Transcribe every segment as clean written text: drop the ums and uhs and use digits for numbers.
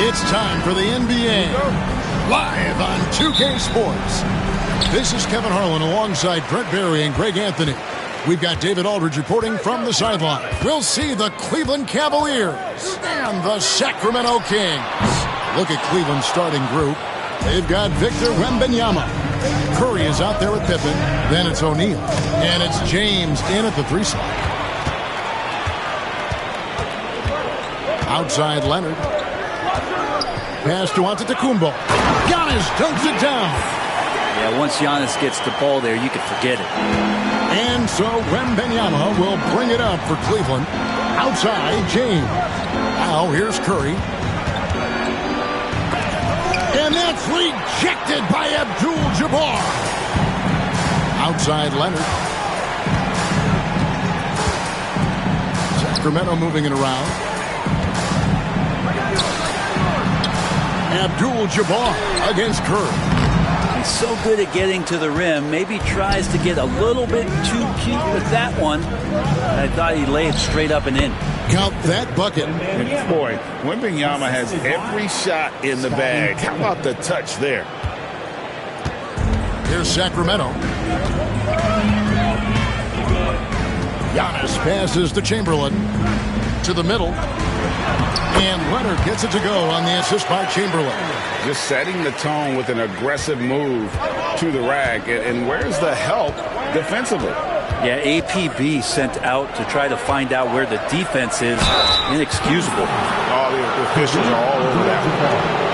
It's time for the NBA, live on 2K Sports. This is Kevin Harlan alongside Brent Barry and Greg Anthony. We've got David Aldridge reporting from the sideline. We'll see the Cleveland Cavaliers and the Sacramento Kings. Look at Cleveland's starting group. They've got Victor Wembanyama. Curry is out there with Pippen. Then it's O'Neal. And it's James in at the 3 slot. Outside Leonard. Pass to Antetokounmpo. Giannis dunks it down. Yeah, once Giannis gets the ball there, you can forget it. And so Wembanyama will bring it up for Cleveland. Outside, James. Now here's Curry. And that's rejected by Abdul-Jabbar. Outside Leonard. Sacramento moving it around. Abdul-Jabbar against Curry. He's so good at getting to the rim. Maybe tries to get a little bit too cute with that one. I thought he'd lay it straight up and in. Count that bucket. And boy, Wembanyama has every shot in the bag. How about the touch there? Here's Sacramento. Giannis passes to Chamberlain. To the middle. And Leonard gets it to go on the assist by Chamberlain. just setting the tone with an aggressive move to the rack. And where's the help defensively? Yeah, APB sent out to try to find out where the defense is. Inexcusable. All the officials are all over that.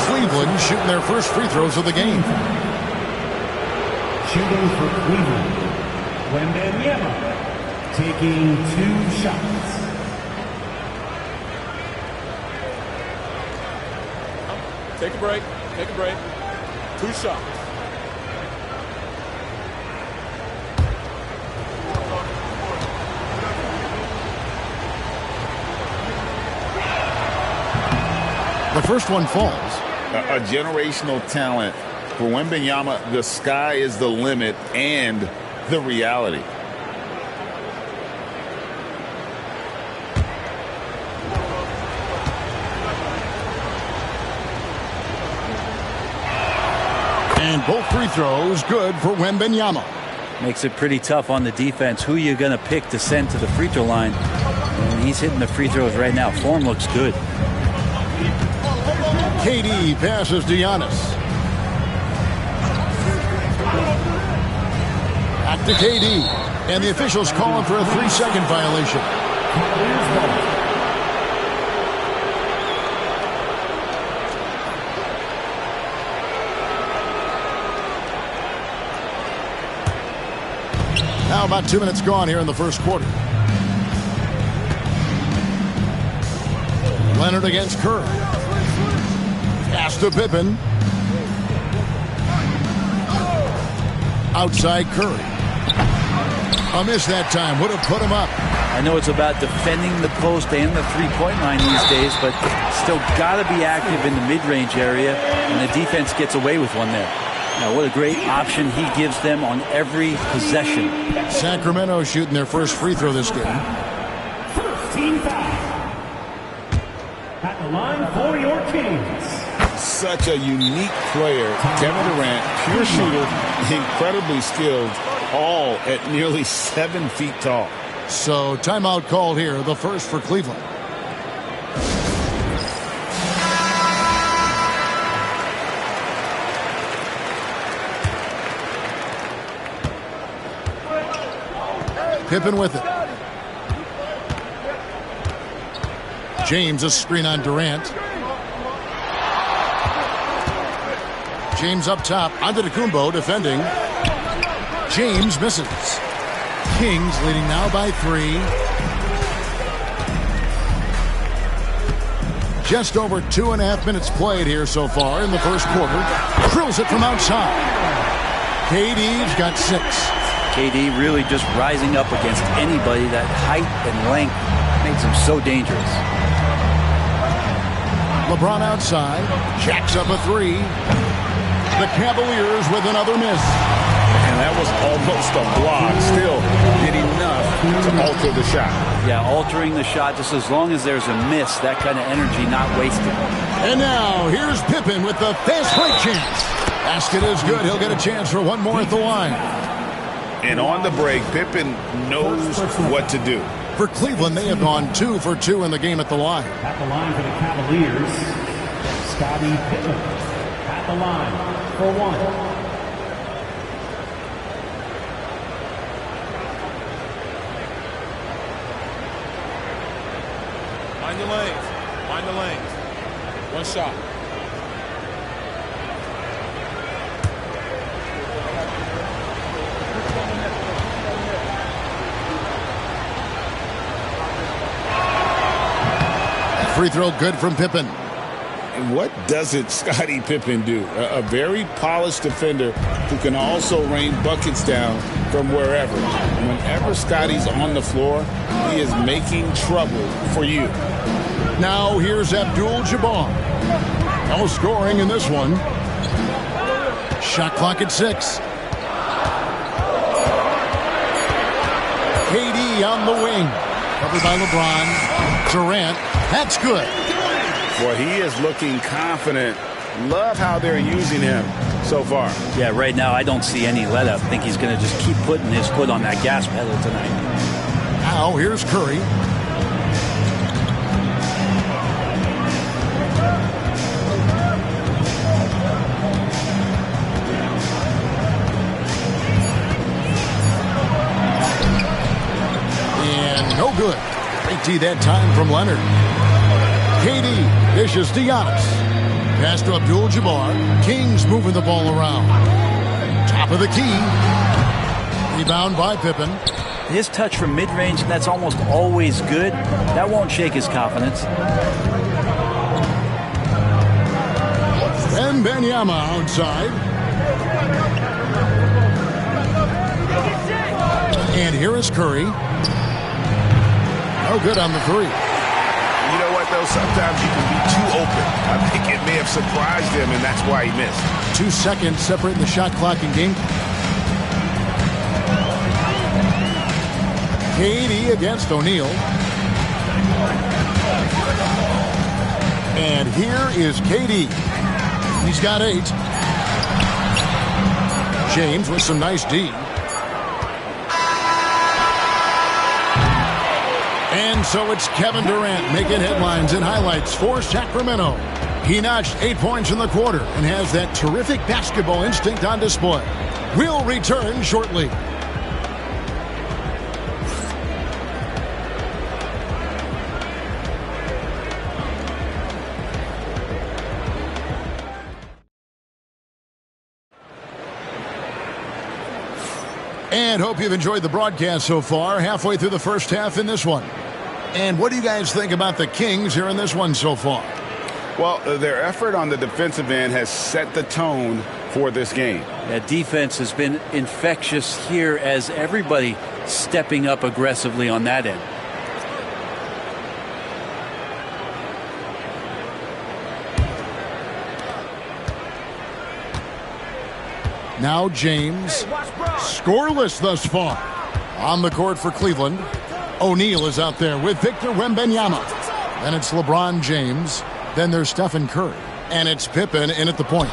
Cleveland shooting their first free throws of the game. Shooting for Cleveland, Wembanyama taking 2 shots. Take a break. Take a break. 2 shots. The first one falls. A generational talent. For Wembanyama, the sky is the limit and the reality. And both free throws good for Wembanyama. Makes it pretty tough on the defense. Who you going to pick to send to the free throw line? And he's hitting the free throws right now. Form looks good. KD passes to Giannis. Back to KD. And the officials calling for a 3-second violation. Now about 2 minutes gone here in the first quarter. Leonard against Curry. Pass to Pippen. Outside Curry. A miss that time. Would have put him up. I know it's about defending the post and the three-point line these days, but still got to be active in the mid-range area, and the defense gets away with one there. Now, what a great option he gives them on every possession. Sacramento shooting their first free throw this game. First team foul. At the line for your Kings. Such a unique player. Kevin Durant, pure shooter, incredibly skilled, all at nearly 7 feet tall. So timeout called here, the first for Cleveland. Pippen with it. James a screen on Durant. James up top. Antetokounmpo defending. James misses. Kings leading now by 3. Just over 2.5 minutes played here so far in the first quarter. Drills it from outside. KD's got 6. KD really just rising up against anybody. That height and length makes him so dangerous. LeBron outside. Jacks up a 3. The Cavaliers with another miss. And that was almost a block. Still did enough to alter the shot. Yeah, altering the shot just as long as there's a miss. That kind of energy not wasted. And now here's Pippen with the fast break chance. Basket is good. He'll get a chance for one more at the line. And on the break, Pippen knows what to do. For Cleveland, they have gone 2 for 2 in the game at the line. At the line for the Cavaliers, Scottie Pippen. At the line for 1. Mind the lanes. Mind the lanes. 1 shot. Free throw good from Pippen. And what doesn't Scottie Pippen do? A very polished defender who can also rain buckets down from wherever. Whenever Scottie's on the floor, he is making trouble for you. Now here's Abdul-Jabbar. No scoring in this one. Shot clock at 6. KD on the wing. Covered by LeBron. Durant. That's good. Boy, he is looking confident. Love how they're using him so far. Yeah, right now I don't see any let up. I think he's going to just keep putting his foot on that gas pedal tonight. Now here's Curry. good. Great D that time from Leonard. KD dishes to Giannis. Pass to Abdul-Jabbar. Kings moving the ball around. Top of the key. Rebound by Pippen. His touch from mid-range, that's almost always good. That won't shake his confidence. Wembanyama outside. And here is Curry. No good on the three. You know what, though? Sometimes you can be too open. I think it may have surprised him, and that's why he missed. 2 seconds separating the shot clock and game. KD against O'Neal. And here is KD. He's got 8. James with some nice D. And so it's Kevin Durant making headlines and highlights for Sacramento. He notched 8 points in the quarter and has that terrific basketball instinct on display. We'll return shortly. And hope you've enjoyed the broadcast so far. Halfway through the first half in this one. And what do you guys think about the Kings here in this one so far? Well, their effort on the defensive end has set the tone for this game. That defense has been infectious here as everybody stepping up aggressively on that end. Now James, scoreless thus far. On the court for Cleveland, O'Neal is out there with Victor Wembanyama. Then it's LeBron James. Then there's Stephen Curry. And it's Pippen in at the point.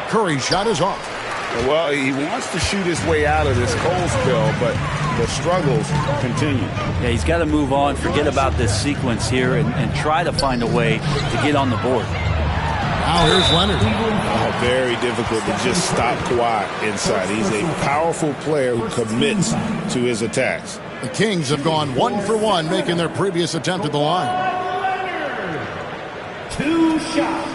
Curry's shot is off. Well, he wants to shoot his way out of this cold spell, but the struggles continue. Yeah, he's got to move on, forget about this sequence here, and try to find a way to get on the board. Now here's Leonard. Oh, very difficult to just stop Kawhi inside. He's a powerful player who commits to his attacks. The Kings have gone 1 for 1, making their previous attempt at the line. 2 shots.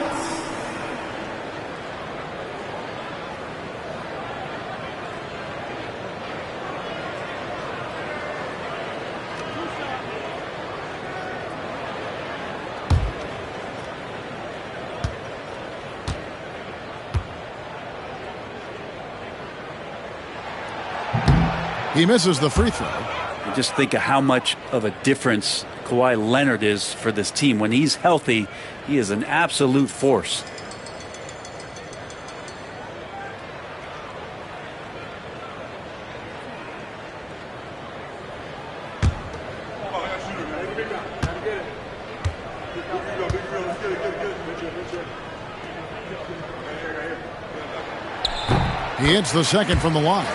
He misses the free throw. Just think of how much of a difference Kawhi Leonard is for this team. When he's healthy, he is an absolute force. He hits the second from the line.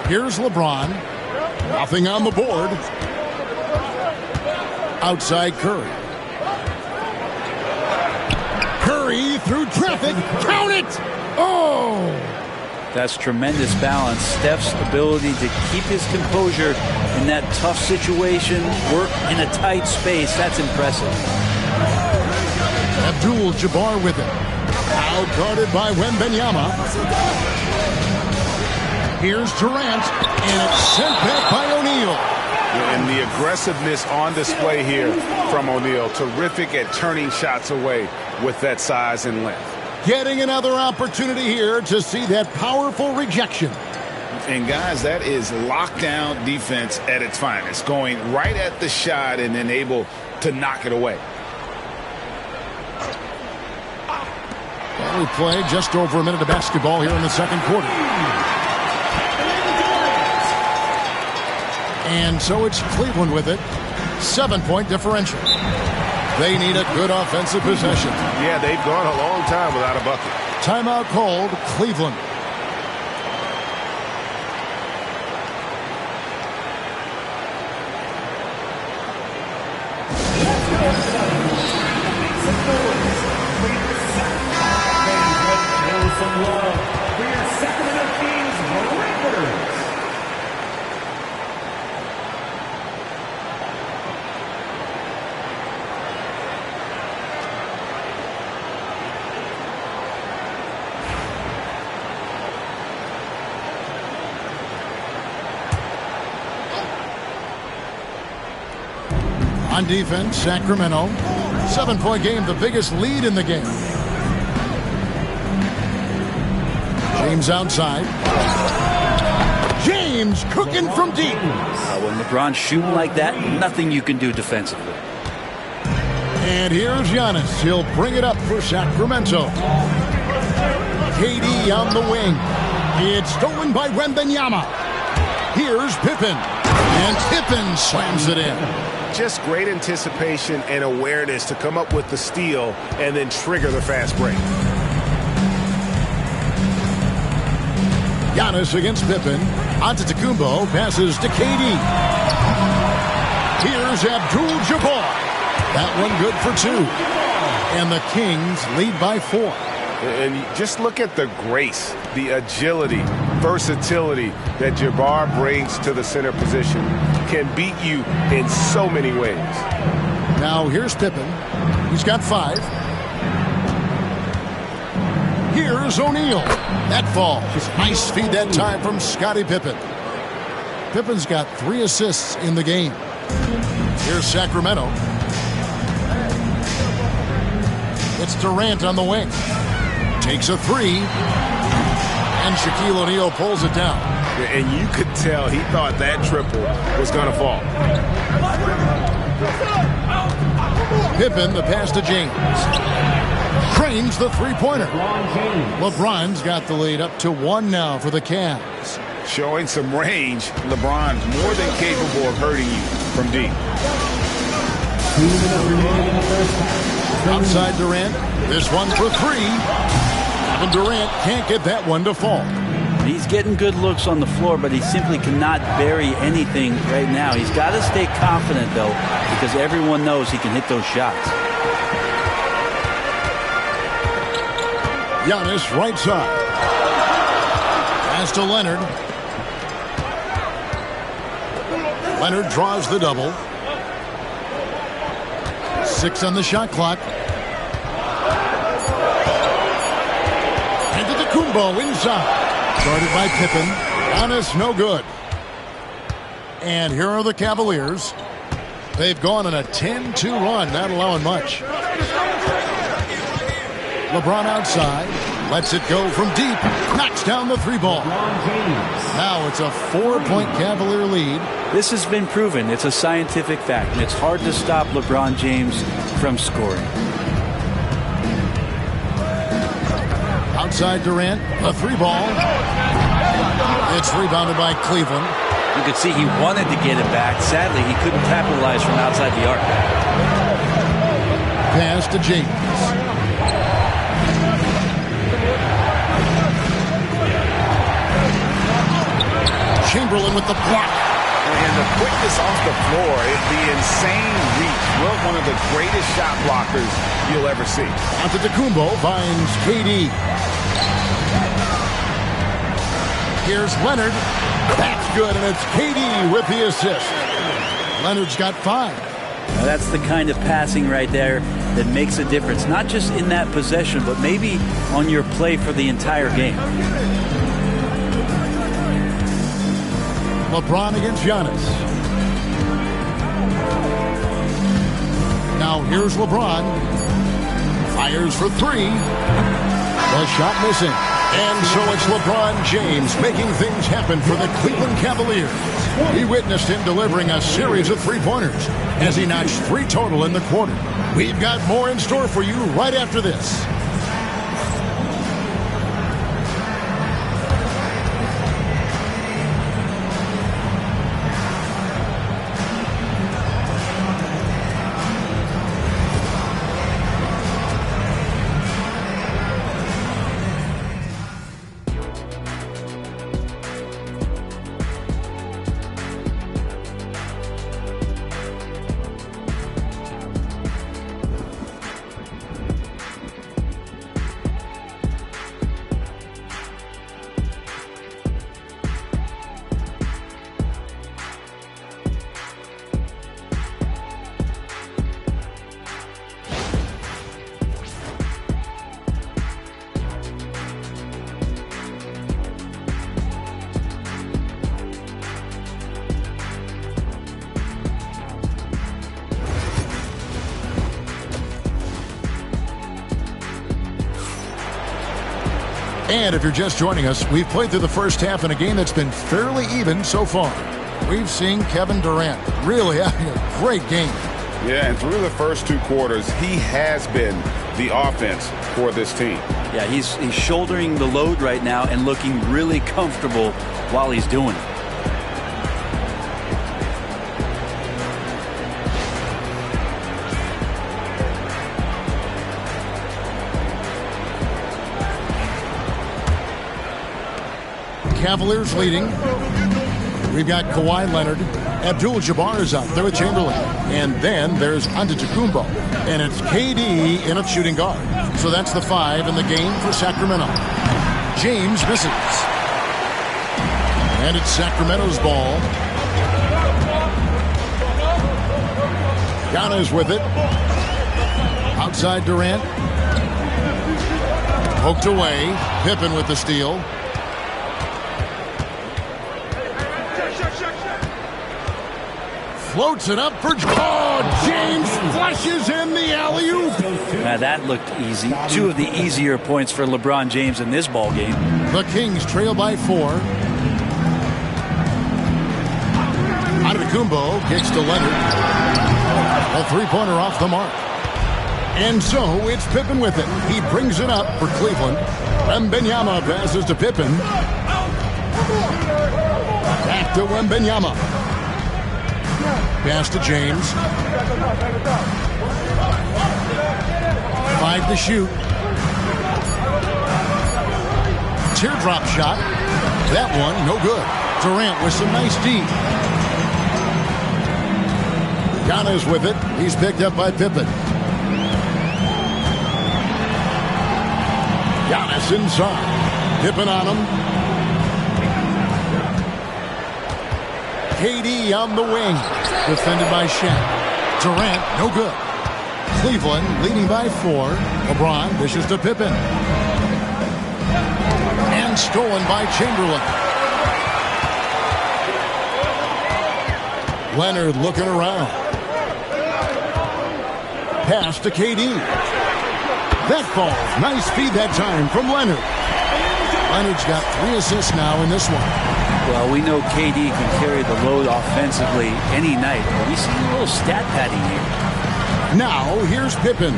Here's LeBron. Nothing on the board. Outside Curry. Curry through traffic. Count it! Oh! That's tremendous balance. Steph's ability to keep his composure in that tough situation, work in a tight space, that's impressive. Abdul-Jabbar with it. Out guarded by Wembanyama. Here's Durant, and it's sent back by O'Neal. And the aggressiveness on display here from O'Neal. Terrific at turning shots away with that size and length. Getting another opportunity here to see that powerful rejection. And, guys, that is lockdown defense at its finest. Going right at the shot and then able to knock it away. Well, we played just over a minute of basketball here in the second quarter. And so it's Cleveland with it. 7-point differential. They need a good offensive possession. Yeah, they've gone a long time without a bucket. Timeout called, Cleveland. On defense, Sacramento. 7-point game, the biggest lead in the game. James outside. James cooking from deep. When LeBron's shooting like that, nothing you can do defensively. And here's Giannis. He'll bring it up for Sacramento. KD on the wing. It's stolen by Wembanyama. Here's Pippen. And Pippen slams it in. Just great anticipation and awareness to come up with the steal and then trigger the fast break. Giannis against Pippen. Antetokounmpo passes to KD. Here's Abdul-Jabbar. That one good for 2. And the Kings lead by 4. And just look at the grace, the agility, versatility that Jabbar brings to the center position. Can beat you in so many ways. Now here's Pippen. He's got 5. Here's O'Neal. That falls. Nice feed that time from Scottie Pippen. Pippen's got 3 assists in the game. Here's Sacramento. It's Durant on the wing. Takes a 3. And Shaquille O'Neal pulls it down. And you could tell he thought that triple was going to fall. Pippen, the pass to James. Cranes the three-pointer. LeBron's got the lead up to 1 now for the Cavs. Showing some range, LeBron's more than capable of hurting you from deep. Outside Durant. This one for 3. And Durant can't get that one to fall. He's getting good looks on the floor, but he simply cannot bury anything right now. He's got to stay confident, though, because everyone knows he can hit those shots. Giannis right side. Pass to Leonard. Leonard draws the double. 6 on the shot clock. Antetokounmpo inside. Started by Pippen. Giannis no good. And here are the Cavaliers. They've gone on a 10-2 run, not allowing much. LeBron outside. Lets it go from deep. Knocks down the 3 ball. Now it's a 4-point Cavalier lead. This has been proven. It's a scientific fact. And it's hard to stop LeBron James from scoring. Outside Durant, a 3 ball. It's rebounded by Cleveland. You could see he wanted to get it back. Sadly, he couldn't capitalize from outside the arc. Pass to James. Chamberlain with the block. And the quickness off the floor, the insane reach. Well, one of the greatest shot blockers you'll ever see. Antetokounmpo finds KD. Here's Leonard. That's good, and it's KD with the assist. Leonard's got 5. Now that's the kind of passing right there that makes a difference, not just in that possession, but maybe on your play for the entire game. LeBron against Giannis. Now here's LeBron. Fires for 3. The shot missing. And so it's LeBron James making things happen for the Cleveland Cavaliers. He witnessed him delivering a series of 3-pointers as he notched 3 total in the quarter. We've got more in store for you right after this. And if you're just joining us, we've played through the first half in a game that's been fairly even so far. We've seen Kevin Durant really having a great game. Yeah, and through the first 2 quarters, he has been the offense for this team. Yeah, he's shouldering the load right now and looking really comfortable while he's doing it. Cavaliers leading. We've got Kawhi Leonard. Abdul-Jabbar is out there with Chamberlain. And then there's Antetokounmpo. And it's KD in at shooting guard. So that's the 5 in the game for Sacramento. James misses. And it's Sacramento's ball. Giannis with it. Outside Durant. Poked away. Pippen with the steal. Floats it up for James flushes in the alley-oop. Now that looked easy. 2 of the easier points for LeBron James in this ball game. The Kings trail by 4. Antetokounmpo gets to Leonard. A 3-pointer off the mark. And so it's Pippen with it. He brings it up for Cleveland. Wembanyama passes to Pippen. Back to Wembanyama. Pass to James. 5 to shoot. Teardrop shot. That one, no good. Durant with some nice D. Giannis with it. He's picked up by Pippen. Giannis inside. Pippen on him. KD on the wing. Defended by Shaq. Durant, no good. Cleveland leading by 4. LeBron dishes to Pippen. And stolen by Chamberlain. Leonard looking around. Pass to KD. That falls. Nice feed that time from Leonard. Leonard's got 3 assists now in this one. Well, we know KD can carry the load offensively any night. But we see a little stat padding here. Now, here's Pippen.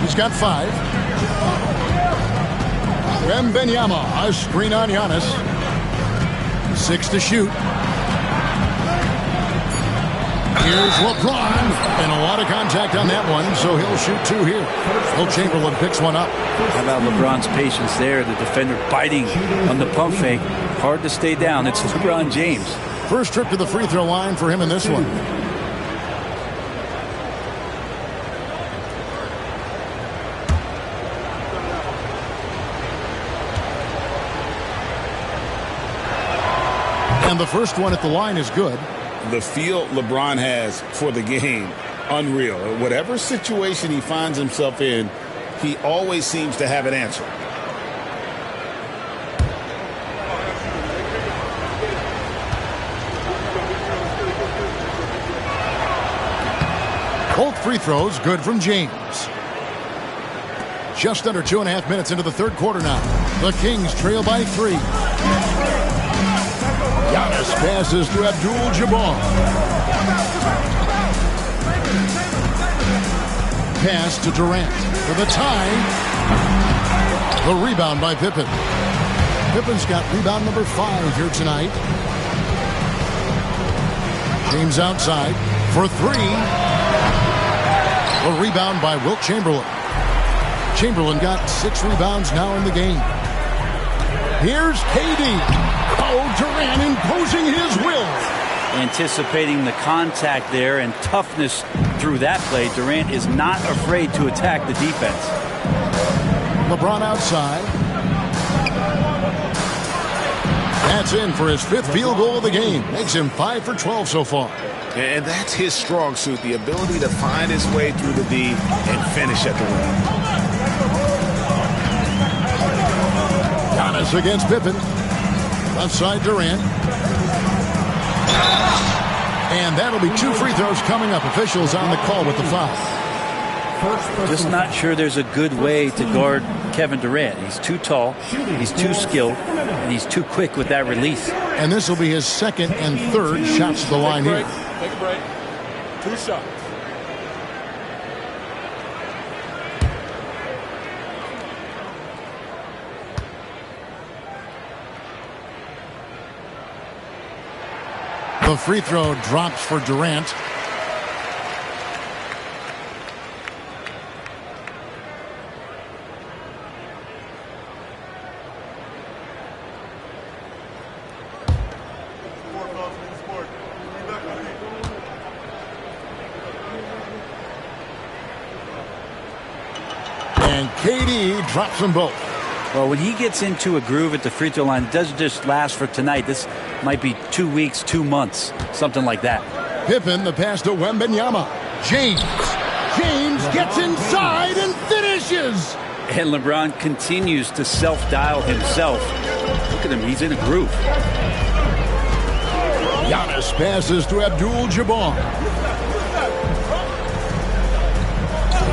He's got 5. Wembanyama, a screen on Giannis. 6 to shoot. Here's LeBron. And a lot of contact on that one, so he'll shoot 2 here. Will Chamberlain picks one up. How about LeBron's patience there? The defender biting on the pump fake. Hard to stay down. It's LeBron James. First trip to the free throw line for him in this one. And the first one at the line is good. The feel LeBron has for the game, unreal. Whatever situation he finds himself in, he always seems to have an answer. Both free throws good from James. Just under 2.5 minutes into the third quarter now. The Kings trail by 3. Giannis passes to Abdul-Jabbar. Pass to Durant for the tie. The rebound by Pippen. Pippen's got rebound number 5 here tonight. James outside for 3. A rebound by Wilt Chamberlain. Chamberlain got 6 rebounds now in the game. Here's KD. Oh, Durant imposing his will. Anticipating the contact there and toughness through that play, Durant is not afraid to attack the defense. LeBron outside. That's in for his 5th field goal of the game. Makes him 5 for 12 so far. And that's his strong suit, the ability to find his way through the D and finish at the rim. Giannis against Pippen. Left side Durant. And that'll be 2 free throws coming up. Officials on the call with the foul. Just not sure there's a good way to guard Kevin Durant. He's too tall, he's too skilled, and he's too quick with that release. And this will be his second and third shots to the line here. Take a break. 2 shots. The free throw drops for Durant. And KD drops them both. Well, when he gets into a groove at the free throw line, it doesn't just last for tonight. This might be 2 weeks, 2 months, something like that. Pippen, the pass to Wembanyama. James gets inside and finishes. And LeBron continues to self-dial himself. Look at him, he's in a groove. Giannis passes to Abdul-Jabbar.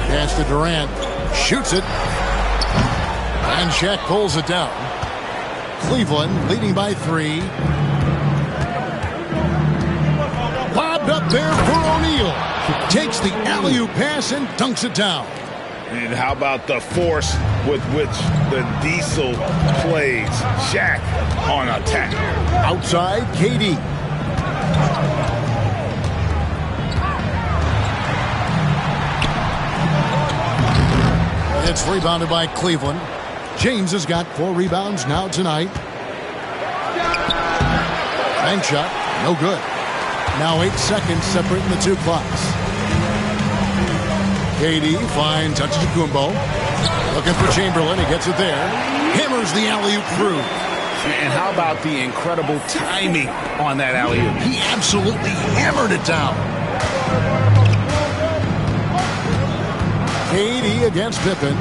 Pass to Durant. Shoots it. And Shaq pulls it down. Cleveland leading by 3. Bobbed up there for O'Neal. Takes the alley-oop pass and dunks it down. And how about the force with which the Diesel plays? Shaq on attack. Outside, KD. It's rebounded by Cleveland. James has got 4 rebounds now tonight. Bank shot, no good. Now 8 seconds separating the 2 clocks. KD finds Antetokounmpo. Looking for Chamberlain, he gets it there. Hammers the alley-oop through. And how about the incredible timing on that alley-oop? He absolutely hammered it down. KD against Pippen.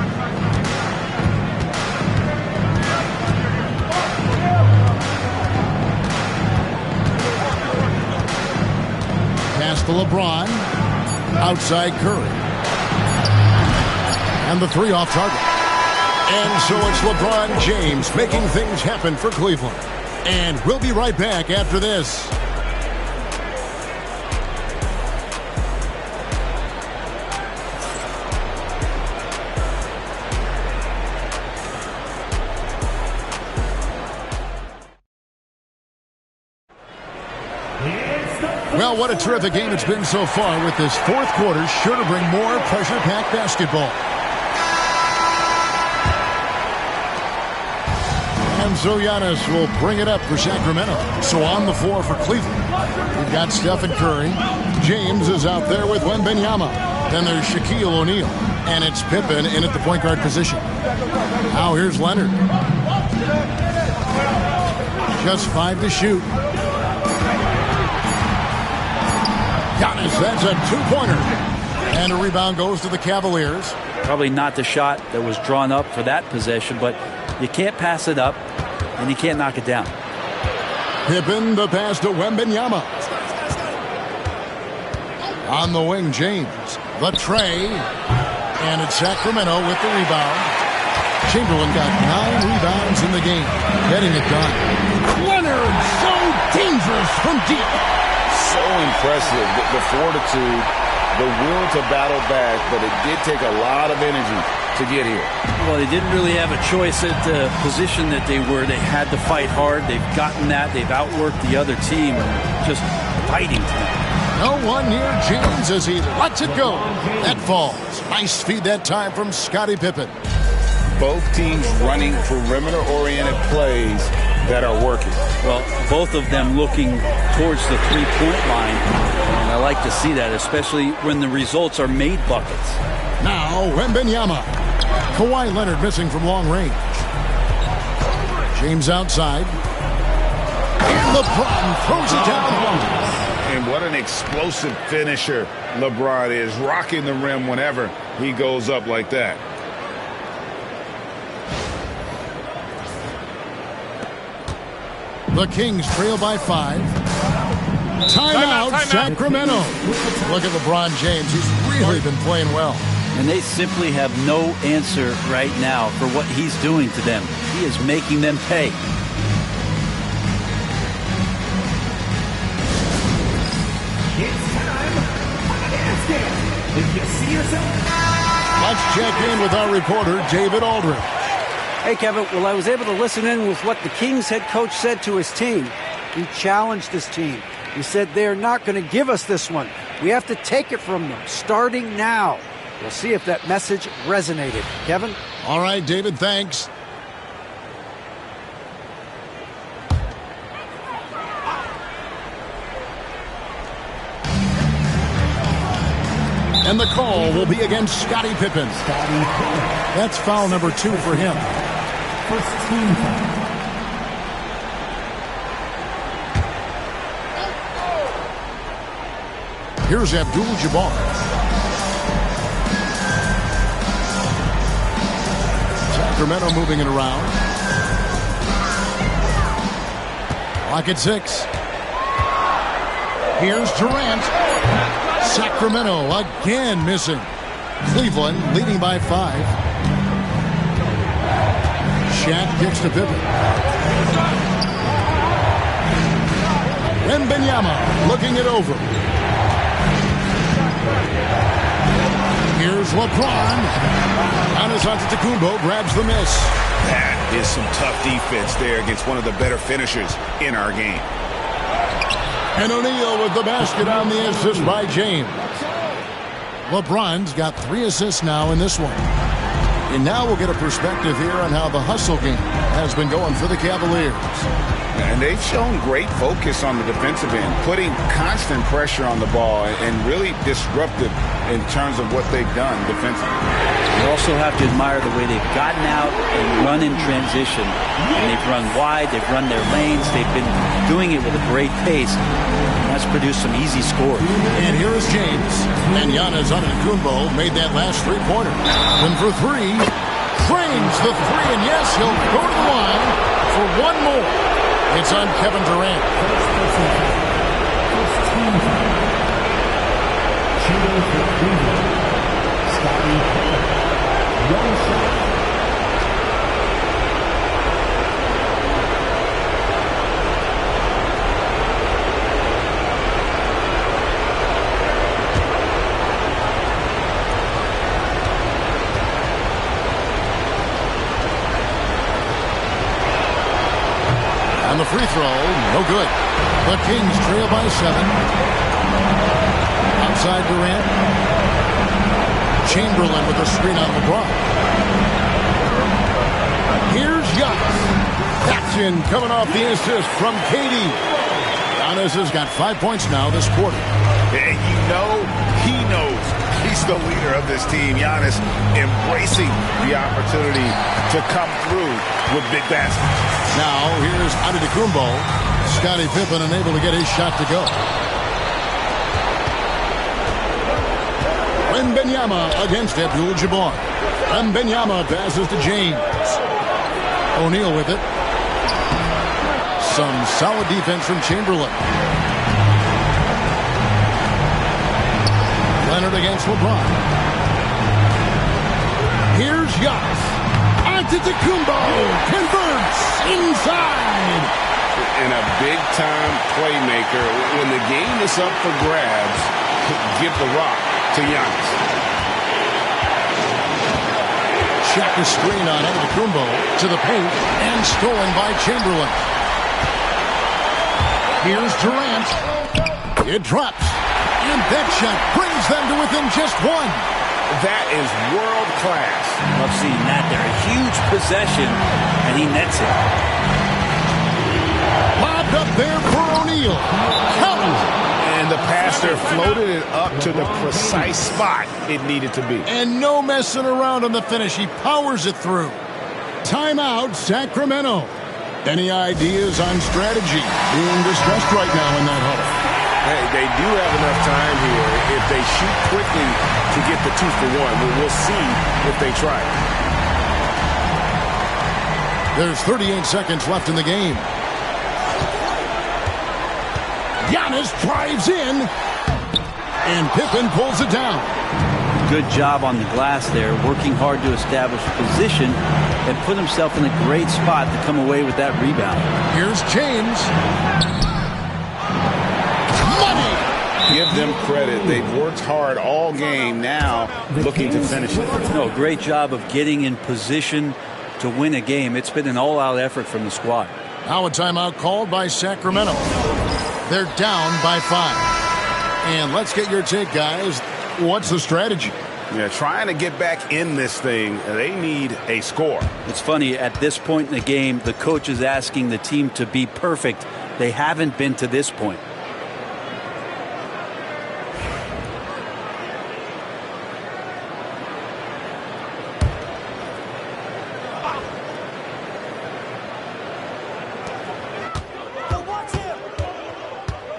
Pass to LeBron. Outside Curry. And the 3 off target. And so it's LeBron James making things happen for Cleveland. And we'll be right back after this. Well, what a terrific game it's been so far, with this 4th quarter sure to bring more pressure-packed basketball. And so Giannis will bring it up for Sacramento. So on the floor for Cleveland, we've got Stephen Curry. James is out there with Wembanyama. Then there's Shaquille O'Neal. And it's Pippen in at the point guard position. Now here's Leonard. Just 5 to shoot. Giannis, that's a 2-pointer. And a rebound goes to the Cavaliers. Probably not the shot that was drawn up for that possession, but you can't pass it up, and you can't knock it down. Pippen, the pass to Wembanyama. On the wing, James. The tray. And it's Sacramento with the rebound. Chamberlain got 9 rebounds in the game. Getting it done. Leonard, so dangerous from deep. So impressive, the fortitude, the will to battle back, but it did take a lot of energy to get here. Well, they didn't really have a choice at the position that they were. They had to fight hard. They've gotten that. They've outworked the other team and just fighting tonight. No one near James as he lets it go. That falls. Nice feed that time from Scottie Pippen. Both teams running perimeter-oriented plays that are working. Well, both of them looking towards the three-point line. And I like to see that, especially when the results are made buckets. Now, Wembanyama. Kawhi Leonard missing from long range. James outside. And LeBron throws it down. And what an explosive finisher LeBron is, rocking the rim whenever he goes up like that. The Kings trail by 5. Timeout, Sacramento. Look at LeBron James. He's really been playing well. And they simply have no answer right now for what he's doing to them. He is making them pay. It's time for the dance game. If you see yourself... Let's check in with our reporter, David Aldridge. Hey, Kevin. Well, I was able to listen in with what the Kings head coach said to his team. He challenged his team. He said they're not going to give us this one. We have to take it from them, starting now. We'll see if that message resonated. Kevin? All right, David, thanks. And the call will be against Scottie Pippen. That's foul number 2 for him. First team foul. Here's Abdul-Jabbar. Sacramento moving it around. Clock at 6. Here's Durant. Sacramento again missing. Cleveland leading by 5. Shaq kicks to Pippen. Wembanyama looking it over. Here's LeBron. Giannis Antetokounmpo grabs the miss. That is some tough defense there against one of the better finishers in our game. And O'Neal with the basket on the assist by James. LeBron's got 3 assists now in this one. And now we'll get a perspective here on how the hustle game has been going for the Cavaliers. And they've shown great focus on the defensive end, putting constant pressure on the ball and really disruptive in terms of what they've done defensively. You also have to admire the way they've gotten out and run in transition. And they've run wide, they've run their lanes, they've been doing it with a great pace. And that's produced some easy scores. And here is James. And Giannis Antetokounmpo made that last three-pointer. And for 3, frames the 3, and yes, he'll go to the line for one more. It's on Kevin Durant. Shooting for Cleveland. Scottie Pippen. One shot. On the free throw, no good. The Kings trail by 7. Outside Durant. Chamberlain with the screen on LeBron. Here's Giannis. That's in, coming off the assist from KD. Giannis has got 5 points now this quarter. And you know, he knows he's the leader of this team. Giannis embracing the opportunity to come through with big baskets. Now, here's Antetokounmpo. Scottie Pippen unable to get his shot to go. Wembanyama against Abdul-Jabbar. Wembanyama passes to James. O'Neal with it. Some solid defense from Chamberlain. Leonard against LeBron. Here's Giannis. Antetokounmpo converts inside. And a big-time playmaker. When the game is up for grabs, give the rock to Giannis. Check the screen on Antetokounmpo to the paint and stolen by Chamberlain. Here's Durant. It drops. And that shot brings them to within just 1. That is world class. Love seeing that there. A huge possession, and he nets it. Lobbed up there for O'Neal. Count it. And the passer floated it up to the precise spot it needed to be. And no messing around on the finish. He powers it through. Timeout, Sacramento. Any ideas on strategy being discussed right now in that huddle? Hey, they do have enough time here if they shoot quickly to get the 2 for 1. We'll see if they try it. There's 38 seconds left in the game. Giannis drives in, and Pippen pulls it down. good job on the glass there, working hard to establish position and put himself in a great spot to come away with that rebound. Here's James. Money! Give them credit. They've worked hard all game, now looking to finish it. No, great job of getting in position to win a game. It's been an all-out effort from the squad. Now a timeout called by Sacramento. They're down by 5. And let's get your take, guys. What's the strategy? Yeah, trying to get back in this thing, they need a score. It's funny, at this point in the game, the coach is asking the team to be perfect. They haven't been to this point.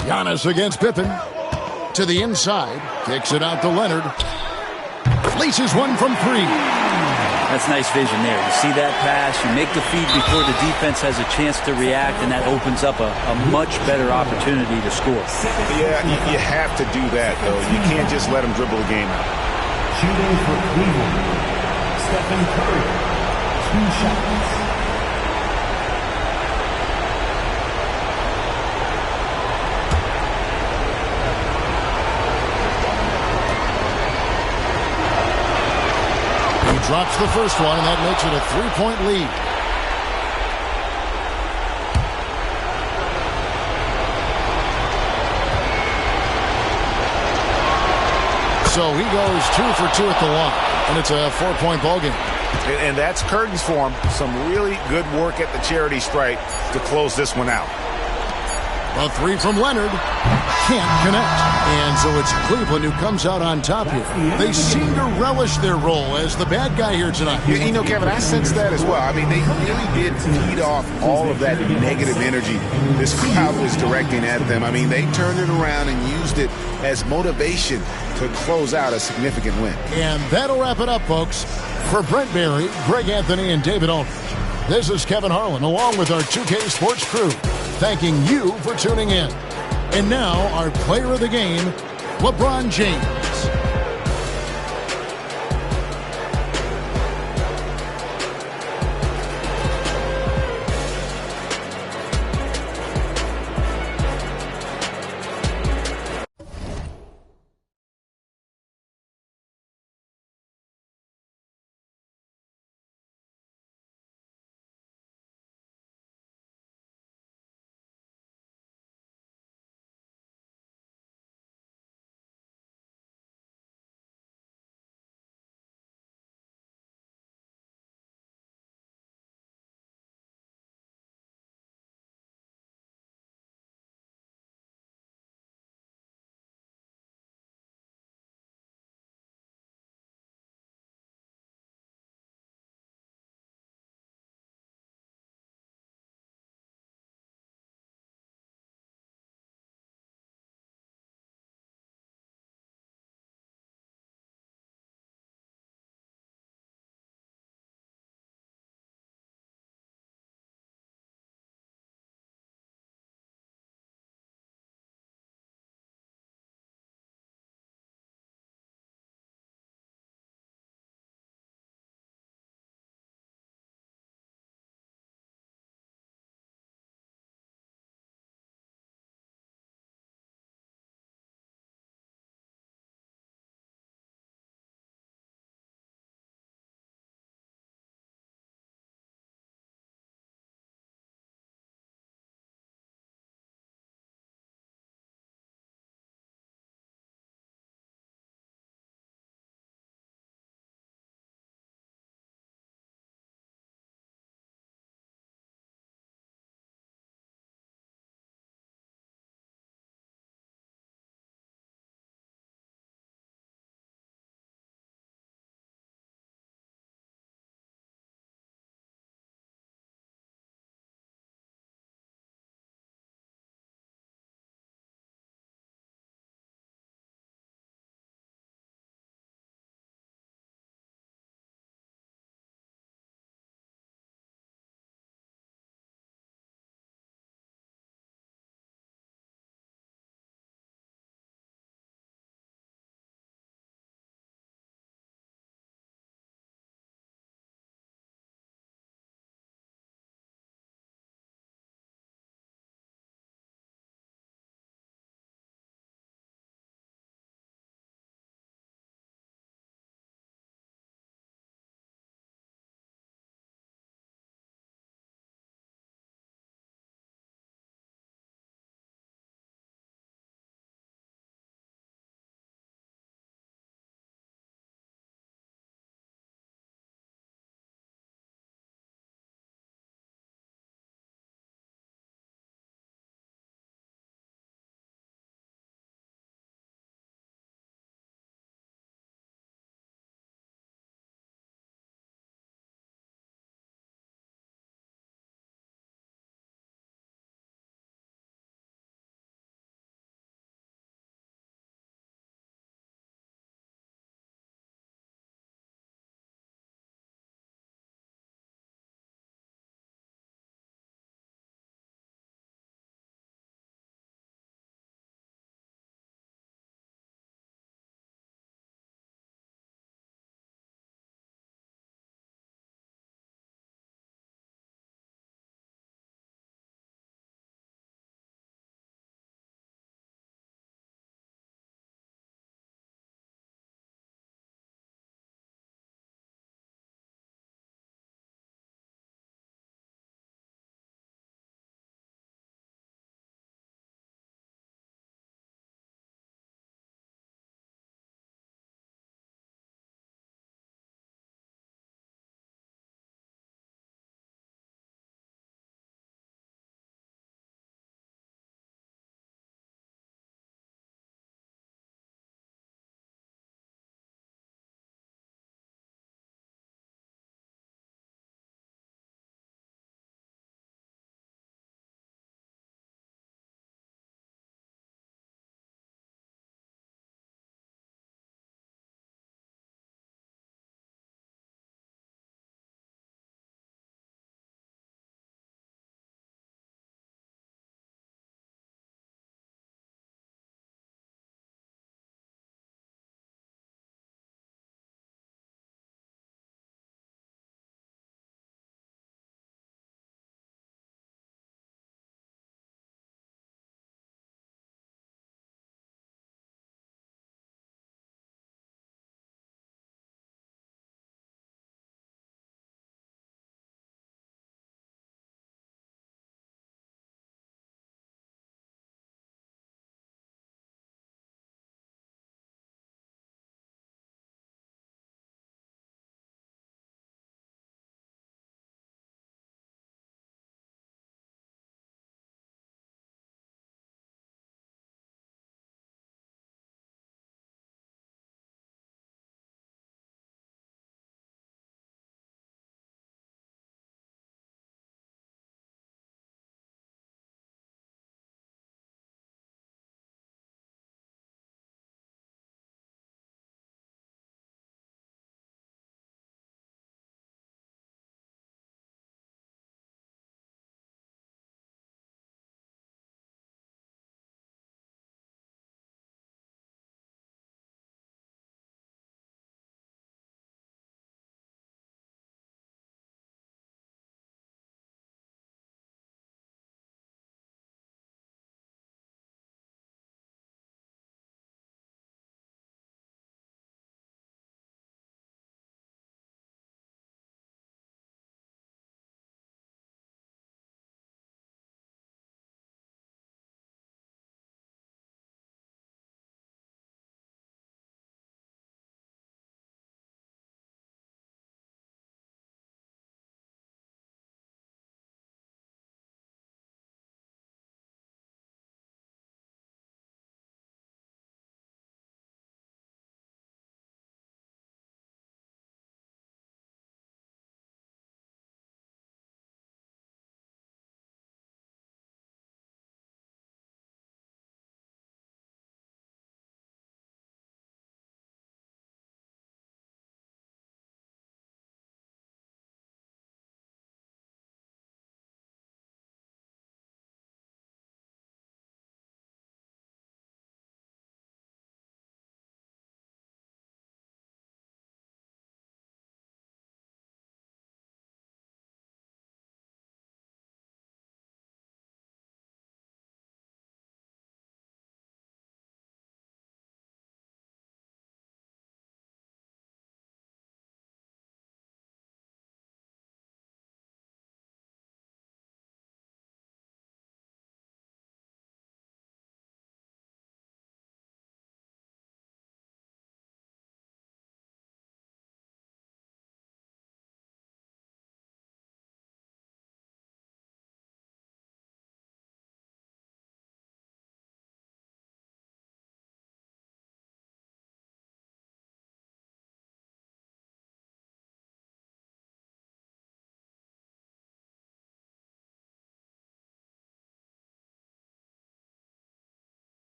Giannis against Pippen. To the inside. Kicks it out to Leonard. Laces one from 3. That's nice vision there. You see that pass, you make the feed before the defense has a chance to react, and that opens up a much better opportunity to score. Yeah, you have to do that, though. You can't just let them dribble the game out. Shooting for Cleveland, Stephen Curry. 2 shots. Drops the first one, and that makes it a 3-point lead. So he goes 2 for 2 at the line, and it's a 4-point ball game. And that's curtains for him. Some really good work at the charity stripe to close this one out. A 3 from Leonard. Can't connect. And so it's Cleveland who comes out on top here. They seem to relish their role as the bad guy here tonight. You know, Kevin, I sense that as well. I mean, they really did feed off all of that negative energy this crowd was directing at them. I mean, they turned it around and used it as motivation to close out a significant win. And that'll wrap it up, folks. For Brent Barry, Greg Anthony, and David Aldridge, this is Kevin Harlan along with our 2K Sports crew, thanking you for tuning in. And now, our player of the game, LeBron James.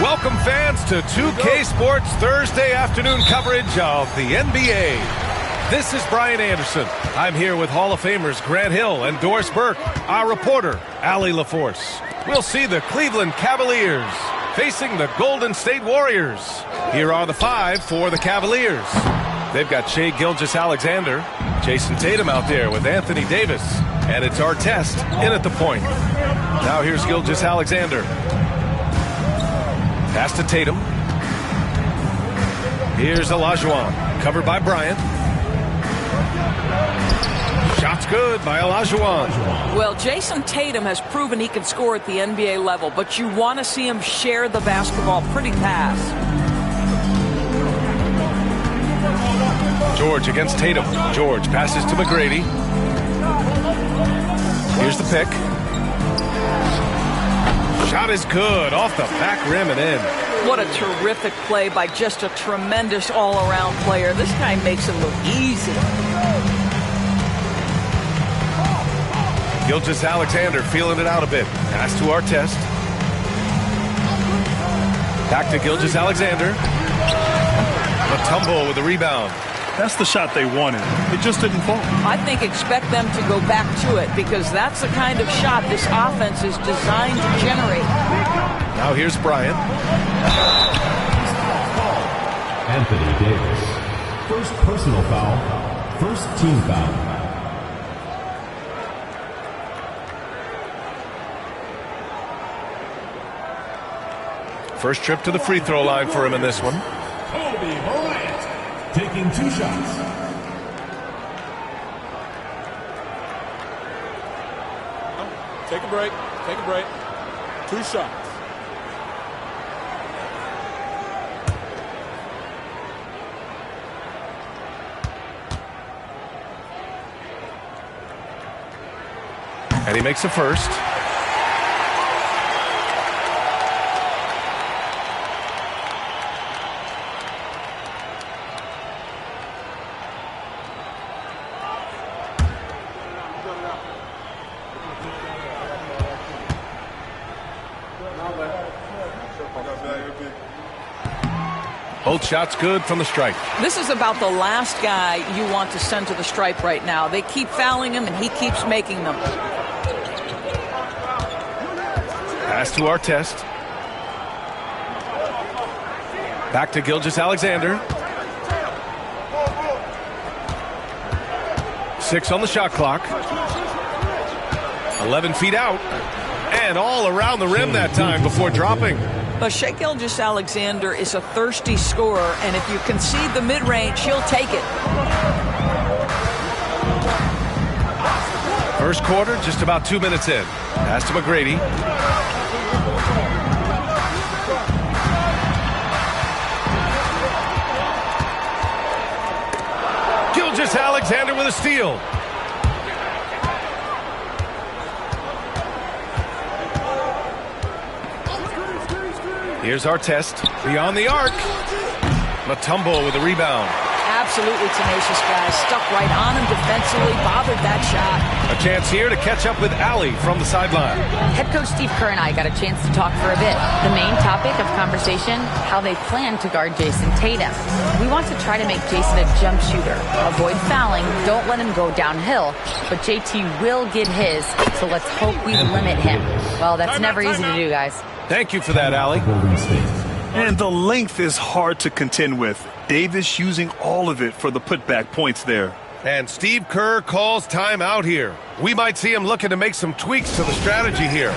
Welcome, fans, to 2K Sports Thursday afternoon coverage of the NBA. This is Brian Anderson. I'm here with Hall of Famers Grant Hill and Doris Burke, our reporter, Allie LaForce. We'll see the Cleveland Cavaliers facing the Golden State Warriors. Here are the five for the Cavaliers. They've got Shai Gilgeous-Alexander, Jason Tatum out there with Anthony Davis, and it's Artest in at the point. Now here's Gilgeous-Alexander. Pass to Tatum. Here's Olajuwon, covered by Bryant. Shot's good by Olajuwon. Well, Jason Tatum has proven he can score at the NBA level, but you want to see him share the basketball. Pretty pass. George George against Tatum. George passes to McGrady. Here's the pick. Shot is good. Off the back rim and in. What a terrific play by just a tremendous all-around player. This guy makes it look easy. Gilgeous-Alexander feeling it out a bit. Pass to Artest. Back to Gilgeous-Alexander. Mutombo with the rebound. That's the shot they wanted. It just didn't fall. I think expect them to go back to it because that's the kind of shot this offense is designed to generate. Now here's Bryant. Anthony Davis. First personal foul. First team foul. First trip to the free throw line for him in this one. Kobe Bryant taking 2 shots. Take a break. Take a break. 2 shots. And he makes the first. Both shots good from the stripe. This is about the last guy you want to send to the stripe right now. They keep fouling him, and he keeps making them. Pass to Artest. Back to Gilgeous-Alexander. 6 on the shot clock. 11 feet out. And all around the rim that time before dropping. But Shai Gilgeous-Alexander is a thirsty scorer, and if you concede the mid-range, he'll take it. First quarter, just about 2 minutes in. Pass to McGrady. Gilgeous-Alexander with a steal. Here's Artest. Beyond the arc. Mutombo with the rebound. Absolutely tenacious guy. Stuck right on him defensively. Bothered that shot. A chance here to catch up with Allie from the sideline. Head coach Steve Kerr and I got a chance to talk for a bit. The main topic of conversation, how they plan to guard Jason Tatum. We want to try to make Jason a jump shooter. Avoid fouling, don't let him go downhill. But JT will get his, so let's hope we limit him. Well, that's never easy to do, guys. Thank you for that, Allie. And the length is hard to contend with. Davis using all of it for the putback points there. And Steve Kerr calls timeout here. We might see him looking to make some tweaks to the strategy here.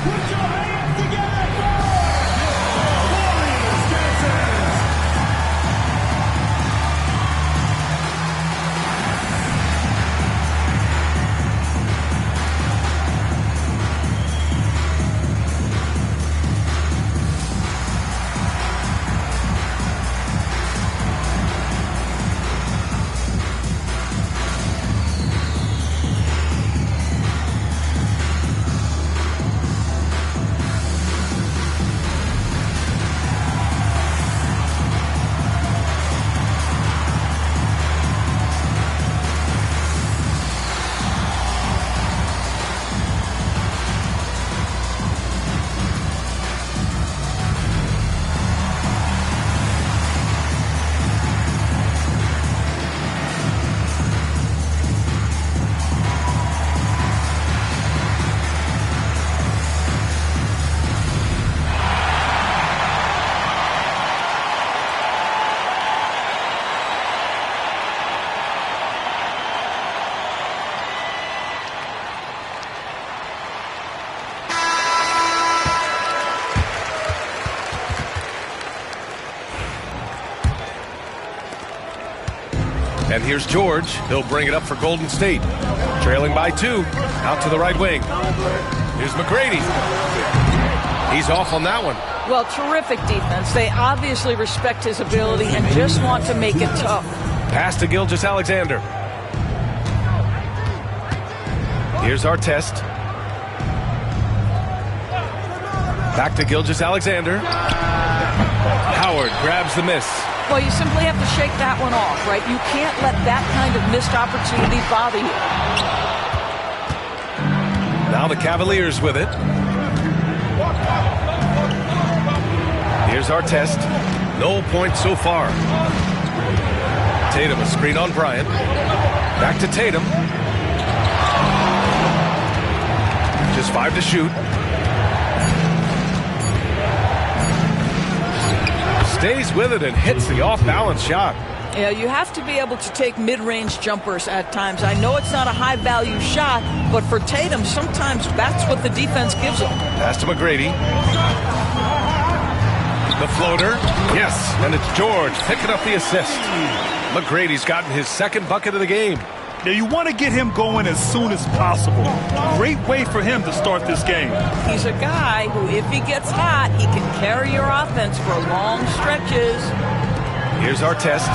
And here's George. He'll bring it up for Golden State. Trailing by 2. Out to the right wing. Here's McGrady. He's off on that one. Well, terrific defense. They obviously respect his ability and just want to make it tough. Pass to Gilgeous-Alexander. Here's Artest. Back to Gilgeous-Alexander. Howard grabs the miss. Well, you simply have to shake that one off, right? You can't let that kind of missed opportunity bother you. Now the Cavaliers with it. Here's Artest. No points so far. Tatum, a screen on Bryant. Back to Tatum. Just 5 to shoot. Stays with it and hits the off-balance shot. Yeah, you have to be able to take mid-range jumpers at times. I know it's not a high-value shot, but for Tatum, sometimes that's what the defense gives him. Pass to McGrady. The floater. Yes, and it's George picking up the assist. McGrady's gotten his second bucket of the game. Now, you want to get him going as soon as possible. Great way for him to start this game. He's a guy who, if he gets hot, he can carry your offense for long stretches. Here's Artest.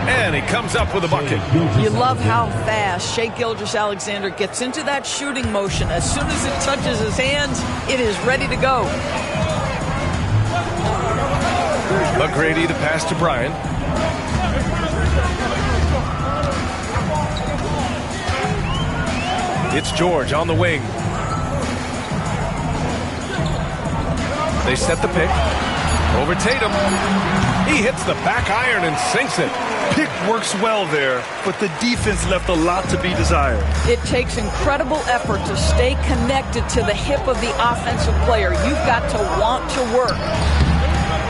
And he comes up with a bucket. You love how fast Shai Gilgeous-Alexander gets into that shooting motion. As soon as it touches his hands, it is ready to go. McGrady the pass to Bryant. It's George on the wing. They set the pick. Over Tatum. He hits the back iron and sinks it. Pick works well there, but the defense left a lot to be desired. It takes incredible effort to stay connected to the hip of the offensive player. You've got to want to work.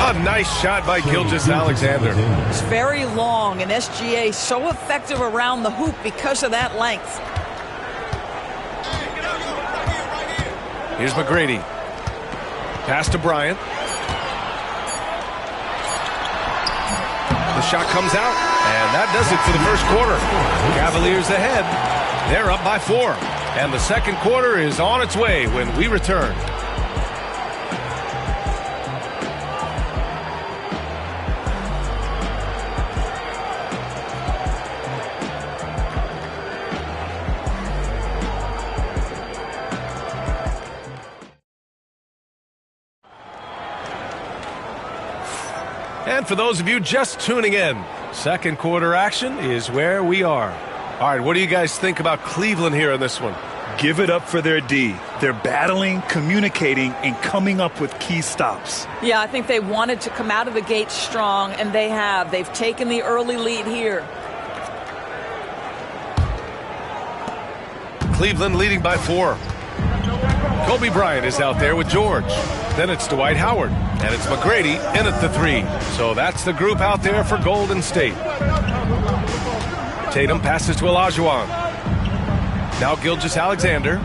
A nice shot by Gilgeous-Alexander. It's very long, and SGA so effective around the hoop because of that length. Here's McGrady. Pass to Bryant. The shot comes out, and that does it for the first quarter. Cavaliers ahead. They're up by 4. And the second quarter is on its way when we return. And for those of you just tuning in, second quarter action is where we are. All right, what do you guys think about Cleveland here in this one? Give it up for their D. They're battling, communicating, and coming up with key stops. Yeah, I think they wanted to come out of the gate strong, and they have. They've taken the early lead here. Cleveland leading by 4. Kobe Bryant is out there with George. Then it's Dwight Howard, and it's McGrady in at the 3. So that's the group out there for Golden State. Tatum passes to Olajuwon. Now Gilgeous-Alexander.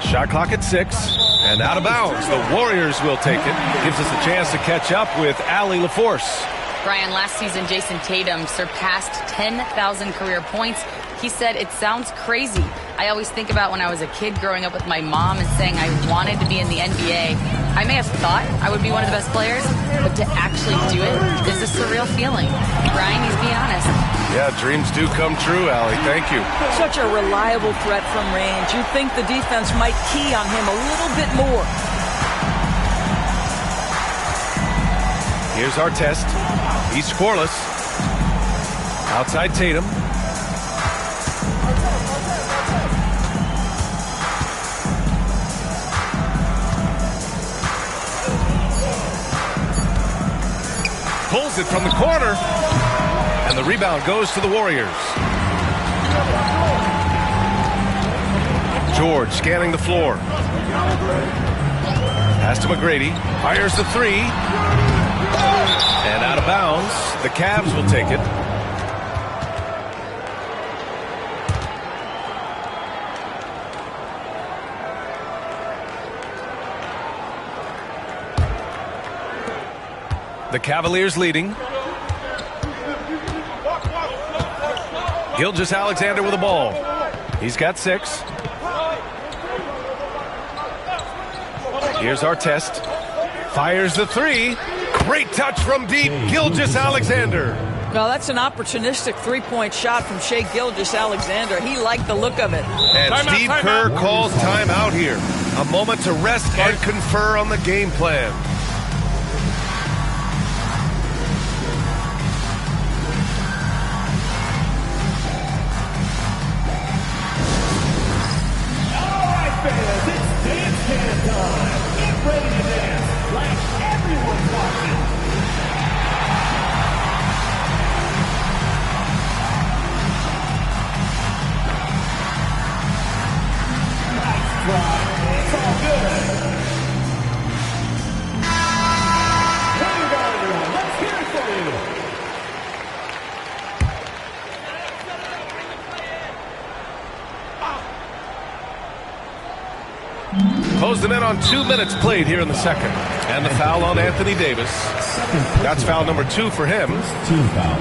Shot clock at 6, and out of bounds. The Warriors will take it. Gives us a chance to catch up with Allie LaForce. Brian, last season, Jason Tatum surpassed 10,000 career points. He said, "It sounds crazy. I always think about when I was a kid growing up with my mom and saying I wanted to be in the NBA. I may have thought I would be one of the best players, but to actually do it is a surreal feeling." Brian, he's being honest. Yeah, dreams do come true, Allie. Thank you. Such a reliable threat from range. You think the defense might key on him a little bit more. Here's Artest. He's scoreless. Outside Tatum. Pulls it from the corner. And the rebound goes to the Warriors. George scanning the floor. Pass to McGrady. Fires the 3. And out of bounds. The Cavs will take it. The Cavaliers leading. Gilgeous-Alexander with the ball. He's got 6. Here's Artest. Fires the 3. Great touch from deep. Gilgeous-Alexander. No, that's an opportunistic three-point shot from Shai Gilgeous-Alexander. He liked the look of it. And Steve Kerr calls timeout here. A moment to rest and confer on the game plan. All right, fans, it's dance can time. Get ready to dance like everyone's watching. It's all good. Here you go, everyone. Let's hear it for you. Closing in on 2 minutes played here in the second. And the foul on Anthony Davis. That's foul number 2 for him. Team foul.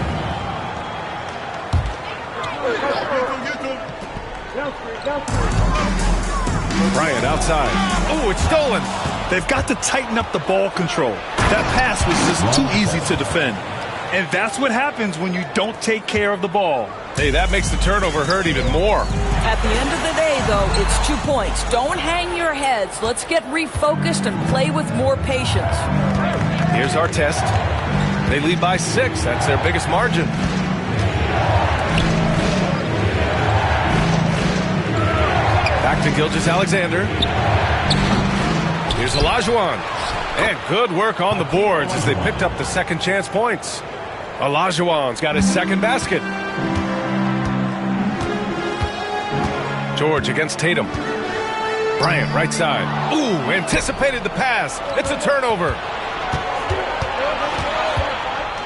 Bryant outside. Oh, it's stolen. They've got to tighten up the ball control. That pass was just too easy to defend. And that's what happens when you don't take care of the ball. Hey, that makes the turnover hurt even more. At the end of the day, though, it's 2 points. Don't hang your heads. Let's get refocused and play with more patience. Here's our test. They lead by 6. That's their biggest margin. Back to Gilgeous-Alexander. Here's Olajuwon. And good work on the boards as they picked up the second chance points. Olajuwon's got his second basket. George against Tatum. Bryant right side. Ooh, anticipated the pass. It's a turnover.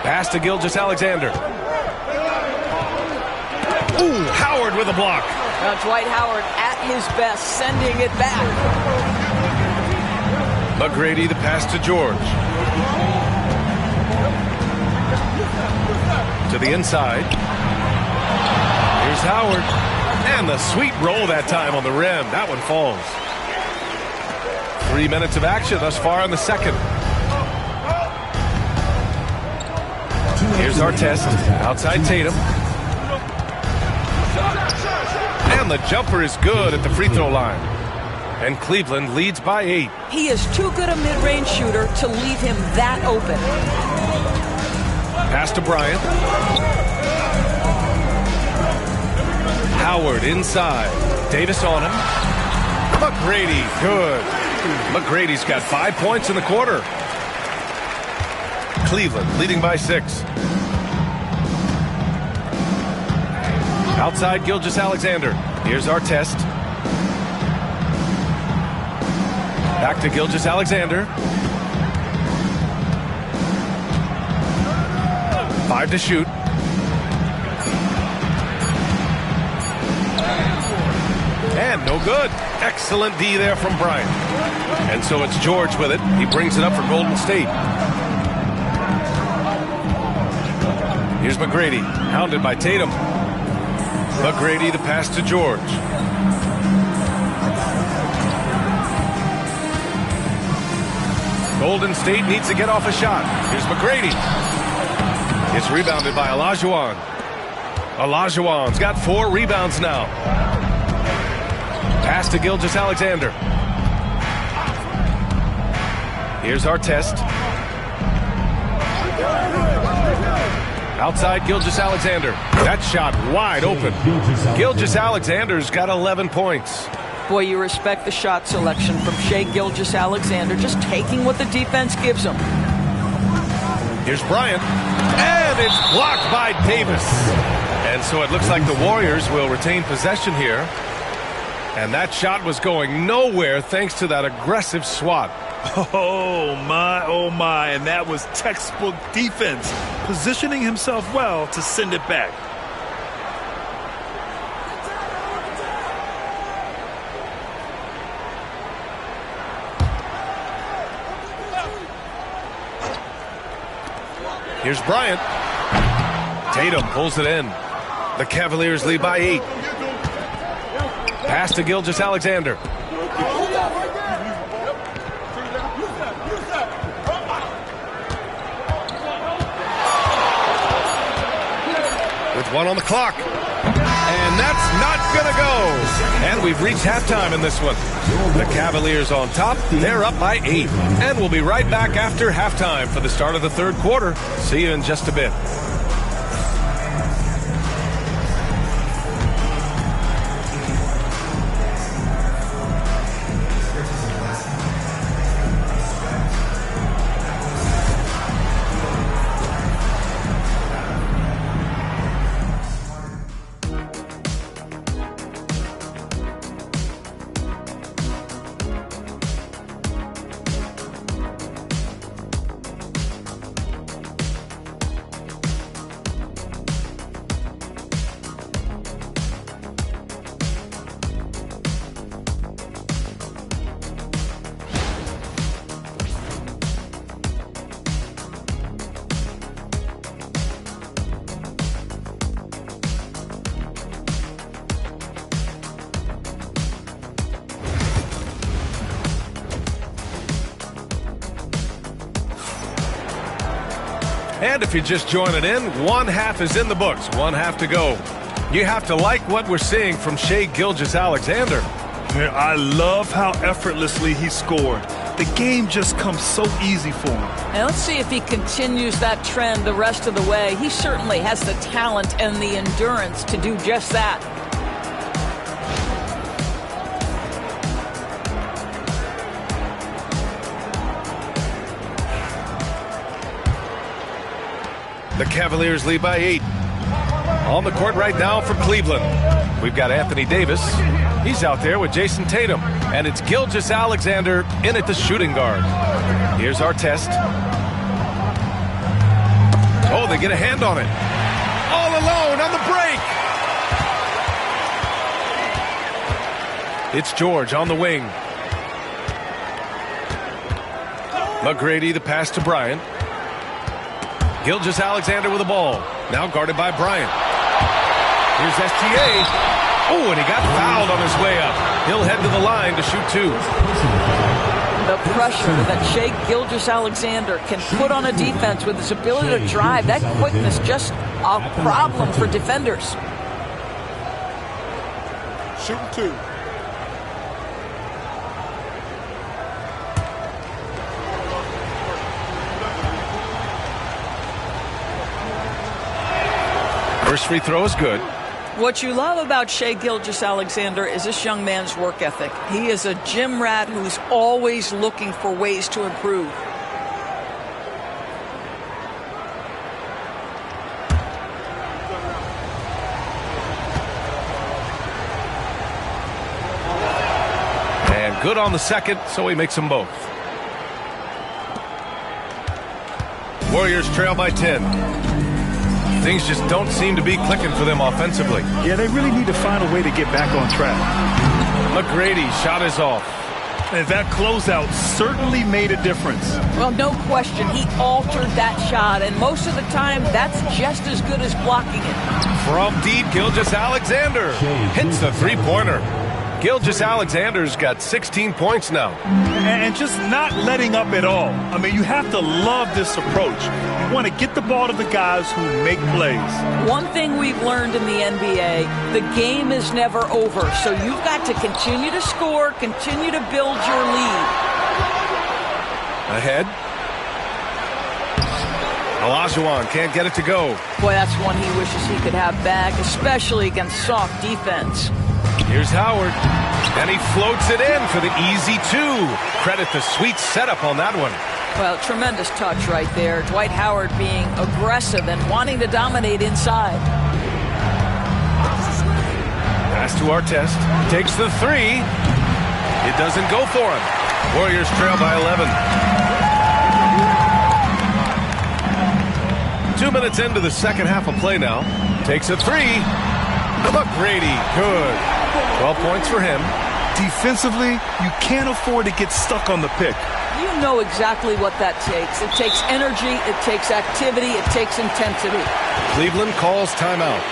Pass to Gilgeous-Alexander. Ooh, Howard with a block. Now Dwight Howard at his best, sending it back. McGrady the pass to George. To the inside. Here's Howard. And the sweet roll that time on the rim. That one falls. 3 minutes of action thus far in the second. Here's our test. Outside Tatum. And the jumper is good at the free throw line. And Cleveland leads by 8. He is too good a mid-range shooter to leave him that open. Pass to Bryant. Howard inside. Davis on him. McGrady, good. McGrady's got 5 points in the quarter. Cleveland leading by 6. Outside Gilgeous-Alexander. Here's our test. Back to Gilgeous-Alexander. 5 to shoot. And no good. Excellent D there from Bryant. And so it's George with it. He brings it up for Golden State. Here's McGrady, hounded by Tatum. McGrady the pass to George. Golden State needs to get off a shot. Here's McGrady. It's rebounded by Olajuwon. Olajuwon's got 4 rebounds now. Pass to Gilgeous-Alexander. Here's our test. Outside Gilgeous-Alexander. That shot wide open. Gilgeous-Alexander's got 11 points. Boy, you respect the shot selection from Shai Gilgeous-Alexander, just taking what the defense gives him. Here's Bryant. And it's blocked by Davis. And so it looks like the Warriors will retain possession here. And that shot was going nowhere thanks to that aggressive swat. Oh, my. And that was textbook defense, positioning himself well to send it back. Here's Bryant. Tatum pulls it in. The Cavaliers lead by 8. Pass to Gilgeous-Alexander. 1 on the clock. And that's not going to go. And we've reached halftime in this one. The Cavaliers on top. They're up by 8. And we'll be right back after halftime for the start of the third quarter. See you in just a bit. And if you're just joining in, one half is in the books, one half to go. You have to like what we're seeing from Shai Gilgeous-Alexander. I love how effortlessly he scored. The game just comes so easy for him. And let's see if he continues that trend the rest of the way. He certainly has the talent and the endurance to do just that. The Cavaliers lead by 8. On the court right now for Cleveland, we've got Anthony Davis. He's out there with Jason Tatum. And it's Gilgeous-Alexander in at the shooting guard. Here's our test. Oh, they get a hand on it. All alone on the break. It's George on the wing. McGrady, the pass to Bryant. Gilgeous-Alexander with the ball. Now guarded by Bryant. Here's SGA. Oh, and he got fouled on his way up. He'll head to the line to shoot 2. The pressure that Shai Gilgeous-Alexander can put on a defense with his ability to drive, that quickness, just a problem for defenders. Shooting 2. First free throw is good. What you love about Shai Gilgeous-Alexander is this young man's work ethic. He is a gym rat who's always looking for ways to improve. And good on the second, so he makes them both. Warriors trail by 10. Things just don't seem to be clicking for them offensively. Yeah, they really need to find a way to get back on track. McGrady shot is off. And that closeout certainly made a difference. Well, no question. He altered that shot, and most of the time, that's just as good as blocking it. From deep, Gilgeous-Alexander hits the three-pointer. Gilgeous-Alexander's got 16 points now. And just not letting up at all. I mean, you have to love this approach. You want to get the ball to the guys who make plays. One thing we've learned in the NBA, the game is never over. So you've got to continue to score, continue to build your lead. Ahead. Olajuwon can't get it to go. Boy, that's one he wishes he could have back, especially against soft defense. Here's Howard, and he floats it in for the easy 2. Credit the sweet setup on that one. Well, tremendous touch right there. Dwight Howard being aggressive and wanting to dominate inside. Pass to Artest. Takes the 3. It doesn't go for him. Warriors trail by 11. 2 minutes into the second half of play now. Takes a 3. McGrady, good. 12 points for him. Defensively, you can't afford to get stuck on the pick. You know exactly what that takes. It takes energy, it takes activity, it takes intensity. Cleveland calls timeout.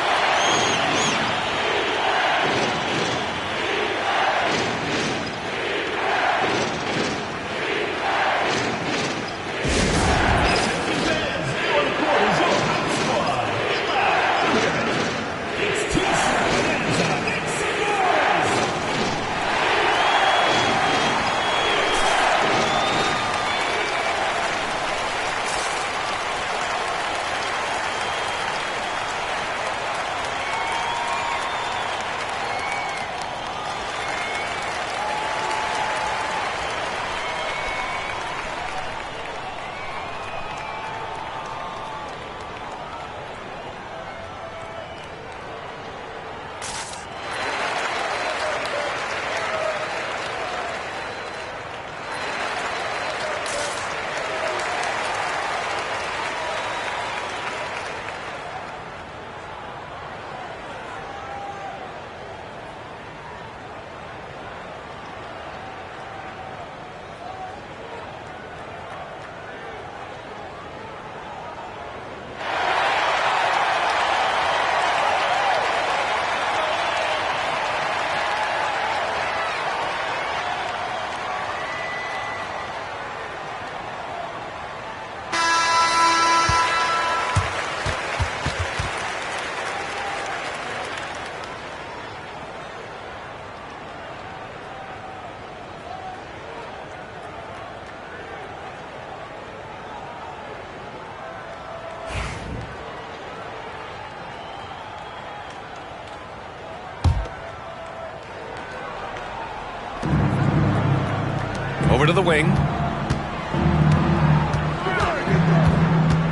Over to the wing.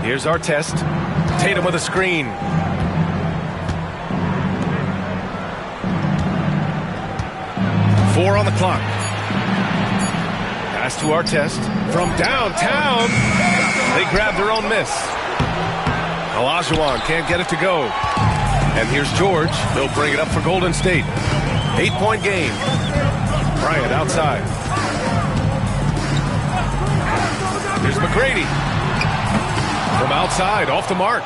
Here's Artest. Tatum with a screen. Four on the clock. Pass to Artest. From downtown, they grab their own miss. Olajuwon can't get it to go. And here's George. They'll bring it up for Golden State. 8-point game. Bryant outside. Here's McGrady. From outside, off the mark.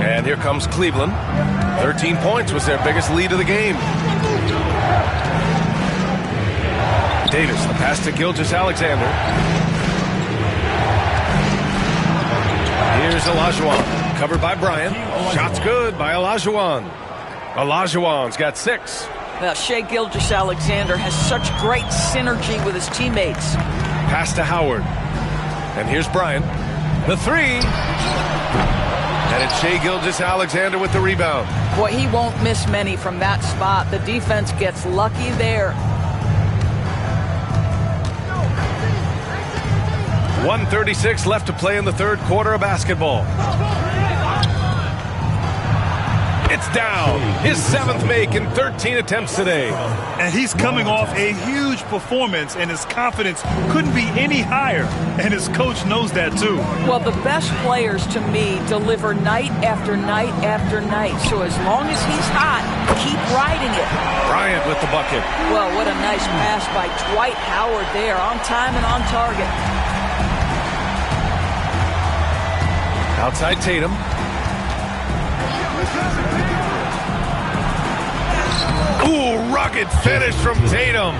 And here comes Cleveland. 13 points was their biggest lead of the game. Davis, the pass to Gilgeous-Alexander. Here's Olajuwon, covered by Bryant. Shot's good by Olajuwon. Olajuwon's got 6. Well, Shai Gilgeous-Alexander has such great synergy with his teammates. Pass to Howard. And here's Bryant. The 3. And it's Shai Gilgeous-Alexander with the rebound. Boy, he won't miss many from that spot. The defense gets lucky there. 1:36 left to play in the third quarter of basketball. It's down. His 7th make in 13 attempts today. And he's coming off a huge performance, and his confidence couldn't be any higher. And his coach knows that, too. Well, the best players, to me, deliver night after night after night. So as long as he's hot, keep riding it. Bryant with the bucket. Well, what a nice pass by Dwight Howard there. On time and on target. Outside Tatum. Ooh, rugged finish from Tatum.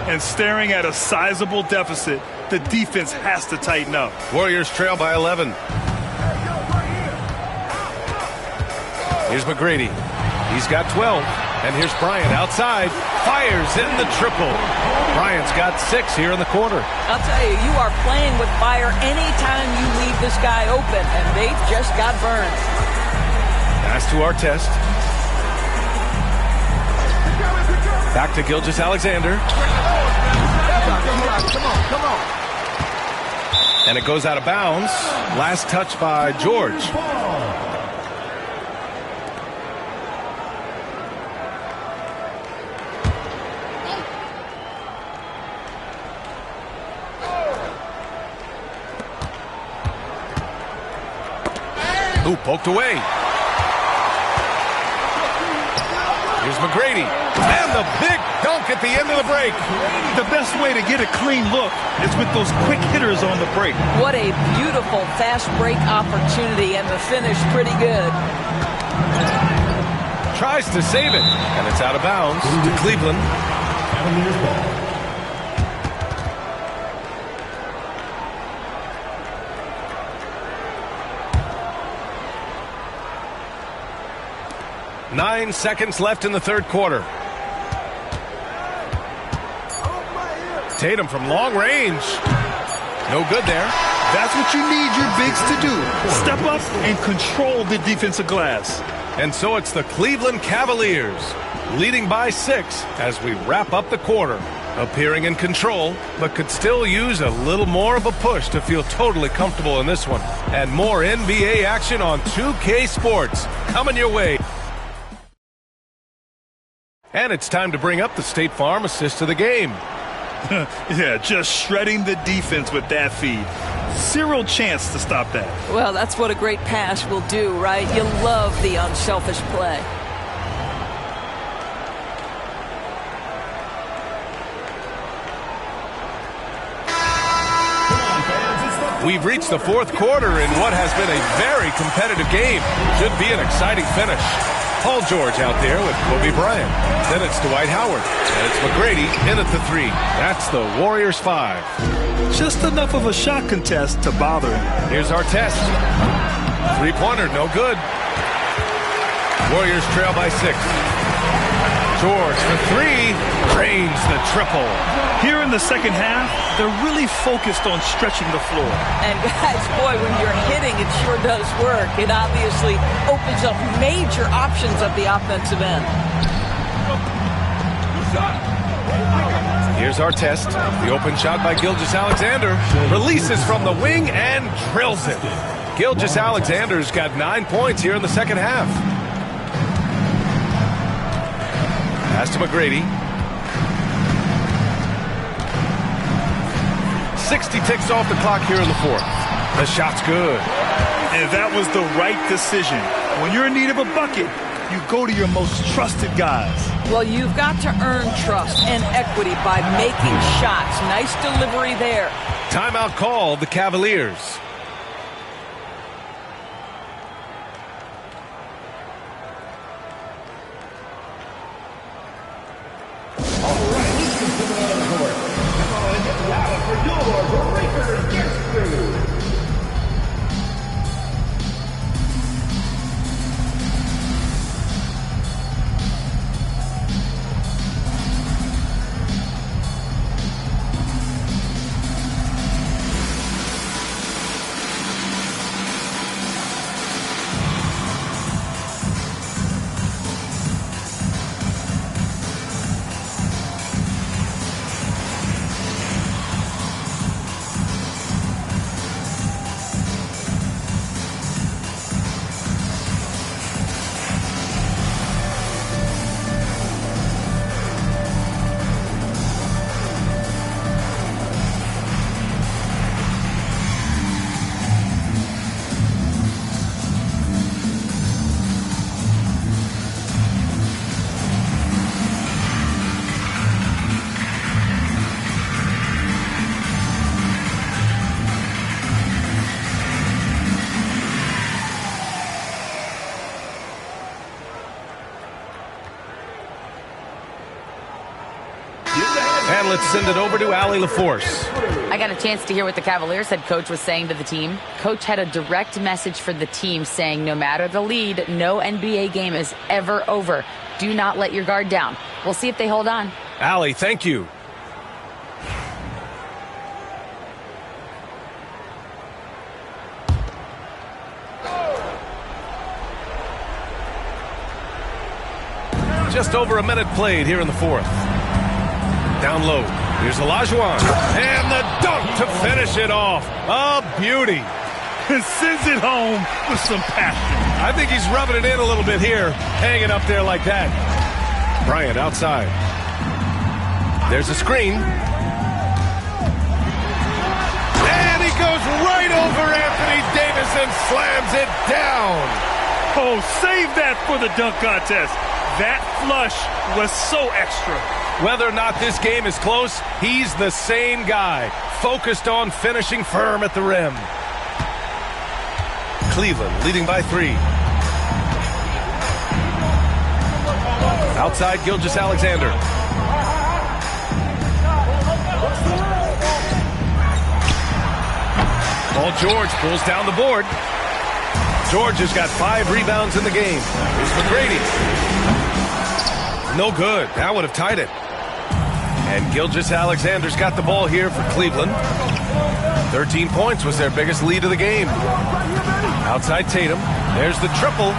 And staring at a sizable deficit, the defense has to tighten up. Warriors trail by 11. Here's McGrady. He's got 12. And here's Bryant outside. Fires in the triple. Bryant's got 6 here in the quarter. I'll tell you, you are playing with fire anytime you leave this guy open, and they've just got burned. Pass to Artest. Back to Gilgeous-Alexander. Come on. And it goes out of bounds. Last touch by George. Ooh, poked away. Here's McGrady. And the big dunk at the end of the break. The best way to get a clean look is with those quick hitters on the break. What a beautiful fast break opportunity, and the finish pretty good. Tries to save it, and it's out of bounds to Cleveland. Cavaliers ball. 9 seconds left in the third quarter. Tatum from long range. No good there. That's what you need your bigs to do. Step up and control the defensive glass. And so it's the Cleveland Cavaliers leading by 6 as we wrap up the quarter. Appearing in control, but could still use a little more of a push to feel totally comfortable in this one. And more NBA action on 2K Sports coming your way. And it's time to bring up the State Farm assist of the game. Yeah, just shredding the defense with that feed. Zero chance to stop that. Well, that's what a great pass will do, right? You love the unselfish play. We've reached the fourth quarter in what has been a very competitive game. Should be an exciting finish. Paul George out there with Kobe Bryant. Then it's Dwight Howard. And it's McGrady in at the 3. That's the Warriors 5. Just enough of a shot contest to bother him. Here's Artest. Three-pointer, no good. Warriors trail by 6. George for 3. Drains the triple. Here in the second half, they're really focused on stretching the floor. And guys, boy, when you're hitting, it sure does work. It obviously opens up major options at the offensive end. Here's our test. The open shot by Gilgeous-Alexander. Releases from the wing and drills it. Gilgeous-Alexander's got 9 points here in the second half. Pass to McGrady. 60 ticks off the clock here in the fourth. The shot's good. And that was the right decision. When you're in need of a bucket, you go to your most trusted guys. Well, you've got to earn trust and equity by making shots. Nice delivery there. Timeout called the Cavaliers. And let's send it over to Allie LaForce. I got a chance to hear what the Cavaliers head coach was saying to the team. Coach had a direct message for the team saying no matter the lead, no NBA game is ever over. Do not let your guard down. We'll see if they hold on. Allie, thank you. Just over a minute played here in the fourth. Down low. Here's Olajuwon. And the dunk to finish it off. A beauty. Sends it home with some passion. I think he's rubbing it in a little bit here. Hanging up there like that. Bryant outside. There's a screen. And he goes right over Anthony Davis and slams it down. Oh, save that for the dunk contest. That flush was so extra. Whether or not this game is close, he's the same guy, focused on finishing firm at the rim. Cleveland leading by 3. Outside Gilgeous-Alexander. Paul George pulls down the board. George has got 5 rebounds in the game. Here's McGrady. No good. That would have tied it. And Gilgeous-Alexander's got the ball here for Cleveland. 13 points was their biggest lead of the game. Outside Tatum. There's the triple.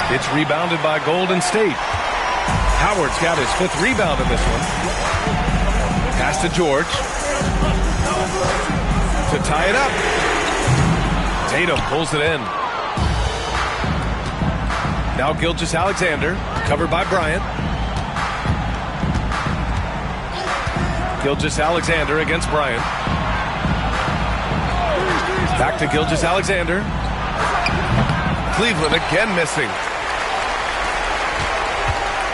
It's rebounded by Golden State. Howard's got his 5th rebound in this one. Pass to George. To tie it up. Tatum pulls it in. Now Gilgeous-Alexander, covered by Bryant. Gilgeous-Alexander against Bryant. Back to Gilgeous-Alexander. Cleveland again missing.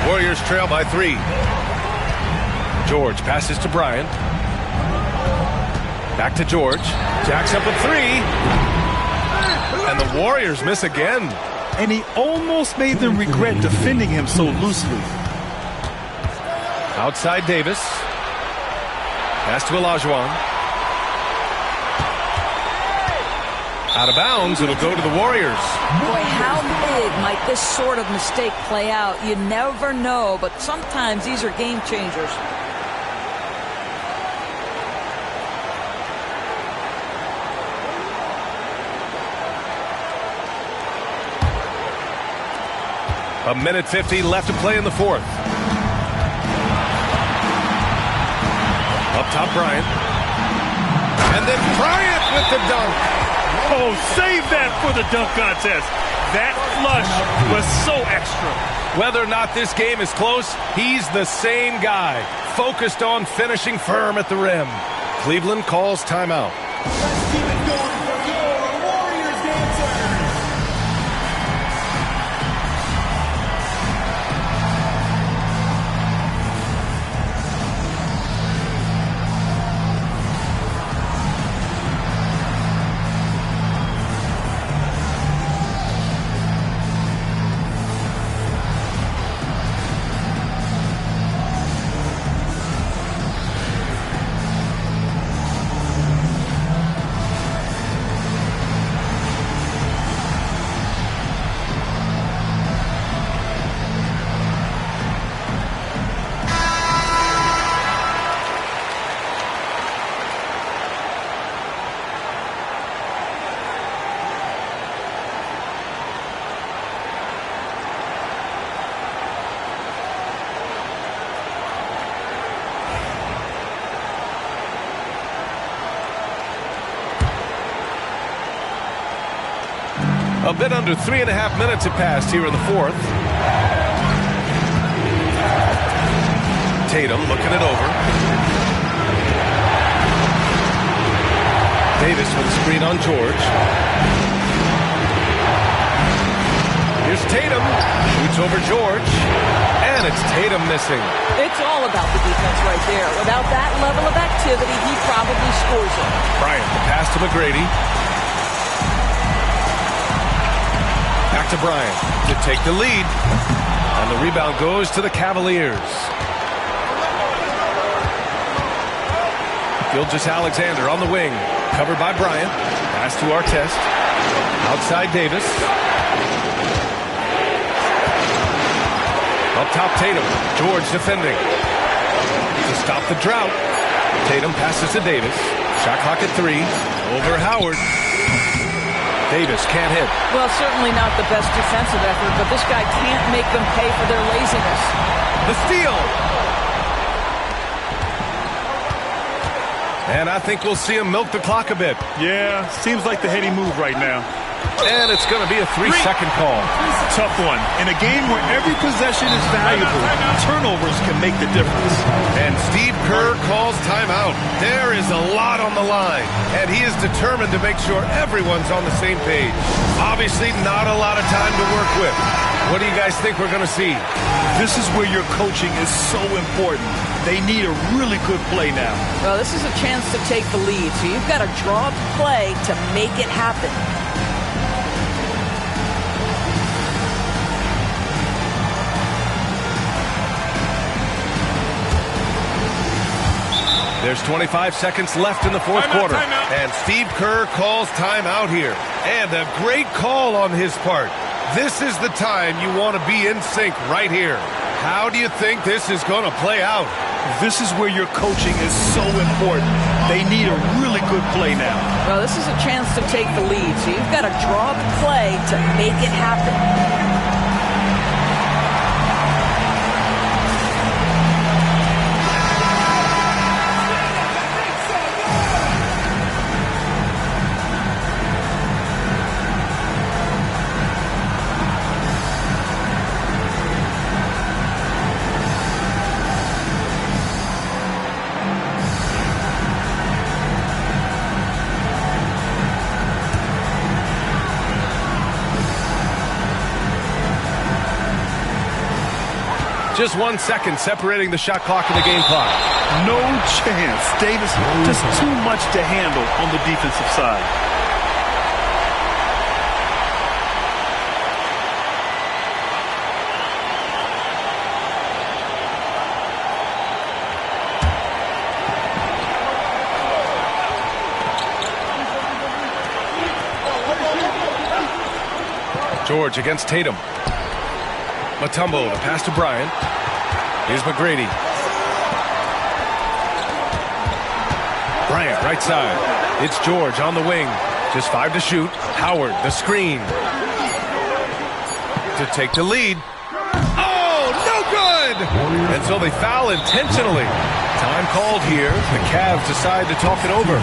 Warriors trail by 3. George passes to Bryant. Back to George. Jacks up a 3. And the Warriors miss again. And he almost made them regret defending him so loosely. Outside Davis. Pass to Olajuwon. Out of bounds, it'll go to the Warriors. Boy, how big might this sort of mistake play out? You never know, but sometimes these are game changers. A minute 50 left to play in the fourth. Up top, Bryant. And then Bryant with the dunk. Oh, save that for the dunk contest. That flush was so extra. Whether or not this game is close, he's the same guy, focused on finishing firm at the rim. Cleveland calls timeout. Let's keep it going for your Warriors dancers. A bit under 3.5 minutes have passed here in the fourth. Tatum looking it over. Davis with a screen on George. Here's Tatum. Shoots over George. And it's Tatum missing. It's all about the defense right there. Without that level of activity, he probably scores it. Bryant, the pass to McGrady. Back to Bryant to take the lead. And the rebound goes to the Cavaliers. Gilgeous-Alexander on the wing. Covered by Bryant. Pass to Artest. Outside Davis. Up top Tatum. George defending. To stop the drought. Tatum passes to Davis. Shot clock at 3. Over Howard. Davis can't hit. Well, certainly not the best defensive effort, but this guy can't make them pay for their laziness. The steal. And I think we'll see him milk the clock a bit. Yeah, seems like the heady move right now. And it's going to be a 3-second call. Tough one. In a game where every possession is valuable, turnovers can make the difference. And Steve Kerr calls timeout. There is a lot on the line, and he is determined to make sure everyone's on the same page. Obviously, not a lot of time to work with. What do you guys think we're going to see? This is where your coaching is so important. They need a really good play now. Well, this is a chance to take the lead, so you've got to draw up play to make it happen. There's 25 seconds left in the fourth quarter. And Steve Kerr calls timeout here. And a great call on his part. This is the time you want to be in sync right here. How do you think this is going to play out? This is where your coaching is so important. They need a really good play now. Well, this is a chance to take the lead, so you've got to draw up play to make it happen. Just 1 second separating the shot clock and the game clock. No chance. Davis, just too much to handle on the defensive side. George against Tatum. Mutombo, the pass to Bryant. Here's McGrady. Bryant, right side. It's George on the wing. Just 5 to shoot. Howard, the screen. To take the lead. Oh, no good! And so they foul intentionally. Time called here. The Cavs decide to talk it over.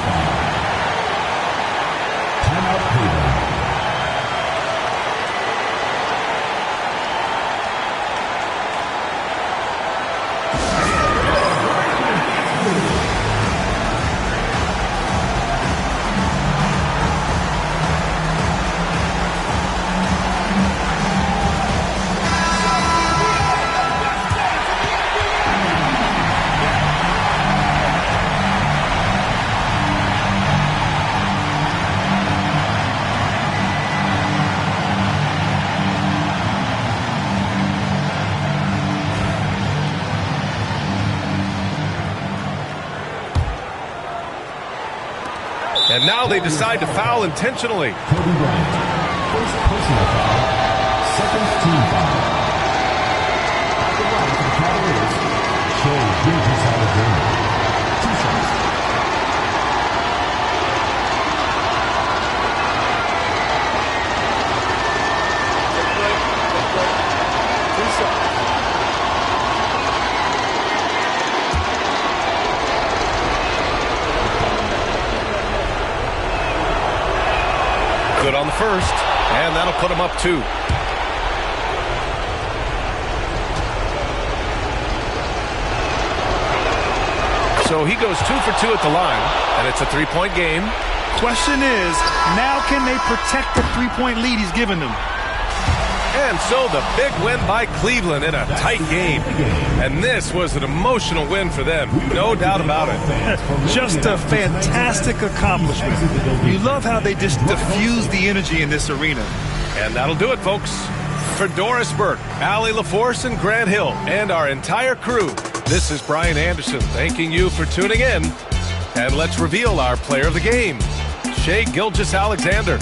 Timeout Cleveland. And now they decide to foul intentionally. Kobe Bryant. First personal foul. Second team foul. At the line for the Cavaliers, Shai Gilgeous-Alexander. 2 shots. Good on the first, and that'll put him up 2. So he goes 2 for 2 at the line, and it's a 3-point game. Question is, now can they protect the 3-point lead he's given them? And so the big win by Cleveland in a tight game. And this was an emotional win for them, no doubt about it. Just a fantastic accomplishment. You love how they just diffuse the energy in this arena. And that'll do it, folks. For Doris Burke, Allie LaForce, and Grant Hill, and our entire crew, this is Brian Anderson thanking you for tuning in. And let's reveal our player of the game, Shai Gilgeous-Alexander.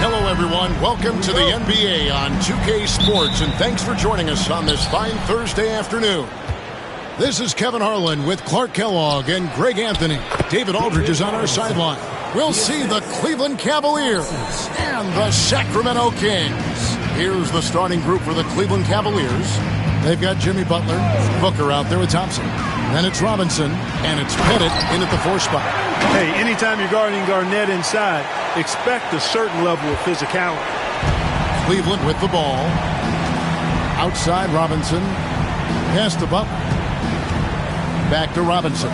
Hello, everyone. Welcome to the NBA on 2K Sports, and thanks for joining us on this fine Thursday afternoon. This is Kevin Harlan with Clark Kellogg and Greg Anthony. David Aldridge is on our sideline. We'll see the Cleveland Cavaliers and the Sacramento Kings. Here's the starting group for the Cleveland Cavaliers. They've got Jimmy Butler, Booker out there with Thompson. Then it's Robinson, and it's Pettit in at the 4 spot. Hey, anytime you're guarding Garnett inside, expect a certain level of physicality. Cleveland with the ball. Outside Robinson. Pass to Butler. Back to Robinson.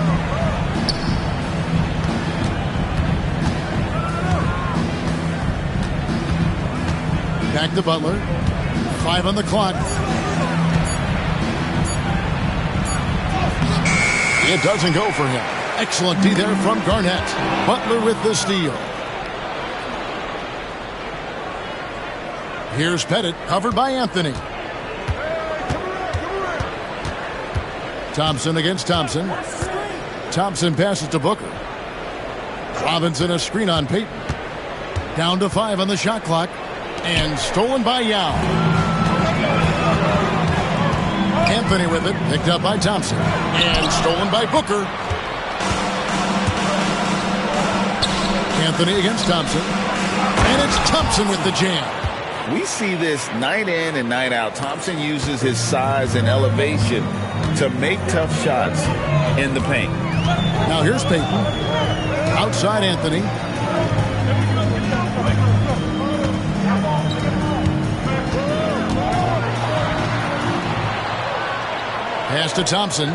Back to Butler. 5 on the clock. It doesn't go for him. Excellent D there from Garnett. Butler with the steal. Here's Pettit, covered by Anthony. Thompson against Thompson. Thompson passes to Booker. Robinson a screen on Payton. Down to 5 on the shot clock. And stolen by Yao. Anthony with it, picked up by Thompson. And stolen by Booker. Anthony against Thompson. And it's Thompson with the jam. We see this night in and night out. Thompson uses his size and elevation to make tough shots in the paint. Now here's Payton. Outside Anthony. Pass to Thompson.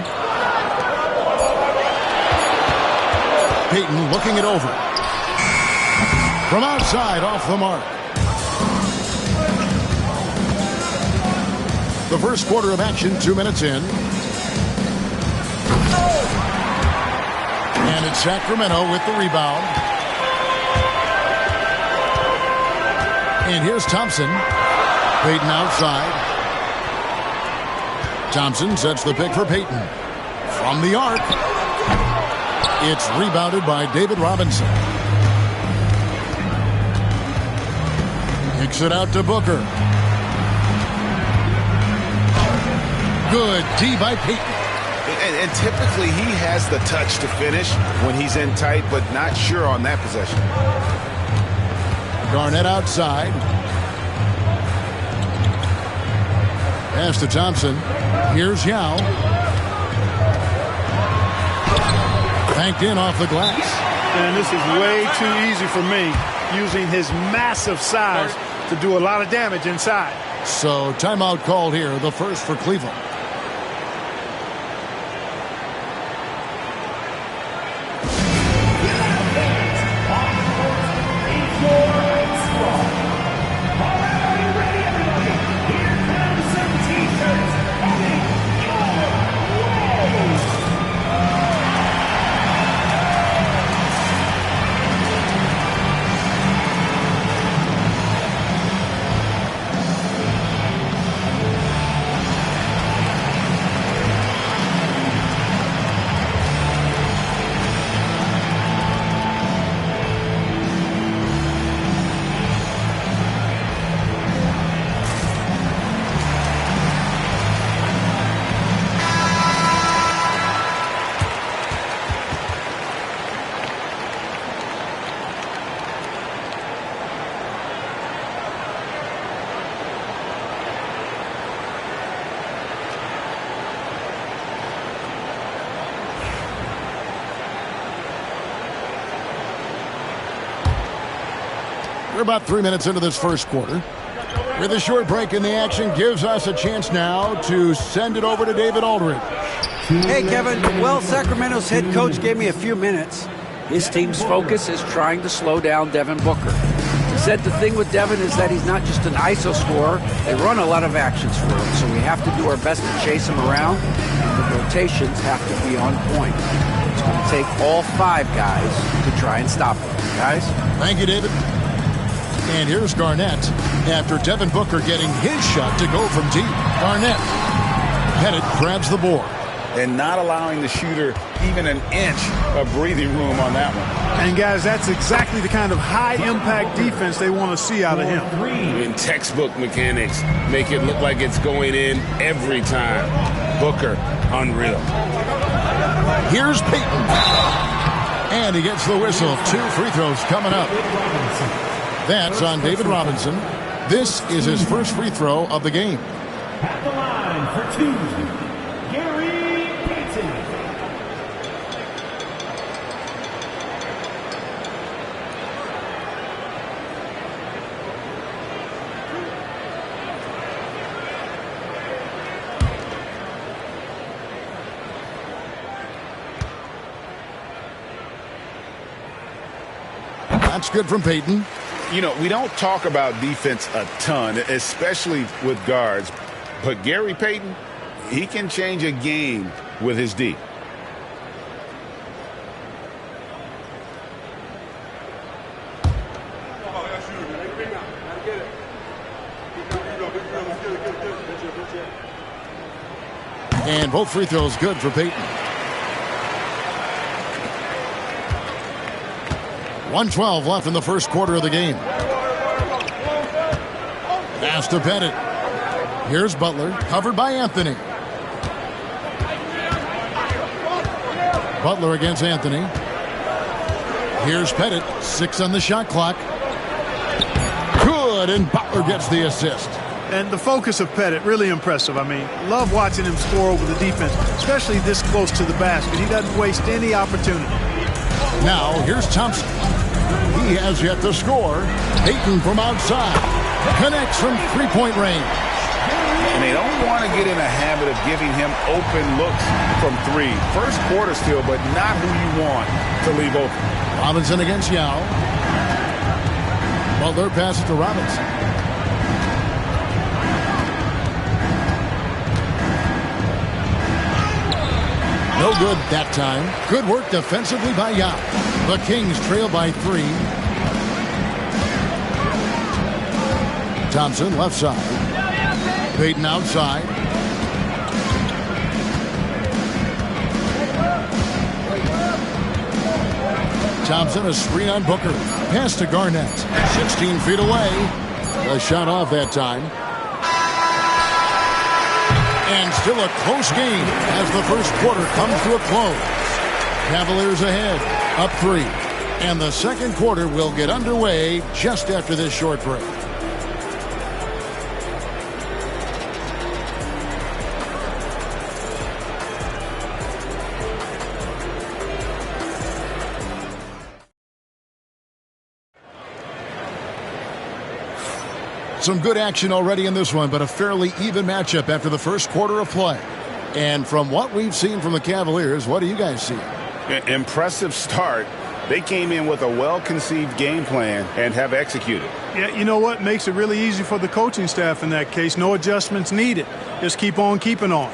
Payton looking it over. From outside, off the mark. The first quarter of action, 2 minutes in. And it's Sacramento with the rebound. And here's Thompson. Payton outside. Thompson sets the pick for Payton. From the arc. It's rebounded by David Robinson. Kicks it out to Booker. Good D by Payton. And typically he has the touch to finish when he's in tight, but not sure on that possession. Garnett outside. Pass to Thompson. Here's Yao. Banked in off the glass. And this is way too easy for me, using his massive size to do a lot of damage inside. So timeout called here, the first for Cleveland. We're about 3 minutes into this first quarter. With a short break in the action, gives us a chance now to send it over to David Aldridge. Hey, Kevin. Well, Sacramento's head coach gave me a few minutes. His team's focus is trying to slow down Devin Booker. said the thing with Devin is that he's not just an ISO scorer. They run a lot of actions for him, so we have to do our best to chase him around, and the rotations have to be on point. It's going to take all 5 guys to try and stop him. Guys? Thank you, David. And here's Garnett after Devin Booker getting his shot to go from deep. Garnett. Pettit grabs the board. And not allowing the shooter even an inch of breathing room on that one. And, guys, that's exactly the kind of high-impact defense they want to see out of him. In textbook mechanics, make it look like it's going in every time. Booker, unreal. Here's Payton. And he gets the whistle. 2 free throws coming up. That's on David Robinson. This is his first free throw of the game. At the line for 2, Gary Payton. That's good from Payton. You know, we don't talk about defense a ton, especially with guards. But Gary Payton, he can change a game with his D. And both free throws good for Payton. 1:12 left in the first quarter of the game. Pass to Pettit. Here's Butler, covered by Anthony. Butler against Anthony. Here's Pettit, 6 on the shot clock. Good, and Butler gets the assist. And the focus of Pettit, really impressive. I mean, love watching him score over the defense, especially this close to the basket. He doesn't waste any opportunity. Now, here's Thompson. He has yet to score. Payton from outside. Connects from three-point range. And they don't want to get in a habit of giving him open looks from 3. First quarter still, but not who you want to leave open. Robinson against Yao. Butler passes to Robinson. No good that time. Good work defensively by Yao. The Kings trail by 3. Thompson left side. Payton outside. Thompson a screen on Booker. Pass to Garnett. 16 feet away. A shot off that time. And still a close game as the first quarter comes to a close. Cavaliers ahead, up 3. And the second quarter will get underway just after this short break. Some good action already in this one, but a fairly even matchup after the first quarter of play. And from what we've seen from the Cavaliers, what do you guys see? Impressive start. They came in with a well-conceived game plan and have executed. Yeah, you know what? Makes it really easy for the coaching staff in that case. No adjustments needed. Just keep on keeping on.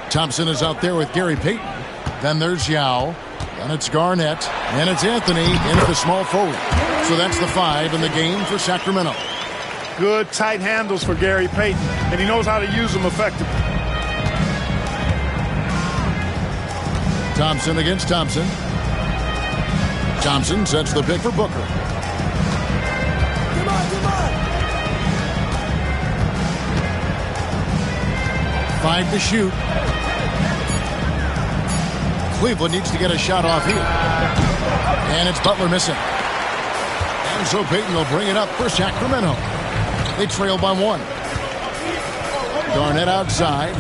Thompson is out there with Gary Payton. Then there's Yao. And it's Garnett. And it's Anthony in at the small forward. So that's the 5 in the game for Sacramento. Good tight handles for Gary Payton. And he knows how to use them effectively. Thompson against Thompson. Thompson sets the pick for Booker. Come on, come on. 5 to shoot. Cleveland needs to get a shot off here. And it's Butler missing. And so Payton will bring it up for Sacramento. They trail by 1. Garnett outside.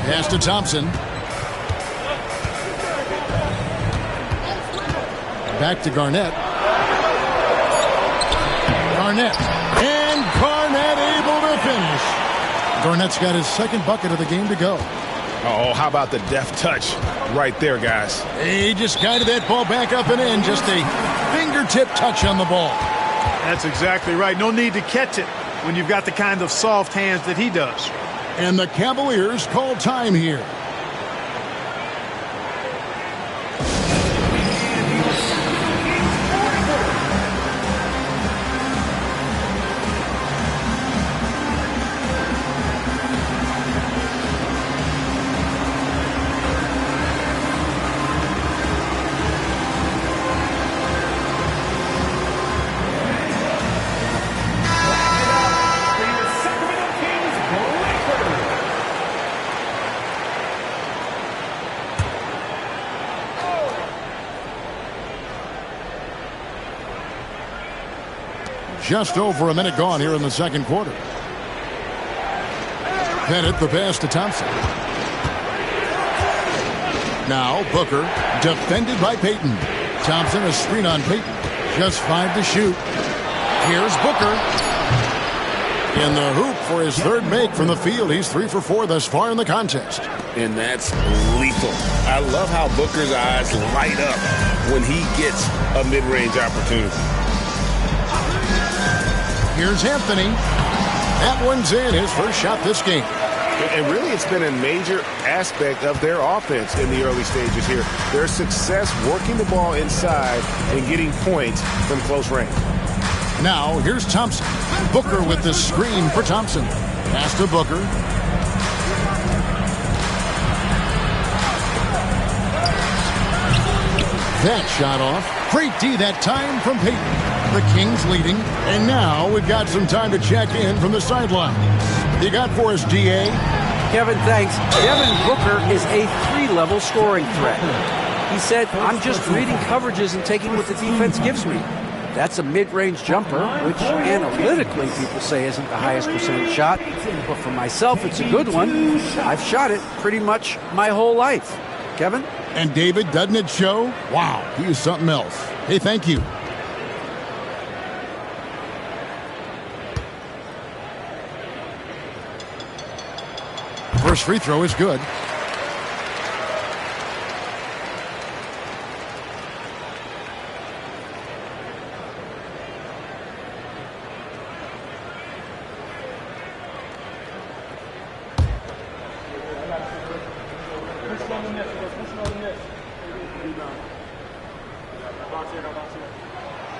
Pass to Thompson. Back to Garnett. Garnett. And Garnett able to finish. Garnett's got his second bucket of the game to go. Oh, how about the deft touch right there, guys? He just guided that ball back up and in. Just a fingertip touch on the ball. That's exactly right. No need to catch it when you've got the kind of soft hands that he does. And the Cavaliers call time here. Just over a minute gone here in the second quarter. Bennett the pass to Thompson. Now Booker defended by Payton. Thompson a screen on Payton. Just 5 to shoot. Here's Booker. In the hoop for his third make from the field. He's 3 for 4 thus far in the contest. And that's lethal. I love how Booker's eyes light up when he gets a mid-range opportunity. Here's Anthony. That one's in, his first shot this game. And really, it's been a major aspect of their offense in the early stages here. Their success working the ball inside and getting points from close range. Now, here's Thompson. Booker with the screen for Thompson. Pass to Booker. That shot off. Great D that time from Payton. The Kings leading. And now we've got some time to check in from the sideline. You got for us, D.A.? Kevin, thanks. Devin Booker is a 3-level scoring threat. He said, I'm just reading coverages and taking what the defense gives me. That's a mid-range jumper, which analytically people say isn't the highest percentage shot. But for myself, it's a good one. I've shot it pretty much my whole life. Kevin? And David, doesn't it show? Wow, he is something else. Hey, thank you. First free throw is good.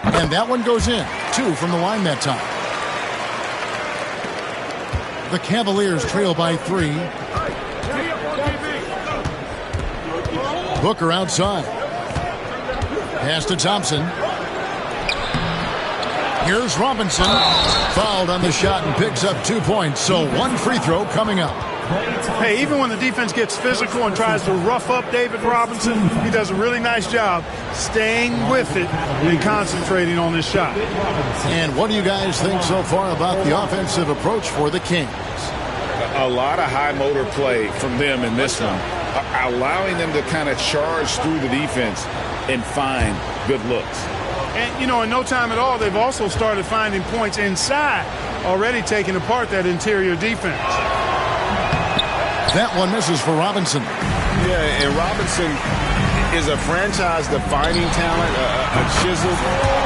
And that one goes in. 2 from the line that time. The Cavaliers trail by 3. Booker outside. Pass to Thompson. Here's Robinson. Fouled on the shot and picks up 2 points. So 1 free throw coming up. Hey, even when the defense gets physical and tries to rough up David Robinson, he does a really nice job staying with it and concentrating on this shot. And what do you guys think so far about the offensive approach for the Kings? A lot of high motor play from them in this one, allowing them to kind of charge through the defense and find good looks. And, you know, in no time at all, they've also started finding points inside, already taking apart that interior defense. That one misses for Robinson. Yeah, and Robinson is a franchise-defining talent, a chiseled,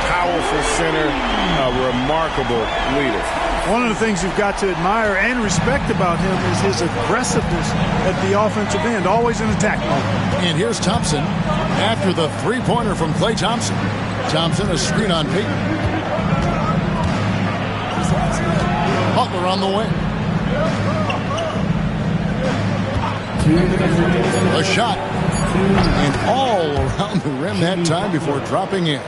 powerful center, a remarkable leader. One of the things you've got to admire and respect about him is his aggressiveness at the offensive end, always in attack mode. And here's Thompson after the three-pointer from Klay Thompson. Thompson a screen on Payton. Butler on the wing. A shot. And all around the rim that time before dropping in.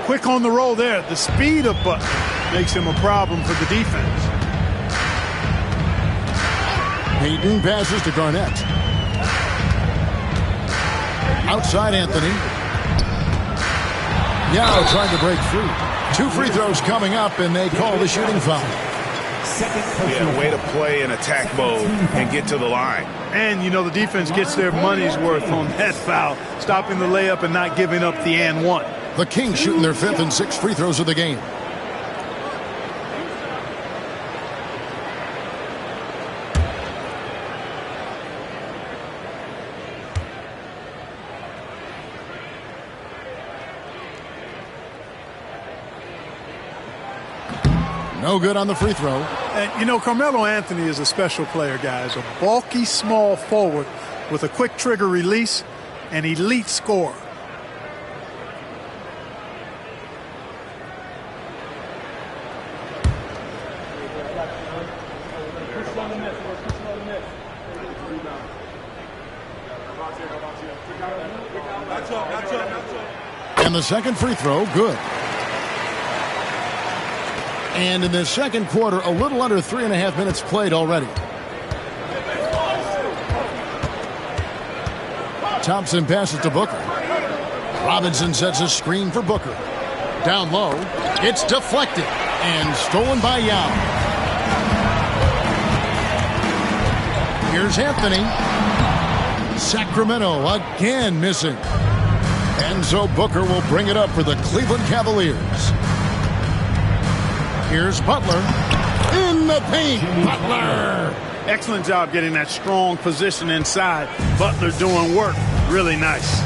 Quick on the roll there. The speed of Butler makes him a problem for the defense. Payton passes to Garnett. Outside Anthony. Yao trying to break free. 2 free throws coming up, and they call the shooting foul. Yeah, way to play in attack mode and get to the line. And, you know, the defense gets their money's worth on that foul, stopping the layup and not giving up the and one. The Kings shooting their 5th and 6th free throws of the game. No good on the free throw. And, you know, Carmelo Anthony is a special player, guys. A bulky, small forward with a quick trigger release, an elite scorer. And the second free throw, good. And in the second quarter, a little under 3.5 minutes played already. Thompson passes to Booker. Robinson sets a screen for Booker. Down low, it's deflected and stolen by Yao. Here's Anthony. Sacramento again missing. And so Booker will bring it up for the Cleveland Cavaliers. Here's Butler in the paint. Butler. Excellent job getting that strong position inside. Butler doing work. Really nice.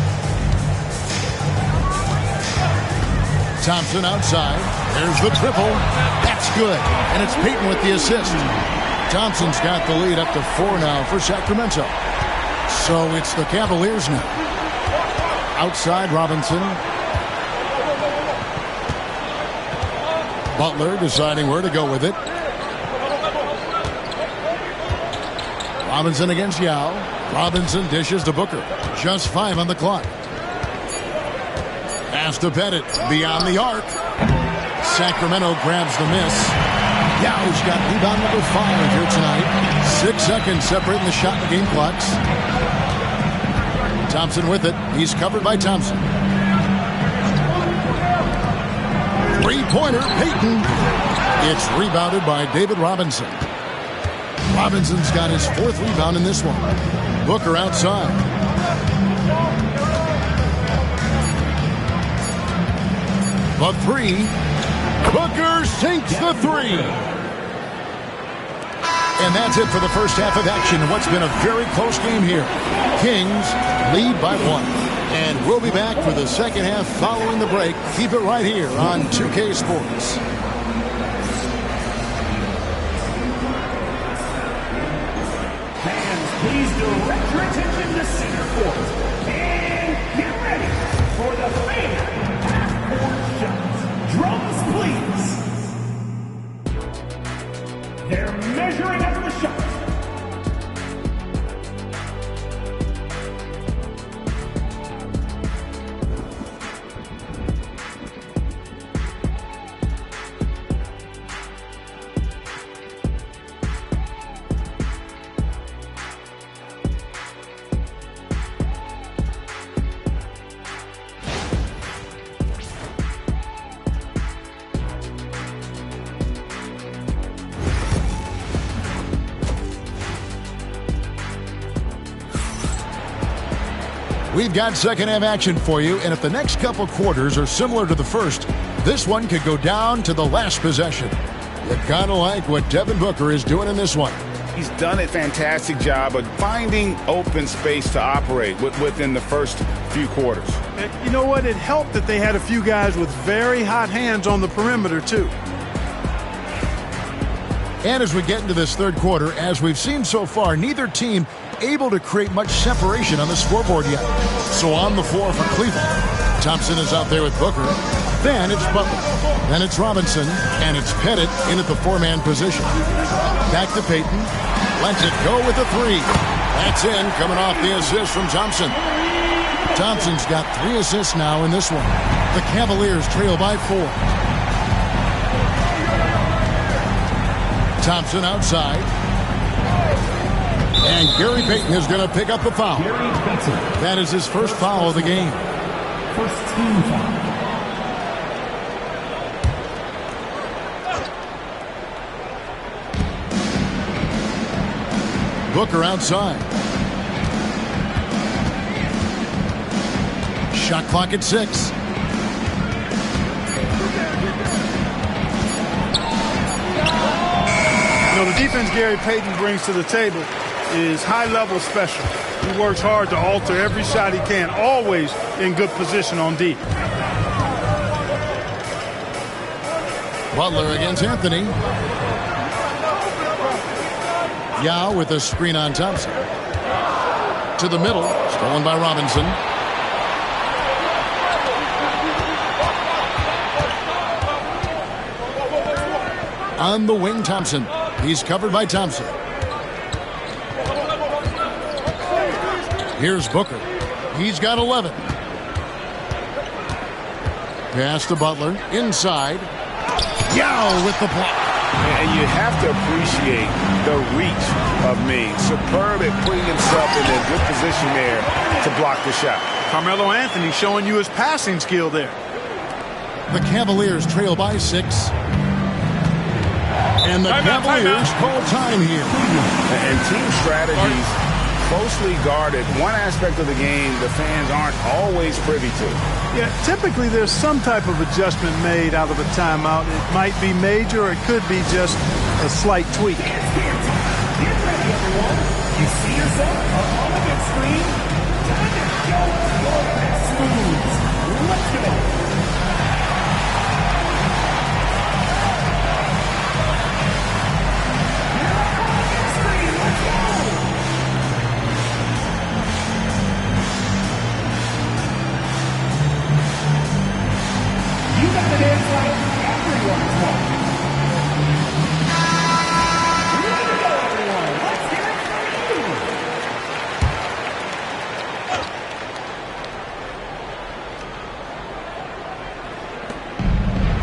Thompson outside. There's the triple. That's good. And it's Payton with the assist. Thompson's got the lead up to 4 now for Sacramento. So it's the Cavaliers now. Outside Robinson. Butler deciding where to go with it. Robinson against Yao. Robinson dishes to Booker. Just 5 on the clock. Pass to Pettit. Beyond the arc. Sacramento grabs the miss. Yao's got rebound number 5 here tonight. 6 seconds separating the shot and game clocks. Thompson with it. He's covered by Thompson. Three-pointer, Payton. It's rebounded by David Robinson. Robinson's got his 4th rebound in this one. Booker outside. The 3. Booker sinks the 3. And that's it for the first half of action in what's been a very close game here. Kings lead by 1. And we'll be back for the second half following the break. Keep it right here on 2K Sports. Fans, please direct your attention to center court. And get ready for the fan half-court shots. Drums, please. They're measuring up the shots. We've got second half action for you, and if the next couple quarters are similar to the first, this one could go down to the last possession. You kind of like what Devin Booker is doing in this one. He's done a fantastic job of finding open space to operate within the first few quarters. And you know what? It helped that they had a few guys with very hot hands on the perimeter, too. And as we get into this third quarter, as we've seen so far, neither team able to create much separation on the scoreboard yet. So on the floor for Cleveland, Thompson is out there with Booker. Then it's Butler. Then it's Robinson. And it's Pettit in at the 4-man position. Back to Payton. Lets it go with the 3. That's in, coming off the assist from Thompson. Thompson's got 3 assists now in this one. The Cavaliers trail by 4. Thompson outside. And Gary Payton is going to pick up the foul. That is his first foul of the game. First team foul. Booker outside. Shot clock at 6. You know, the defense Gary Payton brings to the table is high-level special. He works hard to alter every shot he can, always in good position on D. Butler against Anthony. Yao with a screen on Thompson. To the middle, stolen by Robinson. On the wing, Thompson. He's covered by Thompson. Here's Booker. He's got 11. Pass to Butler. Inside. Yao with the block. And you have to appreciate the reach of Ming. Superb at putting himself in a good position there to block the shot. Carmelo Anthony showing you his passing skill there. The Cavaliers trail by 6. And the Cavaliers call time here. And team strategies closely guarded. One aspect of the game the fans aren't always privy to. Yeah, typically there's some type of adjustment made out of a timeout. It might be major or it could be just a slight tweak. Get ready, everyone. You see yourself up on the big screen? Time to show us your best moves. Let's go. You got to dance like everyone's watching. Here we go, everyone. Let's get it started.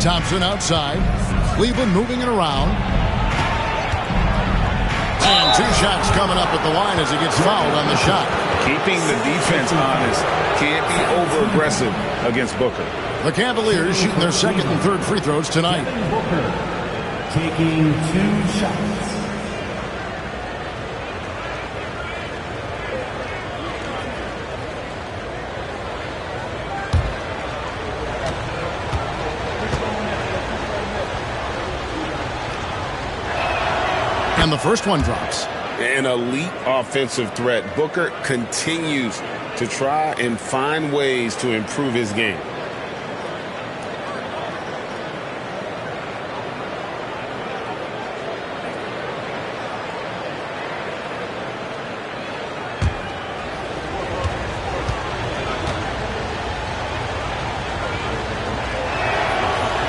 Thompson outside. Cleveland moving it around. And 2 shots coming up at the line as he gets fouled on the shot. Keeping the defense honest. Can't be over-aggressive against Booker. The Cavaliers shooting their second and third free throws tonight. Booker taking 2 shots. And the first one drops. An elite offensive threat. Booker continues to try and find ways to improve his game.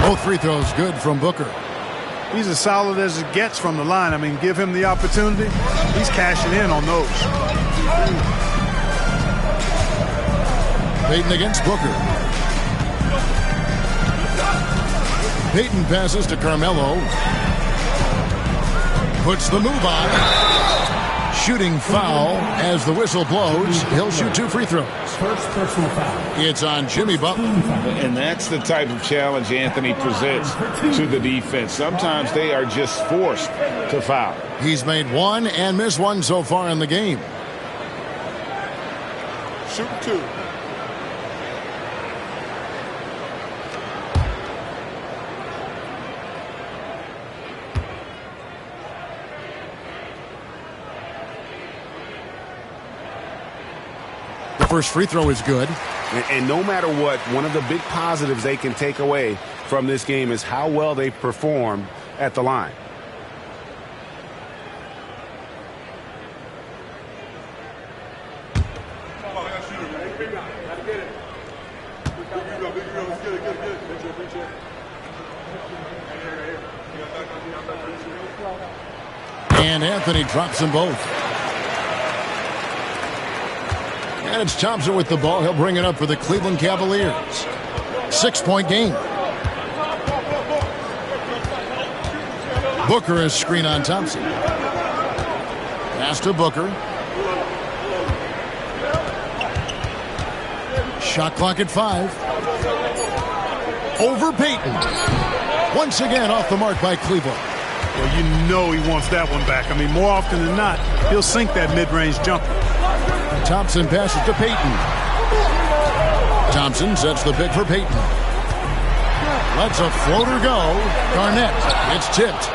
Both free throws good from Booker. He's as solid as it gets from the line. I mean, give him the opportunity. He's cashing in on those. Payton against Booker. Payton passes to Carmelo. Puts the move on. Shooting foul as the whistle blows. He'll shoot 2 free throws. First personal foul. It's on Jimmy Butler. And that's the type of challenge Anthony presents to the defense. Sometimes they are just forced to foul. He's made 1 and missed 1 so far in the game. Shoot 2. First free throw is good. And no matter what, one of the big positives they can take away from this game is how well they perform at the line. And Anthony drops them both. And it's Thompson with the ball. He'll bring it up for the Cleveland Cavaliers. 6-point game. Booker is screen on Thompson. Pass to Booker. Shot clock at 5. Over Payton. Once again off the mark by Cleveland. Well, you know he wants that one back. I mean, more often than not, he'll sink that mid-range jumper. Thompson passes to Payton. Thompson sets the pick for Payton. Lets a floater go. Garnett. It's tipped.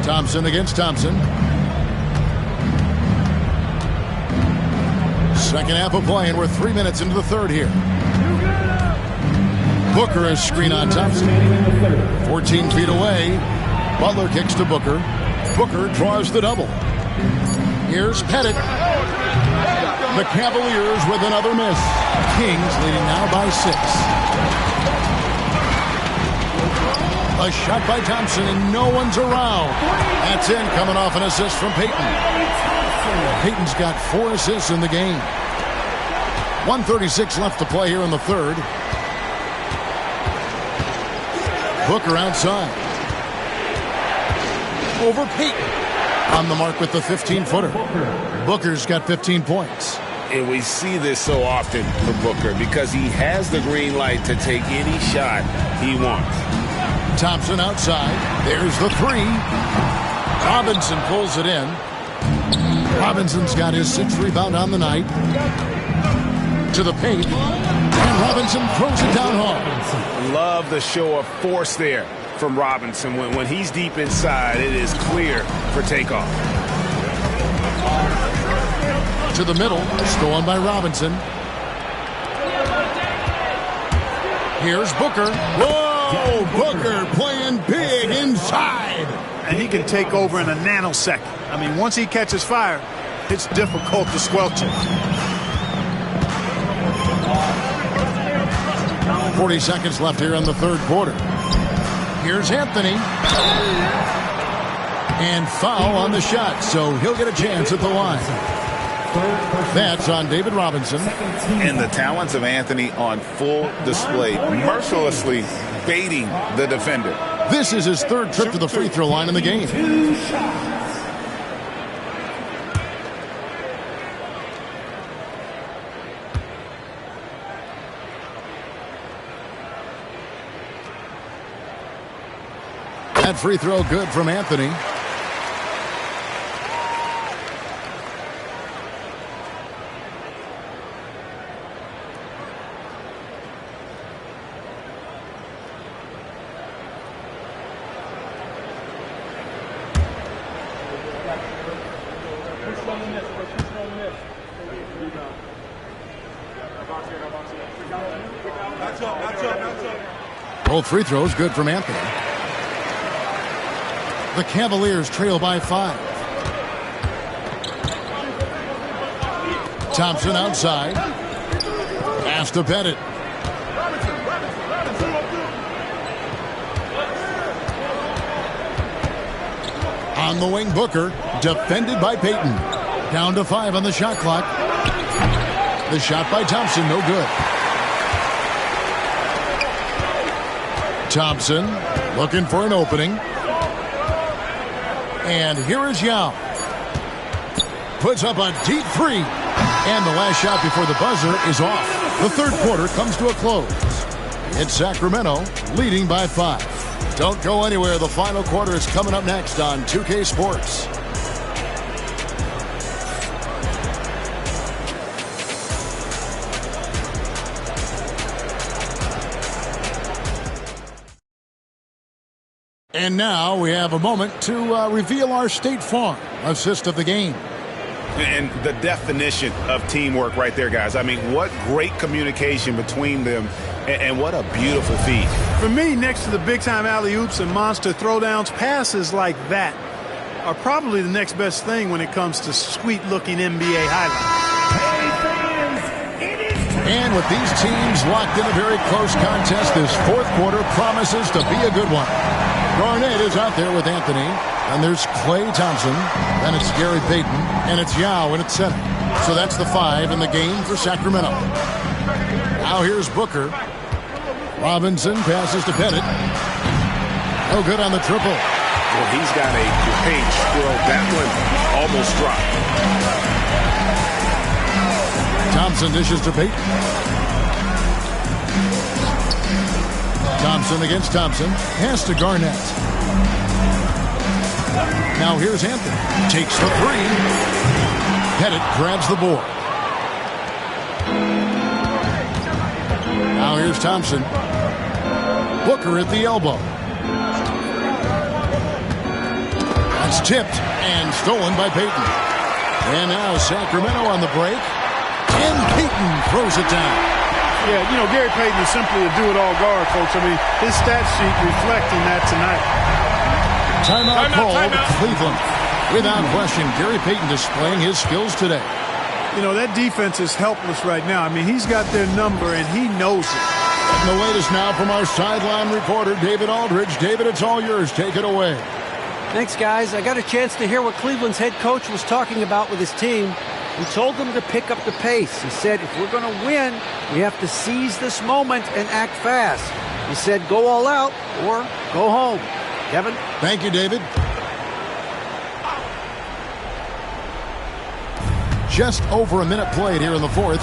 Thompson against Thompson. Second half of play, and we're 3 minutes into the third here. Booker is screen on Thompson. 14 feet away. Butler kicks to Booker. Booker draws the double. Here's Pettit. The Cavaliers with another miss. Kings leading now by 6. A shot by Thompson, and no one's around. That's in, coming off an assist from Payton. Payton's got 4 assists in the game. 1:36 left to play here in the third. Booker outside. Over Payton. On the mark with the 15-footer. Booker's got 15 points. And we see this so often for Booker because he has the green light to take any shot he wants. Thompson outside. There's the 3. Robinson pulls it in. Robinson's got his 6th rebound on the night. To the paint. And Robinson throws it down hard. Love the show of force there from Robinson. When he's deep inside, it is clear for takeoff. To the middle. Stolen by Robinson. Here's Booker. Whoa! Booker playing big inside. And he can take over in a nanosecond. I mean, once he catches fire, it's difficult to squelch it. 40 seconds left here in the third quarter. Here's Anthony. And foul on the shot, so he'll get a chance at the line. That's on David Robinson. And the talents of Anthony on full display, mercilessly baiting the defender. This is his 3rd trip to the free throw line in the game. That free throw good from Anthony. Both free throws good from Anthony. The Cavaliers trail by 5. Thompson outside. Pass to Pettit. On the wing, Booker. Defended by Payton. Down to 5 on the shot clock. The shot by Thompson, no good. Thompson looking for an opening. And here is Yao. Puts up a deep 3. And the last shot before the buzzer is off. The third quarter comes to a close. It's Sacramento leading by 5. Don't go anywhere. The final quarter is coming up next on 2K Sports. And now we have a moment to reveal our State Farm assist of the game. And the definition of teamwork right there, guys. I mean, what great communication between them, and what a beautiful feed. For me, next to the big-time alley-oops and monster throwdowns, passes like that are probably the next best thing when it comes to sweet-looking NBA highlights. And with these teams locked in a very close contest, this fourth quarter promises to be a good one. Garnett is out there with Anthony, and there's Klay Thompson, and it's Gary Payton, and it's Yao, and it's center. So that's the 5 in the game for Sacramento. Now here's Booker. Robinson passes to Pettit. No good on the triple. Well, he's got a page squirrel. That one almost dropped. Thompson dishes to Payton. Thompson against Thompson. Pass to Garnett. Now here's Anthony. Takes the 3. Pettit grabs the board. Now here's Thompson. Booker at the elbow. That's tipped and stolen by Payton. And now Sacramento on the break. And Payton throws it down. Yeah, you know, Gary Payton is simply a do-it-all guard, folks. I mean, his stat sheet reflecting that tonight. Timeout called. Cleveland. Without question, Gary Payton displaying his skills today. You know, that defense is helpless right now. I mean, he's got their number, and he knows it. And the latest now from our sideline reporter, David Aldridge. David, it's all yours. Take it away. Thanks, guys. I got a chance to hear what Cleveland's head coach was talking about with his team. He told them to pick up the pace. He said, if we're going to win, we have to seize this moment and act fast. He said, go all out or go home. Kevin? Thank you, David. Just over a minute played here in the fourth.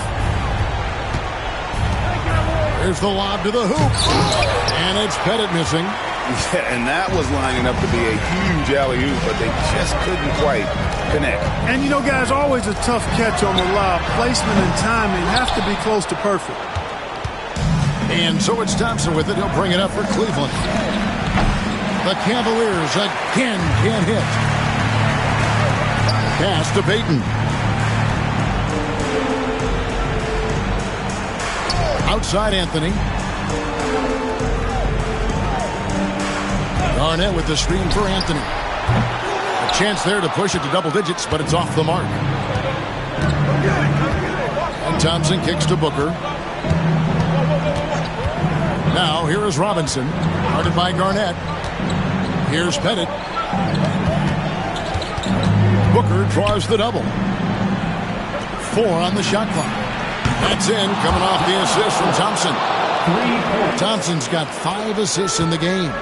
There's the lob to the hoop. And it's Pettit missing. Yeah, and that was lining up to be a huge alley-oop, but they just couldn't quite connect. And, you know, guys, always a tough catch on the lob. Placement and timing have to be close to perfect. And so it's Thompson with it. He'll bring it up for Cleveland. The Cavaliers again can't hit. Pass to Payton. Outside Anthony. Garnett with the screen for Anthony. A chance there to push it to double digits, but it's off the mark. And Thompson kicks to Booker. Now here is Robinson. Guarded by Garnett. Here's Pettit. Booker draws the double. 4 on the shot clock. That's in, coming off the assist from Thompson. Thompson's got 5 assists in the game.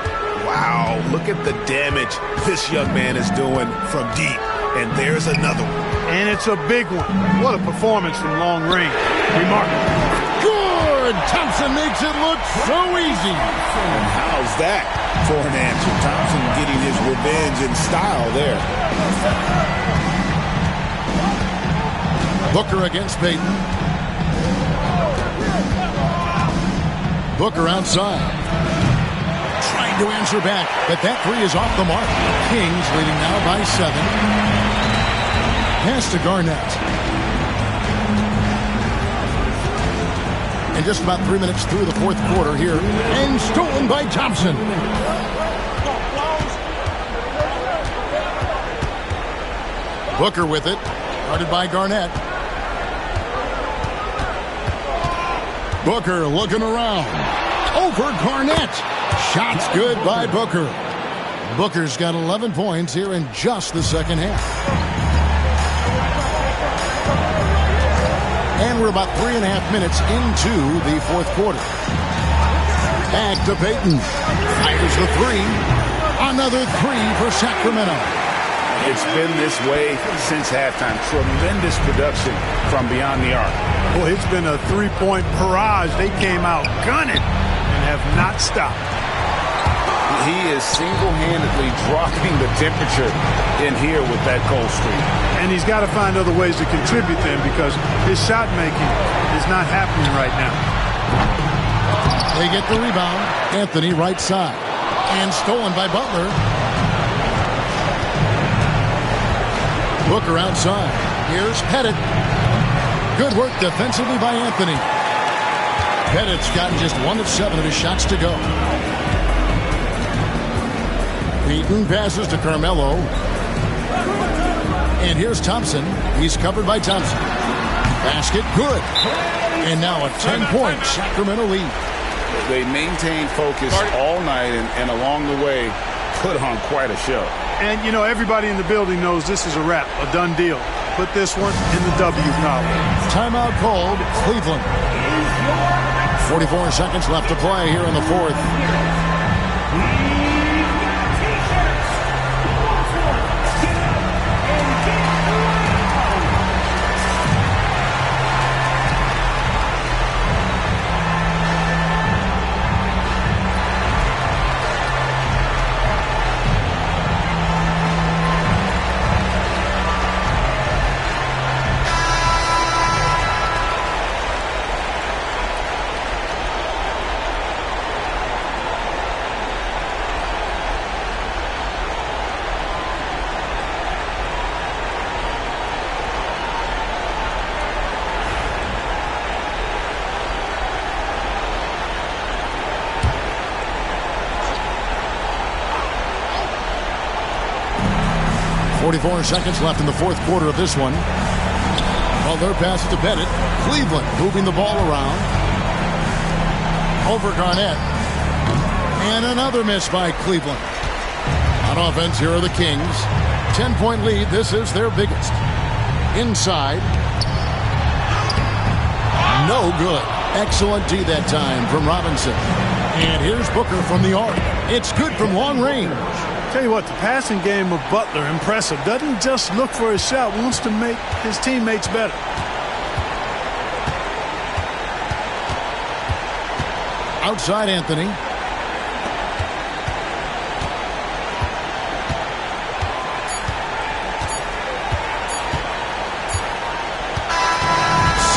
Wow, look at the damage this young man is doing from deep. And there's another one. And it's a big one. What a performance from long range. Remarkable. Good! Thompson makes it look so easy. And how's that for an answer? Thompson getting his revenge in style there. Booker against Payton. Booker outside. Trying to answer back, but that 3 is off the mark. Kings leading now by 7. Pass to Garnett. And just about 3 minutes through the fourth quarter here. And stolen by Thompson. Booker with it. Guarded by Garnett. Booker looking around. Over Garnett. Shots good by Booker. Booker's got 11 points here in just the second half. And we're about 3.5 minutes into the fourth quarter. Back to Payton. Fires the 3. Another 3 for Sacramento. It's been this way since halftime. Tremendous production from beyond the arc. Boy, it's been a 3-point barrage. They came out gunning and have not stopped. He is single-handedly dropping the temperature in here with that cold streak. And he's got to find other ways to contribute then because his shot making is not happening right now. They get the rebound. Anthony right side. And stolen by Butler. Booker outside. Here's Pettit. Good work defensively by Anthony. Pettit's gotten just 1 of 7 of his shots to go. Payton passes to Carmelo. And here's Thompson. He's covered by Thompson. Basket good. And now a 10-point Sacramento lead. They maintained focus all night and along the way put on quite a show. And, you know, everybody in the building knows this is a wrap, a done deal. Put this one in the W column. Timeout called, Cleveland. 44 seconds left to play here in the fourth. 44 seconds left in the fourth quarter of this one. Butler passes to Bennett. Cleveland moving the ball around. Over Garnett. And another miss by Cleveland. On offense, here are the Kings. 10-point lead. This is their biggest. Inside. No good. Excellent D that time from Robinson. And here's Booker from the arc. It's good from long range. Tell you what, the passing game of Butler, impressive. Doesn't just look for a shot, wants to make his teammates better. Outside Anthony.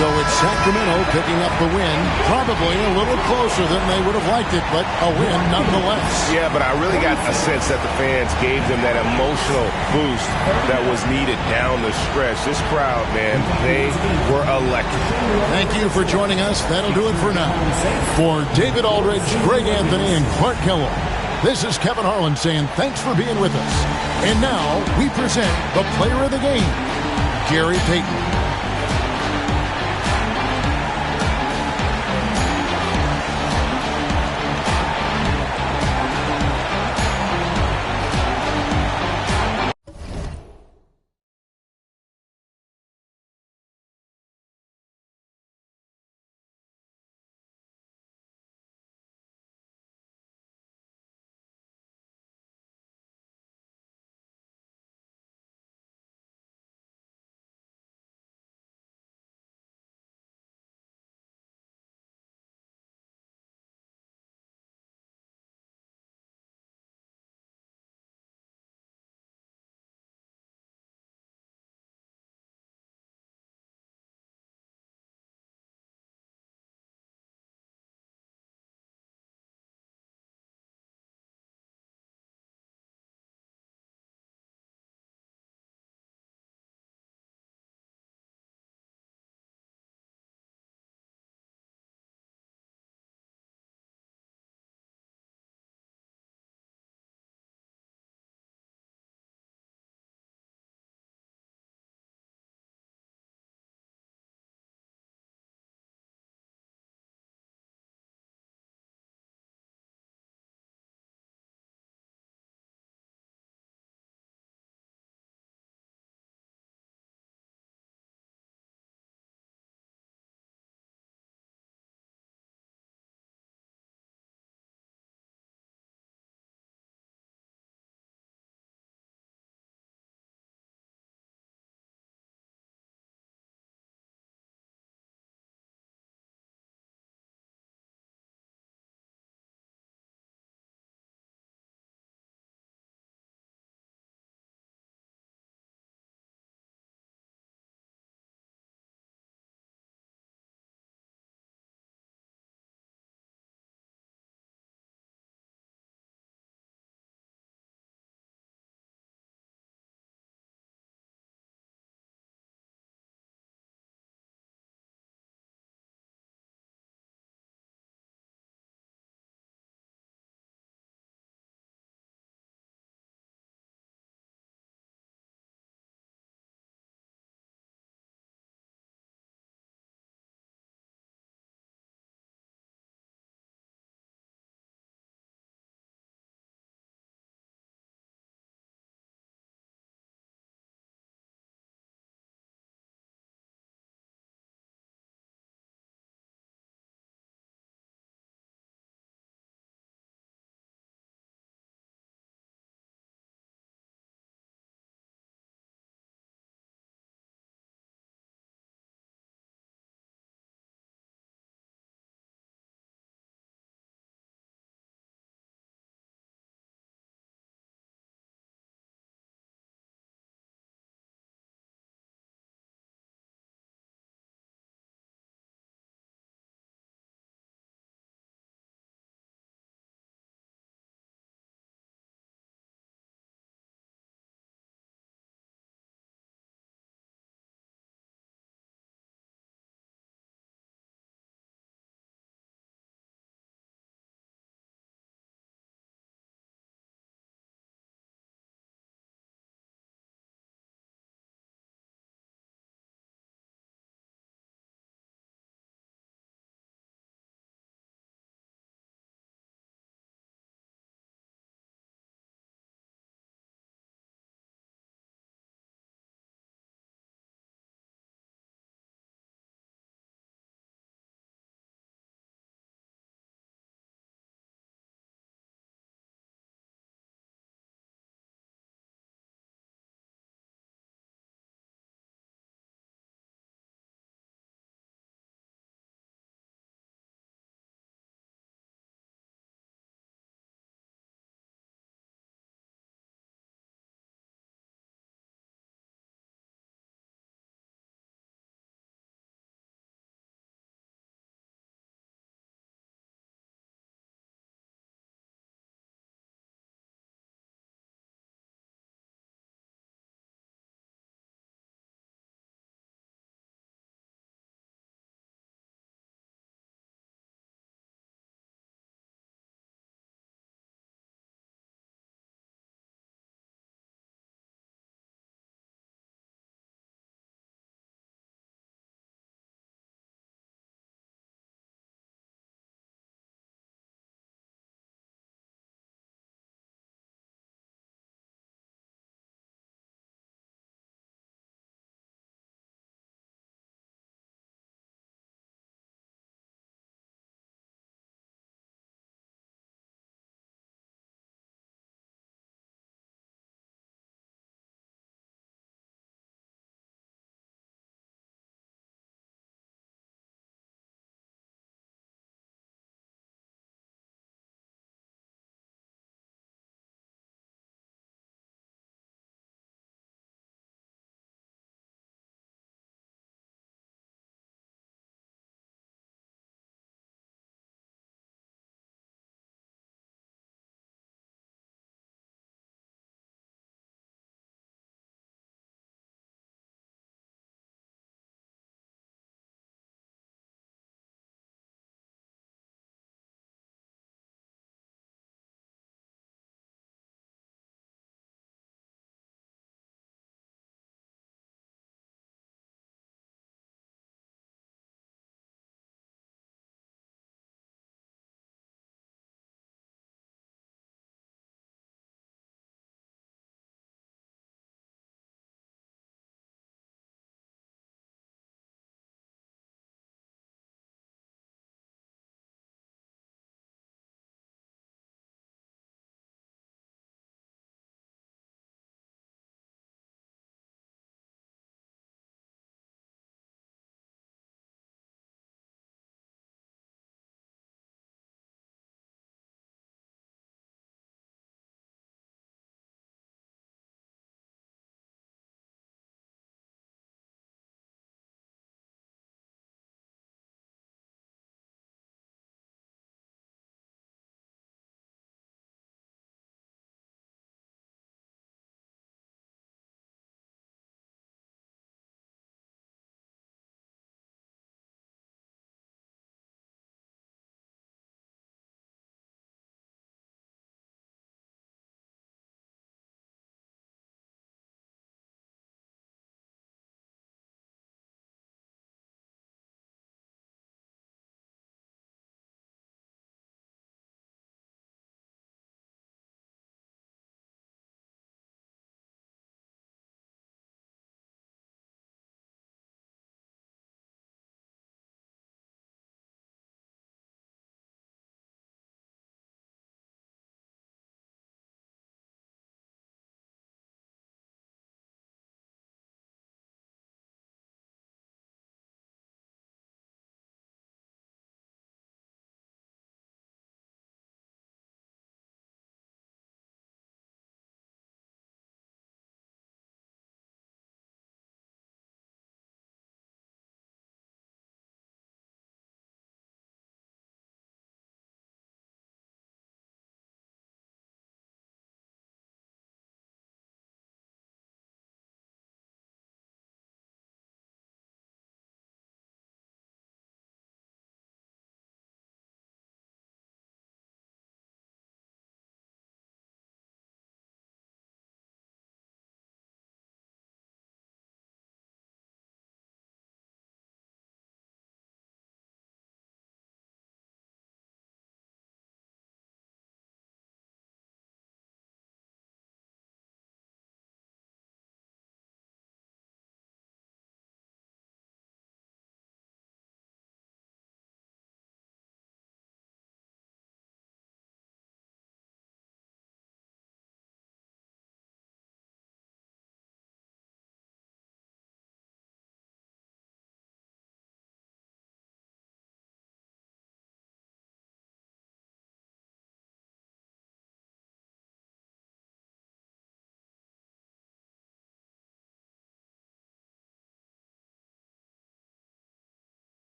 So it's Sacramento picking up the win. Probably a little closer than they would have liked it, but a win nonetheless. Yeah, but I really got a sense that the fans gave them that emotional boost that was needed down the stretch. This crowd, man, they were electric. Thank you for joining us. That'll do it for now. For David Aldridge, Greg Anthony, and Clark Kellogg, this is Kevin Harlan saying thanks for being with us. And now we present the player of the game, Gary Payton.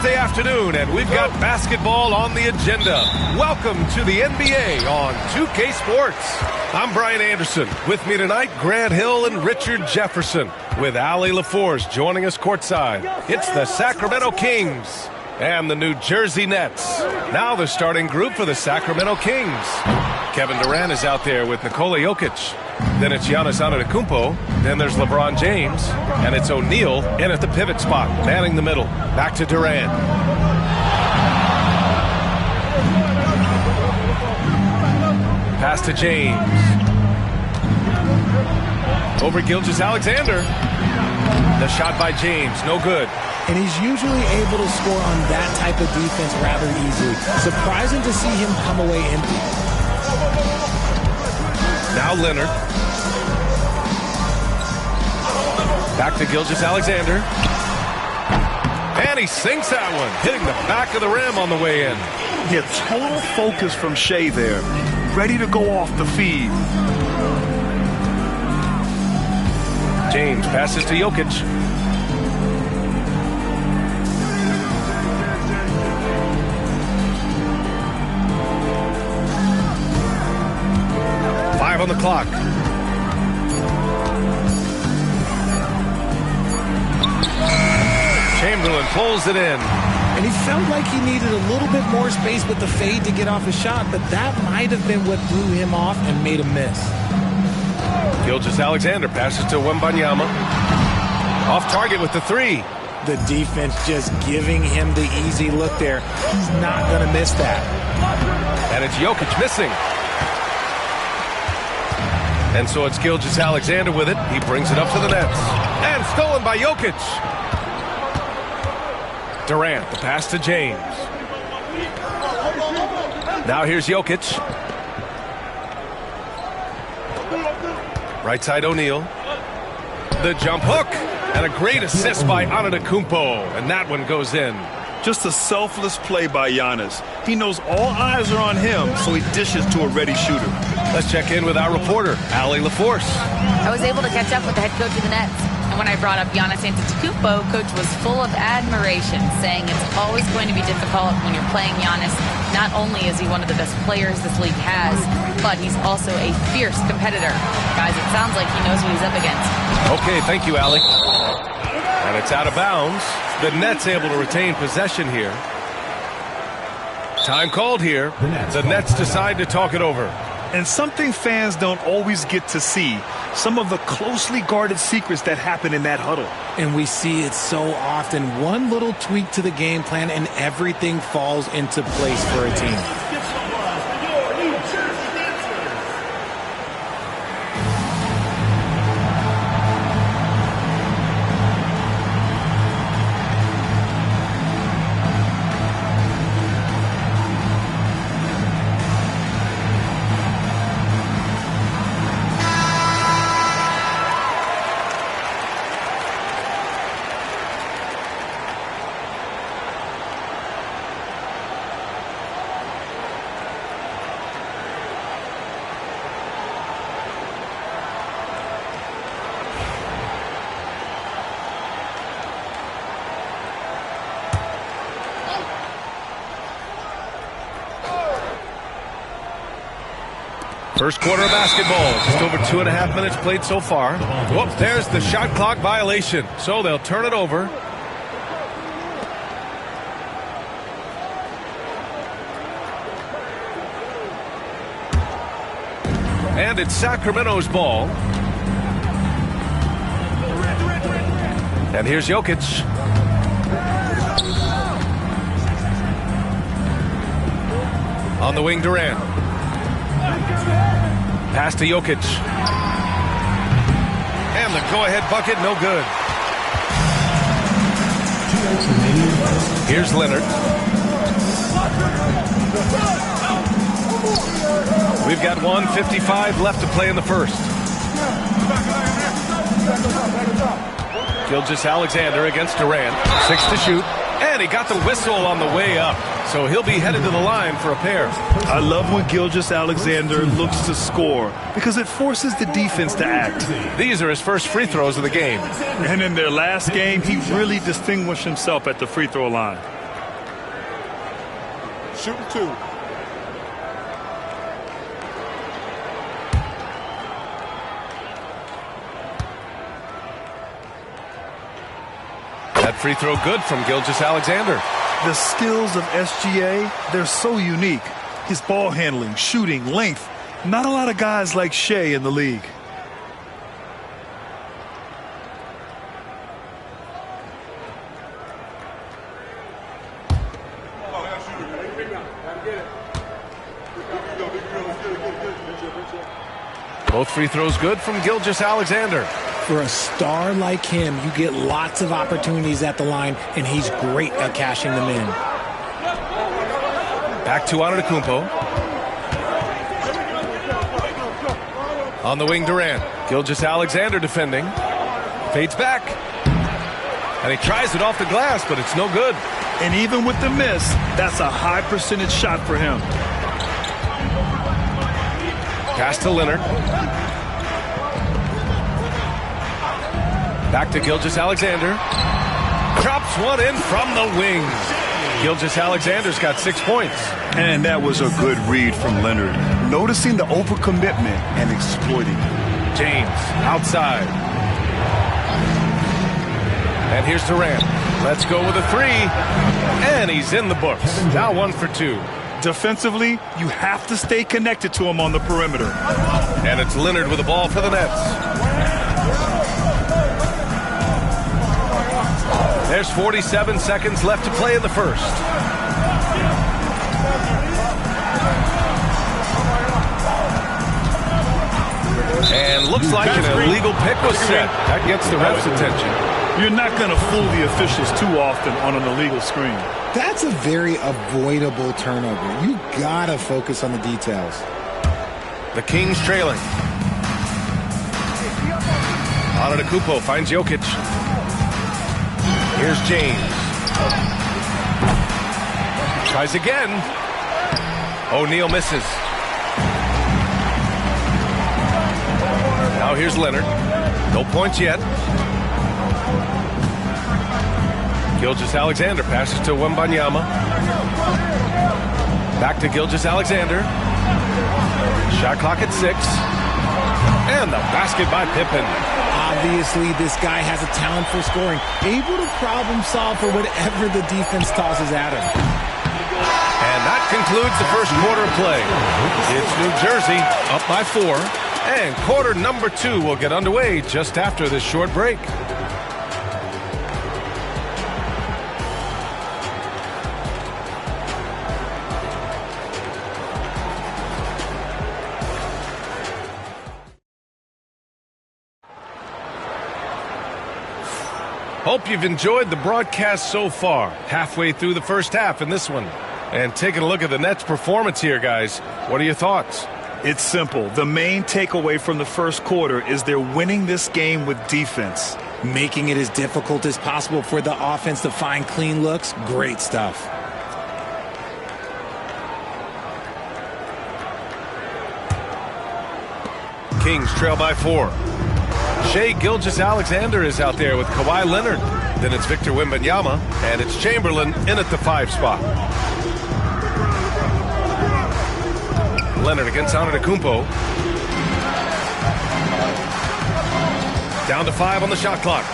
Thursday afternoon, and we've got basketball on the agenda. Welcome to the NBA on 2K Sports. I'm Brian Anderson. With me tonight, Grant Hill and Richard Jefferson, with Allie LaForce joining us courtside. It's the Sacramento Kings And the New Jersey Nets. Now the starting group for the Sacramento Kings. Kevin Durant is out there with Nikola Jokic. Then it's Giannis Antetokounmpo. Then there's LeBron James. And it's O'Neal in at the pivot spot, manning the middle. Back to Durant. Pass to James. Over Gilgeous-Alexander. The shot by James, no good. And he's usually able to score on that type of defense rather easily. Surprising to see him come away empty. Now Leonard. Back to Gilgeous-Alexander. And he sinks that one, hitting the back of the rim on the way in. Yeah, total focus from Shea there. Ready to go off the feed. James passes to Jokic. On the clock. Chamberlain pulls it in. And he felt like he needed a little bit more space with the fade to get off a shot, but that might have been what threw him off and made him miss. Gilgeous-Alexander passes to Wembanyama. Off target with the three. The defense just giving him the easy look there. He's not going to miss that. And it's Jokic missing. And so it's Gilgeous-Alexander with it. He brings it up to the Nets. And stolen by Jokic. Durant, the pass to James. Now here's Jokic. Right side O'Neal. The jump hook. And a great assist by Antetokounmpo. And that one goes in. Just a selfless play by Giannis. He knows all eyes are on him, so he dishes to a ready shooter. Let's check in with our reporter, Allie LaForce. I was able to catch up with the head coach of the Nets. And when I brought up Giannis Antetokounmpo, Coach was full of admiration, saying it's always going to be difficult when you're playing Giannis. Not only is he one of the best players this league has, but he's also a fierce competitor. Guys, it sounds like he knows what he's up against. Okay, thank you, Allie. And it's out of bounds. The Nets able to retain possession here. Time called here. The Nets decide to talk it over. And something fans don't always get to see, some of the closely guarded secrets that happen in that huddle. And we see it so often. One little tweak to the game plan and everything falls into place for a team. First quarter of basketball, just over 2.5 minutes played so far. Whoops, there's the shot clock violation. So they'll turn it over. And it's Sacramento's ball. And here's Jokic. On the wing, Durant. Pass to Jokic. And the go-ahead bucket, no good. Here's Leonard. We've got 1:55 left to play in the first. Gilgeous-Alexander against Durant. 6 to shoot. And he got the whistle on the way up. So he'll be headed to the line for a pair. I love when Gilgeous-Alexander looks to score because it forces the defense to act. These are his first free throws of the game. And in their last game, he really distinguished himself at the free throw line. Shooting 2. That free throw good from Gilgeous-Alexander. The skills of SGA, they're so unique. His ball handling, shooting, length. Not a lot of guys like Shea in the league. Both free throws good from Gilgeous-Alexander. For a star like him, you get lots of opportunities at the line, and he's great at cashing them in. Back to Antetokounmpo. On the wing, Durant. Gilgeous-Alexander defending. Fades back. And he tries it off the glass, but it's no good. And even with the miss, that's a high percentage shot for him. Pass to Leonard. Back to Gilgeous-Alexander. Drops one in from the wing. Gilgeous-Alexander's got 6 points. And that was a good read from Leonard. Noticing the overcommitment and exploiting it. James outside. And here's Durant. Let's go with a three. And he's in the books. Now 1 for 2. Defensively, you have to stay connected to him on the perimeter. And it's Leonard with the ball for the Nets. There's 47 seconds left to play in the first. And looks like an illegal pick was set. That gets the ref's attention. You're not going to fool the officials too often on an illegal screen. That's a very avoidable turnover. You gotta focus on the details. The Kings trailing. Antetokounmpo finds Jokic. Here's James. Tries again. O'Neal misses. Now here's Leonard. No points yet. Gilgeous-Alexander passes to Wembanyama. Back to Gilgeous-Alexander. Shot clock at 6. And the basket by Pippen. Obviously, this guy has a talent for scoring. Able to problem solve for whatever the defense tosses at him. And that concludes the first quarter of play. It's New Jersey up by 4. And quarter number 2 will get underway just after this short break. Hope you've enjoyed the broadcast so far. Halfway through the first half in this one. And taking a look at the Nets' performance here, guys. What are your thoughts? It's simple. The main takeaway from the first quarter is they're winning this game with defense. Making it as difficult as possible for the offense to find clean looks. Great stuff. Kings trail by 4. Shea Gilgeous-Alexander is out there with Kawhi Leonard. Then it's Victor Wembanyama, and it's Chamberlain in at the 5 spot. Leonard against Antetokounmpo. Down to 5 on the shot clock.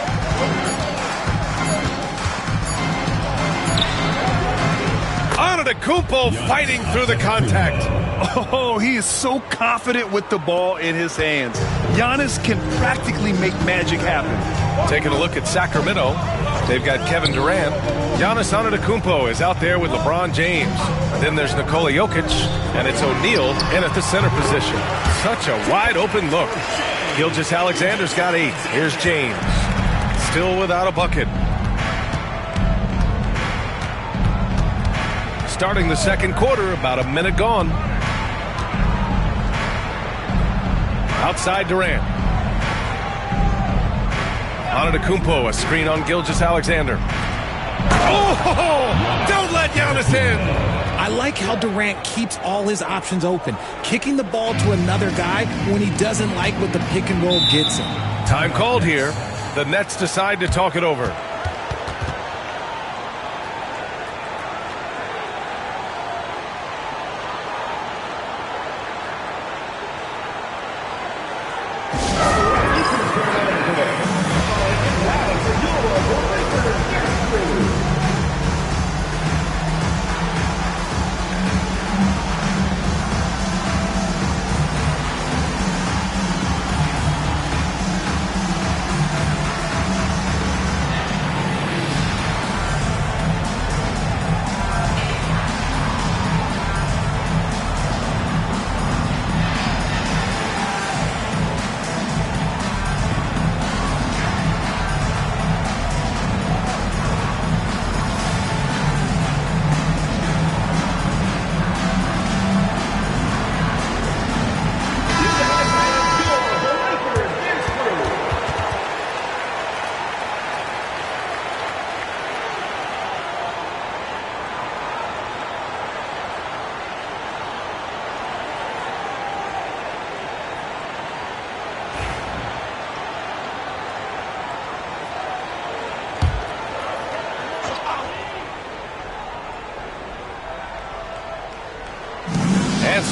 Antetokounmpo fighting through the contact. Oh, he is so confident with the ball in his hands. Giannis can practically make magic happen. Taking a look at Sacramento, they've got Kevin Durant. Giannis Antetokounmpo is out there with LeBron James. Then there's Nikola Jokic, and it's O'Neal in at the center position. Such a wide open look. Gilgeous-Alexander's got 8. Here's James. Still without a bucket. Starting the second quarter, about a minute gone. Outside Durant. Antetokounmpo, a screen on Gilgeous-Alexander. Oh, don't let Giannis in. I like how Durant keeps all his options open, kicking the ball to another guy when he doesn't like what the pick and roll gets him. Time called here. The Nets decide to talk it over.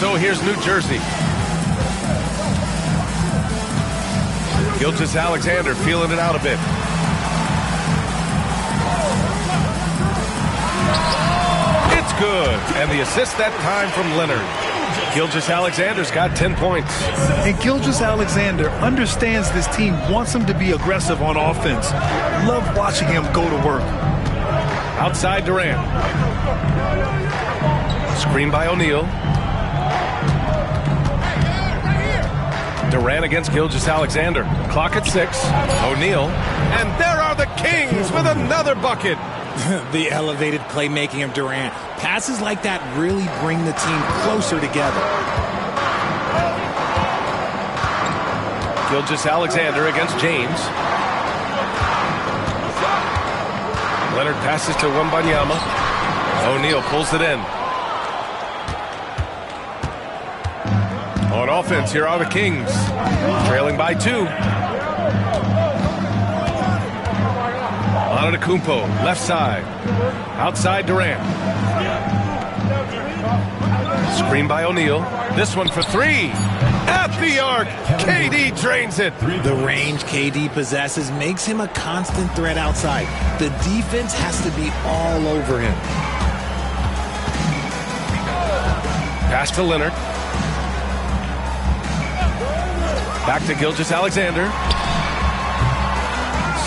So here's New Jersey. Gilgeous-Alexander feeling it out a bit. It's good. And the assist that time from Leonard. Gilgeous-Alexander's got 10 points. And Gilgeous-Alexander understands this team wants him to be aggressive on offense. Love watching him go to work. Outside Durant. Screen by O'Neal. Durant against Gilgeous-Alexander. Clock at 6. O'Neal. And there are the Kings with another bucket. The elevated playmaking of Durant. Passes like that really bring the team closer together. Gilgeous-Alexander against James. Leonard passes to Wembanyama. O'Neal pulls it in. On offense, here are the Kings. Trailing by 2. Antetokounmpo, left side. Outside Durant. Screen by O'Neal. This one for 3. At the arc. KD drains it. The range KD possesses makes him a constant threat outside. The defense has to be all over him. Pass to Leonard. Back to Gilgeous-Alexander.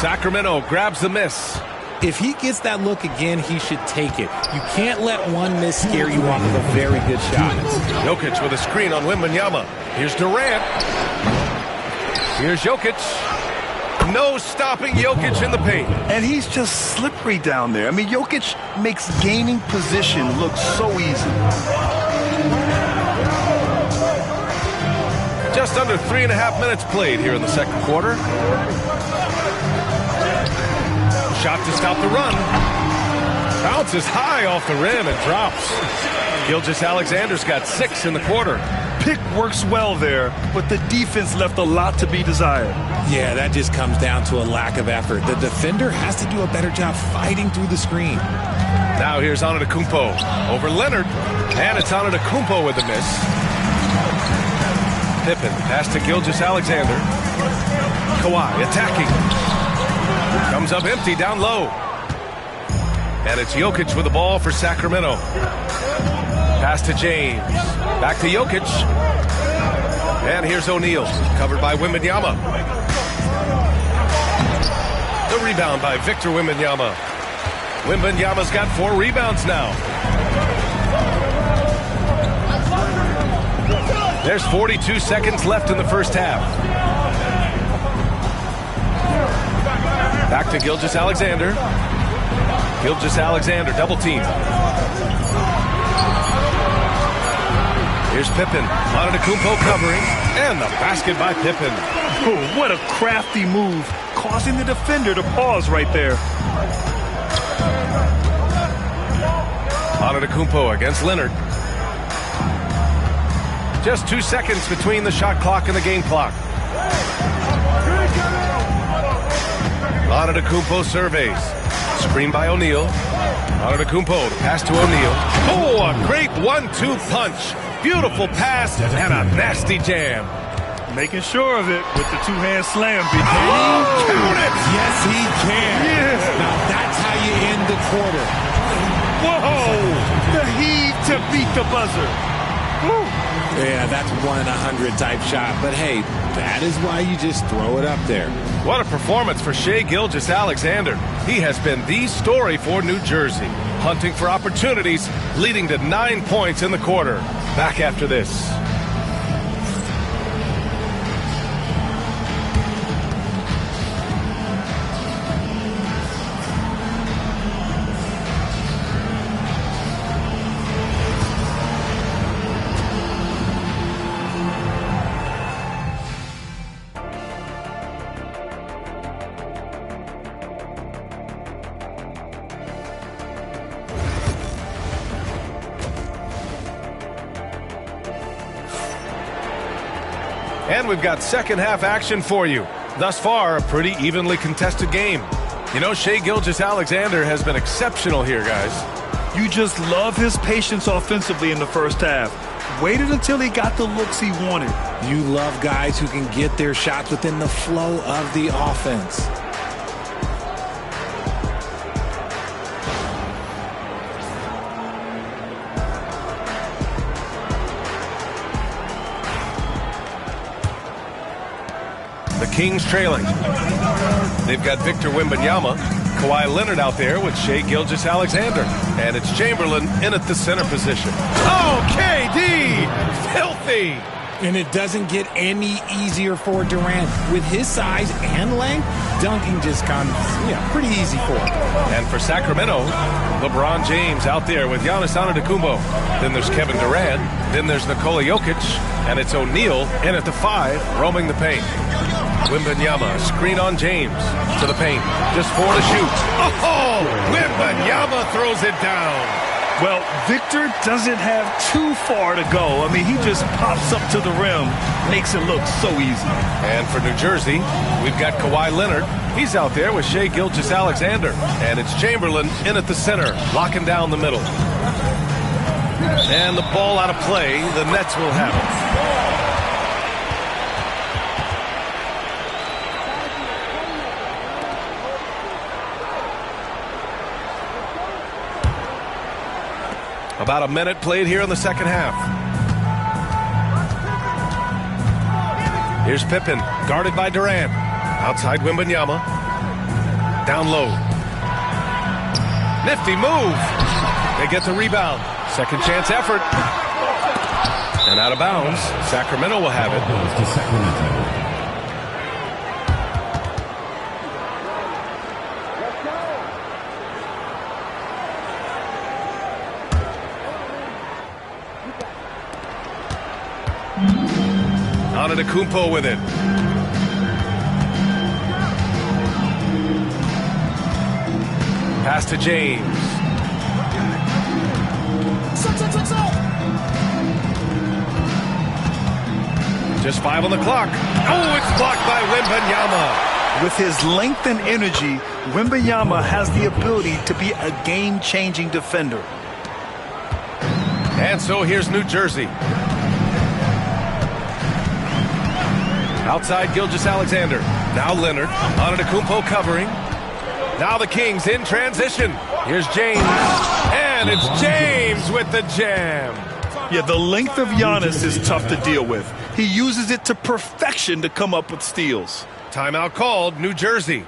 Sacramento grabs the miss. If he gets that look again, he should take it. You can't let one miss scare you off of a very good shot. Jokic with a screen on Wembanyama. Here's Durant. Here's Jokic. No stopping Jokic in the paint. And he's just slippery down there. I mean, Jokic makes gaining position look so easy. Just under 3.5 minutes played here in the second quarter. Shot to stop the run. Bounces high off the rim and drops. Gilgeous-Alexander's got 6 in the quarter. Pick works well there, but the defense left a lot to be desired. Yeah, that just comes down to a lack of effort. The defender has to do a better job fighting through the screen. Now here's Antetokounmpo over Leonard. And it's Antetokounmpo with the miss. Pippen pass to Gilgeous-Alexander. Kawhi attacking. Comes up empty down low. And it's Jokic with the ball for Sacramento. Pass to James. Back to Jokic. And here's O'Neal. Covered by Wembanyama. The rebound by Victor Wembanyama. Wembanyama's got 4 rebounds now. There's 42 seconds left in the first half. Back to Gilgeous-Alexander. Gilgeous-Alexander double team. Here's Pippen. Antetokounmpo covering. And the basket by Pippen. Oh, what a crafty move. Causing the defender to pause right there. Antetokounmpo against Leonard. Just 2 seconds between the shot clock and the game clock. Antetokounmpo surveys. Screen by O'Neal. Antetokounmpo, pass to O'Neal. Oh, a great 1-2 punch. Beautiful pass and a nasty jam. Making sure of it with the two-hand slam. Oh, count it! Yes, he can. Yes. Now that's how you end the quarter. Whoa! The heave to beat the buzzer. Woo. Yeah, that's 1 in 100 type shot. But hey, that is why you just throw it up there. What a performance for Shai Gilgeous-Alexander. He has been the story for New Jersey. Hunting for opportunities, leading to 9 points in the quarter. Back after this. And we've got second half action for you. Thus far, a pretty evenly contested game. You know, Shai Gilgeous-Alexander has been exceptional here, guys. You just love his patience offensively in the first half. waited until he got the looks he wanted. You love guys who can get their shots within the flow of the offense. The Kings trailing. They've got Victor Wembanyama, Kawhi Leonard out there with Shai Gilgeous-Alexander. And it's Chamberlain in at the center position. Oh, KD! Filthy! And it doesn't get any easier for Durant. With his size and length, dunking just comes, pretty easy for him. And for Sacramento, LeBron James out there with Giannis Antetokounmpo. Then there's Kevin Durant. Then there's Nikola Jokic. And it's O'Neal in at the 5, roaming the paint. Wembanyama, screen on James to the paint. Just 4 to shoot. Oh, Wembanyama throws it down. Well, Victor doesn't have too far to go. I mean, he just pops up to the rim, makes it look so easy. And for New Jersey, we've got Kawhi Leonard. He's out there with Shai Gilgeous-Alexander. And it's Chamberlain in at the center, locking down the middle. And the ball out of play. The Nets will have it. About a minute played here in the second half. Here's Pippen, guarded by Durant. Outside Wembanyama. Down low. Nifty move. They get the rebound. Second chance effort. And out of bounds. Sacramento will have it. Antetokounmpo with it. Pass to James. Just 5 on the clock. Oh, it's blocked by Wembanyama. With his length and energy, Wembanyama has the ability to be a game-changing defender. And so here's New Jersey. Outside Gilgeous-Alexander. Now Leonard. Antetokounmpo covering. Now the Kings in transition. Here's James. And it's James with the jam. Yeah, the length of Giannis is tough to deal with. He uses it to perfection to come up with steals. Timeout called, New Jersey.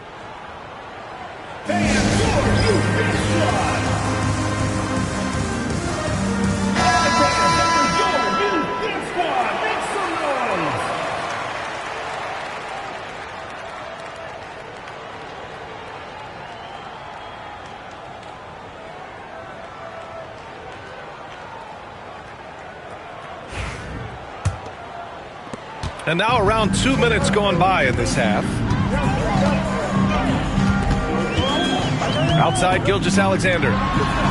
And now around 2 minutes gone by in this half. Outside Gilgeous-Alexander.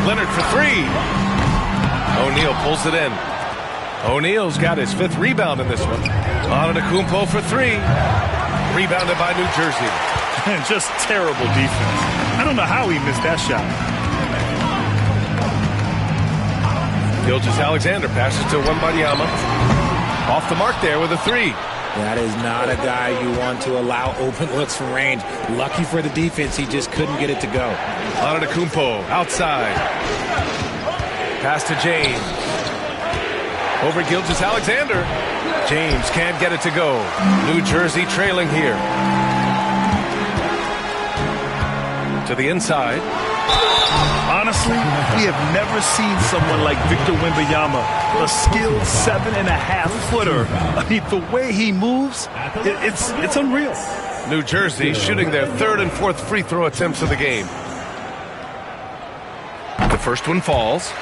Leonard for 3. O'Neal pulls it in. O'Neal's got his 5th rebound in this one. Antetokounmpo for 3. Rebounded by New Jersey. And just terrible defense. I don't know how he missed that shot. Gilgeous-Alexander passes to Wembanyama. Off the mark there with a 3. That is not a guy you want to allow open looks from range. Lucky for the defense, he just couldn't get it to go. Antetokounmpo outside. Pass to James. Over Gilgeous-Alexander. James can't get it to go. New Jersey trailing here. To the inside. Honestly, we have never seen someone like Victor Wembanyama, a skilled 7.5-footer. I mean, the way he moves, it's unreal. New Jersey shooting their 3rd and 4th free throw attempts of the game. The first one falls.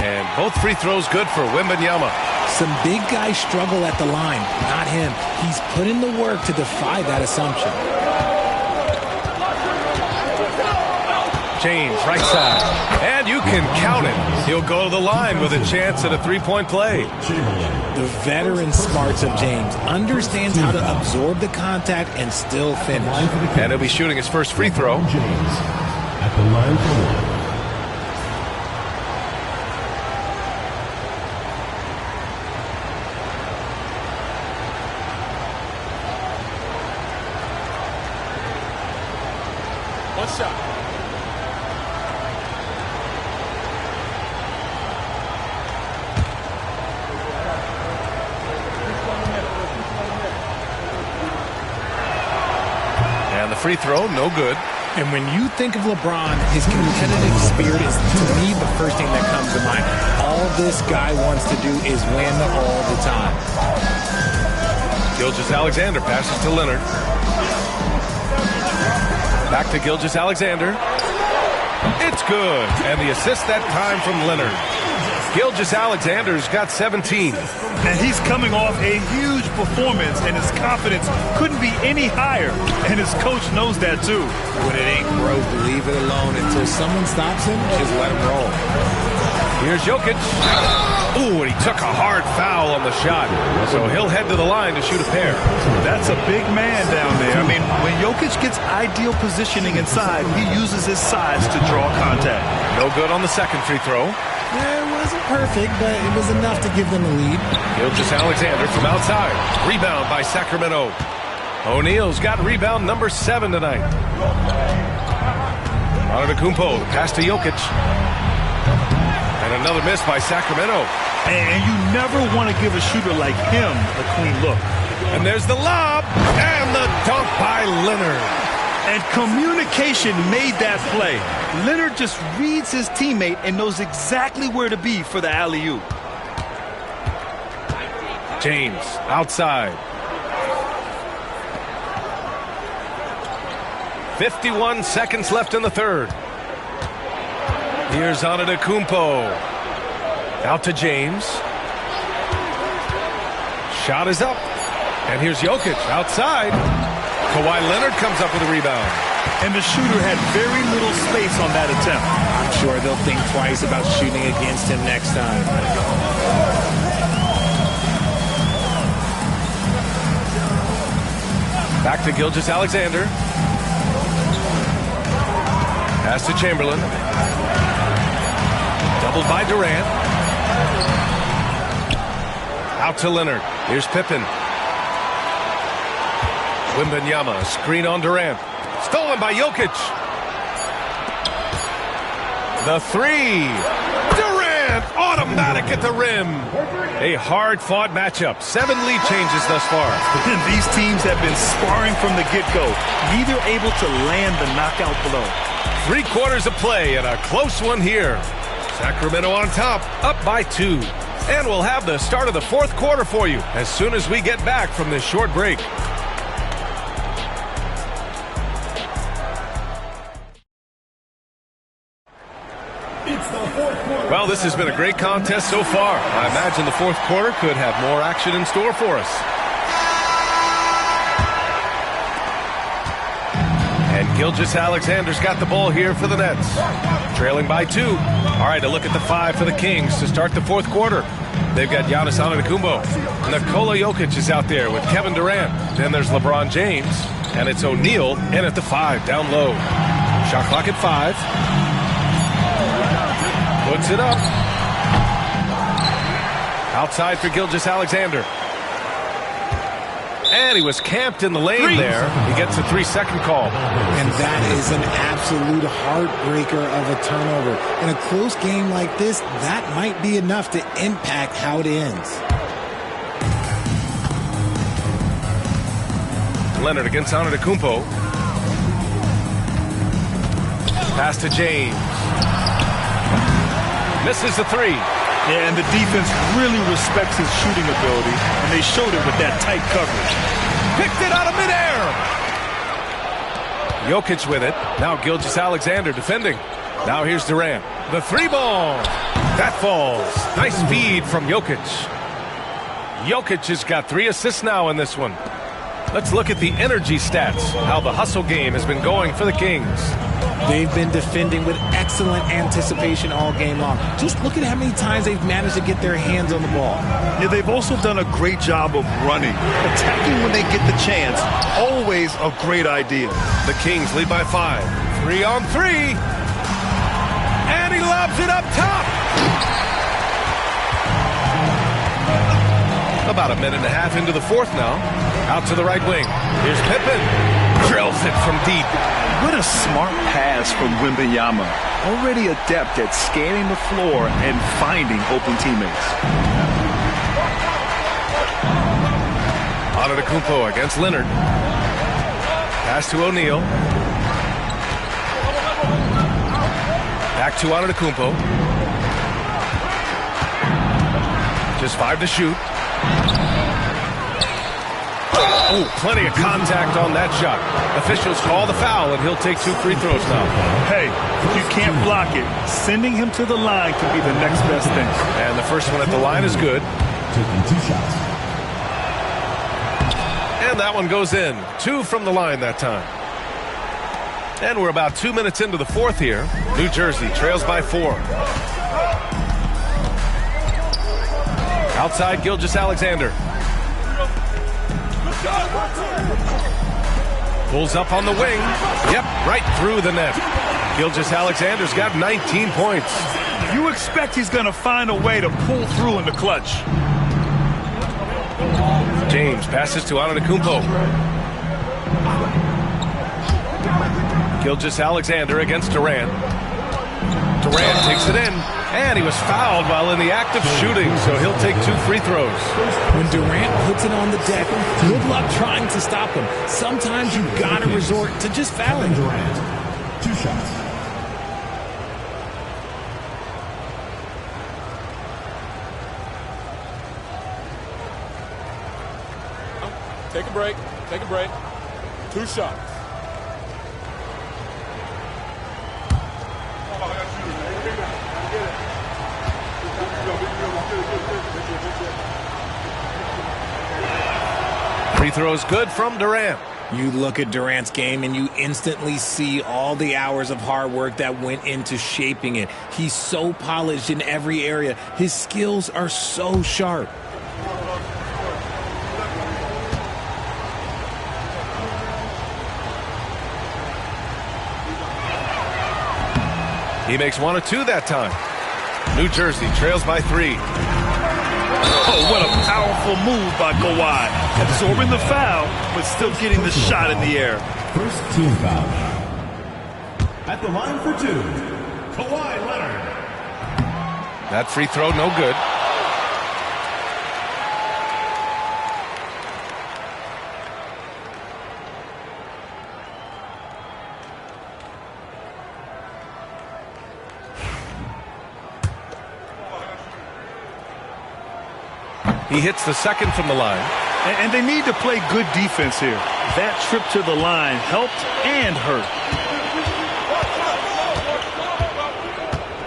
And both free throws good for Wembanyama. Some big guys struggle at the line, not him. He's put in the work to defy that assumption. James, right side. And you can count it. He'll go to the line with a chance at a three-point play. The veteran smarts of James understands how to absorb the contact and still finish. And he'll be shooting his first free throw. James at the line for one. One shot. And the free throw, no good. And when you think of LeBron, his competitive spirit is, to me, the first thing that comes to mind. All this guy wants to do is win all the time. Gilgeous-Alexander passes to Leonard. Back to Gilgeous-Alexander. It's good. And the assist that time from Leonard. Gilgeous-Alexander's got 17. And he's coming off a huge performance, and his confidence couldn't be any higher. And his coach knows that, too. When it ain't broke, leave it alone. Until someone stops him, just let him roll. Here's Jokic. Ooh, and he took a hard foul on the shot. So he'll head to the line to shoot a pair. That's a big man down there. I mean, when Jokic gets ideal positioning inside, he uses his size to draw contact. No good on the second free throw. Yeah, it wasn't perfect, but it was enough to give them a lead. Gilgeous-Alexander from outside. Rebound by Sacramento. O'Neal's got rebound number 7 tonight. Antetokounmpo, the pass to Jokic. And another miss by Sacramento. And you never want to give a shooter like him a clean look. And there's the lob. And the dunk by Leonard. And communication made that play. Leonard just reads his teammate and knows exactly where to be for the alley-oop. James outside. 51 seconds left in the third. Here's Antetokounmpo. Out to James. Shot is up. And here's Jokic outside. Kawhi Leonard comes up with a rebound. And the shooter had very little space on that attempt. I'm sure they'll think twice about shooting against him next time. Back to Gilgeous-Alexander. Pass to Chamberlain. Doubled by Durant. Out to Leonard. Here's Pippen. Wembanyama, screen on Durant. Stolen by Jokic. The three. Durant, automatic at the rim. A hard-fought matchup. 7 lead changes thus far. These teams have been sparring from the get-go, neither able to land the knockout blow. 3 quarters of play and a close one here. Sacramento on top, up by 2. And we'll have the start of the fourth quarter for you as soon as we get back from this short break. Well, this has been a great contest so far. I imagine the fourth quarter could have more action in store for us. And Gilgeous-Alexander's got the ball here for the Nets. Trailing by 2. All right, a look at the 5 for the Kings to start the fourth quarter. They've got Giannis Antetokounmpo. Nikola Jokic is out there with Kevin Durant. Then there's LeBron James. And it's O'Neal in at the 5, down low. Shot clock at 5. Puts it up. Outside for Gilgeous-Alexander. And he was camped in the lane there. He gets a 3-second call. And that is an absolute heartbreaker of a turnover. In a close game like this, that might be enough to impact how it ends. Leonard against Antetokounmpo. Pass to James. Misses the 3. Yeah, and the defense really respects his shooting ability, and they showed it with that tight coverage. Picked it out of midair. Jokic with it. Now Gilgeous-Alexander defending. Now here's Durant. The 3 ball. That falls. Nice feed from Jokic. Jokic has got 3 assists now in this one. Let's look at the energy stats, how the hustle game has been going for the Kings. They've been defending with excellent anticipation all game long. Just look at how many times they've managed to get their hands on the ball. Yeah, they've also done a great job of running. Attacking when they get the chance, always a great idea. The Kings lead by 5. 3-on-3. And he lobs it up top. About a minute and a half into the fourth now. Out to the right wing. Here's Pippen. Drills it from deep. What a smart pass from Wembanyama. Already adept at scanning the floor and finding open teammates. Antetokounmpo against Leonard. Pass to O'Neal. Back to Antetokounmpo. Just 5 to shoot. Oh, plenty of contact on that shot. Officials call the foul, and he'll take 2 free throws now. Hey, if you can't block it, sending him to the line could be the next best thing. And the first one at the line is good. Taking 2 shots. And that one goes in. 2 from the line that time. And we're about 2 minutes into the fourth here. New Jersey trails by 4. Outside, Gilgeous-Alexander. Pulls up on the wing. Yep, right through the net. Gilgeous-Alexander's got 19 points. You expect he's going to find a way to pull through in the clutch. James passes to Antetokounmpo. Gilgeous-Alexander against Durant. Durant takes it in, and he was fouled while in the act of shooting, so he'll take 2 free throws. When Durant puts it on the deck, good luck trying to stop him. Sometimes you've got to resort to just fouling. Durant, 2 shots. Take a break. Take a break. 2 shots. Free throws good from Durant. You look at Durant's game and you instantly see all the hours of hard work that went into shaping it. He's so polished in every area. His skills are so sharp. He makes 1 of 2 that time. New Jersey trails by 3. Oh, what a powerful move by Kawhi. Absorbing the foul, but still getting the shot in the air. First team foul. At the line for 2, Kawhi Leonard. That free throw, no good. He hits the second from the line. And they need to play good defense here. That trip to the line helped and hurt.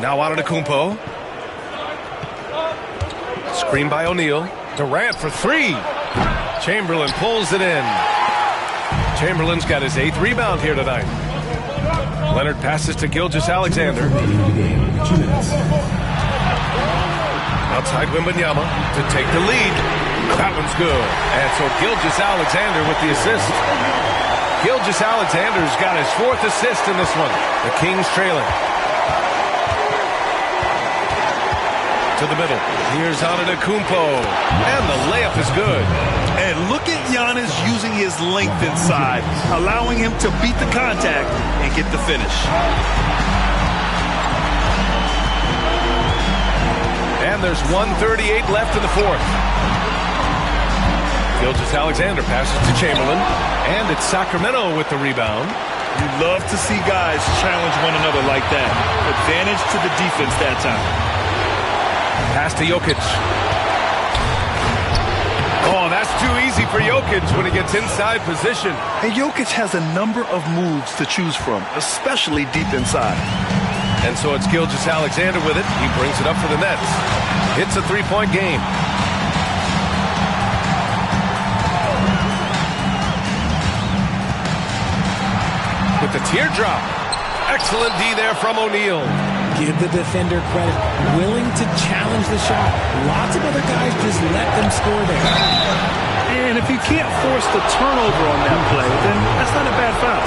Now Antetokounmpo. Screen by O'Neal. Durant for 3. Chamberlain pulls it in. Chamberlain's got his 8th rebound here tonight. Leonard passes to Gilgeous-Alexander. Outside Wembanyama to take the lead. That one's good. And so Gilgeous-Alexander with the assist. Gilgeous-Alexander's got his 4th assist in this one. The Kings trailing. To the middle. Here's Antetokounmpo. And the layup is good. And look at Giannis using his length inside, allowing him to beat the contact and get the finish. And there's 1:38 left in the fourth. Gilgeous-Alexander passes to Chamberlain. And it's Sacramento with the rebound. You love to see guys challenge one another like that. Advantage to the defense that time. Pass to Jokic. Oh, that's too easy for Jokic when he gets inside position. And Jokic has a number of moves to choose from, especially deep inside. And so it's Gilgeous-Alexander with it. He brings it up for the Nets. It's a 3-point game. With the teardrop. Excellent D there from O'Neal. Give the defender credit. Willing to challenge the shot. Lots of other guys just let them score there. And if you can't force the turnover on that play, then that's not a bad foul.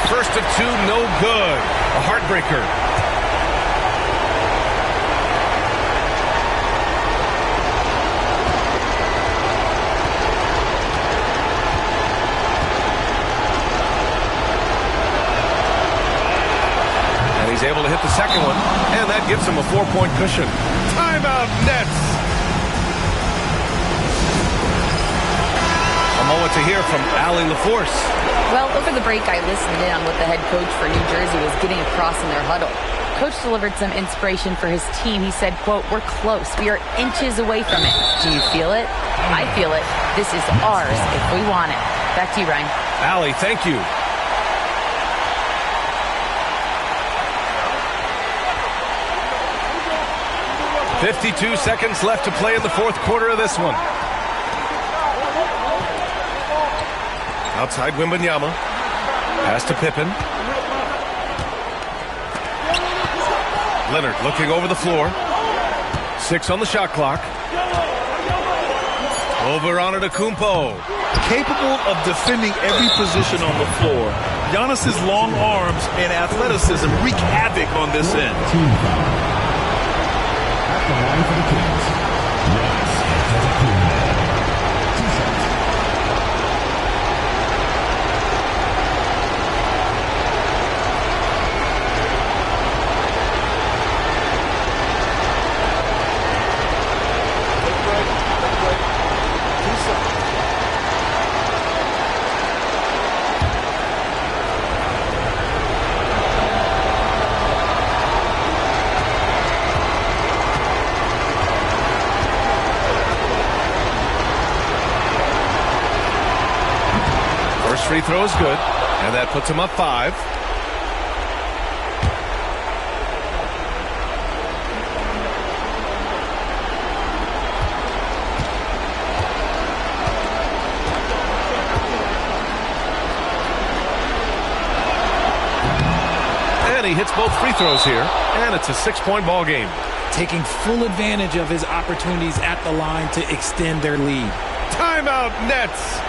First of two, no good. A heartbreaker. And he's able to hit the second one, and that gives him a 4-point cushion. Timeout, Nets. A moment to hear from Allie LaForce. Well, over the break, I listened in on what the head coach for New Jersey was getting across in their huddle. Coach delivered some inspiration for his team. He said, quote, "We're close. We are inches away from it. Do you feel it? I feel it. This is ours if we want it." Back to you, Ryan. Allie, thank you. .52 seconds left to play in the fourth quarter of this one. Outside Wembanyama. Pass to Pippen. Leonard looking over the floor. 6 on the shot clock. Over Antetokounmpo. Capable of defending every position on the floor. Giannis's long arms and athleticism wreak havoc on this end. Team foul. At the line for the Kings, Giannis Antetokounmpo. 2 shots. Free throw is good, and that puts him up 5. And he hits both free throws here, and it's a 6-point ball game. Taking full advantage of his opportunities at the line to extend their lead. Timeout, Nets.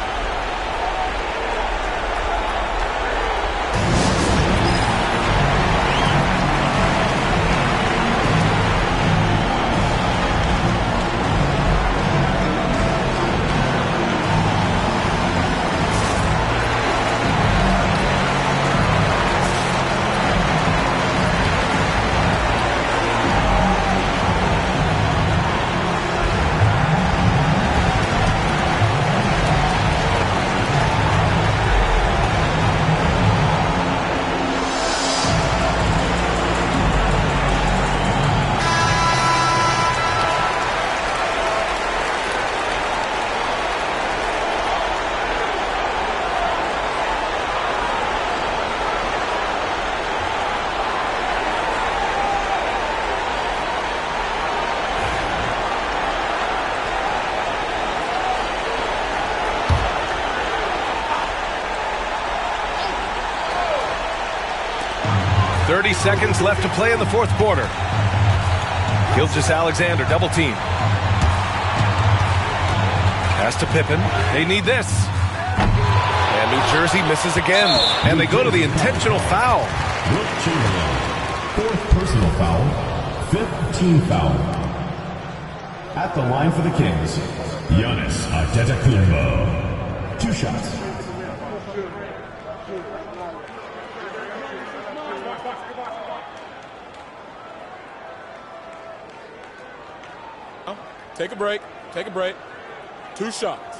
Seconds left to play in the fourth quarter. Gilgeous-Alexander double team. Pass to Pippen. They need this. And New Jersey misses again. And they go to the intentional foul. Wilt Chamberlain, 4th personal foul, 5th team foul. At the line for the Kings, Giannis Antetokounmpo. 2 shots. Take a break. Take a break. 2 shots.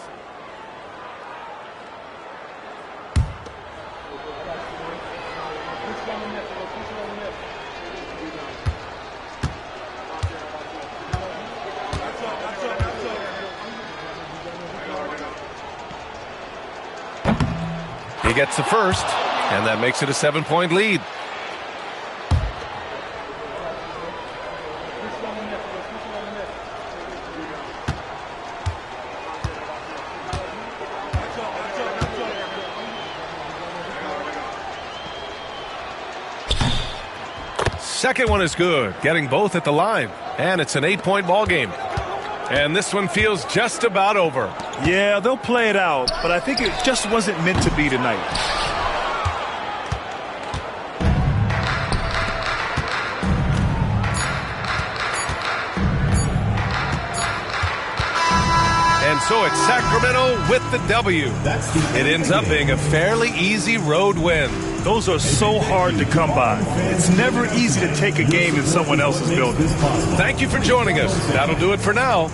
He gets the first, and that makes it a 7-point lead. Second one is good, getting both at the line, and it's an 8-point ball game. And this one feels just about over. Yeah, they'll play it out, but I think it just wasn't meant to be tonight. And so it's Sacramento with the W. It ends up being a fairly easy road win. Those are so hard to come by. It's never easy to take a game in someone else's building. Thank you for joining us. That'll do it for now.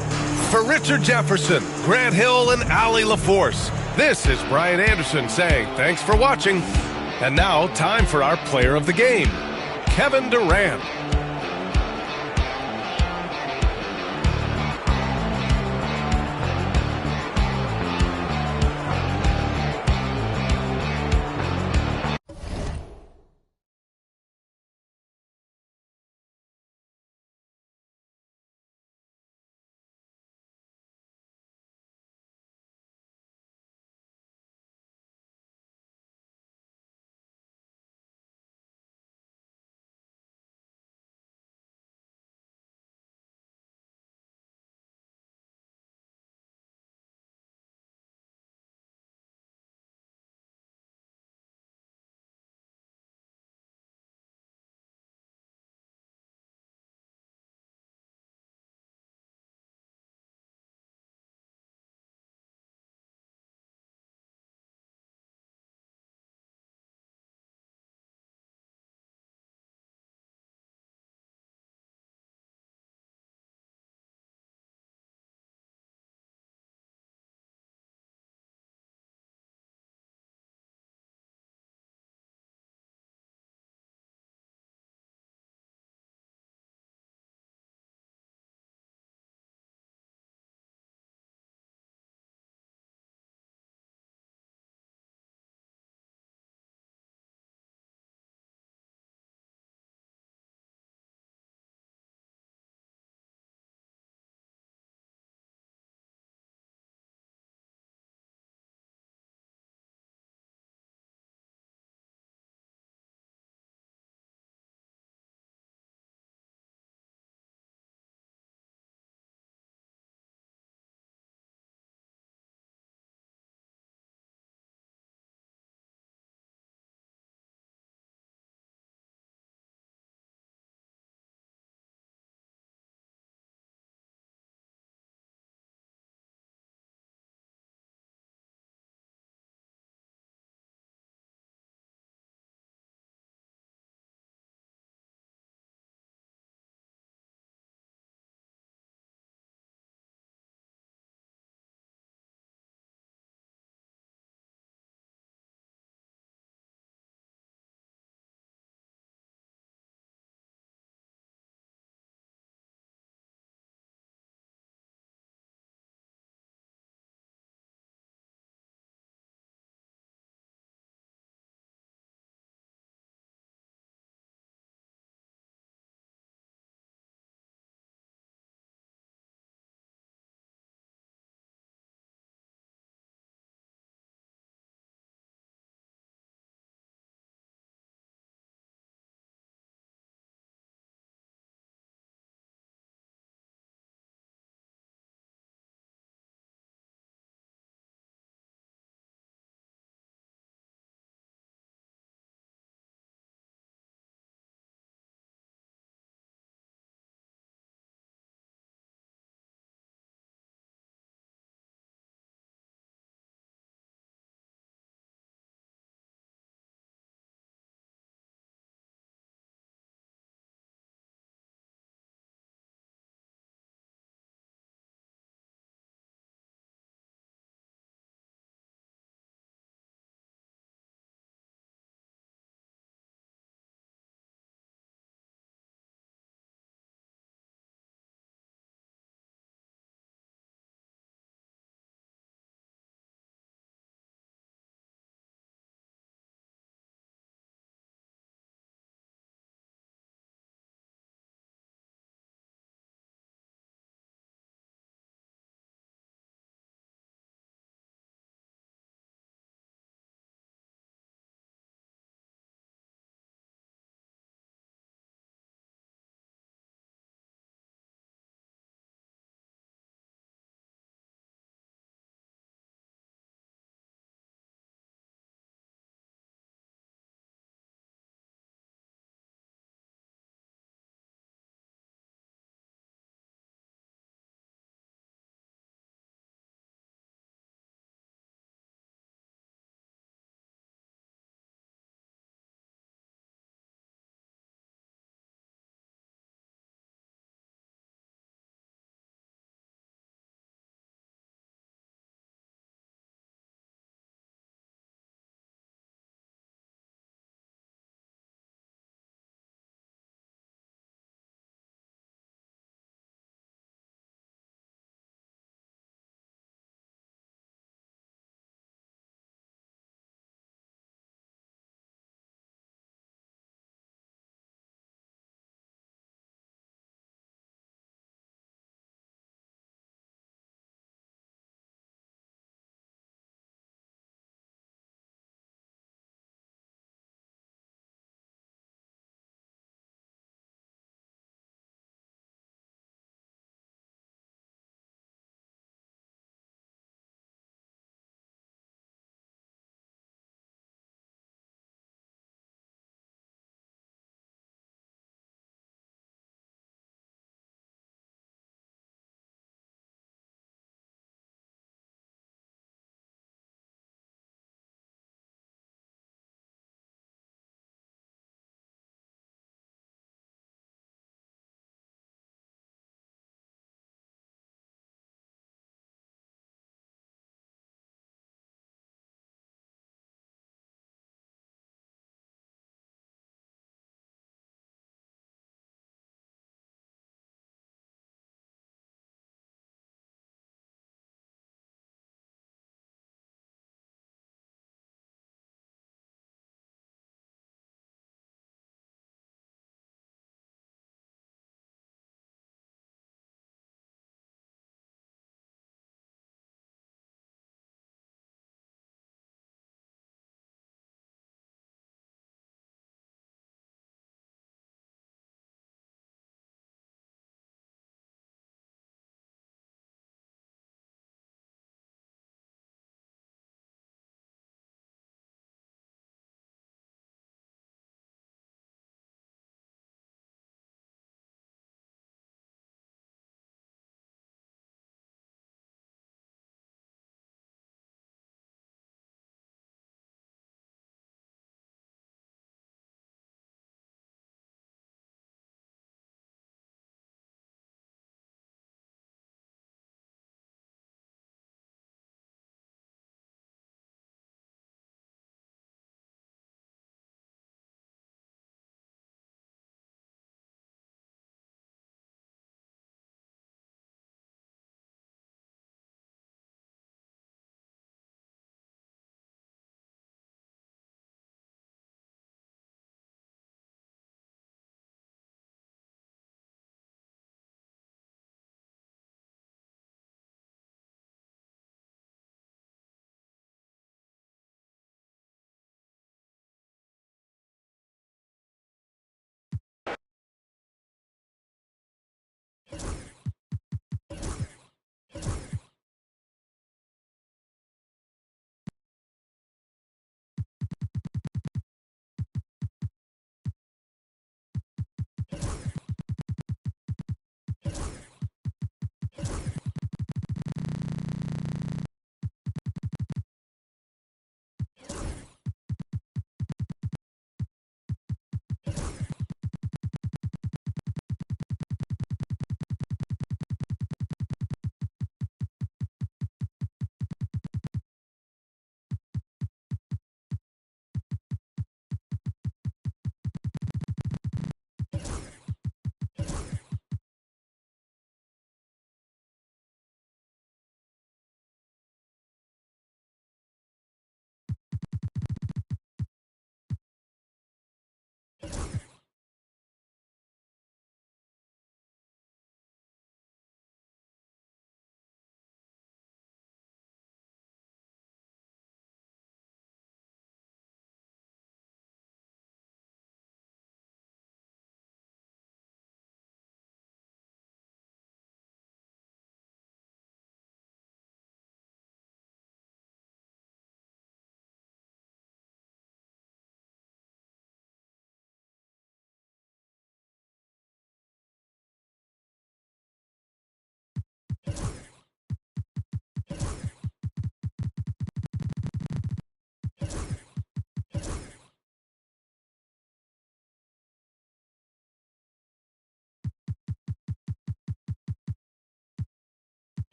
For Richard Jefferson, Grant Hill, and Allie LaForce, this is Brian Anderson saying thanks for watching. And now, time for our player of the game, Kevin Durant.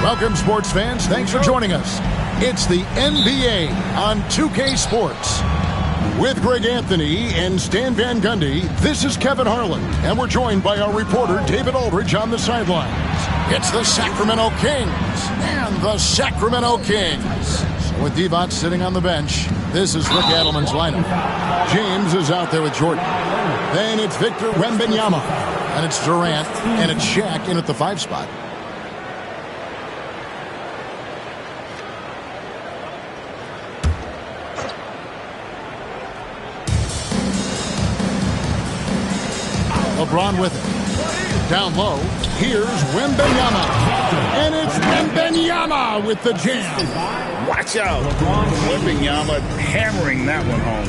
Welcome, sports fans. Thanks for joining us. It's the NBA on 2K Sports. With Greg Anthony and Stan Van Gundy, this is Kevin Harlan, and we're joined by our reporter, David Aldridge, on the sidelines. It's the Sacramento Kings and the Sacramento Kings. With Divac sitting on the bench, this is Rick Adelman's lineup. James is out there with Jordan. Then it's Victor Wembanyama, and it's Durant, and it's Shaq in at the 5 spot. LeBron with it. Down low, here's Wembanyama. And it's Wembanyama with the jam. Watch out. Wembanyama hammering that one home.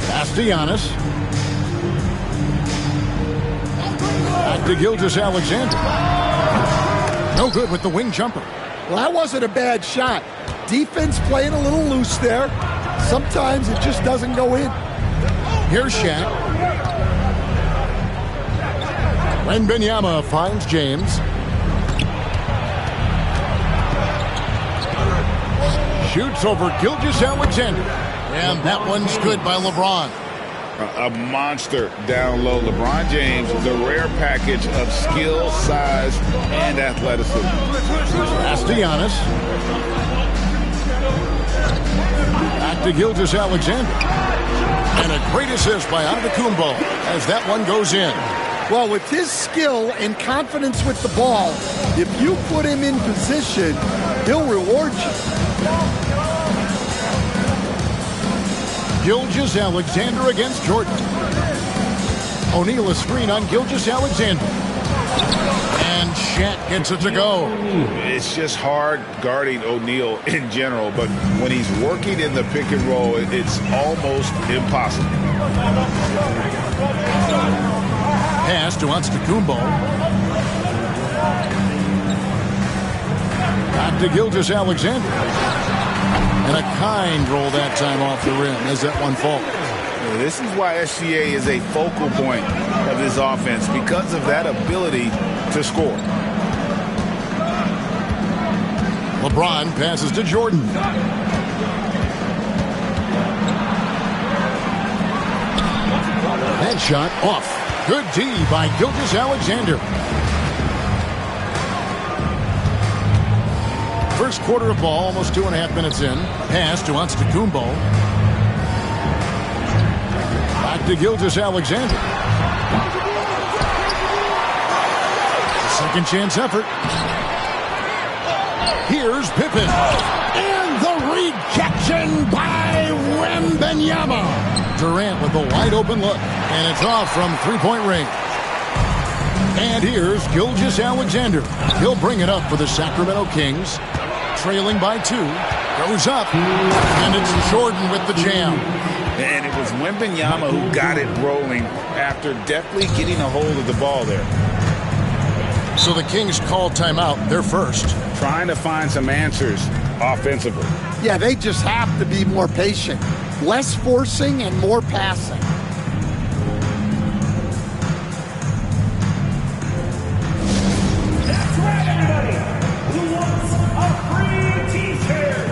Pass to Giannis. Back to Gilgeous-Alexander. No good with the wing jumper. Well, that wasn't a bad shot. Defense playing a little loose there. Sometimes it just doesn't go in. Here's Shaq. Wembanyama finds James. Shoots over Gilgeous-Alexander. And that one's good by LeBron. A monster down low. LeBron James is a rare package of skill, size, and athleticism. Pass to Giannis. Back to Gilgeous-Alexander. And a great assist by Antetokounmpo as that one goes in. Well, with his skill and confidence with the ball, if you put him in position, he'll reward you. Gilgeous-Alexander against Jordan. O'Neal a screen on Gilgeous-Alexander. And Shaq gets it to go. It's just hard guarding O'Neal in general, but when he's working in the pick and roll, it's almost impossible. Pass to Antetokounmpo. Back to Gilgeous-Alexander. And a kind roll that time off the rim as that one falls. This is why SGA is a focal point of this offense, because of that ability to score. LeBron passes to Jordan. That shot off. Good D by Gilgeous-Alexander. First quarter of ball, almost 2.5 minutes in. Pass to Antetokounmpo. Back to Gilgeous-Alexander. Second chance effort. Here's Pippen. And the rejection by Wembanyama. Durant with a wide open look. And it's off from three-point range. And here's Gilgeous-Alexander. He'll bring it up for the Sacramento Kings. Trailing by 2. Goes up. And it's Jordan with the jam. And it was Wembanyama who got it rolling after definitely getting a hold of the ball there. So the Kings call timeout. They're first. Trying to find some answers offensively. Yeah, they just have to be more patient. Less forcing and more passing. That's right, everybody. Who wants a free t-shirt?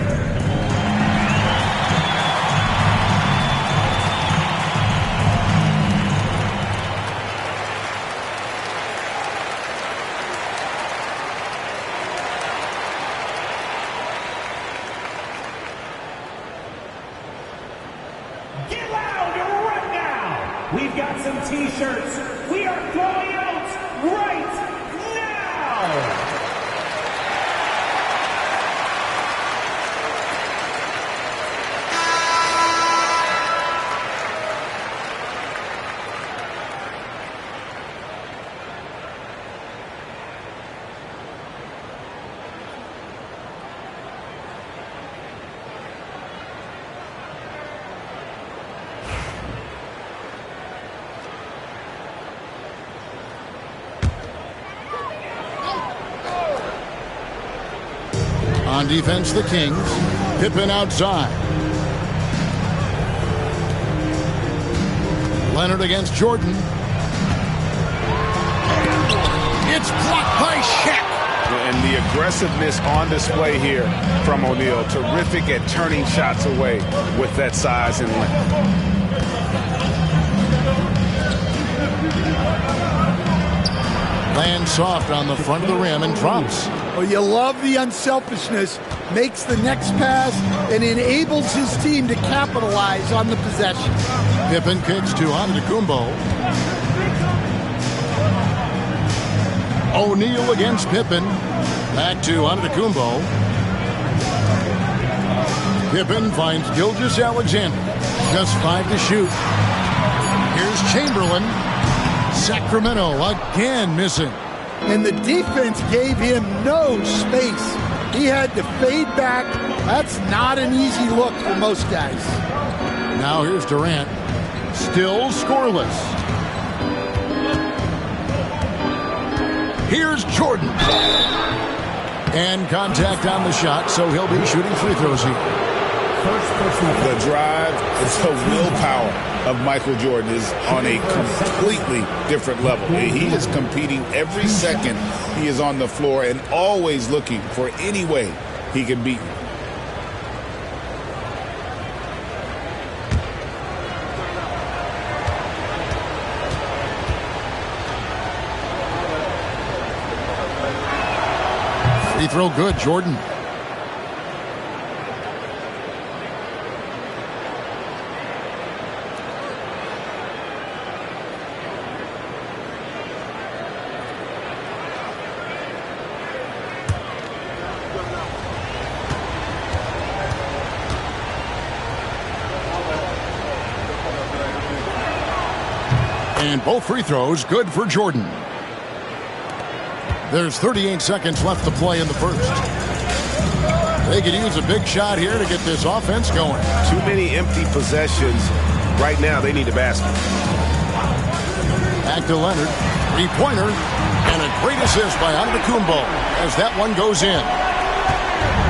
Get loud right now! We've got some t-shirts. We are throwing out right now! On defense, the Kings. Pippen outside. Leonard against Jordan. It's blocked by Shaq. And the aggressiveness on display here from O'Neal. Terrific at turning shots away with that size and length. Lands soft on the front of the rim and drops. Well, you love the unselfishness. Makes the next pass and enables his team to capitalize on the possession. Pippen kicks to Antetokounmpo. O'Neal against Pippen. Back to Antetokounmpo. Pippen finds Gilgeous-Alexander. Just 5 to shoot. Here's Chamberlain. Sacramento again missing. And the defense gave him no space. He had to fade back. That's not an easy look for most guys. Now here's Durant. Still scoreless. Here's Jordan. And contact on the shot, so he'll be shooting free throws here. The drive, the willpower of Michael Jordan is on a completely different level. He is competing every second he is on the floor and always looking for any way he can beat you. Free throw good, Jordan. And both free throws good for Jordan. There's 38 seconds left to play in the first. They could use a big shot here to get this offense going. Too many empty possessions. Right now, they need a basket. Back to Leonard. Three-pointer. And a great assist by Antetokounmpo as that one goes in.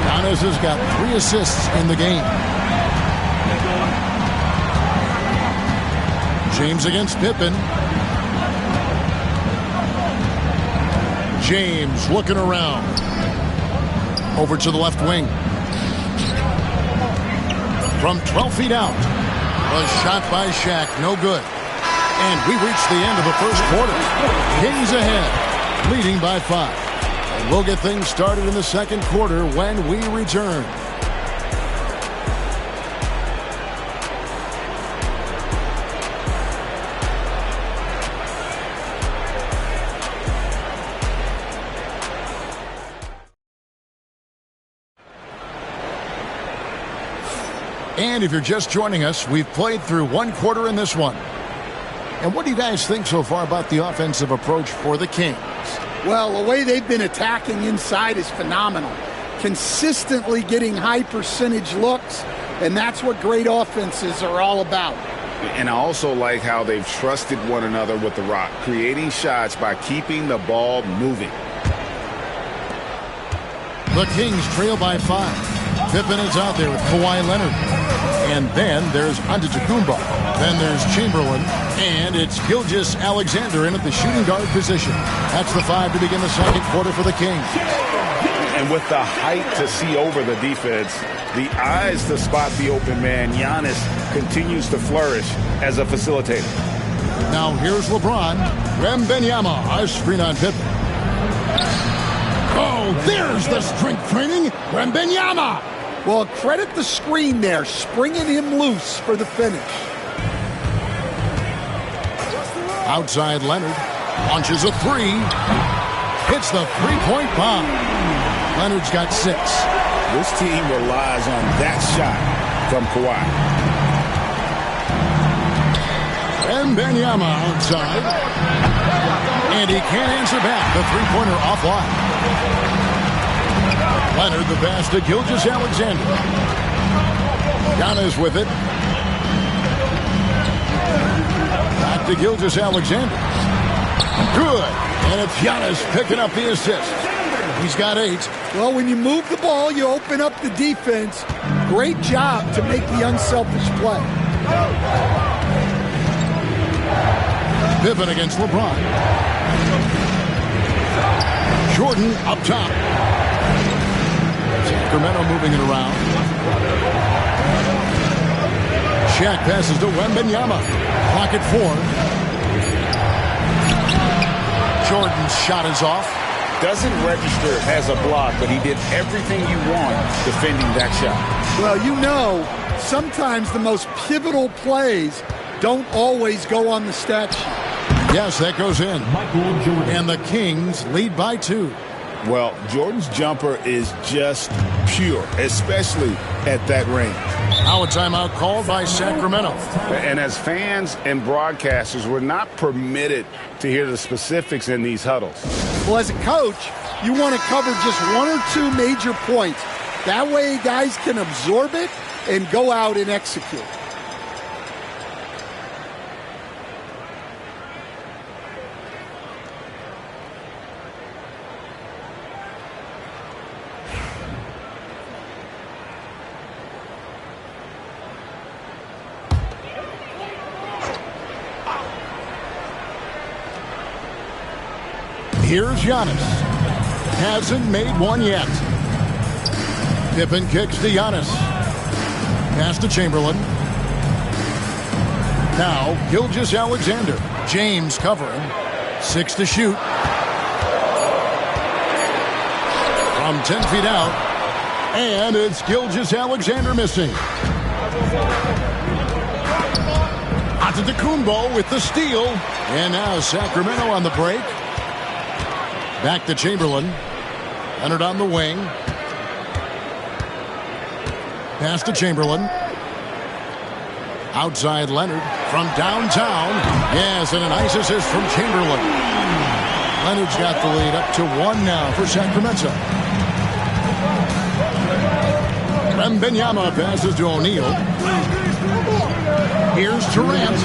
Giannis has got 3 assists in the game. James against Pippen. James looking around. Over to the left wing. From 12 feet out. A shot by Shaq. No good. And we reach the end of the first quarter. Kings ahead. Leading by 5. And we'll get things started in the second quarter when we return. And if you're just joining us, we've played through one quarter in this one. And what do you guys think so far about the offensive approach for the Kings? Well, the way they've been attacking inside is phenomenal. Consistently getting high percentage looks, and that's what great offenses are all about. And I also like how they've trusted one another with the rock, creating shots by keeping the ball moving. The Kings trail by 5. Pippen is out there with Kawhi Leonard. And then there's Antetokounmpo. Then there's Chamberlain. And it's Gilgeous-Alexander in at the shooting guard position. That's the 5 to begin the second quarter for the Kings. And with the height to see over the defense, the eyes to spot the open man, Giannis continues to flourish as a facilitator. Now here's LeBron. Wembanyama, a screen on Pippen. Oh, there's the strength training. Wembanyama. Well, credit the screen there, springing him loose for the finish. Outside Leonard. Launches a 3. Hits the three-point bomb. Leonard's got 6. This team relies on that shot from Kawhi. Wembanyama outside. And he can't answer back. The three-pointer offline. Leonard the pass to Gilgeous-Alexander. Giannis with it. Back to Gilgeous-Alexander. Good. And it's Giannis picking up the assist. He's got 8. Well, when you move the ball, you open up the defense. Great job to make the unselfish play. Pippen against LeBron. Jordan up top. Sacramento moving it around. Shaq passes to Wembanyama. Clock at 4. Jordan's shot is off. Doesn't register as a block, but he did everything you want defending that shot. Well, you know, sometimes the most pivotal plays don't always go on the stat sheet. Yes, that goes in. And the Kings lead by 2. Well, Jordan's jumper is just pure, especially at that range. Now a timeout called by Sacramento. And as fans and broadcasters, we're not permitted to hear the specifics in these huddles. Well, as a coach, you want to cover just 1 or 2 major points. That way guys can absorb it and go out and execute. Here's Giannis. Hasn't made one yet. Pippen kicks to Giannis. Pass to Chamberlain. Now, Gilgeous-Alexander. James covering. 6 to shoot. From 10 feet out. And it's Gilgeous-Alexander missing. Antetokounmpo with the steal. And now Sacramento on the break. Back to Chamberlain. Leonard on the wing. Pass to Chamberlain. Outside Leonard from downtown. Yes, and a nice assist from Chamberlain. Leonard's got the lead up to 1 now for Sacramento. Wembanyama passes to O'Neal. Here's Durant.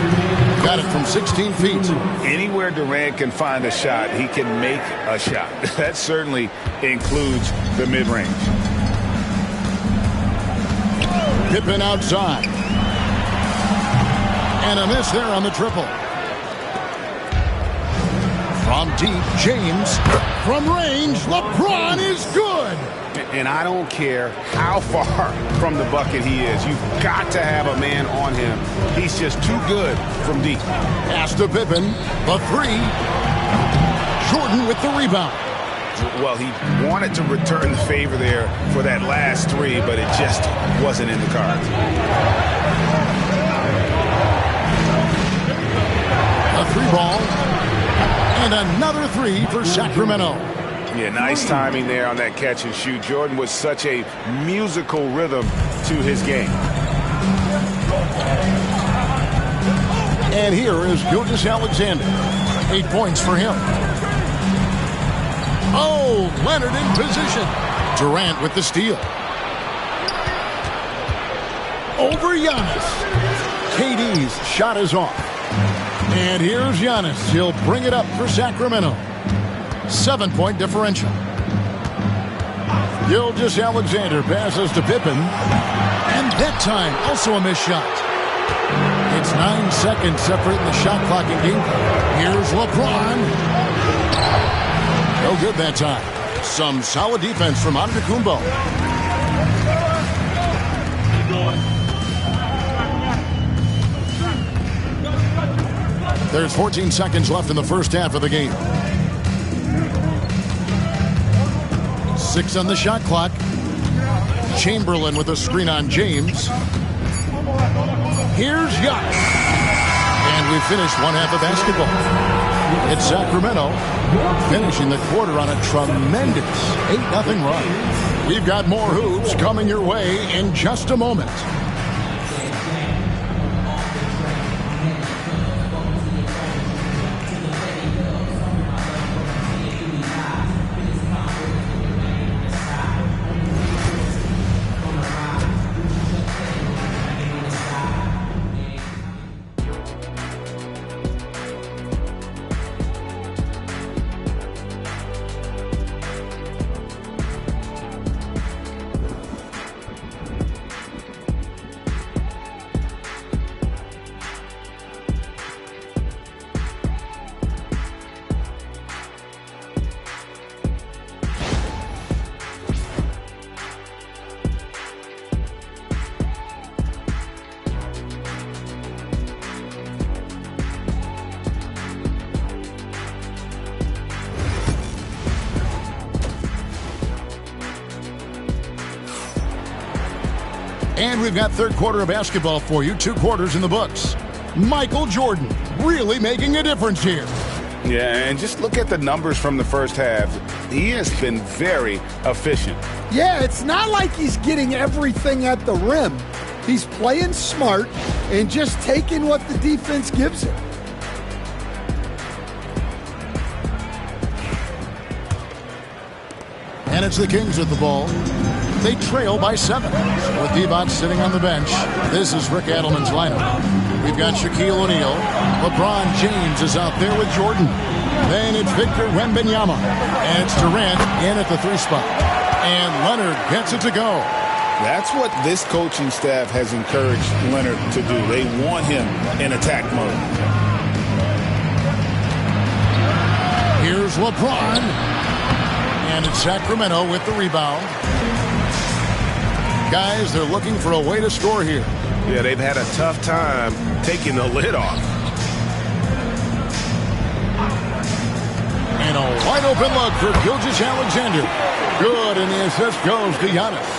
Got it from 16 feet. Anywhere Durant can find a shot, he can make a shot. That certainly includes the mid-range. Pippen outside. And a miss there on the triple. From deep, James. From range, LeBron is good. And I don't care how far from the bucket he is. You've got to have a man on him. He's just too good from deep. Pass to Pippen. The 3. Jordan with the rebound. Well, he wanted to return the favor there for that last 3, but it just wasn't in the cards. A 3-ball. And another 3 for Sacramento. Yeah, nice timing there on that catch and shoot. Jordan was such a musical rhythm to his game. And here is Gilgeous-Alexander. 8 points for him. Oh, Leonard in position. Durant with the steal. Over Giannis. KD's shot is off. And here's Giannis. He'll bring it up for Sacramento. 7-point differential. Gilgeous-Alexander passes to Pippen. And that time, also a missed shot. It's 9 seconds separating the shot clock and game clock. Here's LeBron. No good that time. Some solid defense from Antetokounmpo. There's 14 seconds left in the first half of the game. 6 on the shot clock. Chamberlain with a screen on James. Here's Giannis. And we finished one half of basketball. It's Sacramento finishing the quarter on a tremendous 8-0 run. We've got more hoops coming your way in just a moment. And we've got third quarter of basketball for you, 2 quarters in the books. Michael Jordan really making a difference here. Yeah, and just look at the numbers from the first half. He has been very efficient. Yeah, it's not like he's getting everything at the rim. He's playing smart and just taking what the defense gives him. And it's the Kings with the ball. They trail by 7. With Divac sitting on the bench, this is Rick Adelman's lineup. We've got Shaquille O'Neal. LeBron James is out there with Jordan. Then it's Victor Wembanyama. And it's Durant in at the 3 spot. And Leonard gets it to go. That's what this coaching staff has encouraged Leonard to do. They want him in attack mode. Here's LeBron. And it's Sacramento with the rebound. Guys, they're looking for a way to score here. Yeah, they've had a tough time taking the lid off. And a wide open look for Gilgeous-Alexander. Good, and the assist goes to Giannis.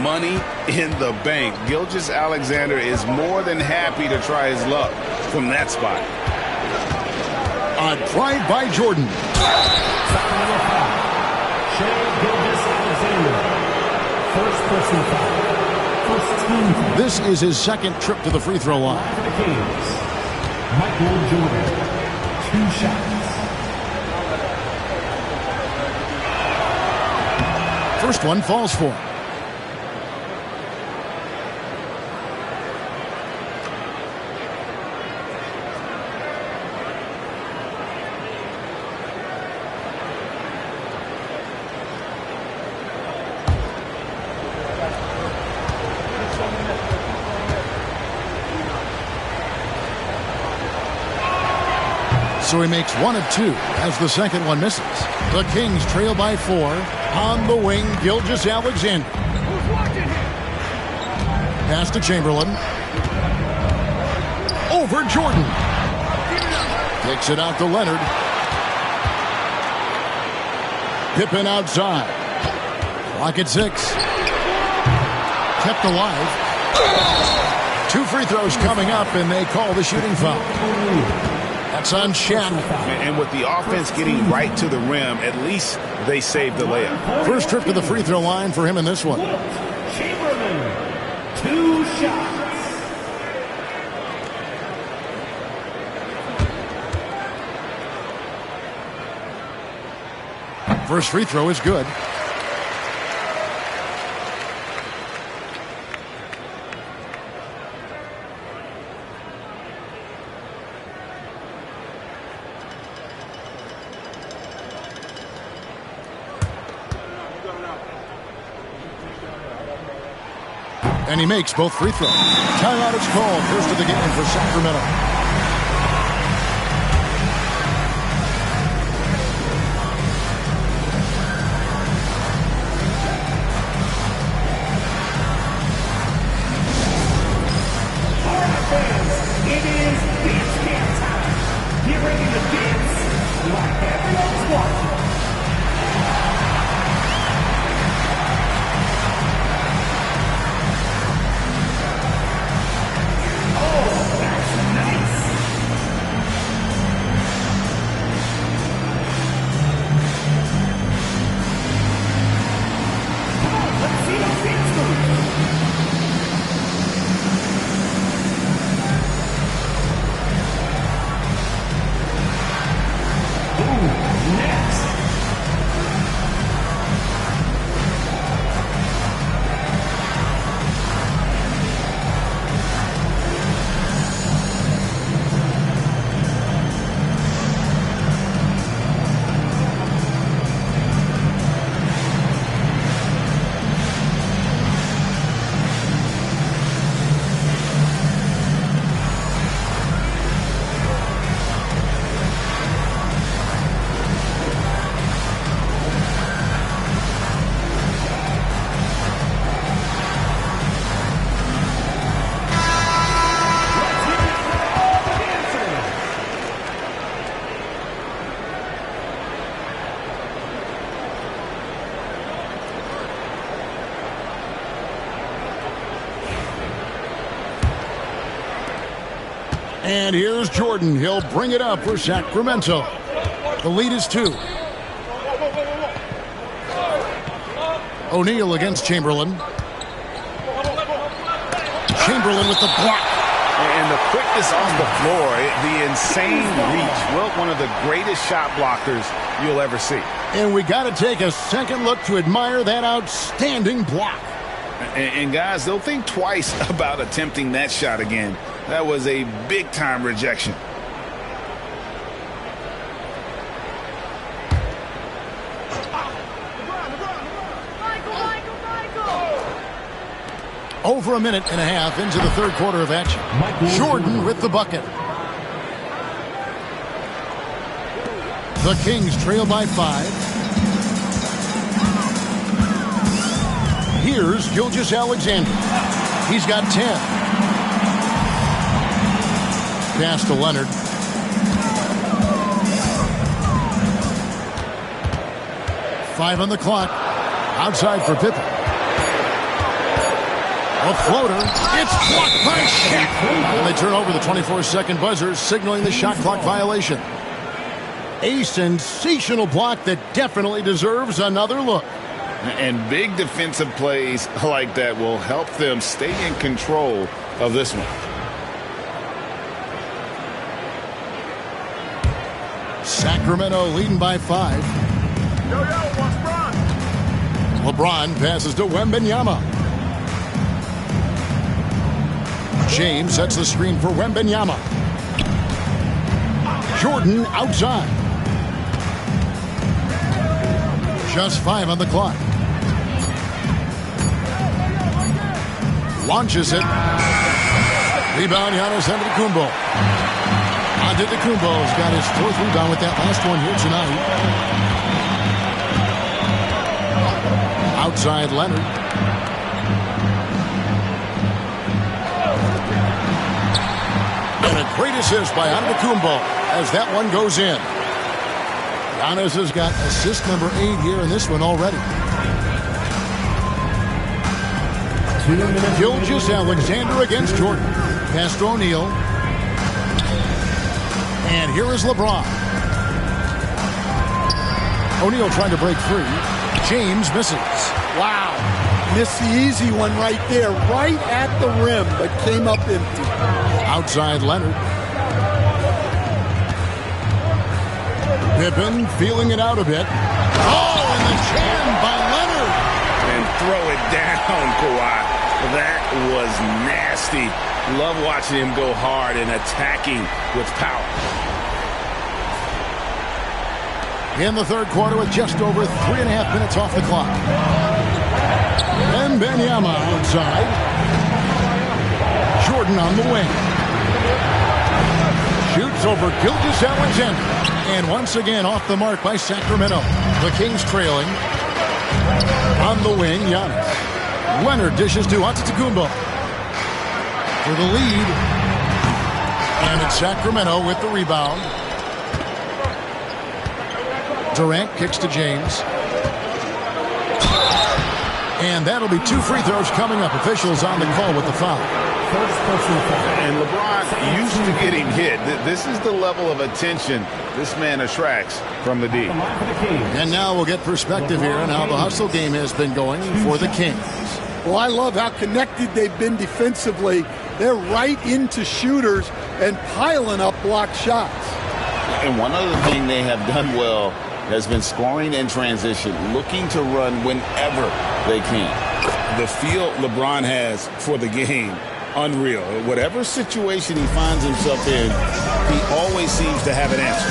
Money in the bank. Gilgeous-Alexander is more than happy to try his luck from that spot. A drive by Jordan. First personal foul. First team foul. This is his second trip to the free throw line. For the Kings, Michael Jordan. 2 shots. First one falls for him. So he makes 1 of 2 as the second one misses. The Kings trail by 4. On the wing, Gilgeous-Alexander. Pass to Chamberlain. Over Jordan. Takes it out to Leonard. Pippen outside. Clock at 6. Kept alive. 2 free throws coming up, and they call the shooting foul. That's on Shannon. And with the offense getting right to the rim, at least they saved the layup. First trip to the free throw line for him in this one. Chamberlain, 2 shots. First free throw is good. And he makes both free throws. Timeout is called. First of the game for Sacramento. All right, fans, it is dance camp time. Get ready to dance like everyone's watching. And here's Jordan. He'll bring it up for Sacramento. The lead is 2. O'Neal against Chamberlain. Chamberlain with the block. And the quickness on the floor, the insane reach. Well, one of the greatest shot blockers you'll ever see. And we got to take a second look to admire that outstanding block. And guys, they'll think twice about attempting that shot again. That was a big-time rejection. Over a minute and a half into the third quarter of action. Jordan with the bucket. The Kings trail by 5. Here's Gilgeous-Alexander. He's got 10. Pass to Leonard. Five on the clock. Outside for Pippen. A floater. It's blocked by Shaq. And they turn over the 24-second buzzer, signaling the shot clock violation. A sensational block that definitely deserves another look. And big defensive plays like that will help them stay in control of this one. Sacramento leading by 5. LeBron passes to Wembanyama. James sets the screen for Wembanyama. Jordan outside. Just 5 on the clock. Launches it. Rebound, Giannis Antetokounmpo. Antetokounmpo's got his 4th rebound with that last one here tonight. Outside Leonard. And a great assist by Antetokounmpo as that one goes in. Giannis has got assist number 8 here in this one already. Gilgeous-Alexander against Jordan. Pass to O'Neal. And here is LeBron. O'Neal trying to break free. James misses. Wow. Missed the easy one right there, right at the rim, but came up empty. Outside Leonard. Pippen feeling it out a bit. Oh, and the jam by Leonard. And throw it down, Kawhi. That was nasty. Love watching him go hard and attacking with power. In the third quarter with just over 3.5 minutes off the clock. Wembanyama outside. Jordan on the wing. Shoots over Gilgeous-Alexander. And once again off the mark by Sacramento. The Kings trailing. On the wing, Giannis. Leonard dishes to Antetokounmpo for the lead. And it's Sacramento with the rebound. Durant kicks to James. And that'll be 2 free throws coming up. Officials on the call with the foul. And LeBron used to getting hit. This is the level of attention this man attracts from the D. And now we'll get perspective here on how the hustle game has been going for the Kings. Well, I love how connected they've been defensively. They're right into shooters and piling up blocked shots. And one other thing they have done well has been scoring in transition, looking to run whenever they can. The feel LeBron has for the game, unreal. Whatever situation he finds himself in, he always seems to have an answer.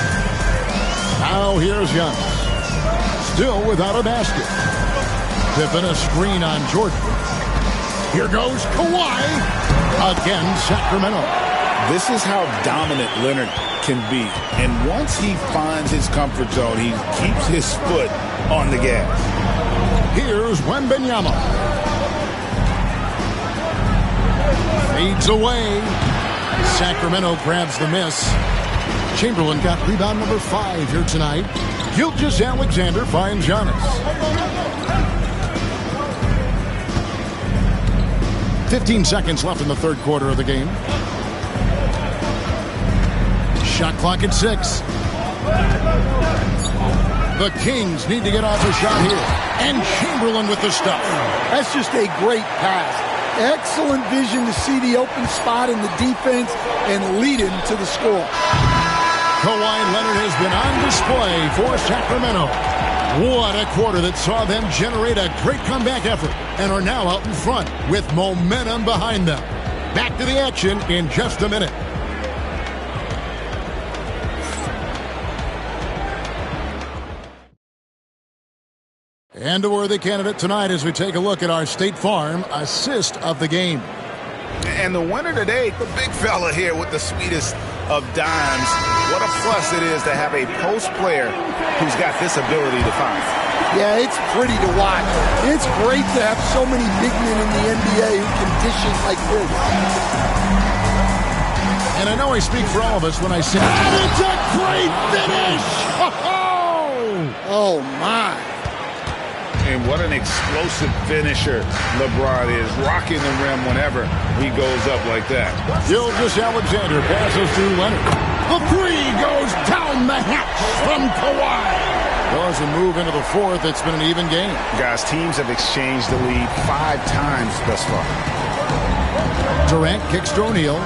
Now here's Giannis. Still without a basket. Pippen a screen on Jordan. Here goes Kawhi. Again, Sacramento. This is how dominant Leonard can be. And once he finds his comfort zone, he keeps his foot on the gas. Here's Wembanyama. Fades away. Sacramento grabs the miss. Chamberlain got rebound number 5 here tonight. Gilgeous-Alexander finds Giannis. 15 seconds left in the third quarter of the game. Shot clock at 6. The Kings need to get off a shot here. And Chamberlain with the stuff. That's just a great pass. Excellent vision to see the open spot in the defense and lead him to the score. Kawhi Leonard has been on display for Sacramento. What a quarter that saw them generate a great comeback effort and are now out in front with momentum behind them. Back to the action in just a minute. And a worthy candidate tonight as we take a look at our State Farm assist of the game. And the winner today, the big fella here with the sweetest of dimes. What a plus it is to have a post player who's got this ability to find. Yeah, it's pretty to watch. It's great to have so many big men in the NBA who can dish it like this. And I know I speak for all of us when I say, and it's a great finish! Oh, my. And what an explosive finisher LeBron is, rocking the rim whenever he goes up like that. Gilgeous-Alexander passes to Leonard. The three goes down the hatch from Kawhi. Well, as we move into the fourth, it's been an even game. Guys, teams have exchanged the lead 5 times thus far. Durant kicks to O'Neal.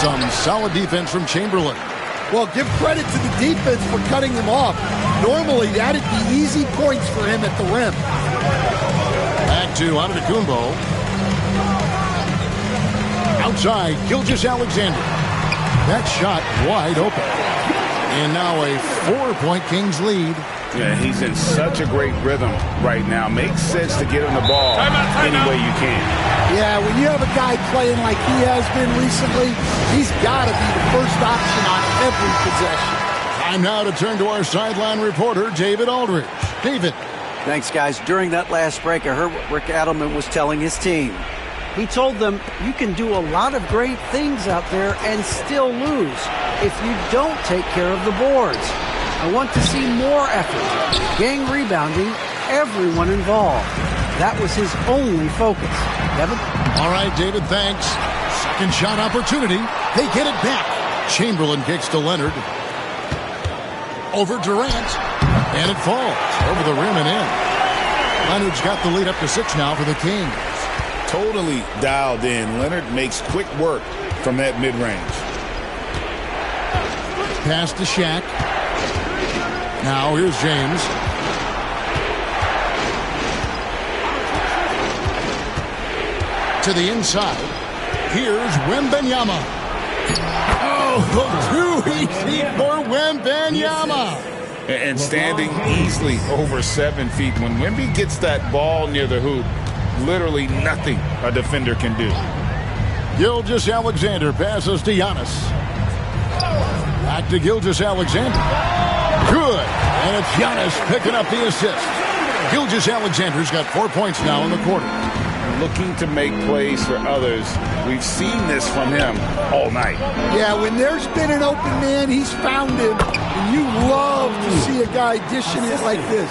Some solid defense from Chamberlain. Well, give credit to the defense for cutting him off. Normally, that'd be easy points for him at the rim. Back to Antetokounmpo. Outside, Gilgeous-Alexander. That shot wide open. And now a 4-point Kings lead. Yeah, he's in such a great rhythm right now. Makes sense to get him the ball any way you can. Yeah, when you have a guy playing like he has been recently, he's got to be the first option on every possession. Time now to turn to our sideline reporter, David Aldridge. David. Thanks, guys. During that last break, I heard what Rick Adelman was telling his team. He told them, you can do a lot of great things out there and still lose if you don't take care of the boards. I want to see more effort, gang rebounding, everyone involved. That was his only focus. Kevin? All right, David, thanks. Second shot opportunity. They get it back. Chamberlain kicks to Leonard. Over Durant. And it falls over the rim and in. Leonard's got the lead up to 6 now for the Kings. Totally dialed in. Leonard makes quick work from that mid-range. Pass to Shaq. Now here's James. To the inside. Here's Wembanyama. Oh, too easy for Wembanyama. And standing easily over 7 feet. When Wemby gets that ball near the hoop, literally nothing a defender can do. Gilgeous-Alexander passes to Giannis. Back to Gilgeous-Alexander. Good. And it's Giannis picking up the assist. Gilgeous-Alexander's got 4 points now in the quarter. Looking to make plays for others. We've seen this from him all night. Yeah, when there's been an open man, he's found him. And you love to see a guy dishing it like this.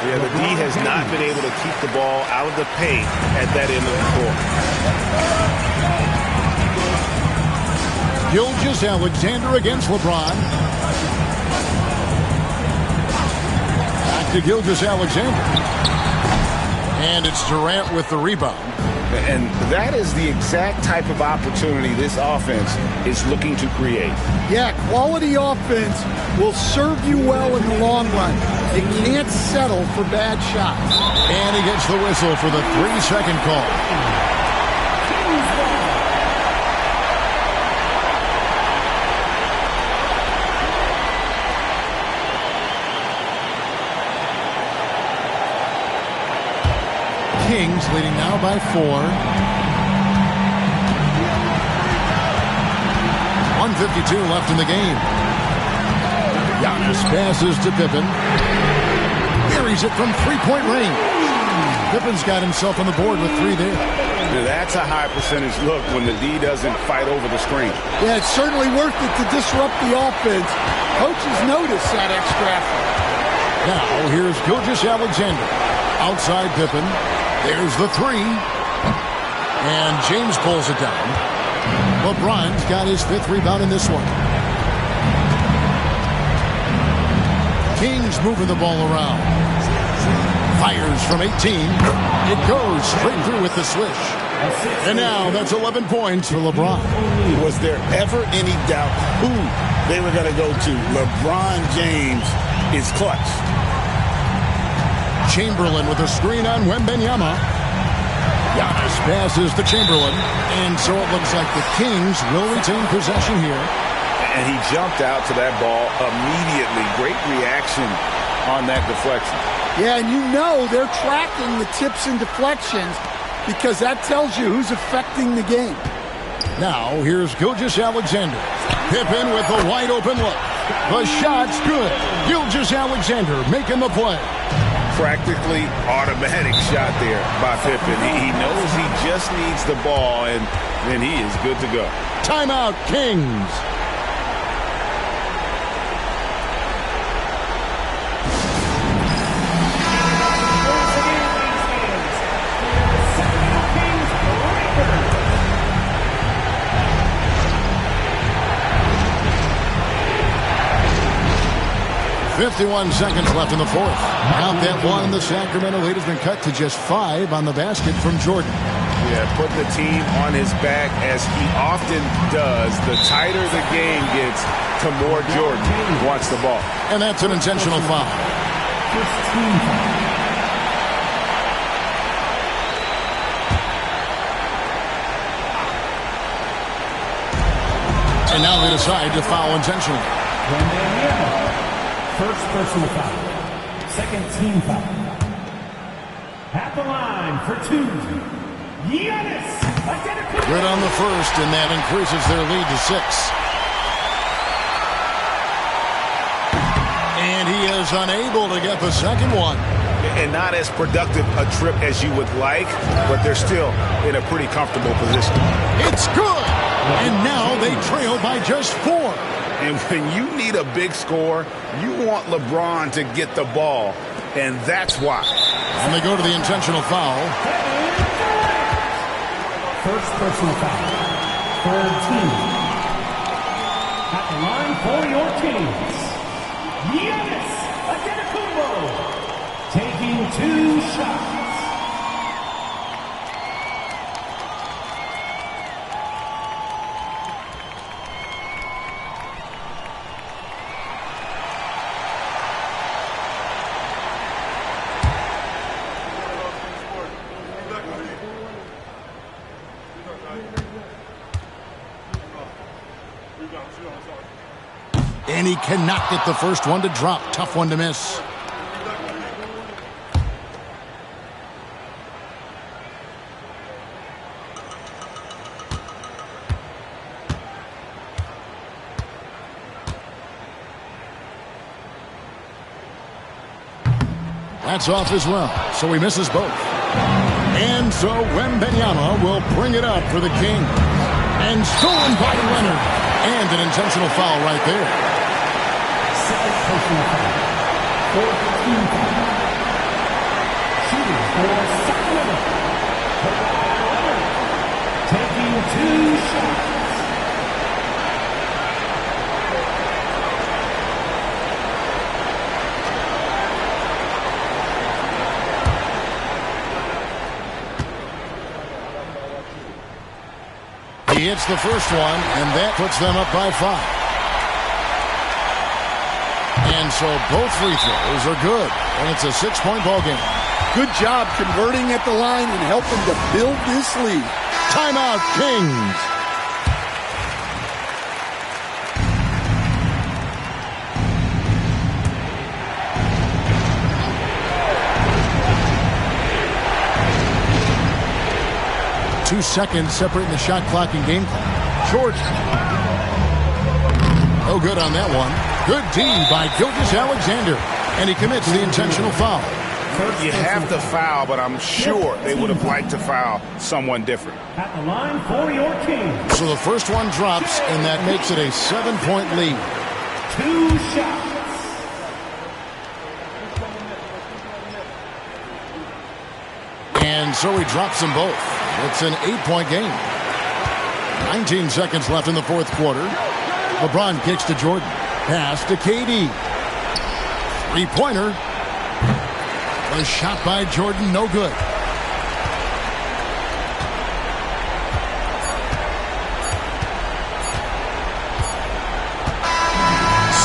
Yeah, the D has not been able to keep the ball out of the paint at that end of the court. Gilgeous-Alexander against LeBron. Back to Gilgeous-Alexander. And it's Durant with the rebound. And that is the exact type of opportunity this offense is looking to create. Yeah, quality offense will serve you well in the long run. You can't settle for bad shots. And he gets the whistle for the 3-second call. Kings leading now by 4. 1:52 left in the game. Giannis passes to Pippen. Buries it from 3-point range. Pippen's got himself on the board with 3 there. That's a high percentage look when the D doesn't fight over the screen. Yeah, it's certainly worth it to disrupt the offense. Coaches notice that extra effort. Now here's Gilgeous-Alexander. Outside Pippen. There's the 3. And James pulls it down. LeBron's got his 5th rebound in this one. Kings moving the ball around. Fires from 18. It goes straight through with the swish. And now that's 11 points for LeBron. Was there ever any doubt who they were going to go to? LeBron James is clutch. Chamberlain with a screen on Wembanyama. Giannis passes to Chamberlain. And so it looks like the Kings will retain possession here. And he jumped out to that ball immediately. Great reaction on that deflection. Yeah, and you know they're tracking the tips and deflections because that tells you who's affecting the game. Now, here's Gilgeous-Alexander. Pippen with a wide-open look. The shot's good. Gilgeous-Alexander making the play. Practically automatic shot there by Pippen. He knows he just needs the ball, and then he is good to go. Timeout, Kings. .51 seconds left in the 4th. Count that one. The Sacramento lead has been cut to just 5 on the basket from Jordan. Yeah, putting the team on his back as he often does. The tighter the game gets, the more Jordan wants the ball. And that's an intentional foul. And now they decide to foul intentionally. First personal foul. Second team foul. At the line for 2. Giannis. Good on the first, and that increases their lead to 6. And he is unable to get the second one. And not as productive a trip as you would like, but they're still in a pretty comfortable position. It's good! And now they trail by just 4. And when you need a big score, you want LeBron to get the ball, and that's why. And they go to the intentional foul. First personal foul. Third team. At the line for your Kings, Giannis Antetokounmpo taking 2 shots. And he cannot get the first one to drop. Tough one to miss. That's off as well, so he misses both. And so Wembanyama will bring it up for the Kings. And stolen by Leonard. And an intentional foul right there. Second personal foul. Fourth team foul. Shooting for Sacramento. Taking 2 shots. He hits the first one, and that puts them up by 5. And so both free throws are good, and it's a 6-point ball game. Good job converting at the line and helping to build this lead. Timeout, Kings. Two seconds separating the shot clock and game clock. George. No good on that one. Good D by Gilgeous-Alexander. And he commits the intentional foul. You have to foul, but I'm sure they would have liked to foul someone different. At the line for your Kings. So the first one drops, and that makes it a 7-point lead. 2 shots. And so he drops them both. It's an 8-point game. 19 seconds left in the fourth quarter. LeBron kicks to Jordan. Pass to KD. Three-pointer. The shot by Jordan, no good.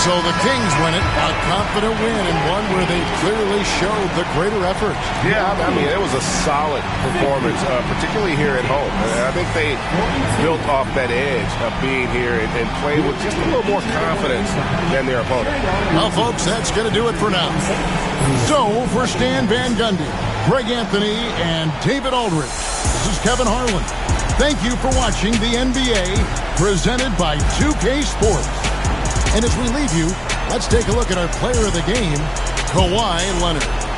So the Kings win it, a confident win, and one where they clearly showed the greater effort. Yeah, I mean, it was a solid performance, particularly here at home. And I think they built off that edge of being here and played with just a little more confidence than their opponent. Well, folks, that's going to do it for now. So, for Stan Van Gundy, Greg Anthony, and David Aldridge, this is Kevin Harlan. Thank you for watching the NBA, presented by 2K Sports. And as we leave you, let's take a look at our player of the game, Kawhi Leonard.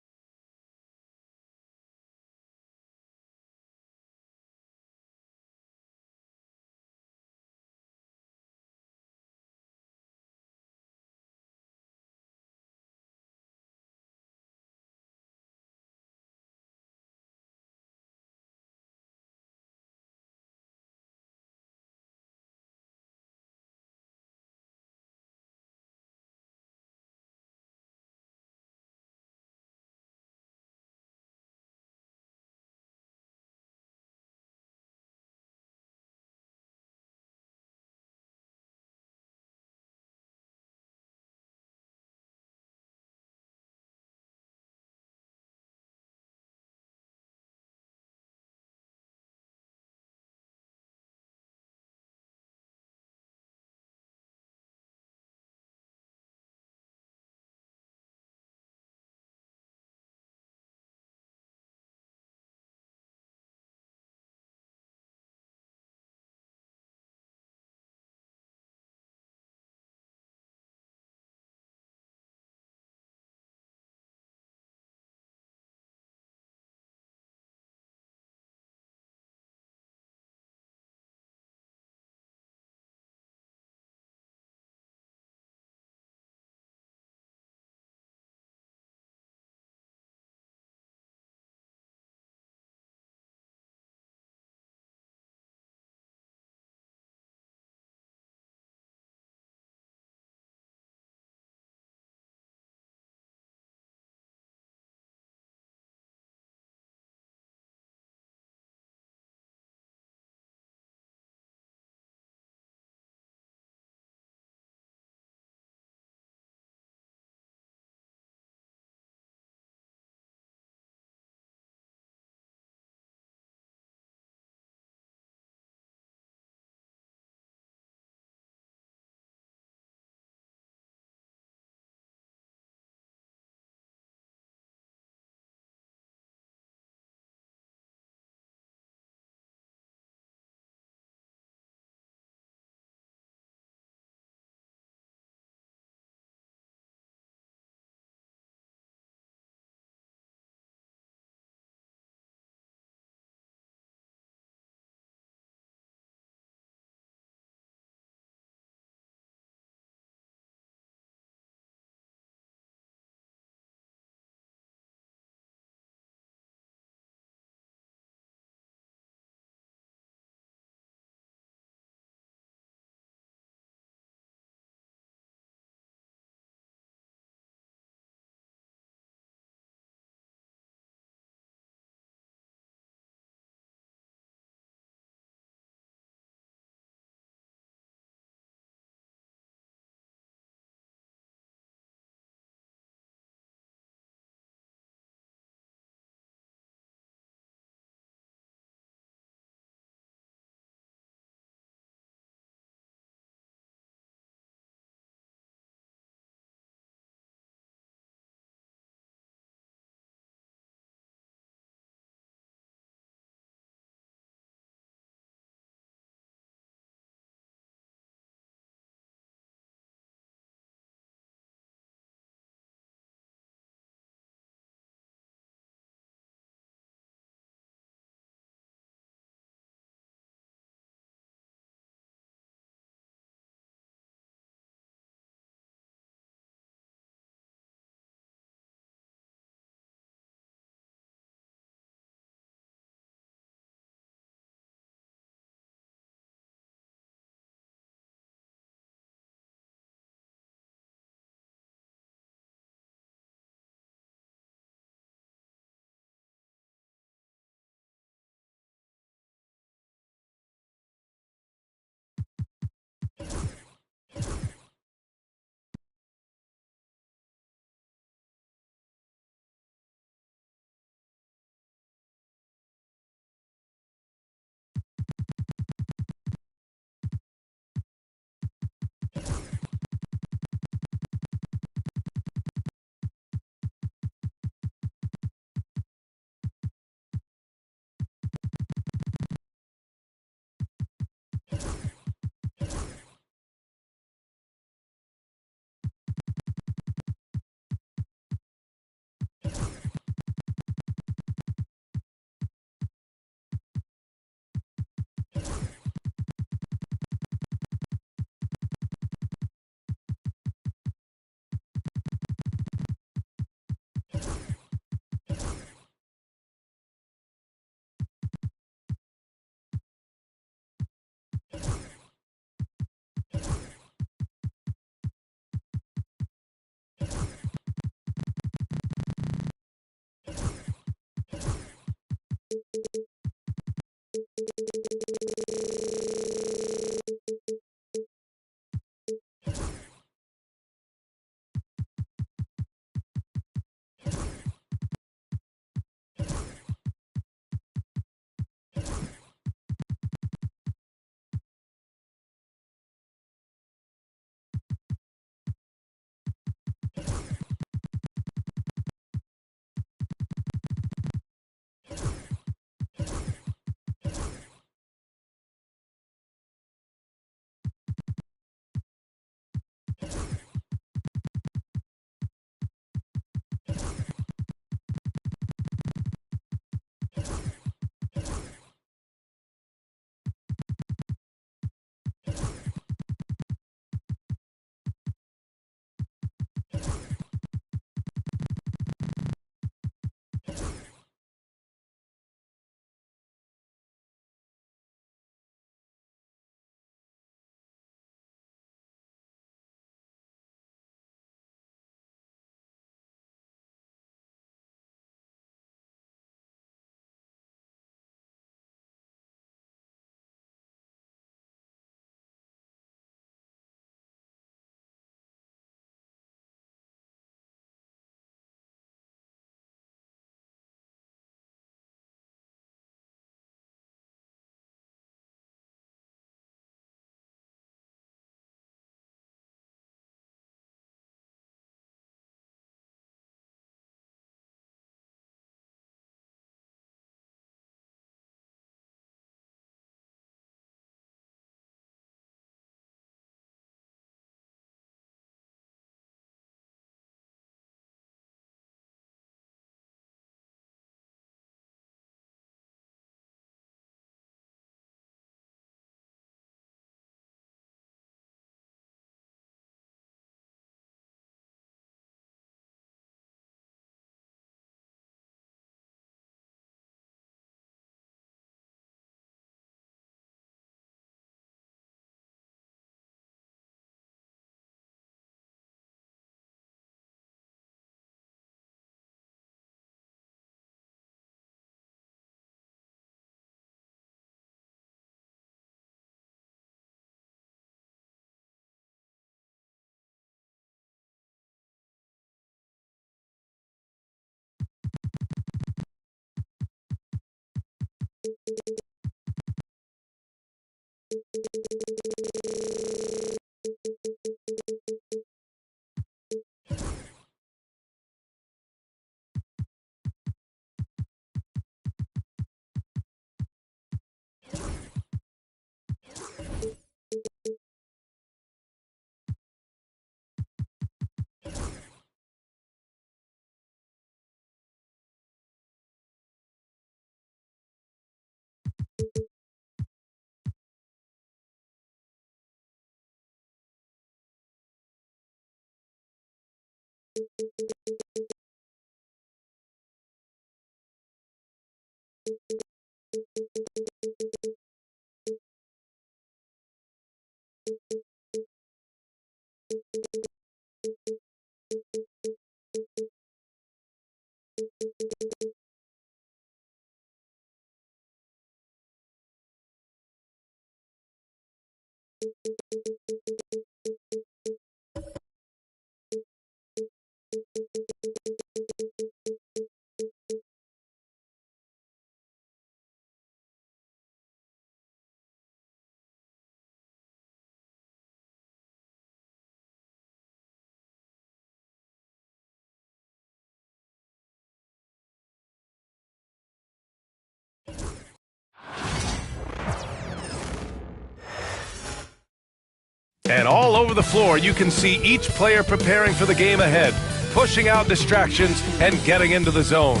And all over the floor, you can see each player preparing for the game ahead, pushing out distractions and getting into the zone.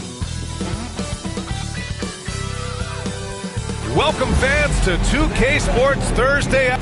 Welcome, fans, to 2K Sports Thursday.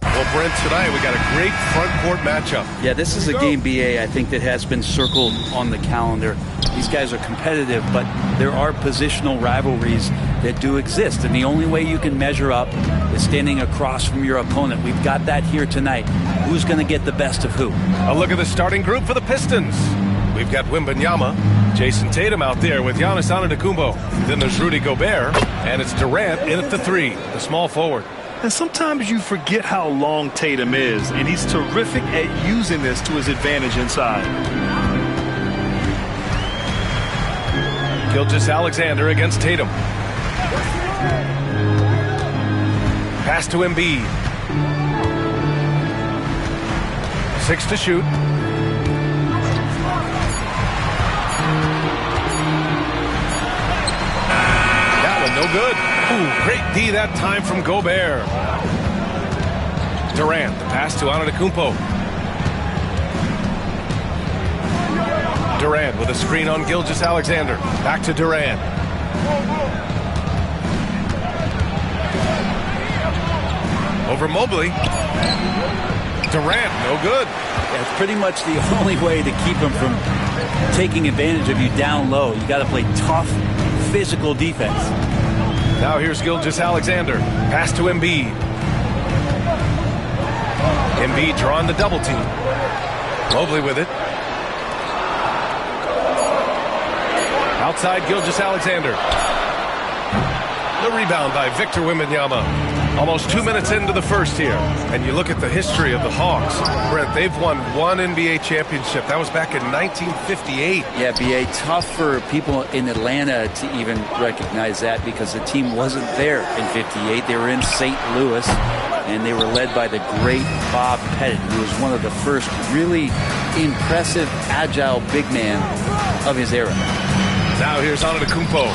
Well, Brent, tonight we got a great front court matchup. Yeah, this is a game, BA, I think, that has been circled on the calendar. These guys are competitive, but there are positional rivalries that do exist, and the only way you can measure up is standing across from your opponent. We've got that here tonight. Who's going to get the best of who? A look at the starting group for the Pistons. We've got Wembanyama, Jason Tatum out there with Giannis Antetokounmpo. Then there's Rudy Gobert, and it's Durant in at the three, the small forward. And sometimes you forget how long Tatum is, and he's terrific at using this to his advantage inside. Gilgeous-Alexander against Tatum. Pass to Embiid. 6 to shoot. That one no good. Ooh, great D that time from Gobert. Durant, the pass to Antetokounmpo. Durant with a screen on Gilgeous-Alexander. Back to Durant. Over Mobley. Durant, no good. Yeah, it's pretty much the only way to keep him from taking advantage of you down low. You got to play tough, physical defense. Now here's Gilgeous-Alexander. Pass to Embiid. Embiid drawing the double team. Mobley with it. Outside Gilgeous-Alexander. The rebound by Victor Wembanyama. Almost 2 minutes into the first here. And you look at the history of the Hawks. Brent, they've won one NBA championship. That was back in 1958. Yeah, B.A., tough for people in Atlanta to even recognize that because the team wasn't there in 58. They were in St. Louis, and they were led by the great Bob Pettit, who was one of the first really impressive, agile big man of his era. Now here's Antetokounmpo.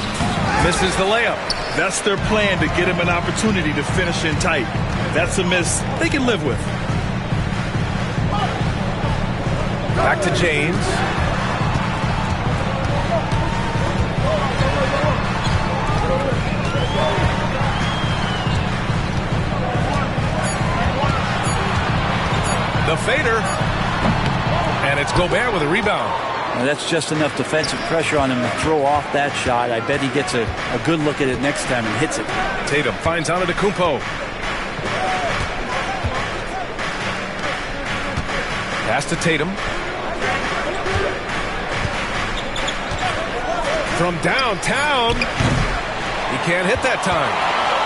Misses the layup. That's their plan, to get him an opportunity to finish in tight. That's a miss they can live with. Back to James. The fader. And it's Gobert with a rebound. Now that's just enough defensive pressure on him to throw off that shot. I bet he gets a good look at it next time and hits it. Tatum finds Antetokounmpo. Pass to Tatum. From downtown. He can't hit that time.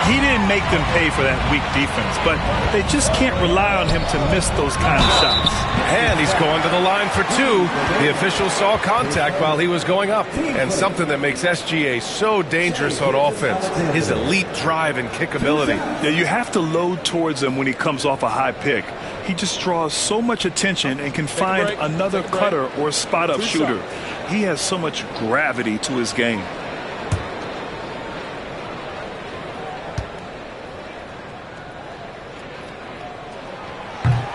He didn't make them pay for that weak defense, but they just can't rely on him to miss those kind of shots. And he's going to the line for two. The official saw contact while he was going up. And something that makes SGA so dangerous on offense, his elite drive and kick ability. Yeah, you have to load towards him when he comes off a high pick. He just draws so much attention and can find another cutter or spot-up shooter. He has so much gravity to his game.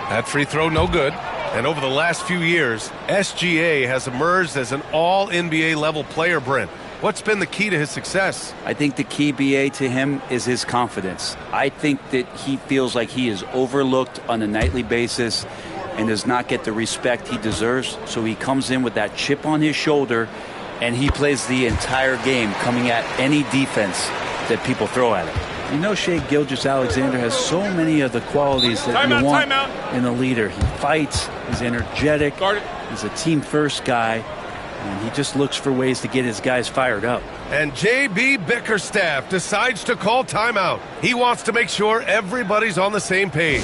That free throw no good. And over the last few years, SGA has emerged as an all-NBA level player, Brent. What's been the key to his success? I think the key, B.A., to him is his confidence. I think that he feels like he is overlooked on a nightly basis and does not get the respect he deserves. So he comes in with that chip on his shoulder, and he plays the entire game coming at any defense that people throw at him. You know, Shai Gilgeous-Alexander has so many of the qualities that you want in a leader. He fights, he's energetic, he's a team-first guy, and he just looks for ways to get his guys fired up. And J.B. Bickerstaff decides to call timeout. He wants to make sure everybody's on the same page.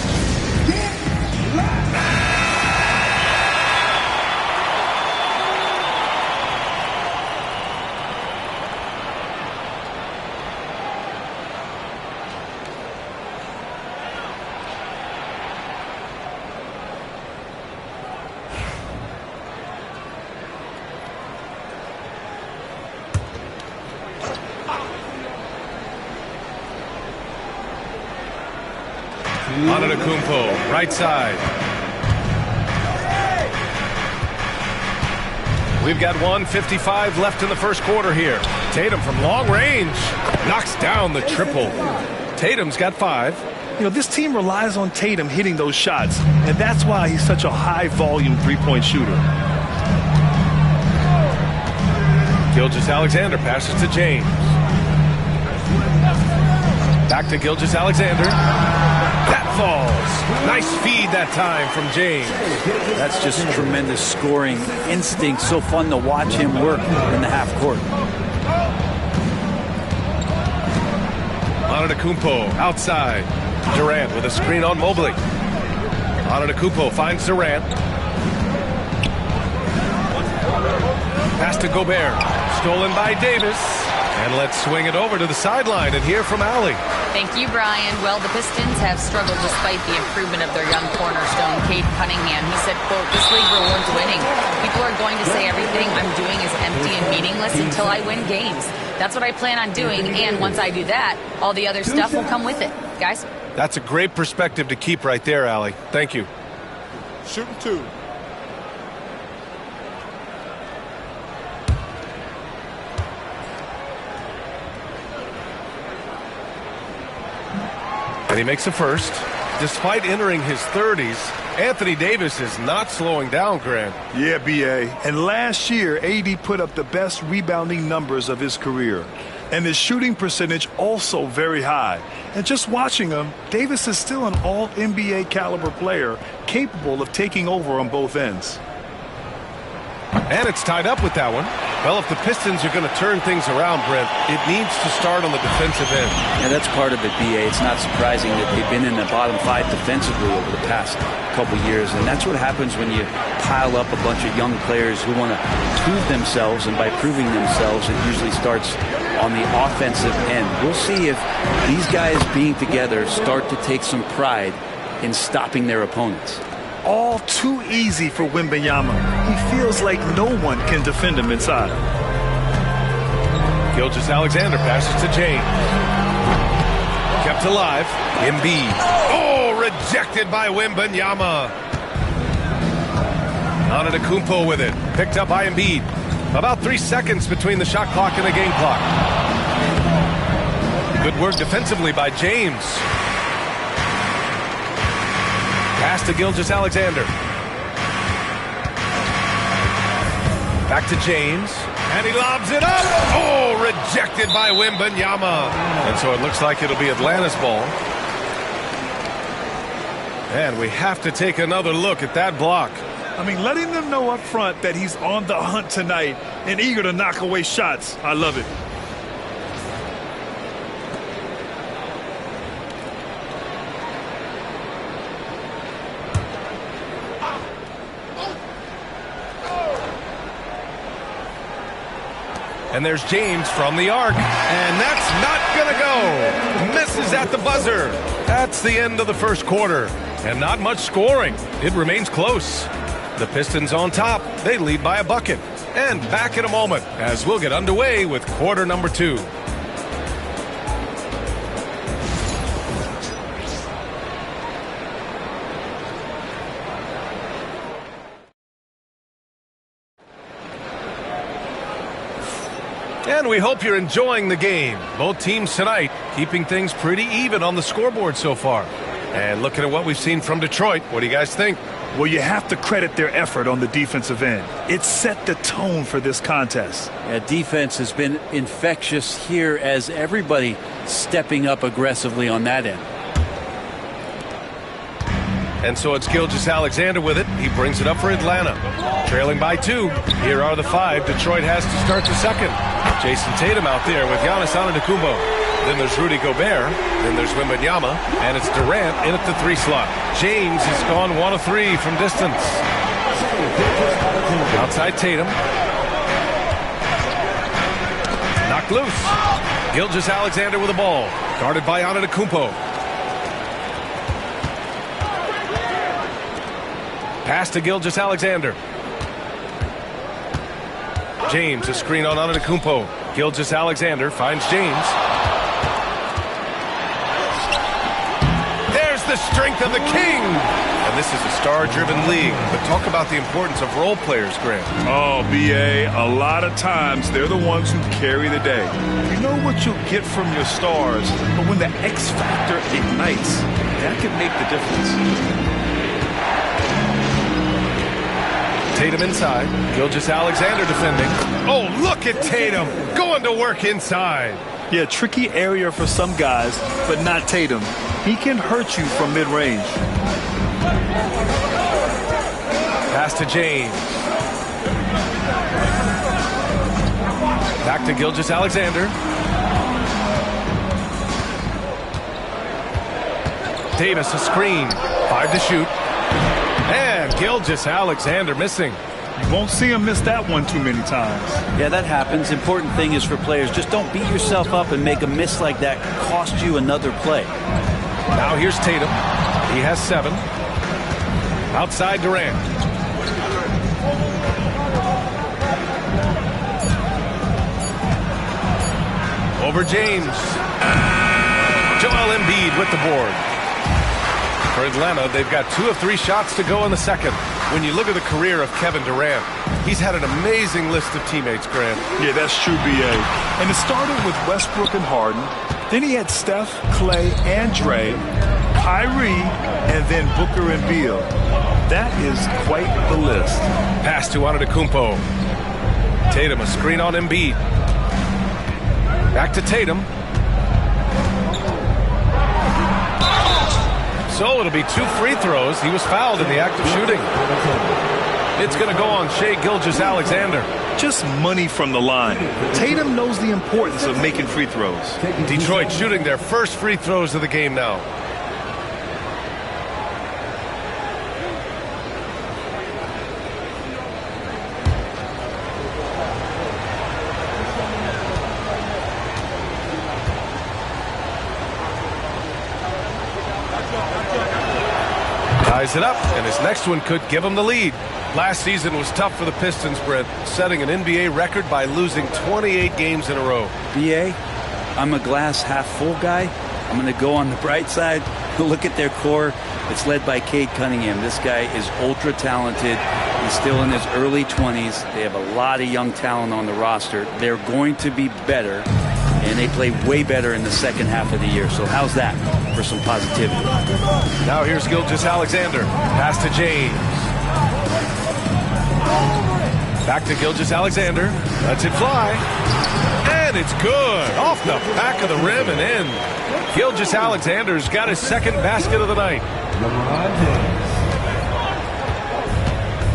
Antetokounmpo, right side. We've got 1:55 left in the first quarter here. Tatum from long range knocks down the triple. Tatum's got 5. You know, this team relies on Tatum hitting those shots, and that's why he's such a high-volume three-point shooter. Gilgeous-Alexander passes to James. Back to Gilgeous-Alexander. That falls. Nice feed that time from James. That's just tremendous scoring instinct. So fun to watch him work in the half court. Antetokounmpo outside. Durant with a screen on Mobley. Antetokounmpo finds Durant. Pass to Gobert. Stolen by Davis. And let's swing it over to the sideline and hear from Allie. Thank you, Brian. Well, the Pistons have struggled despite the improvement of their young cornerstone, Cade Cunningham. He said, quote, "This league rewards winning. People are going to say everything I'm doing is empty and meaningless until I win games. That's what I plan on doing, and once I do that, all the other stuff will come with it." Guys? That's a great perspective to keep right there, Allie. Thank you. Shooting 2. And he makes a first. Despite entering his 30s, Anthony Davis is not slowing down, Grant. Yeah, B.A. And last year, AD put up the best rebounding numbers of his career. And his shooting percentage also very high. And just watching him, Davis is still an all-NBA caliber player capable of taking over on both ends. And it's tied up with that one. Well, if the Pistons are going to turn things around, Brent, it needs to start on the defensive end. Yeah, that's part of it, B.A. It's not surprising that they've been in the bottom 5 defensively over the past couple years, and that's what happens when you pile up a bunch of young players who want to prove themselves, and by proving themselves, it usually starts on the offensive end. We'll see if these guys being together start to take some pride in stopping their opponents. All too easy for Wembanyama. He feels like no one can defend him inside. Gilgeous-Alexander passes to James. Kept alive. Embiid. Oh, rejected by Wembanyama. Antetokounmpo with it. Picked up by Embiid. About 3 seconds between the shot clock and the game clock. Good work defensively by James. Pass to Gilgeous-Alexander. Back to James. And he lobs it up. Oh, rejected by Wembanyama. And so it looks like it'll be Atlanta's ball. And we have to take another look at that block. I mean, letting them know up front that he's on the hunt tonight and eager to knock away shots. I love it. And there's James from the arc. And that's not going to go. Misses at the buzzer. That's the end of the first quarter. And not much scoring. It remains close. The Pistons on top. They lead by a bucket. And back in a moment as we'll get underway with quarter number 2. And we hope you're enjoying the game. Both teams tonight keeping things pretty even on the scoreboard so far. And looking at what we've seen from Detroit, what do you guys think? Well, you have to credit their effort on the defensive end. It set the tone for this contest. Yeah, defense has been infectious here as everybody stepping up aggressively on that end. And so it's Gilgeous-Alexander with it. He brings it up for Atlanta. Trailing by 2. Here are the 5 Detroit has to start the second. Jason Tatum out there with Giannis Antetokounmpo. Then there's Rudy Gobert. Then there's Wembanyama. And it's Durant in at the 3 slot. James has gone 1 of 3 from distance. Outside Tatum. Knocked loose. Gilgeous-Alexander with the ball. Guarded by Antetokounmpo. Pass to Gilgeous-Alexander. James, a screen on Antetokounmpo. Gilgeous-Alexander finds James. There's the strength of the king. And this is a star-driven league. But talk about the importance of role players, Grant. Oh, B.A., a lot of times they're the ones who carry the day. You know what you'll get from your stars, but when the X factor ignites, that can make the difference. Tatum inside. Gilgeous-Alexander defending. Oh, look at Tatum going to work inside. Yeah, tricky area for some guys, but not Tatum. He can hurt you from mid-range. Pass to James. Back to Gilgeous-Alexander. Davis, a screen. 5 to shoot. And Gilgeous-Alexander missing. You won't see him miss that one too many times. Yeah, that happens. Important thing is for players, just don't beat yourself up and make a miss like that cost you another play. Now here's Tatum. He has 7. Outside Durant. Over James. Joel Embiid with the board. For Atlanta, they've got 2 of 3 shots to go in the second. When you look at the career of Kevin Durant, he's had an amazing list of teammates, Grant. Yeah, that's true, B.A. And it started with Westbrook and Harden. Then he had Steph, Clay, and Dre, Kyrie, and then Booker and Beal. That is quite the list. Pass to Antetokounmpo. Tatum, a screen on Embiid. Back to Tatum. So it'll be 2 free throws. He was fouled in the act of shooting. It's going to go on Shai Gilgeous-Alexander. Just money from the line. Tatum knows the importance of making free throws. Detroit shooting their first free throws of the game now. Ties it up, and his next one could give him the lead. Last season was tough for the Pistons, Brent, setting an NBA record by losing 28 games in a row. BA, I'm a glass half full guy. I'm going to go on the bright side. Look at their core. It's led by Cade Cunningham. This guy is ultra talented. He's still in his early 20s. They have a lot of young talent on the roster. They're going to be better, and they play way better in the second half of the year. So how's that for some positivity? Now here's Gilgeous-Alexander. Pass to James. Back to Gilgeous-Alexander. Lets it fly. And it's good. Off the back of the rim and in. Gilgeous-Alexander's got his second basket of the night.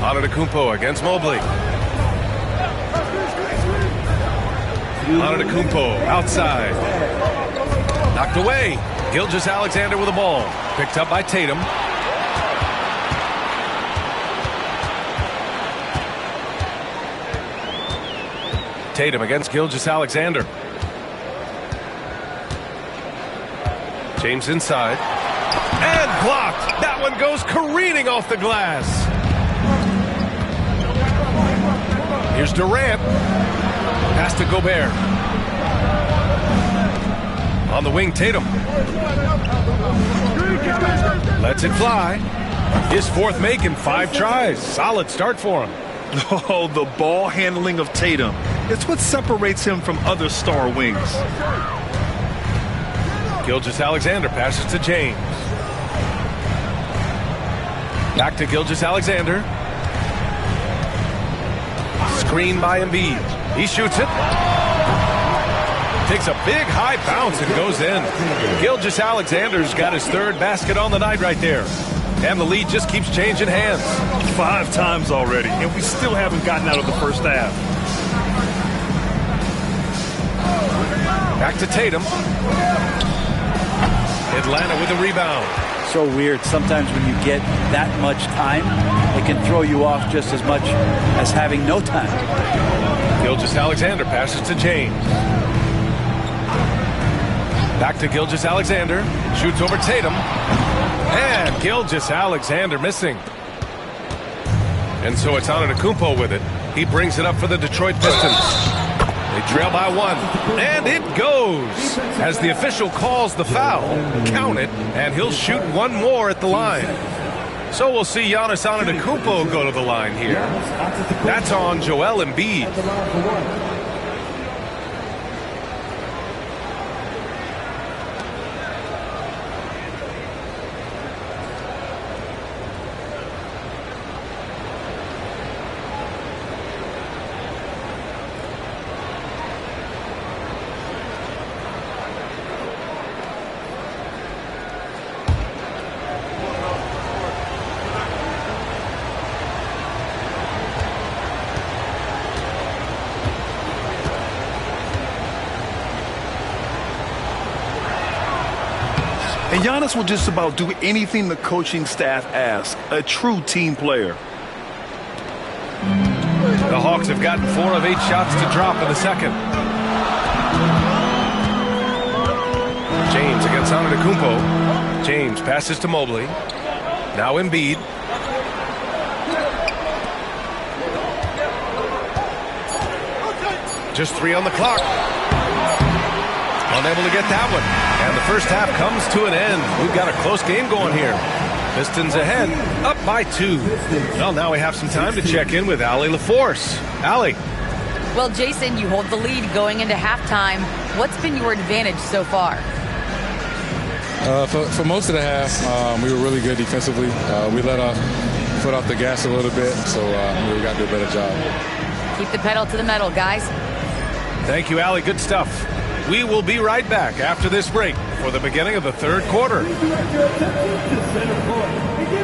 Antetokounmpo against Mobley. Antetokounmpo outside. Knocked away. Gilgeous-Alexander with the ball. Picked up by Tatum. Tatum against Gilgeous-Alexander. James inside. And blocked. That one goes careening off the glass. Here's Durant. Pass to Gobert. On the wing, Tatum. Lets it fly. His fourth make in 5 tries. Solid start for him. Oh, the ball handling of Tatum. It's what separates him from other star wings. Gilgeous-Alexander passes to James. Back to Gilgeous-Alexander. Screen by Embiid. He shoots it. Takes a big high bounce and goes in. Gilgeous-Alexander's got his third basket on the night right there. And the lead just keeps changing hands. 5 times already, and we still haven't gotten out of the first half. Back to Tatum. Atlanta with a rebound. So weird. Sometimes when you get that much time, it can throw you off just as much as having no time. Gilgeous-Alexander passes to James. Back to Gilgeous-Alexander. Shoots over Tatum. And Gilgeous-Alexander missing. And so it's Antetokounmpo with it. He brings it up for the Detroit Pistons. They trail by 1. And it goes. As the official calls the foul, count it, and he'll shoot one more at the line. So we'll see Giannis Antetokounmpo go to the line here. That's on Joel Embiid. And Giannis will just about do anything the coaching staff asks. A true team player. The Hawks have gotten 4 of 8 shots to drop in the second. James against Antetokounmpo. James passes to Mobley. Now Embiid. Just 3 on the clock. Unable to get that one. And the first half comes to an end. We've got a close game going here. Pistons ahead, up by 2. Well, now we have some time to check in with Allie LaForce. Allie. Well, Jason, you hold the lead going into halftime. What's been your advantage so far? For most of the half, we were really good defensively. We let our foot off the gas a little bit, so we got to do a better job. Keep the pedal to the metal, guys. Thank you, Allie. Good stuff. We will be right back after this break for the beginning of the third quarter. Get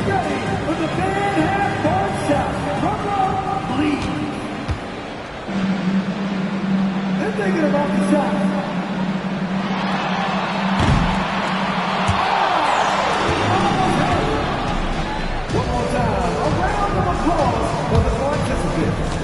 ready for the fan half-court shot from thinking about the shot. One more time, a round of applause for the participants.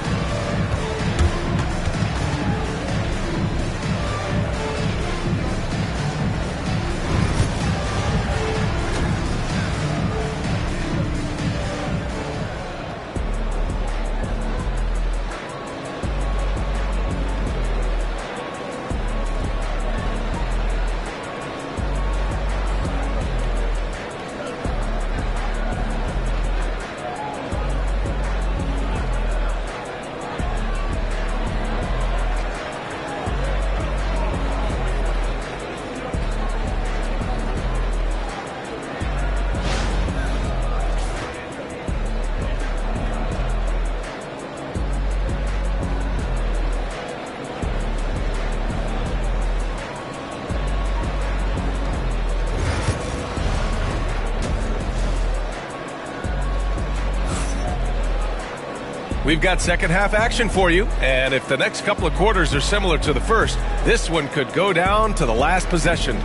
We've got second half action for you, and if the next couple of quarters are similar to the first, this one could go down to the last possession.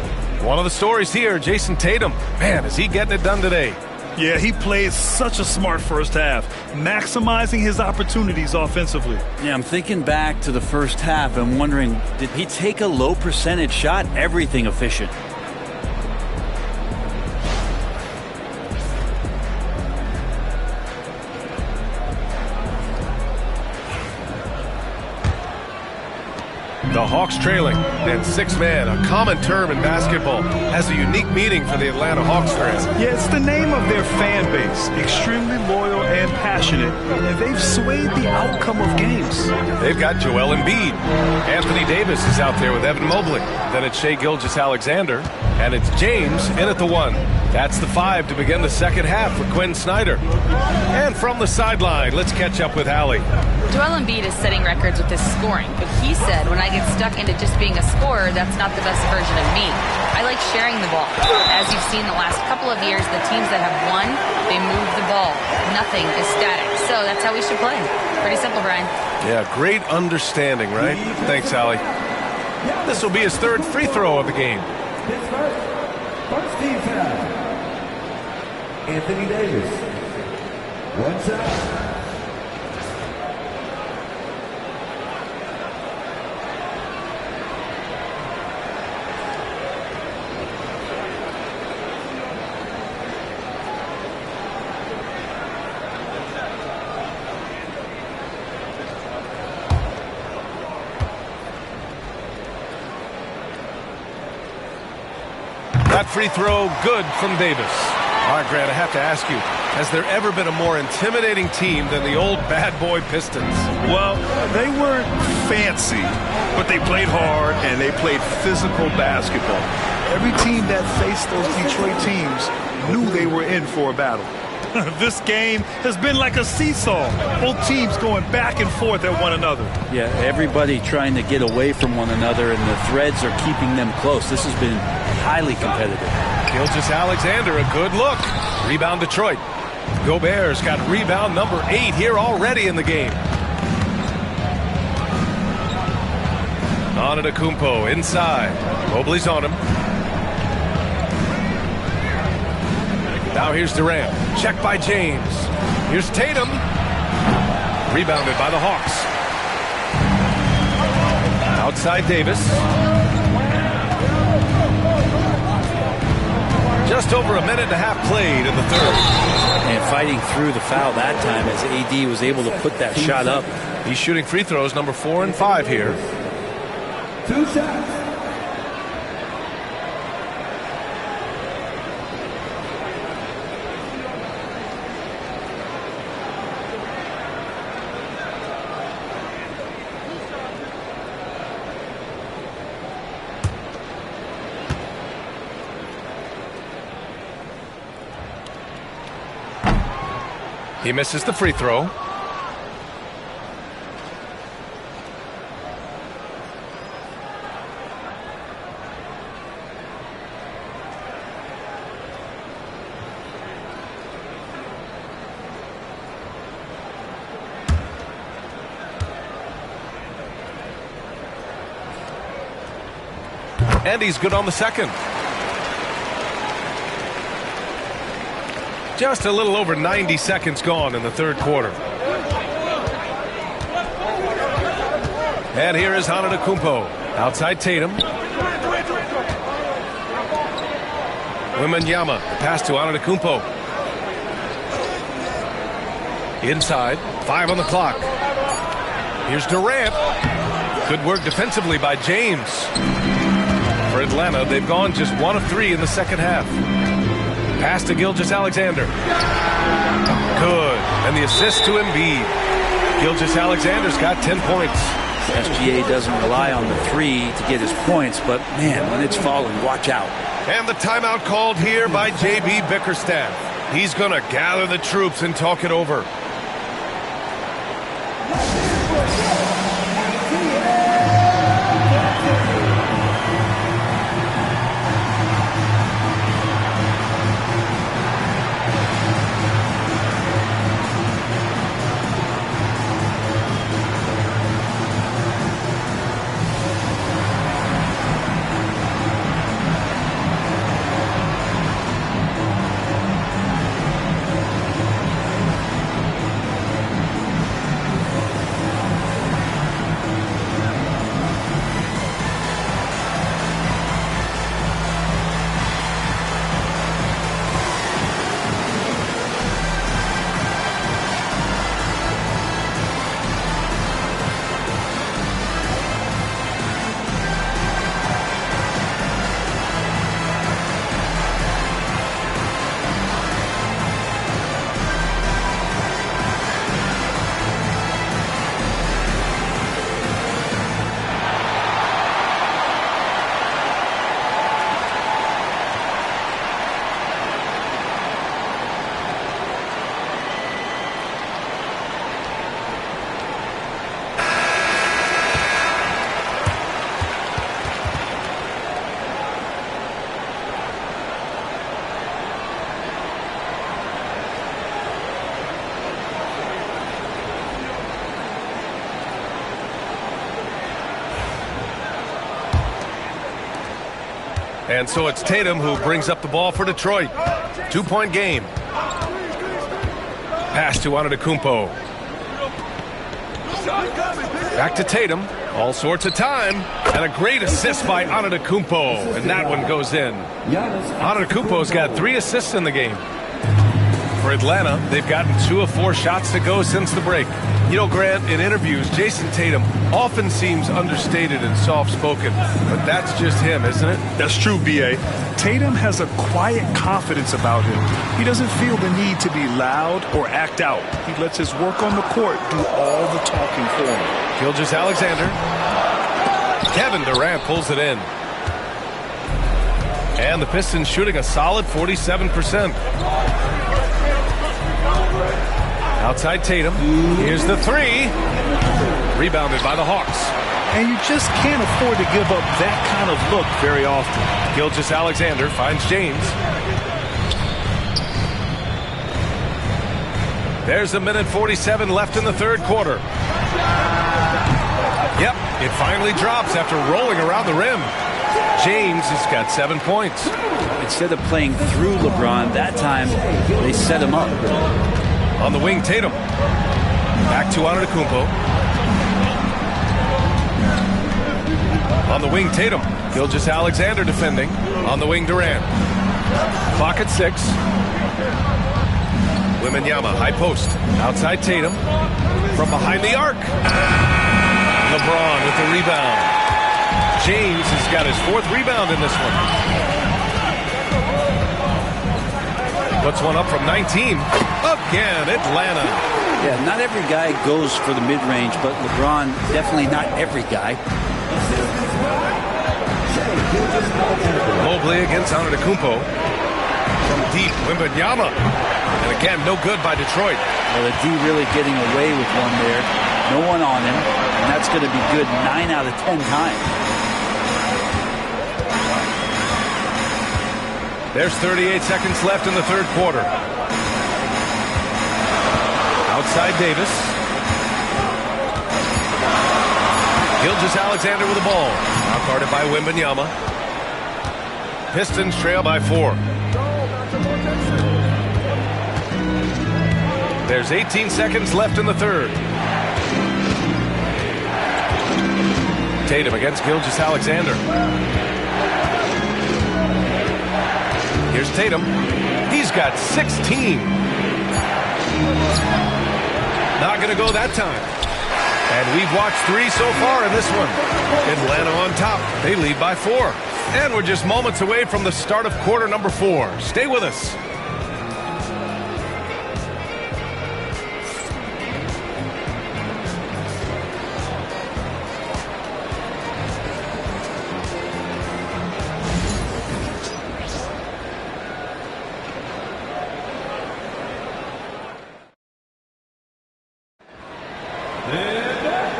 One of the stories here, Jason Tatum. Man, is he getting it done today? Yeah, he played such a smart first half, maximizing his opportunities offensively. Yeah, I'm thinking back to the first half and wondering, did he take a low percentage shot? Everything efficient. The Hawks trailing, and six-man, a common term in basketball, has a unique meaning for the Atlanta Hawks fans. Yeah, it's the name of their fan base, extremely loyal and passionate, and they've swayed the outcome of games. They've got Joel Embiid. Anthony Davis is out there with Evan Mobley. Then it's Shai Gilgeous-Alexander, and it's James in at the 1. That's the 5 to begin the second half for Quinn Snyder. And from the sideline, let's catch up with Hallie. Joel Embiid is setting records with his scoring, but he said, when I get stuck into just being a scorer, that's not the best version of me. I like sharing the ball. As you've seen the last couple of years, the teams that have won, they move the ball. Nothing is static. So that's how we should play. Pretty simple, Brian. Yeah, great understanding, right? Thanks, Hallie. This will be his third free throw of the game. First team foul. Anthony Davis. One shot. That free throw, good from Davis. All right, Grant, I have to ask you, has there ever been a more intimidating team than the old bad boy Pistons? Well, they weren't fancy, but they played hard and they played physical basketball. Every team that faced those Detroit teams knew they were in for a battle. This game has been like a seesaw. Both teams going back and forth at one another. Yeah, everybody trying to get away from one another, and the threads are keeping them close. This has been highly competitive. Gilgeous-Alexander, a good look. Rebound Detroit. Gobert's got rebound number 8 here already in the game. Antetokounmpo inside. Mobley's on him. Now here's Durant. Check by James. Here's Tatum. Rebounded by the Hawks. Outside Davis. Just over a minute and a half played in the third. And fighting through the foul that time as AD was able to put that shot up. He's shooting free throws number 4 and 5 here. 2 shots. He misses the free throw. And he's good on the second. Just a little over 90 seconds gone in the third quarter. And here is Antetokounmpo. Outside Tatum. Wembanyama. Pass to Antetokounmpo. Inside. 5 on the clock. Here's Durant. Good work defensively by James. For Atlanta, they've gone just 1 of 3 in the second half. Pass to Gilgeous-Alexander. Good. And the assist to Embiid. Gilgeous-Alexander's got 10 points. SGA doesn't rely on the 3 to get his points, but man, when it's falling, watch out. And the timeout called here by J.B. Bickerstaff. He's going to gather the troops and talk it over. And so it's Tatum who brings up the ball for Detroit. 2-point game. Pass to Antetokounmpo. Back to Tatum. All sorts of time. And a great assist by Antetokounmpo. And that one goes in. Antetokounmpo's got 3 assists in the game. For Atlanta, they've gotten 2 of 4 shots to go since the break. You know, Grant, in interviews, Jason Tatum often seems understated and soft-spoken, but that's just him, isn't it? That's true, B.A. Tatum has a quiet confidence about him. He doesn't feel the need to be loud or act out. He lets his work on the court do all the talking for him. Gilgeous-Alexander. Kevin Durant pulls it in. And the Pistons shooting a solid 47%. Outside Tatum. Here's the 3. Rebounded by the Hawks. And you just can't afford to give up that kind of look very often. Gilgeous-Alexander finds James. There's 1:47 left in the third quarter. Yep, it finally drops after rolling around the rim. James has got 7 points. Instead of playing through LeBron, that time they set him up. On the wing, Tatum. Back to Antetokounmpo. On the wing, Tatum. Gilgeous-Alexander defending. On the wing, Durant. Clock at 6. Wembanyama, high post. Outside Tatum. From behind the arc. LeBron with the rebound. James has got his 4th rebound in this one. Puts one up from 19. Again, Atlanta. Yeah, not every guy goes for the mid-range, but LeBron, definitely not every guy. Mobley against Antetokounmpo. From deep, Wembanyama. And again, no good by Detroit. Well, the D really getting away with one there. No one on him, and that's going to be good 9 out of 10 times. There's 38 seconds left in the third quarter. Outside Davis. Gilgeous-Alexander with the ball. Now guarded by Wembanyama. Pistons trail by 4. There's 18 seconds left in the third. Tatum against Gilgeous-Alexander. Here's Tatum. He's got 16. Not going to go that time. And we've watched 3 so far in this one. Atlanta on top. They lead by 4. And we're just moments away from the start of quarter number 4. Stay with us.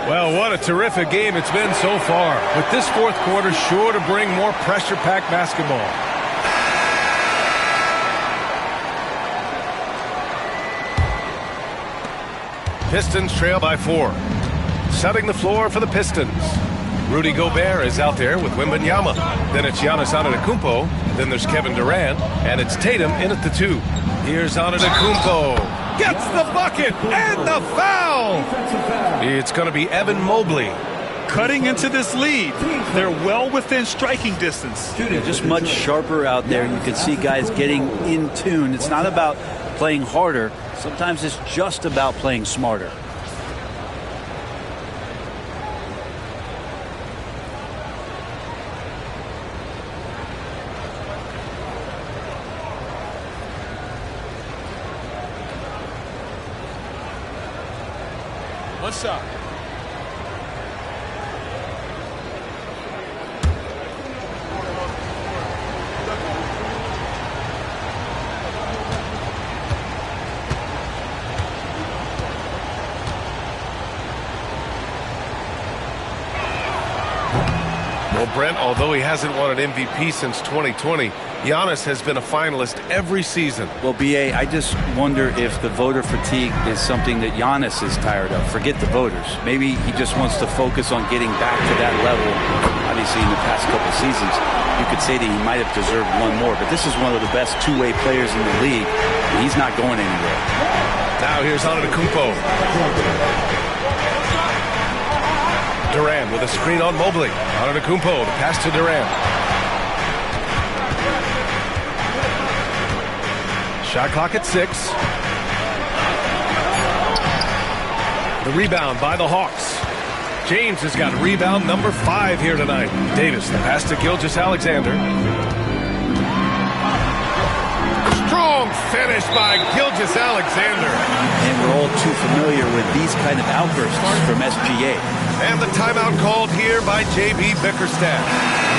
Well, what a terrific game it's been so far. With this fourth quarter sure to bring more pressure-packed basketball. Pistons trail by 4. Setting the floor for the Pistons. Rudy Gobert is out there with Wembanyama. Then it's Giannis Antetokounmpo. Then there's Kevin Durant. And it's Tatum in at the 2. Here's Antetokounmpo. Gets the bucket and the foul. It's going to be Evan Mobley. Cutting into this lead. They're well within striking distance. Just much sharper out there. You can see guys getting in tune. It's not about playing harder. Sometimes it's just about playing smarter. One shot. Well, Brent, although he hasn't won an MVP since 2020, Giannis has been a finalist every season. Well, B.A., I just wonder if the voter fatigue is something that Giannis is tired of. Forget the voters. Maybe he just wants to focus on getting back to that level. Obviously, in the past couple seasons, you could say that he might have deserved one more, but this is one of the best two-way players in the league, and he's not going anywhere. Now here's Antetokounmpo. Durant with a screen on Mobley. Antetokounmpo, the pass to Durant. Shot clock at 6. The rebound by the Hawks. James has got rebound number 5 here tonight. Davis, the pass to Gilgeous-Alexander. Strong finish by Gilgeous-Alexander. And we're all too familiar with these kind of outbursts from SGA. And the timeout called here by J.B. Bickerstaff,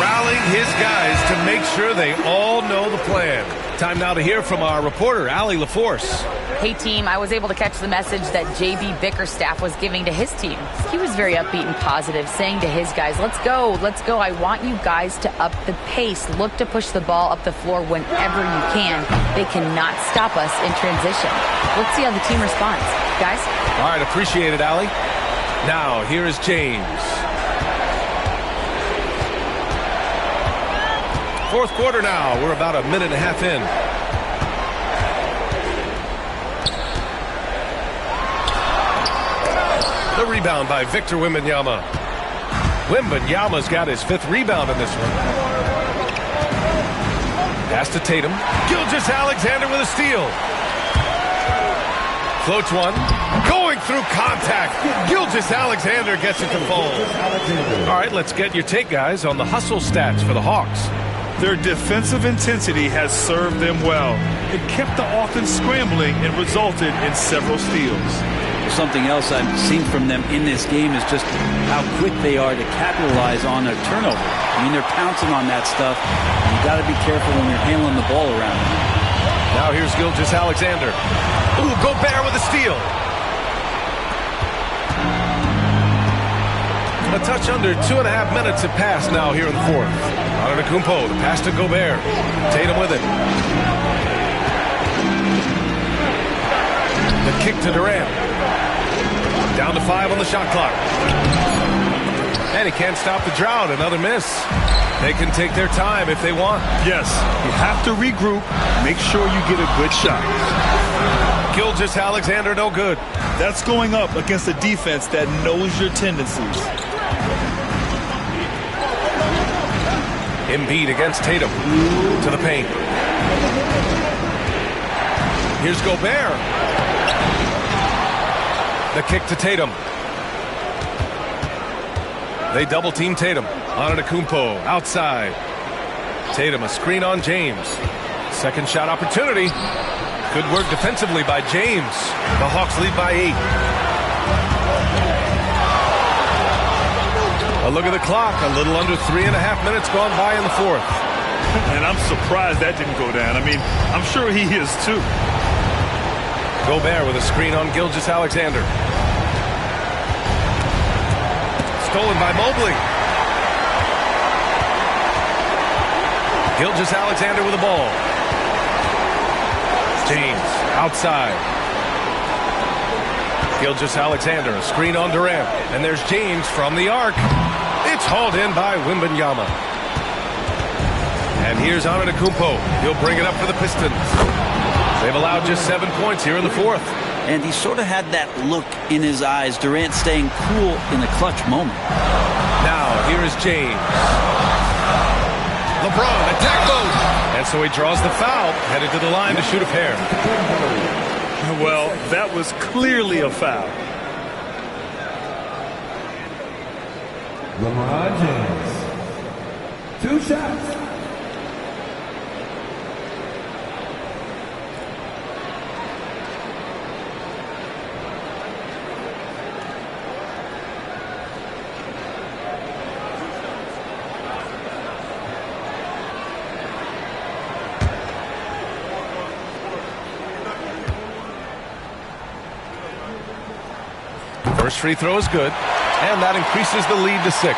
rallying his guys to make sure they all know the plan. Time now to hear from our reporter, Allie LaForce. Hey, team, I was able to catch the message that J.B. Bickerstaff was giving to his team. He was very upbeat and positive, saying to his guys, let's go. I want you guys to up the pace. Look to push the ball up the floor whenever you can. They cannot stop us in transition. Let's see how the team responds. Guys? All right, appreciate it, Allie. Now, here is James. Fourth quarter now. We're about a minute and a half in. The rebound by Victor Wembanyama. Wembanyama's got his 5th rebound in this one. Pass to Tatum. Gilgeous-Alexander with a steal. Floats one. Going through contact. Gilgeous-Alexander gets it to fall. All right, let's get your take, guys, on the hustle stats for the Hawks. Their defensive intensity has served them well. It kept the offense scrambling and resulted in several steals. Something else I've seen from them in this game is just how quick they are to capitalize on a turnover. I mean, they're pouncing on that stuff. You got to be careful when you're handling the ball around them. Now here's Gilgeous-Alexander. Ooh, Gobert with a steal. A touch under 2.5 minutes have passed now here in the fourth. Antetokounmpo, the pass to Gobert. Tatum with it. The kick to Durant. Down to 5 on the shot clock. And he can't stop the drought. Another miss. They can take their time if they want. Yes, you have to regroup. Make sure you get a good shot. Gilgeous-Alexander, no good. That's going up against a defense that knows your tendencies. Embiid against Tatum. To the paint. Here's Gobert. The kick to Tatum. They double-team Tatum. Antetokounmpo outside. Tatum, a screen on James. Second shot opportunity. Good work defensively by James. The Hawks lead by 8. A look at the clock. A little under 3.5 minutes gone by in the fourth. And I'm surprised that didn't go down. I mean, I'm sure he is too. Gobert with a screen on Gilgeous-Alexander. Stolen by Mobley. Gilgeous-Alexander with the ball. James outside. Gilgeous-Alexander, a screen on Durant. And there's James from the arc. It's hauled in by Wembanyama. And here's Antetokounmpo. He'll bring it up for the Pistons. They've allowed just 7 points here in the fourth. And he sort of had that look in his eyes. Durant staying cool in the clutch moment. Now, here is James. LeBron, attack mode. And so he draws the foul, headed to the line to shoot a pair. Well, that was clearly a foul. LeBron James. 2 shots. First free throw is good, and that increases the lead to 6.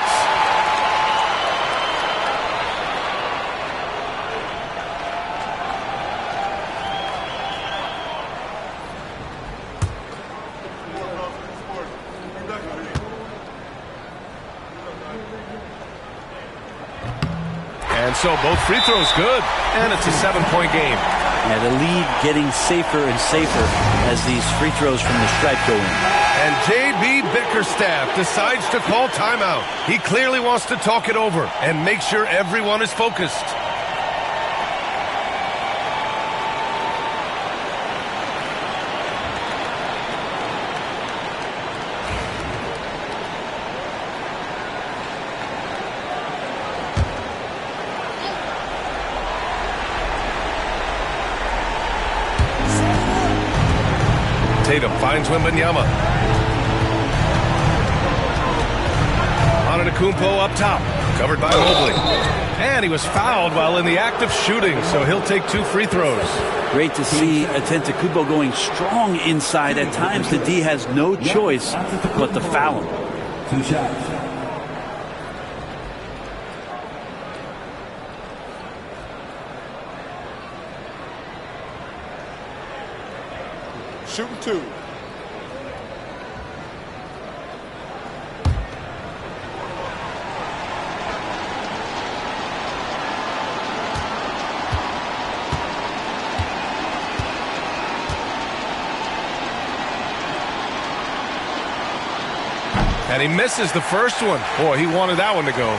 And so both free throws good, and it's a 7-point game. Yeah, the lead getting safer and safer as these free throws from the stripe go in. And J.B. Bickerstaff decides to call timeout. He clearly wants to talk it over and make sure everyone is focused. Tatum finds Wembanyama. Antetokounmpo up top, covered by Mobley. And he was fouled while in the act of shooting, so he'll take 2 free throws. Great to see Antetokounmpo going strong inside. At times, the D has no choice but to foul him. 2 shots. Shooting 2. And he misses the first one. Boy, he wanted that one to go.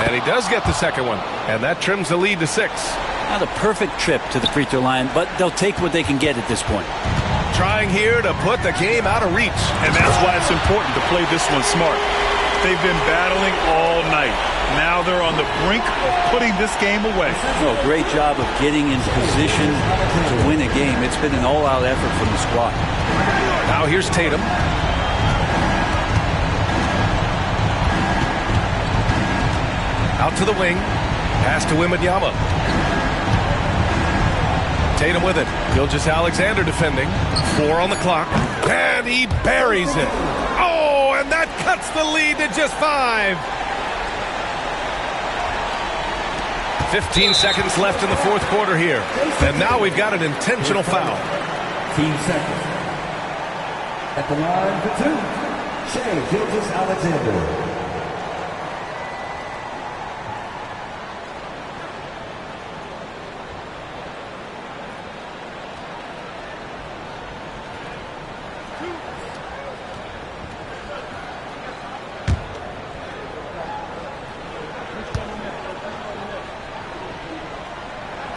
And he does get the second one. And that trims the lead to 6. Not a perfect trip to the free throw line, but they'll take what they can get at this point. Trying here to put the game out of reach. And that's why it's important to play this one smart. They've been battling all night. Now they're on the brink of putting this game away. Oh, great job of getting in position to win a game. It's been an all-out effort from the squad. Now here's Tatum. Out to the wing. Pass to Wembanyama. Tatum with it. Gilgeous-Alexander defending. 4 on the clock. And he buries it. Oh, and that cuts the lead to just 5. 15 seconds left in the fourth quarter here. And now we've got an intentional foul. 15 seconds. At the line for 2, Shai Gilgeous-Alexander.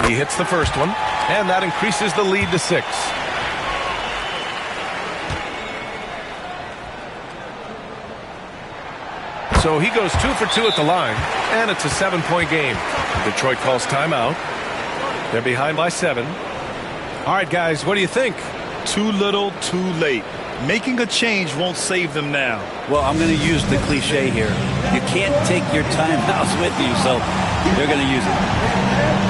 He hits the first one, and that increases the lead to 6. So he goes 2 for 2 at the line, and it's a 7-point game. Detroit calls timeout. They're behind by 7. All right, guys, what do you think? Too little, too late. Making a change won't save them now. Well, I'm going to use the cliche here. You can't take your timeouts with you, so they're going to use it.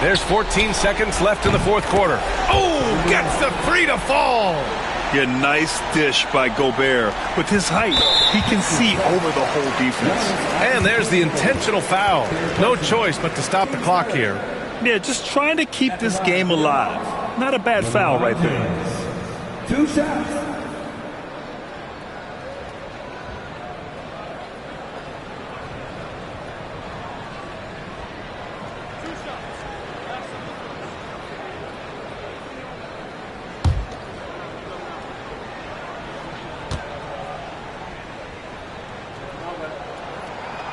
There's 14 seconds left in the fourth quarter. Oh, gets the 3 to fall. Yeah, nice dish by Gobert. With his height, he can see over the whole defense. And there's the intentional foul. No choice but to stop the clock here. Yeah, just trying to keep this game alive. Not a bad foul right there. 2 shots.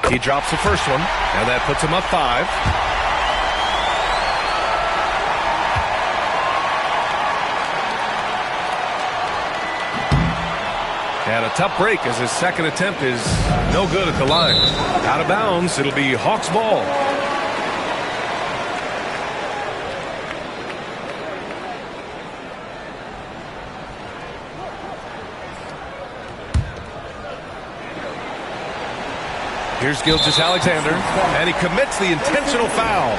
He drops the first one, and that puts him up 5. And a tough break as his second attempt is no good at the line. Out of bounds, it'll be Hawks ball. Here's Gilgeous-Alexander, and he commits the intentional foul.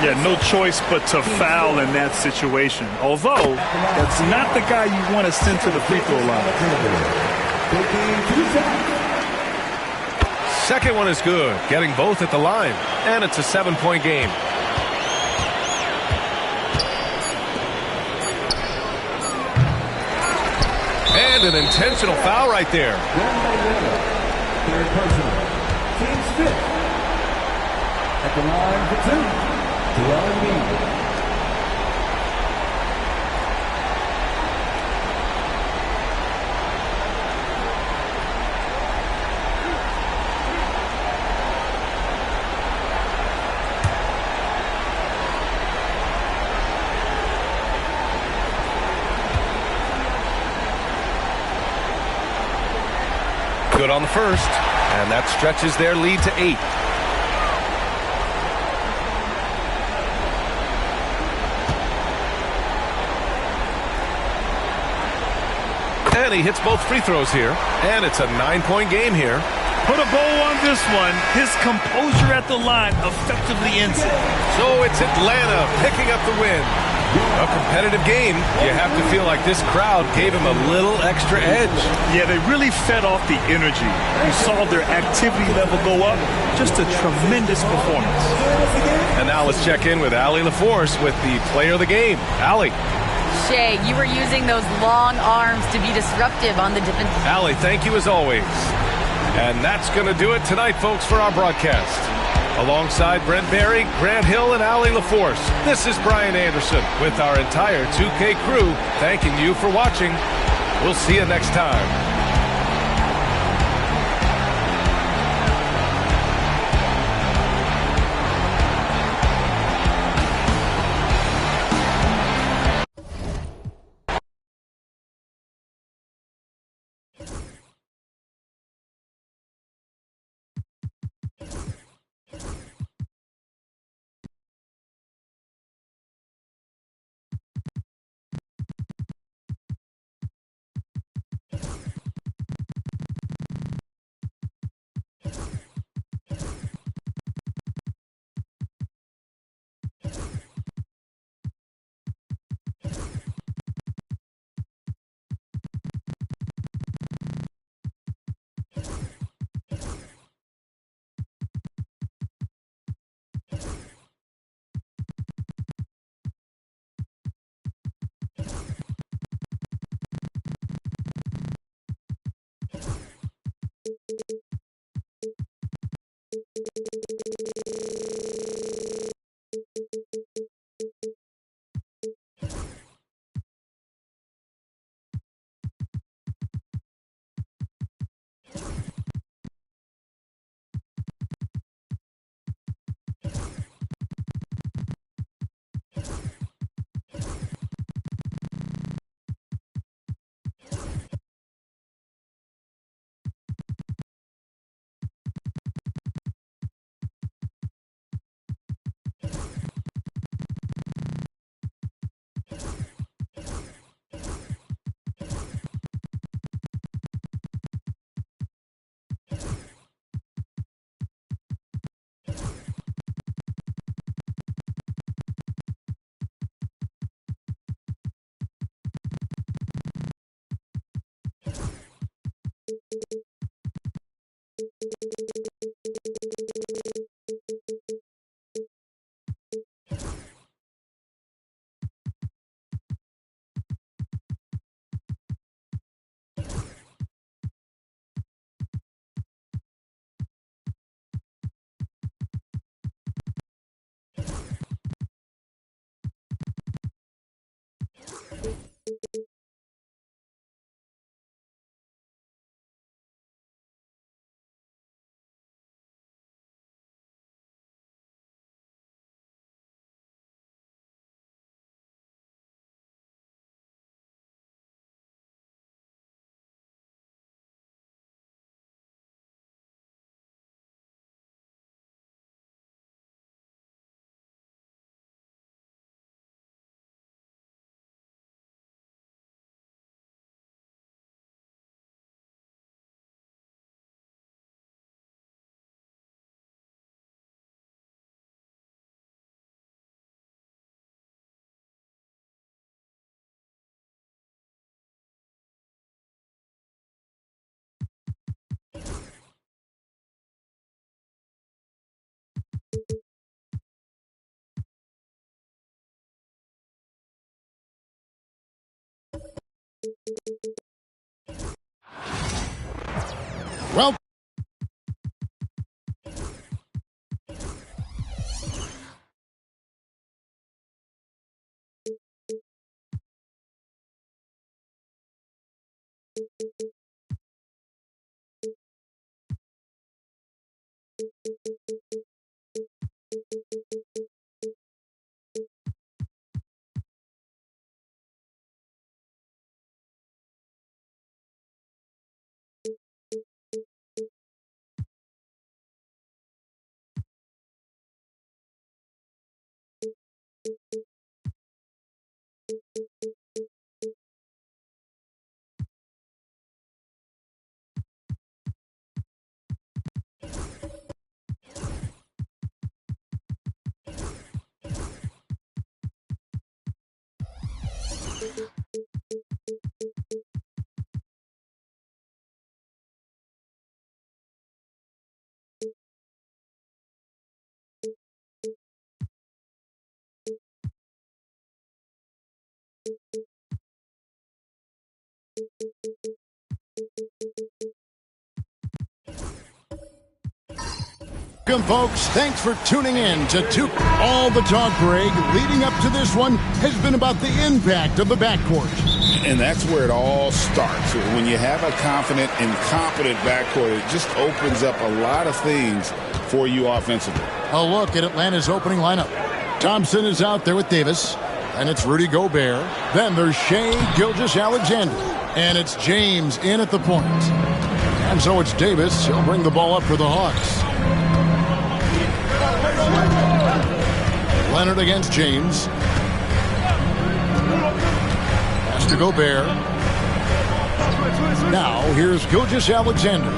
Yeah, no choice but to foul in that situation. Although, that's not the guy you want to send to the free throw line. Second one is good, getting both at the line, and it's a 7-point game. And an intentional foul right there. Third personal. Team's 5th. At the line for 2, Joel Embiid. Good on the first, and that stretches their lead to 8. And he hits both free throws here. And it's a 9-point game here. Put a bow on this one. His composure at the line effectively ends it. So it's Atlanta picking up the win. A competitive game. You have to feel like this crowd gave him a little extra edge. Yeah, they really fed off the energy. You saw their activity level go up. Just a tremendous performance. And now let's check in with Allie LaForce with the player of the game. Allie. Shea, you were using those long arms to be disruptive on the defense. Allie, thank you as always. And that's going to do it tonight, folks, for our broadcast. Alongside Brent Barry, Grant Hill, and Allie LaForce, this is Brian Anderson with our entire 2K crew thanking you for watching. We'll see you next time. Well, Welcome, folks. Thanks for tuning in to All the talk, Greg, leading up to this one has been about the impact of the backcourt. And that's where it all starts. When you have a confident and competent backcourt, it just opens up a lot of things for you offensively. A look at Atlanta's opening lineup. Thompson is out there with Davis, and it's Rudy Gobert. Then there's Shai Gilgeous-Alexander, and it's James in at the point. And so it's Davis. He'll bring the ball up for the Hawks. Leonard against James. Pass to Gobert. Now here's Gilgeous-Alexander.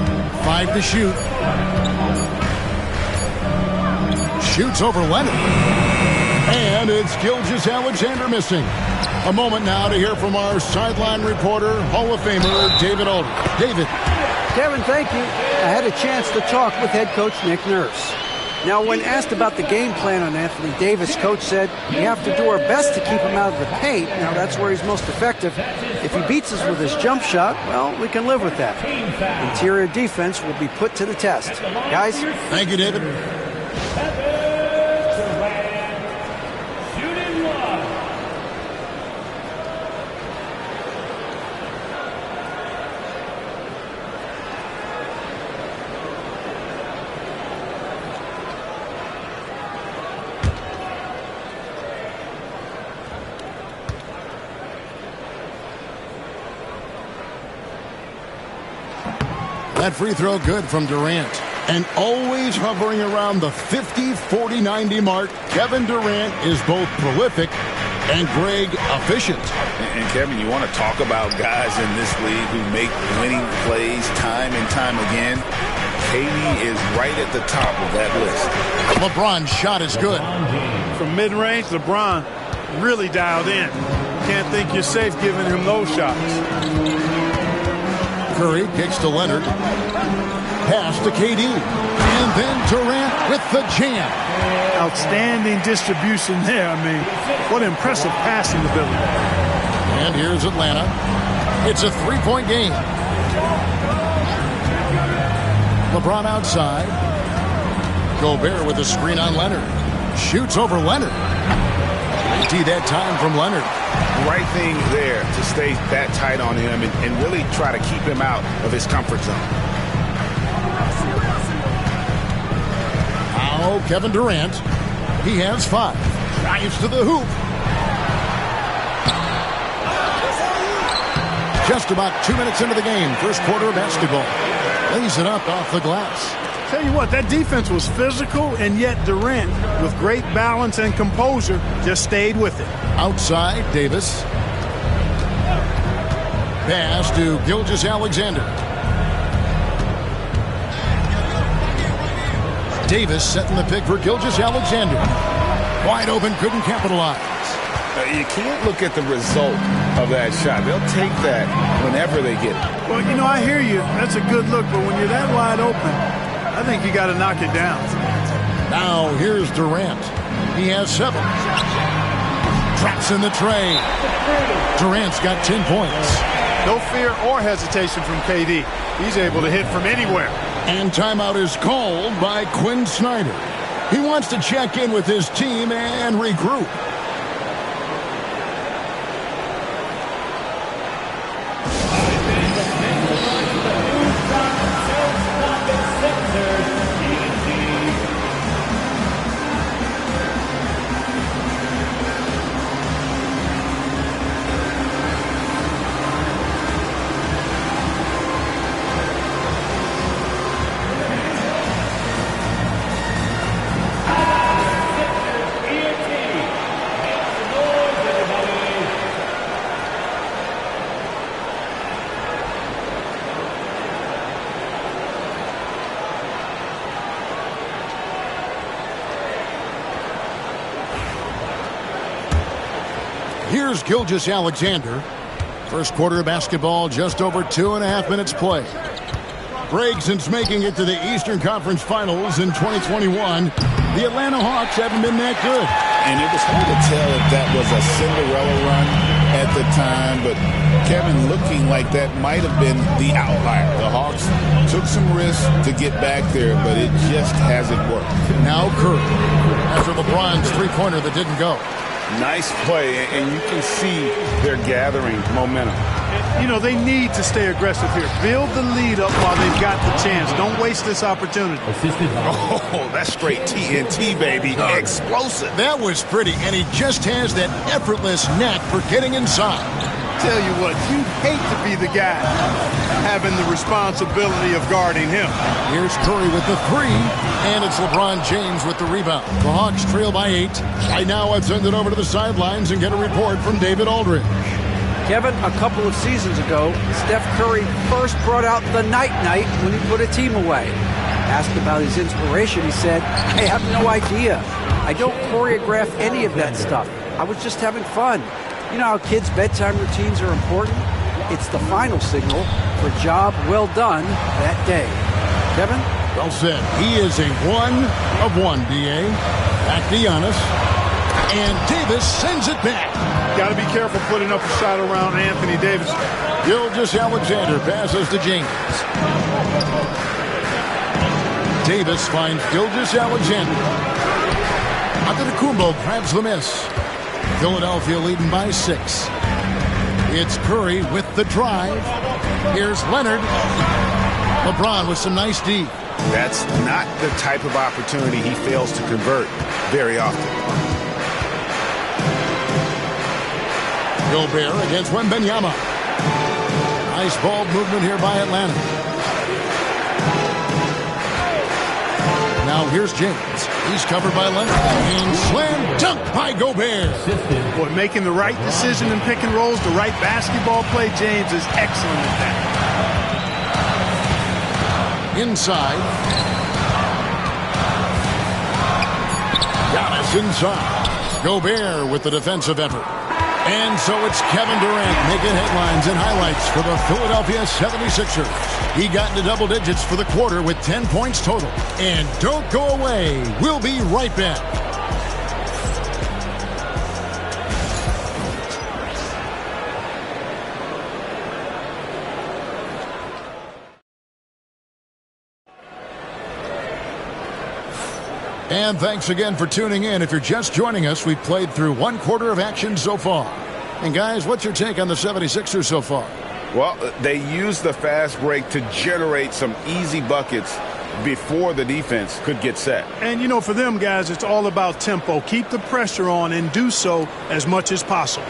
5 to shoot. Shoots over Leonard. And it's Gilgeous-Alexander missing. A moment now to hear from our sideline reporter, Hall of Famer David Aldridge. David. Kevin, thank you. I had a chance to talk with head coach Nick Nurse. Now, when asked about the game plan on Anthony Davis, coach said, we have to do our best to keep him out of the paint. Now, that's where he's most effective. If he beats us with his jump shot, well, we can live with that. Interior defense will be put to the test. Guys? Thank you, David. That free throw good from Durant. And always hovering around the 50, 40, 90 mark, Kevin Durant is both prolific and, Greg, efficient. And Kevin, you want to talk about guys in this league who make winning plays time and time again? KD is right at the top of that list. LeBron's shot is good. From mid-range, LeBron really dialed in. Can't think you're safe giving him those shots. Curry kicks to Leonard. Pass to KD. And then Durant with the jam. Outstanding distribution there. I mean, what impressive passing ability. And here's Atlanta. It's a three-point game. LeBron outside. Gobert with a screen on Leonard. Shoots over Leonard. Empty that time from Leonard. Right thing there to stay that tight on him and really try to keep him out of his comfort zone. Now Kevin Durant. He has 5. Drives to the hoop. Just about 2 minutes into the game. First quarter of basketball. Lays it up off the glass. Tell you what, that defense was physical, and yet Durant, with great balance and composure, just stayed with it. Outside, Davis. Pass to Gilgeous-Alexander. Davis setting the pick for Gilgeous-Alexander. Wide open, couldn't capitalize. You can't look at the result of that shot. They'll take that whenever they get it. Well, you know, I hear you. That's a good look, but when you're that wide open, I think you got to knock it down. Now here's Durant. He has 7. Traps in the tray. Durant's got 10 points. No fear or hesitation from KD. He's able to hit from anywhere. And timeout is called by Quinn Snyder. He wants to check in with his team and regroup. Here's Gilgeous-Alexander. First quarter of basketball, just over 2.5 minutes play. Greg, since making it to the Eastern Conference Finals in 2021, the Atlanta Hawks haven't been that good. And it was hard to tell if that was a Cinderella run at the time, but Kevin looking like that might have been the outlier. The Hawks took some risks to get back there, but it just hasn't worked. Now Curry, after LeBron's three-pointer that didn't go. Nice play, and you can see they're gathering momentum. You know, they need to stay aggressive here. Build the lead up while they've got the chance. Don't waste this opportunity. Oh, that's straight TNT, baby. Explosive. That was pretty, and he just has that effortless knack for getting inside. Tell you what, you'd hate to be the guy having the responsibility of guarding him. Here's Curry with the three, and it's LeBron James with the rebound. The Hawks trail by 8. Right now, I've sent it over to the sidelines and get a report from David Aldridge. Kevin, a couple of seasons ago, Steph Curry first brought out the night-night when he put a team away. Asked about his inspiration, he said, I have no idea. I don't choreograph any of that stuff. I was just having fun. You know how kids' bedtime routines are important? It's the final signal for a job well done that day. Kevin? Well said. He is a 1-of-1, D.A. Back to Giannis. And Davis sends it back. Got to be careful putting up a shot around Anthony Davis. Gilgeous-Alexander passes to James. Davis finds Gilgeous-Alexander. Antetokounmpo grabs the miss. Philadelphia leading by 6. It's Curry with the drive. Here's Leonard. LeBron with some nice D. That's not the type of opportunity he fails to convert very often. Gobert against Wembanyama. Nice ball movement here by Atlanta. Now here's James. He's covered by Leonard. And slam dunk by Gobert. Boy, making the right decision in pick and rolls, the right basketball play. James is excellent at that. Inside. Giannis inside. Gobert with the defensive effort. And so it's Kevin Durant making headlines and highlights for the Philadelphia 76ers. He got into double digits for the quarter with 10 points total. And don't go away. We'll be right back. And thanks again for tuning in. If you're just joining us, we've played through one quarter of action so far. And guys, what's your take on the 76ers so far? Well, they used the fast break to generate some easy buckets before the defense could get set. And, you know, for them, guys, it's all about tempo. Keep the pressure on and do so as much as possible.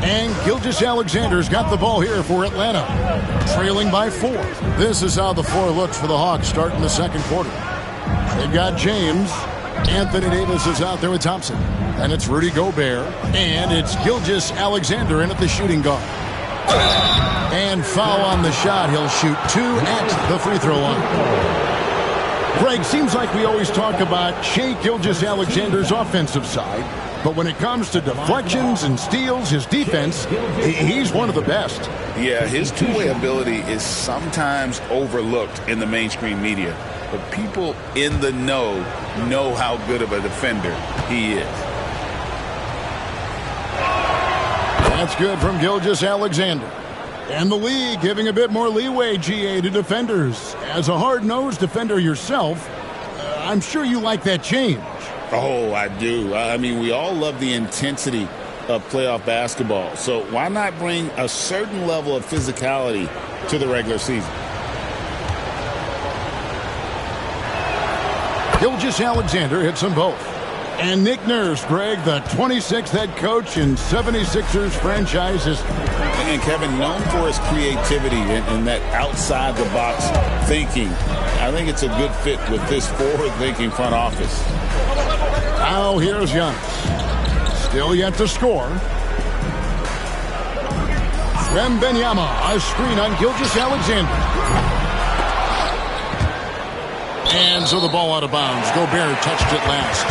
And Gilgeous-Alexander's got the ball here for Atlanta, trailing by 4. This is how the floor looks for the Hawks starting the second quarter. They've got James. Anthony Davis is out there with Thompson. And it's Rudy Gobert. And it's Gilgeous-Alexander in at the shooting guard. And foul on the shot. He'll shoot 2 at the free throw line. Greg, seems like we always talk about Shai Gilgeous-Alexander's offensive side. But when it comes to deflections and steals, his defense, he's one of the best. Yeah, his two-way ability is sometimes overlooked in the mainstream media. But people in the know how good of a defender he is. That's good from Gilgeous-Alexander. And the league giving a bit more leeway, GA, to defenders. As a hard-nosed defender yourself, I'm sure you like that change. Oh, I do. I mean, we all love the intensity of playoff basketball. So why not bring a certain level of physicality to the regular season? Gilgeous-Alexander hits them both. And Nick Nurse, Greg, the 26th head coach in 76ers franchise history. And Kevin, known for his creativity and that outside-the-box thinking, I think it's a good fit with this forward-thinking front office. Now here's Giannis. Still yet to score. Wembanyama, a screen on Gilgeous-Alexander. And so the ball out of bounds. Gobert touched it last.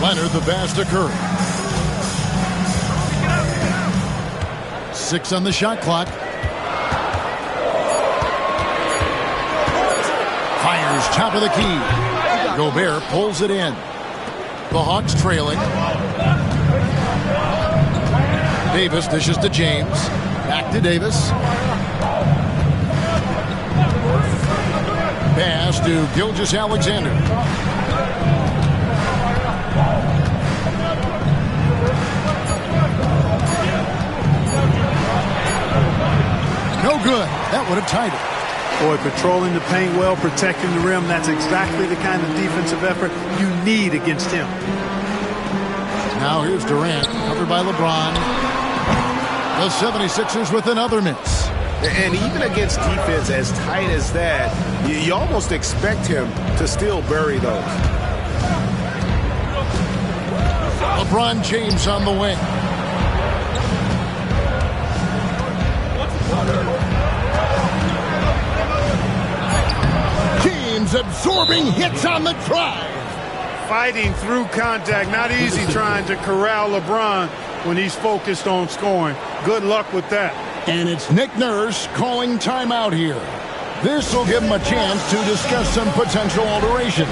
Leonard, the pass to Curry. 6 on the shot clock. Fires top of the key. Gobert pulls it in. The Hawks trailing. Davis dishes to James. Back to Davis. Pass to Gilgeous-Alexander. No good. That would have tied it. Boy, patrolling the paint well, protecting the rim. That's exactly the kind of defensive effort you need against him. Now here's Durant, covered by LeBron. The 76ers with another miss. And even against defense as tight as that, you almost expect him to still bury those. LeBron James on the wing. James absorbing hits on the drive. Fighting through contact. Not easy trying to corral LeBron when he's focused on scoring. Good luck with that. And it's Nick Nurse calling timeout here. This will give him a chance to discuss some potential alterations.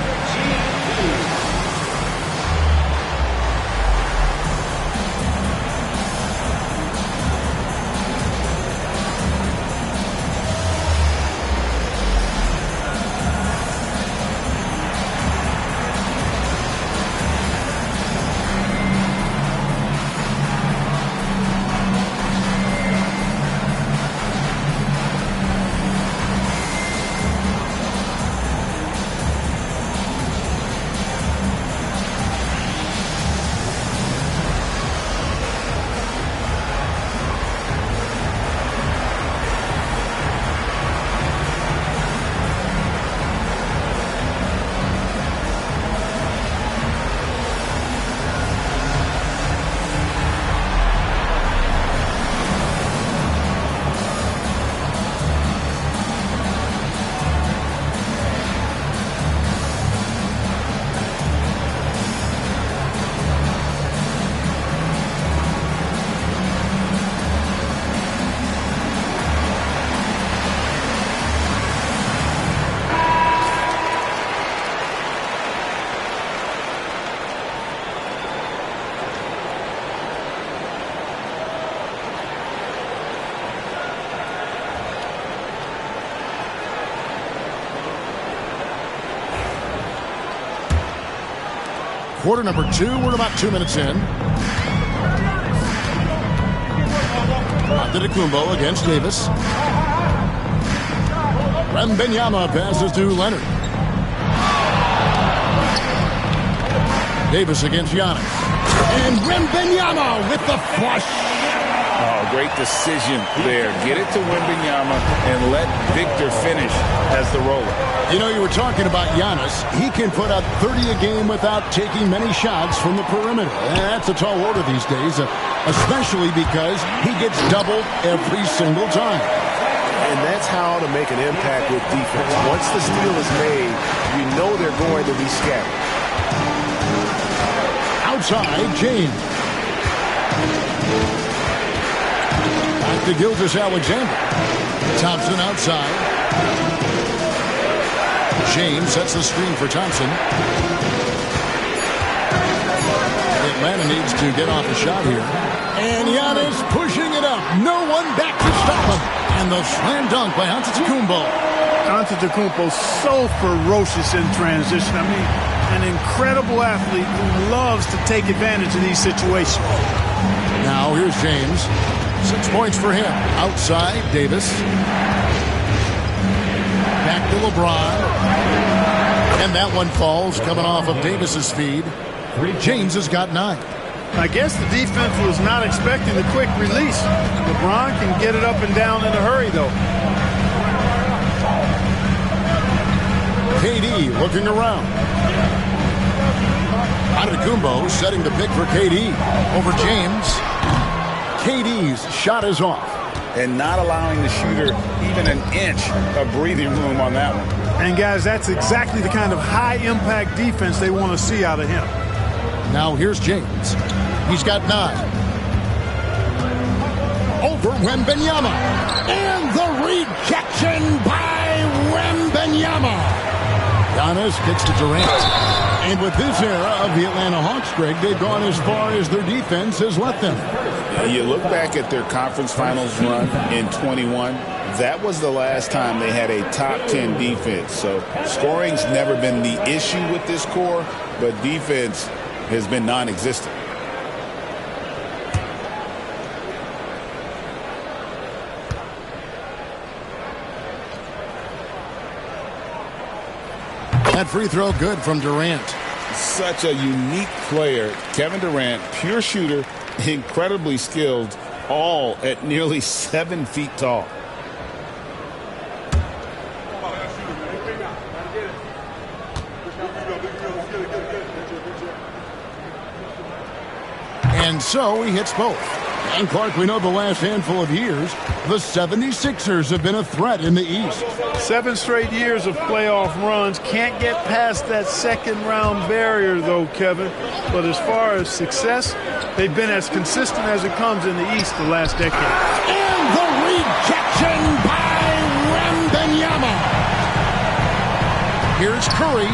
Quarter number 2. We're about 2 minutes in. Antetokounmpo against Davis. Wembanyama passes to Leonard. Davis against Giannis. And Wembanyama with the flush. Oh, great decision there. Get it to Wembanyama and let Victor finish as the roller. You know, you were talking about Giannis. He can put up 30 a game without taking many shots from the perimeter. And that's a tall order these days, especially because he gets doubled every single time. And that's how to make an impact with defense. Once the steal is made, you know they're going to be scattered. Outside, James. Back to Gilgeous-Alexander. Thompson outside. James sets the screen for Thompson. Atlanta needs to get off a shot here. And Giannis pushing it up. No one back to stop him. And the slam dunk by Antetokounmpo. Antetokounmpo so ferocious in transition. I mean, an incredible athlete who loves to take advantage of these situations. Now here's James. 6 points for him. Outside, Davis. Back to LeBron. And that one falls coming off of Davis's feed. James has got 9. I guess the defense was not expecting the quick release. LeBron can get it up and down in a hurry, though. KD looking around. Antetokounmpo setting the pick for KD over James. KD's shot is off. And not allowing the shooter even an inch of breathing room on that one. And, guys, that's exactly the kind of high-impact defense they want to see out of him. Now here's James. He's got 9. Over Wembanyama. And the rejection by Wembanyama. Giannis kicks to Durant. And with this era of the Atlanta Hawks, Greg, they've gone as far as their defense has let them. You look back at their conference finals run in 21. That was the last time they had a top 10 defense. So scoring's never been the issue with this core, but defense has been non-existent. That free throw good from Durant. Such a unique player. Kevin Durant, pure shooter, incredibly skilled, all at nearly 7 feet tall. And so he hits both. And Clark, we know the last handful of years, the 76ers have been a threat in the East. 7 straight years of playoff runs. Can't get past that second-round barrier, though, Kevin. But as far as success, they've been as consistent as it comes in the East the last decade. And the rejection by Wembanyama. Here's Curry,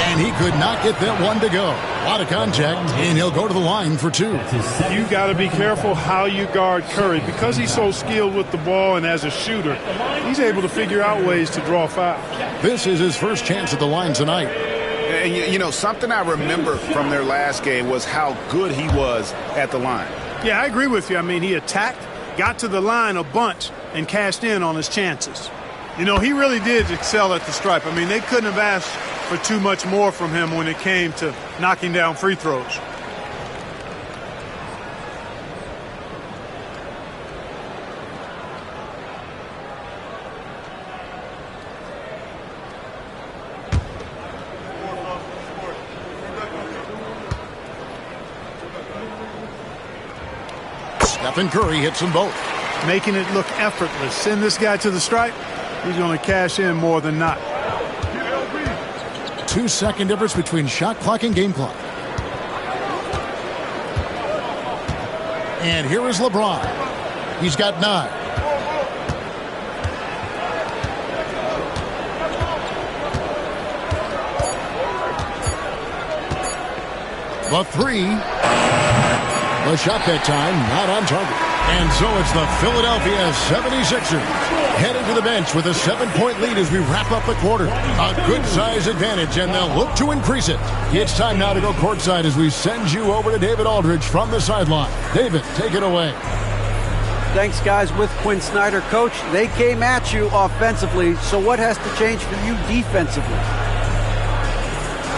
and he could not get that one to go. A lot of contact, and he'll go to the line for 2. You got to be careful how you guard Curry. Because he's so skilled with the ball and as a shooter, he's able to figure out ways to draw fouls. This is his first chance at the line tonight. And you know, something I remember from their last game was how good he was at the line. Yeah, I agree with you. I mean, he attacked, got to the line a bunch, and cashed in on his chances. You know, he really did excel at the stripe. I mean, they couldn't have asked for too much more from him when it came to knocking down free throws. Stephen Curry hits them both. Making it look effortless. Send this guy to the stripe. He's going to cash in more than not. 2-second difference between shot clock and game clock. And here is LeBron. He's got 9. The 3. The shot that time not on target. And so it's the Philadelphia 76ers heading to the bench with a 7-point lead as we wrap up the quarter. A good size advantage, and they'll look to increase it. It's time now to go courtside as we send you over to David Aldridge from the sideline. David, take it away. Thanks, guys. With Quinn Snyder, coach, they came at you offensively, so what has to change for you defensively?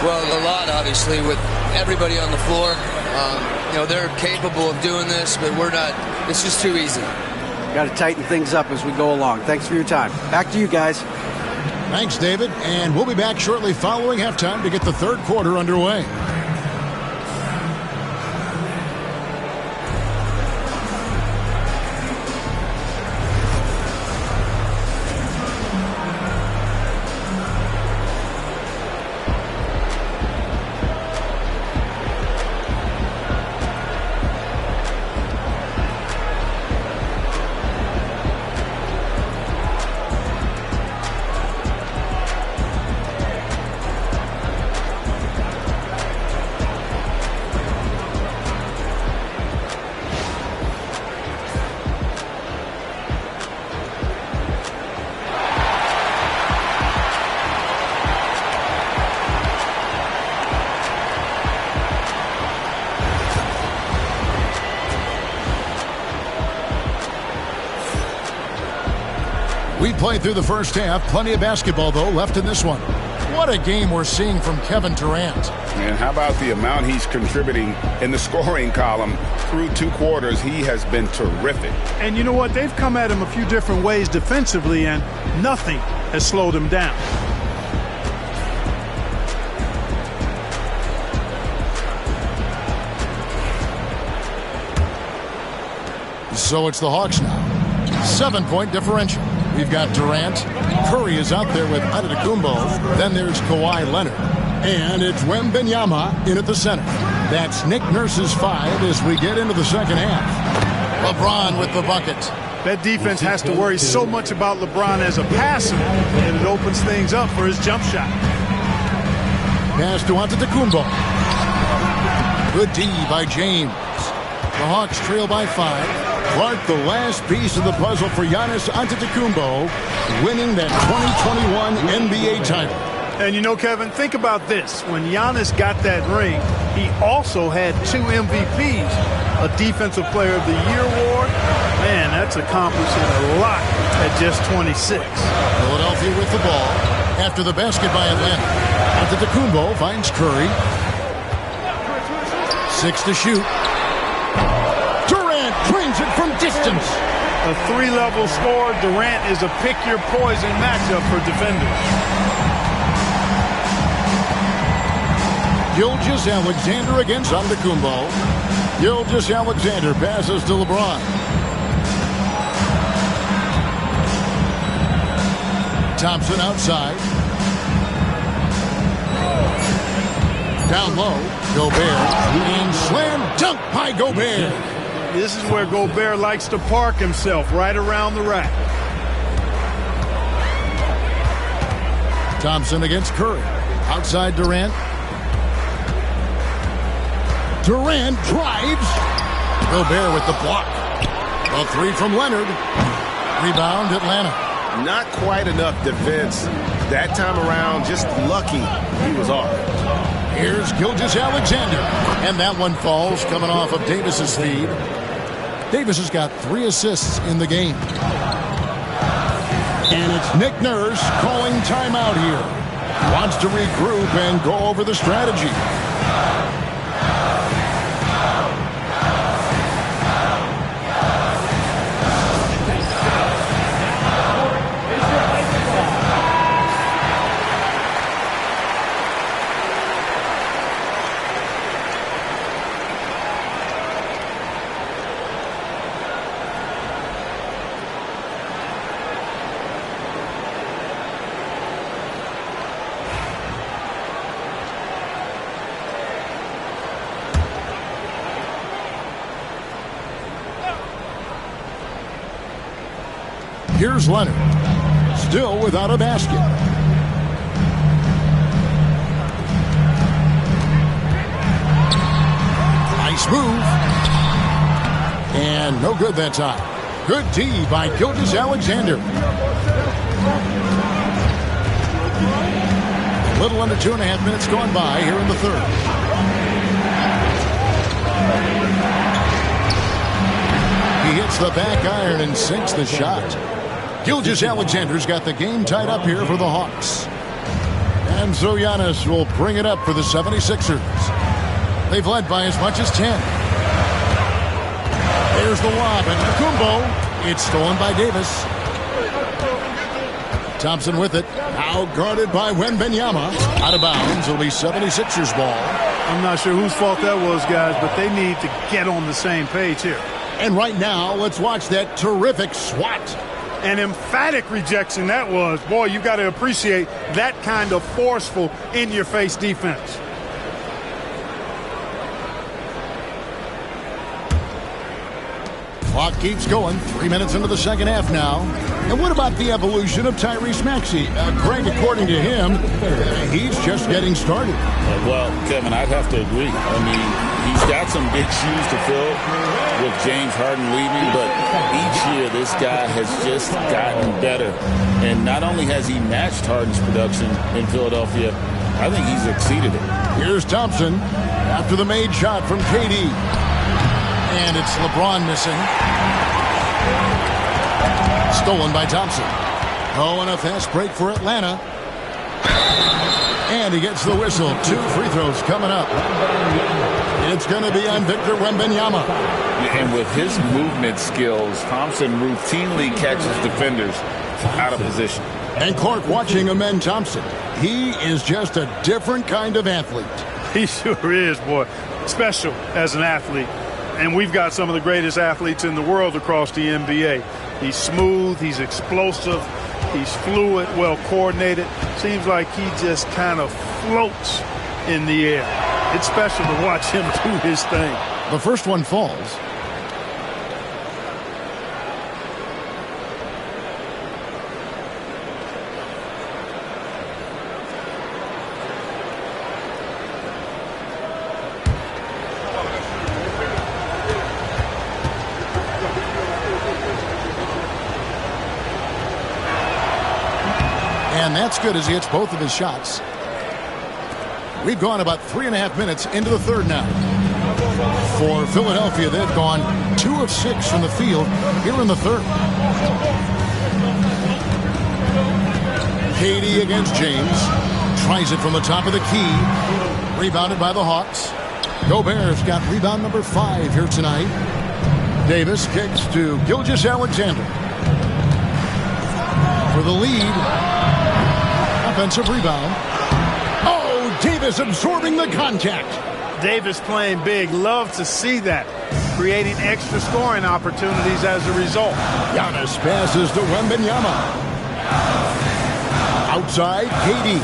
Well, a lot, obviously, with everybody on the floor. You know, they're capable of doing this, but we're not. It's just too easy. Got to tighten things up as we go along. Thanks for your time. Back to you guys. Thanks, David. And we'll be back shortly following halftime to get the third quarter underway. We played through the first half. Plenty of basketball, though, left in this one. What a game we're seeing from Kevin Durant. And how about the amount he's contributing in the scoring column through 2 quarters? He has been terrific. And you know what? They've come at him a few different ways defensively, and nothing has slowed him down. So it's the Hawks now. 7-point differential. We've got Durant. Curry is out there with Antetokounmpo. Then there's Kawhi Leonard. And it's Wembanyama in at the center. That's Nick Nurse's 5 as we get into the second half. LeBron with the bucket. That defense has to worry so much about LeBron as a passer that it opens things up for his jump shot. Pass to Antetokounmpo. Good D by James. The Hawks trail by 5. Clark, the last piece of the puzzle for Giannis Antetokounmpo, winning that 2021 NBA title. And you know, Kevin, think about this. When Giannis got that ring, he also had 2 MVPs, a Defensive Player of the Year award. Man, that's accomplishing a lot at just 26. Philadelphia with the ball after the basket by Atlanta. Antetokounmpo finds Curry. 6 to shoot. Durant drains it from distance. A 3-level scorer, Durant is a pick-your-poison matchup for defenders. Gilgeous-Alexander against Antetokounmpo. Gilgeous-Alexander passes to LeBron. Thompson outside. Down low, Gobert. And slam dunk by Gobert. This is where Gobert likes to park himself, right around the rack. Thompson against Curry. Outside Durant. Durant drives. Gobert with the block. A 3 from Leonard. Rebound Atlanta. Not quite enough defense that time around. Just lucky he was off. Here's Gilgeous-Alexander. And that one falls coming off of Davis's feed. Davis has got 3 assists in the game. And it's Nick Nurse calling timeout here. Wants to regroup and go over the strategy. Here's Leonard. Still without a basket. Nice move. And no good that time. Good D by Gilgeous-Alexander. A little under 2.5 minutes gone by here in the third. He hits the back iron and sinks the shot. Gilgeous-Alexander's got the game tied up here for the Hawks. And so Giannis will bring it up for the 76ers. They've led by as much as 10. There's the lob, and Antetokounmpo. It's stolen by Davis. Thompson with it. Now guarded by Wembanyama. Out of bounds. It'll be 76ers ball. I'm not sure whose fault that was, guys, but they need to get on the same page here. And right now, let's watch that terrific swat. An emphatic rejection that was. Boy, you got to appreciate that kind of forceful, in-your-face defense. Clock keeps going. 3 minutes into the second half now. And what about the evolution of Tyrese Maxey? Greg, according to him, he's just getting started. Well, Kevin, I'd have to agree. I mean, he's got some big shoes to fill with James Harden leaving, but each year this guy has just gotten better. And not only has he matched Harden's production in Philadelphia, I think he's exceeded it. Here's Thompson after the made shot from KD. And it's LeBron missing. Stolen by Thompson. Oh, and a fast break for Atlanta. And he gets the whistle. 2 free throws coming up. It's going to be on Victor Wembanyama. And with his movement skills, Thompson routinely catches defenders out of position. And Clark watching Amen Thompson. He is just a different kind of athlete. He sure is, boy. Special as an athlete. And we've got some of the greatest athletes in the world across the NBA. He's smooth, he's explosive, he's fluid, well coordinated. Seems like he just kind of floats in the air. It's special to watch him do his thing. The first one falls. And that's good as he hits both of his shots. We've gone about 3.5 minutes into the third now. For Philadelphia, they've gone 2 of 6 from the field here in the third. KD against James. Tries it from the top of the key. Rebounded by the Hawks. Gobert's got rebound number 5 here tonight. Davis kicks to Gilgeous-Alexander. For the lead. Offensive rebound. Oh, Davis absorbing the contact. Davis playing big. Love to see that. Creating extra scoring opportunities as a result. Giannis passes to Wembanyama. Outside, KD.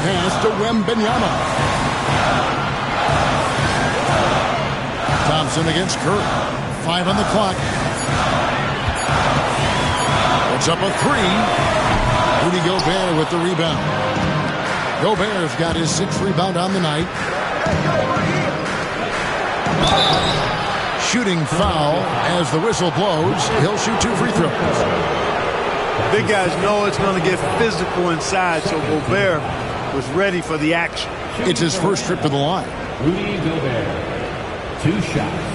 Pass to Wembanyama. Thompson against Curry. 5 on the clock. It's up a 3. Rudy Gobert with the rebound. Gobert's got his 6th rebound on the night. Shooting foul as the whistle blows. He'll shoot 2 free throws. Big guys know it's going to get physical inside, so Gobert was ready for the action. It's his first trip to the line. Rudy Gobert. 2 shots.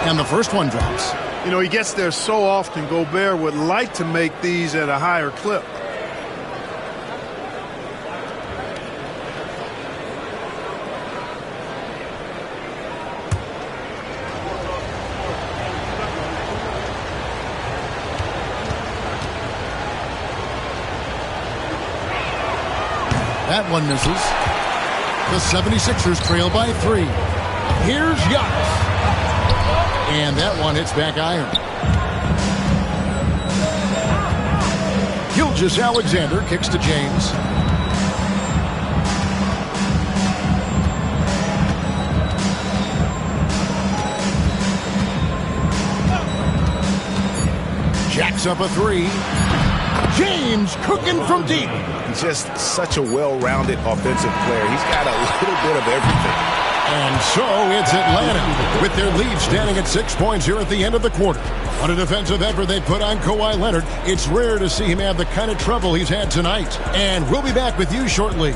And the first one drops. You know, he gets there so often. Gobert would like to make these at a higher clip. That one misses. The 76ers trail by 3. Here's Giannis. And that one hits back iron. Gilgeous-Alexander kicks to James. Jacks up a 3. James cooking from deep. He's just such a well-rounded offensive player. He's got a little bit of everything. And so it's Atlanta with their lead standing at 6 points here at the end of the quarter. On a defensive effort they put on Kawhi Leonard. It's rare to see him have the kind of trouble he's had tonight. And we'll be back with you shortly.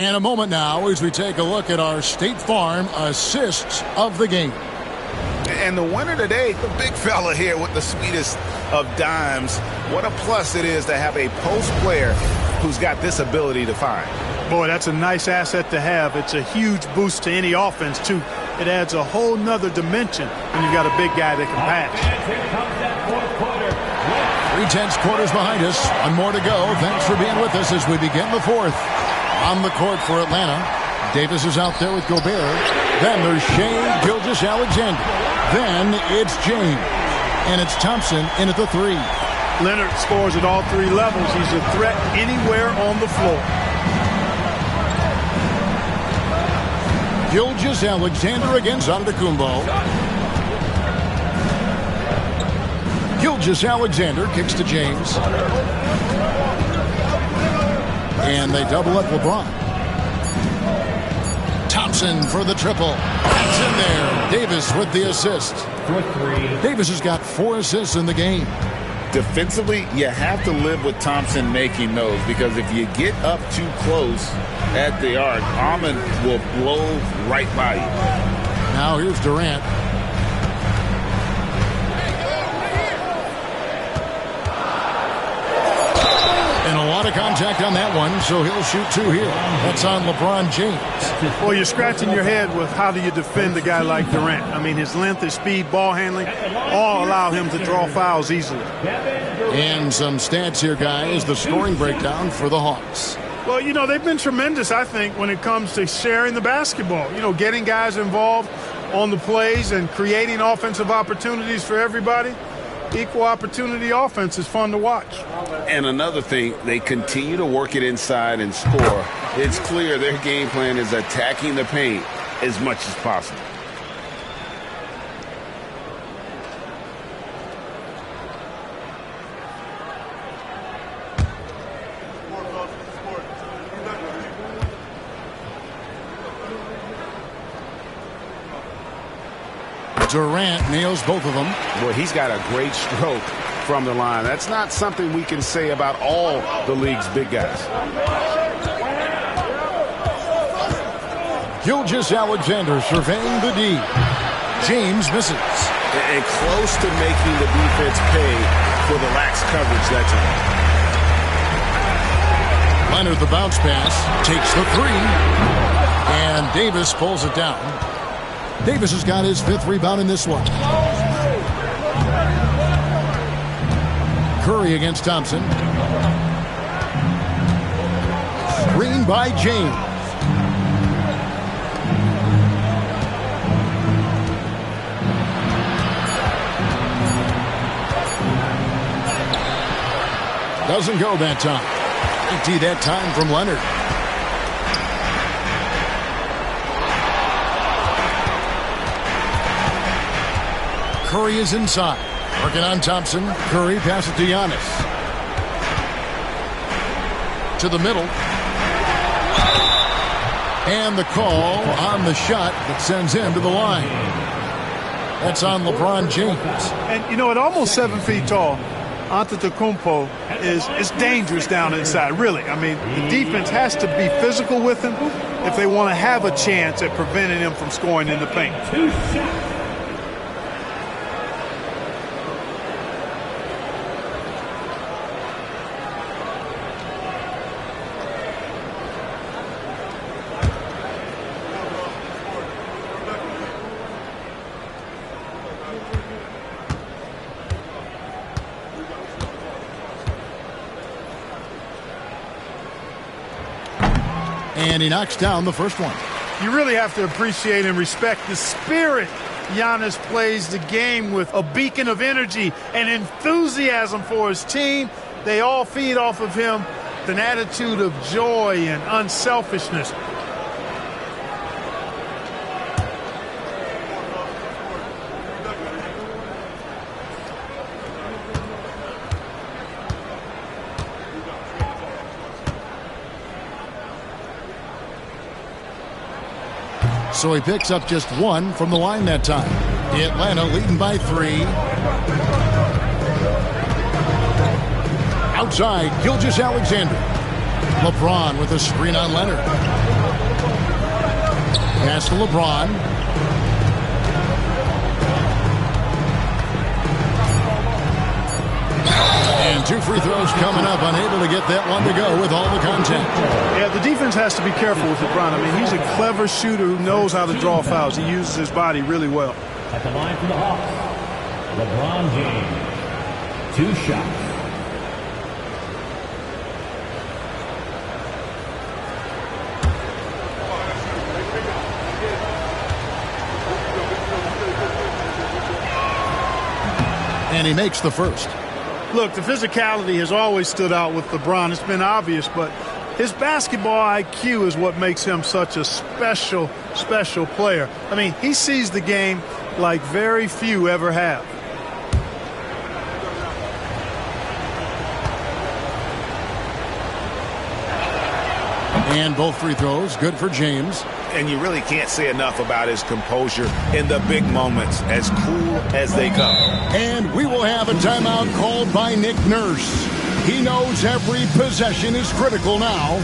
And a moment now as we take a look at our State Farm assists of the game. And the winner today, the big fella here with the sweetest of dimes. What a plus it is to have a post player who's got this ability to find. Boy, that's a nice asset to have. It's a huge boost to any offense, too. It adds a whole nother dimension when you've got a big guy that can pass. 3/10 quarters behind us. One more to go. Thanks for being with us as we begin the fourth. On the court for Atlanta. Davis is out there with Gobert. Then there's Shai Gilgeous-Alexander. Then it's James. And it's Thompson in at the 3. Leonard scores at all 3 levels. He's a threat anywhere on the floor. Gilgeous-Alexander against Antetokounmpo. Gilgeous-Alexander kicks to James. And they double up LeBron. Thompson for the triple. That's in there. Davis with the assist. Davis has got 4 assists in the game. Defensively, you have to live with Thompson making those, because if you get up too close at the arc, Ahmed will blow right by you. Now here's Durant. And a lot of contact on that one, so he'll shoot 2 here. That's on LeBron James. Well, you're scratching your head with how do you defend a guy like Durant. I mean, his length, his speed, ball handling, all allow him to draw fouls easily. And some stats here, guys. The scoring breakdown for the Hawks. Well, you know, they've been tremendous, I think, when it comes to sharing the basketball. You know, getting guys involved. on the plays and creating offensive opportunities for everybody, equal opportunity offense is fun to watch. And another thing, they continue to work it inside and score. It's clear their game plan is attacking the paint as much as possible. Durant nails both of them. Well, he's got a great stroke from the line. That's not something we can say about all the league's big guys. Gilgeous-Alexander surveying the D. James misses. And close to making the defense pay for the lax coverage that time. Leonard, the bounce pass, takes the three. And Davis pulls it down. Davis has got his 5th rebound in this one. Curry against Thompson. Screen by James. Doesn't go that time. Empty that time from Leonard. Curry is inside. Working on Thompson. Curry passes to Giannis. To the middle. And the call on the shot that sends him to the line. That's on LeBron James. And, you know, at almost 7 feet tall, Antetokounmpo is dangerous down inside, really. I mean, the defense has to be physical with him if they want to have a chance at preventing him from scoring in the paint. And he knocks down the first one. You really have to appreciate and respect the spirit Giannis plays the game with, a beacon of energy and enthusiasm for his team. They all feed off of him, an attitude of joy and unselfishness. So he picks up just 1 from the line that time. Atlanta leading by 3. Outside, Gilgeous-Alexander. LeBron with a screen on Leonard. Pass to LeBron. And 2 free throws coming up, unable to get that one to go with all the contact. Yeah, the defense has to be careful with LeBron. I mean, he's a clever shooter who knows how to draw fouls. He uses his body really well. At the line for the Hawks, LeBron James. 2 shots. And he makes the first. Look, the physicality has always stood out with LeBron. It's been obvious, but his basketball IQ is what makes him such a special, special player. I mean, he sees the game like very few ever have. And both free throws, good for James. And you really can't say enough about his composure in the big moments, as cool as they come. And we will have a timeout called by Nick Nurse. He knows every possession is critical now.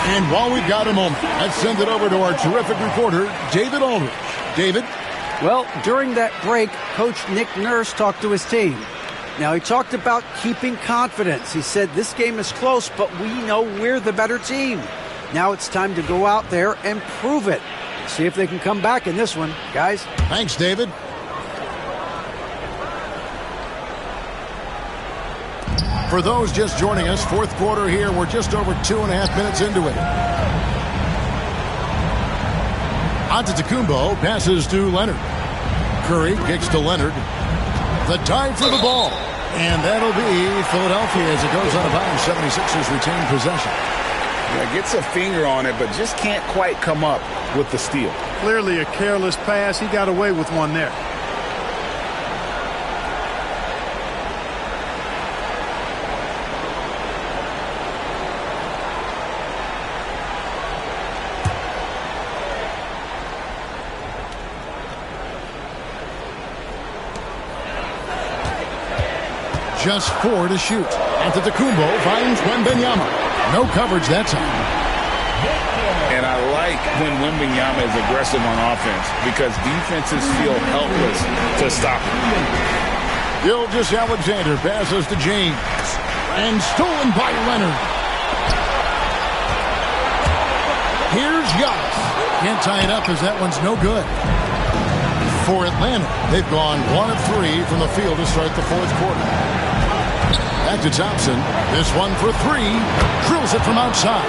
And while we've got a moment, let's send it over to our terrific reporter, David Aldridge. David? Well, during that break, Coach Nick Nurse talked to his team. Now, he talked about keeping confidence. He said, this game is close, but we know we're the better team. Now it's time to go out there and prove it. See if they can come back in this one, guys. Thanks, David. For those just joining us, fourth quarter here. We're just over 2.5 minutes into it. Antetokounmpo passes to Leonard. Curry kicks to Leonard. The dive for the ball. And that'll be Philadelphia as it goes out of bounds. 76ers retain possession. Yeah, gets a finger on it, but just can't quite come up with the steal. Clearly a careless pass. He got away with one there. Just 4 to shoot. Antetokounmpo finds Wembanyama. No coverage that time. And I like when Wembanyama is aggressive on offense because defenses feel helpless to stop him. Gilgeous-Alexander passes to James. And stolen by Leonard. Here's Giannis. Can't tie it up as that one's no good. For Atlanta, they've gone 1 of 3 from the field to start the fourth quarter. Back to Thompson. This one for 3. Drills it from outside.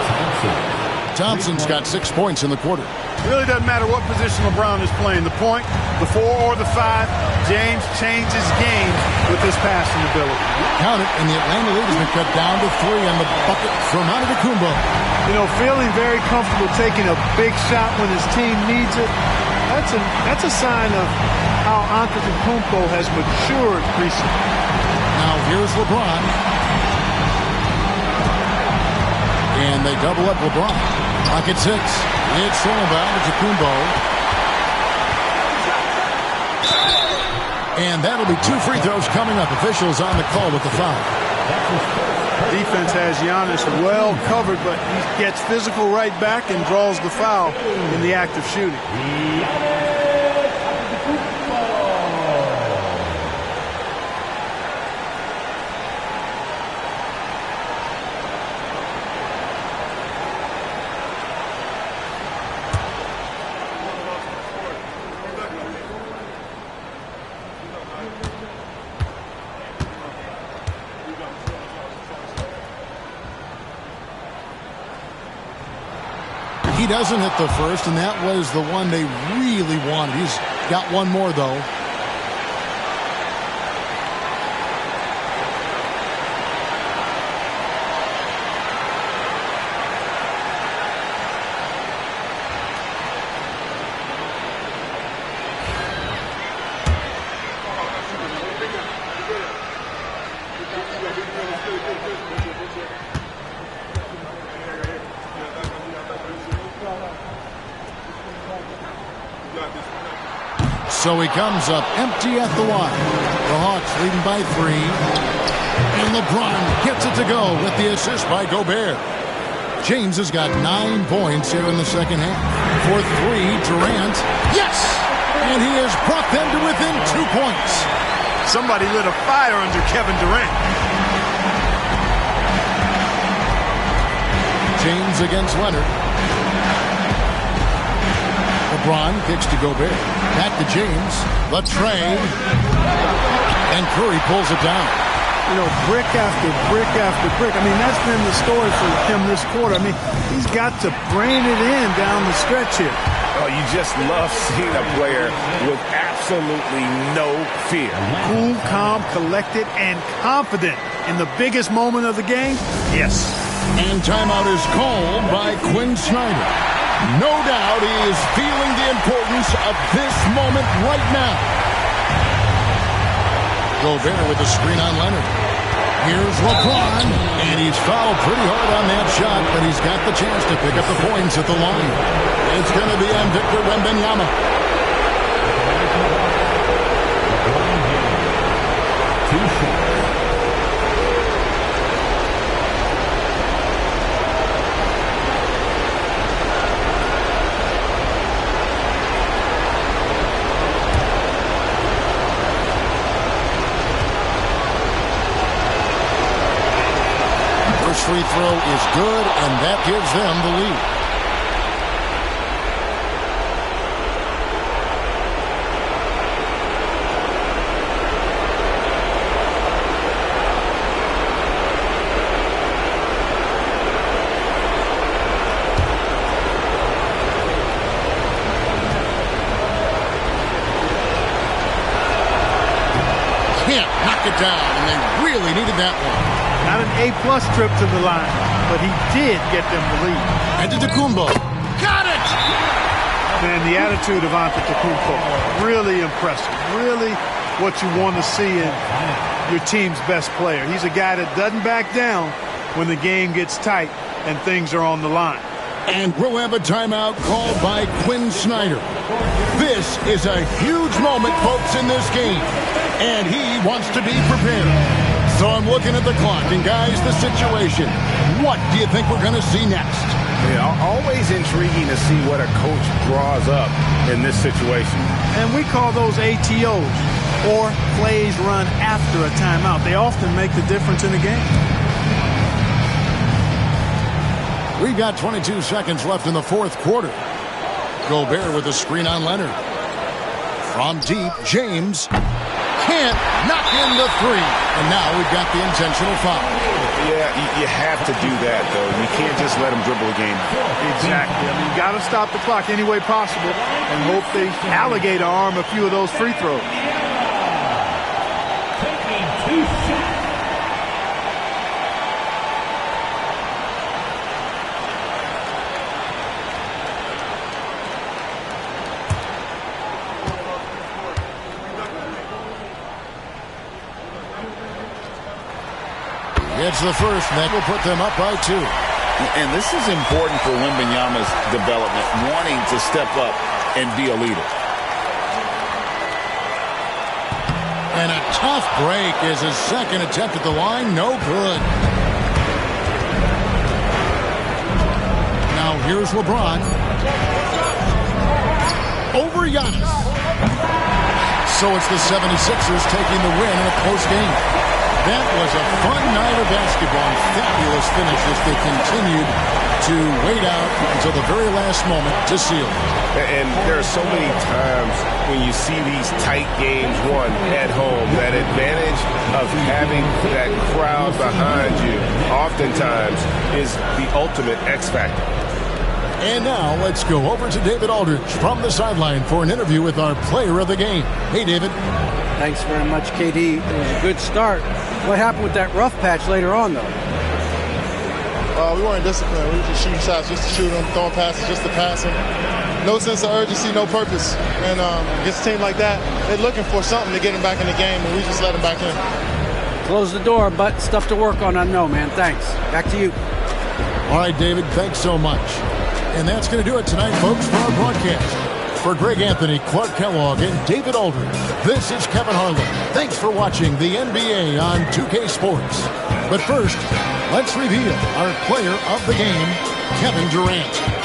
Thompson's got 6 points in the quarter. Really doesn't matter what position LeBron is playing. The point, the 4 or the 5, James changes game with his passing ability. Count it, and the Atlanta lead has been cut down to 3 on the bucket from Antetokounmpo. You know, feeling very comfortable taking a big shot when his team needs it. That's a sign of how Antetokounmpo has matured recently. Now here's LeBron. And they double up LeBron. Clock at 6. It's thrown by Antetokounmpo. And that'll be 2 free throws coming up. Officials on the call with the foul. Defense has Giannis well covered, but he gets physical right back and draws the foul in the act of shooting. He doesn't hit the first, and that was the one they really wanted. He's got one more, though. So he comes up empty at the line. The Hawks leading by 3. And LeBron gets it to go with the assist by Gobert. James has got 9 points here in the second half. For 3, Durant. Yes! And he has brought them to within 2 points. Somebody lit a fire under Kevin Durant. James against Leonard. LeBron kicks to Gobert. Back to James. The tray. And Curry pulls it down. You know, brick after brick after brick. I mean, that's been the story for him this quarter. I mean, he's got to brain it in down the stretch here. Oh, you just love seeing a player with absolutely no fear. Cool, calm, collected, and confident in the biggest moment of the game. Yes. And timeout is called by Quinn Snyder. No doubt he is feeling the importance of this moment right now. Gobert with the screen on Leonard. Here's LeBron, and he's fouled pretty hard on that shot, but he's got the chance to pick up the points at the line. It's going to be on Victor Wembanyama. 2 shots. Free throw is good, and that gives them the lead. it down, and they really needed that one. Not an A-plus trip to the line, but he did get them the lead. Antetokounmpo. Got it! Man, the attitude of Antetokounmpo, really impressive. Really what you want to see in your team's best player. He's a guy that doesn't back down when the game gets tight and things are on the line. And we'll have a timeout called by Quinn Snyder. This is a huge moment, folks, in this game. And he wants to be prepared. So I'm looking at the clock, and guys, the situation. What do you think we're going to see next? Yeah, always intriguing to see what a coach draws up in this situation. And we call those ATOs, or plays run after a timeout. They often make the difference in a game. We've got 22 seconds left in the fourth quarter. Gobert with a screen on Leonard. From deep, James can't knock in the three. And now we've got the intentional foul. Yeah, you have to do that, though. You can't just let them dribble a game. Exactly. I mean, you got to stop the clock any way possible and hope they alligator arm a few of those free throws. It's the first, and that will put them up by 2. And this is important for Wembanyama's development, wanting to step up and be a leader. And a tough break is his second attempt at the line. No good. Now here's LeBron. Over Giannis. So it's the 76ers taking the win in a close game. That was a fun night of basketball and fabulous finish as they continued to wait out until the very last moment to seal it. And there are so many times when you see these tight games won at home, that advantage of having that crowd behind you oftentimes is the ultimate X factor. And now let's go over to David Aldridge from the sideline for an interview with our player of the game. Hey, David. Thanks very much, KD. It was a good start. What happened with that rough patch later on, though? We weren't disciplined. We were just shooting shots just to shoot them, throwing passes just to pass them. No sense of urgency, no purpose. And against a team like that, they're looking for something to get them back in the game, and we just let them back in. Close the door, but stuff to work on, I know, man. Thanks. Back to you. All right, David, thanks so much. And that's going to do it tonight, folks, for our broadcast. For Greg Anthony, Clark Kellogg, and David Aldridge, this is Kevin Harlan. Thanks for watching the NBA on 2K Sports. But first, let's reveal our player of the game, Kevin Durant.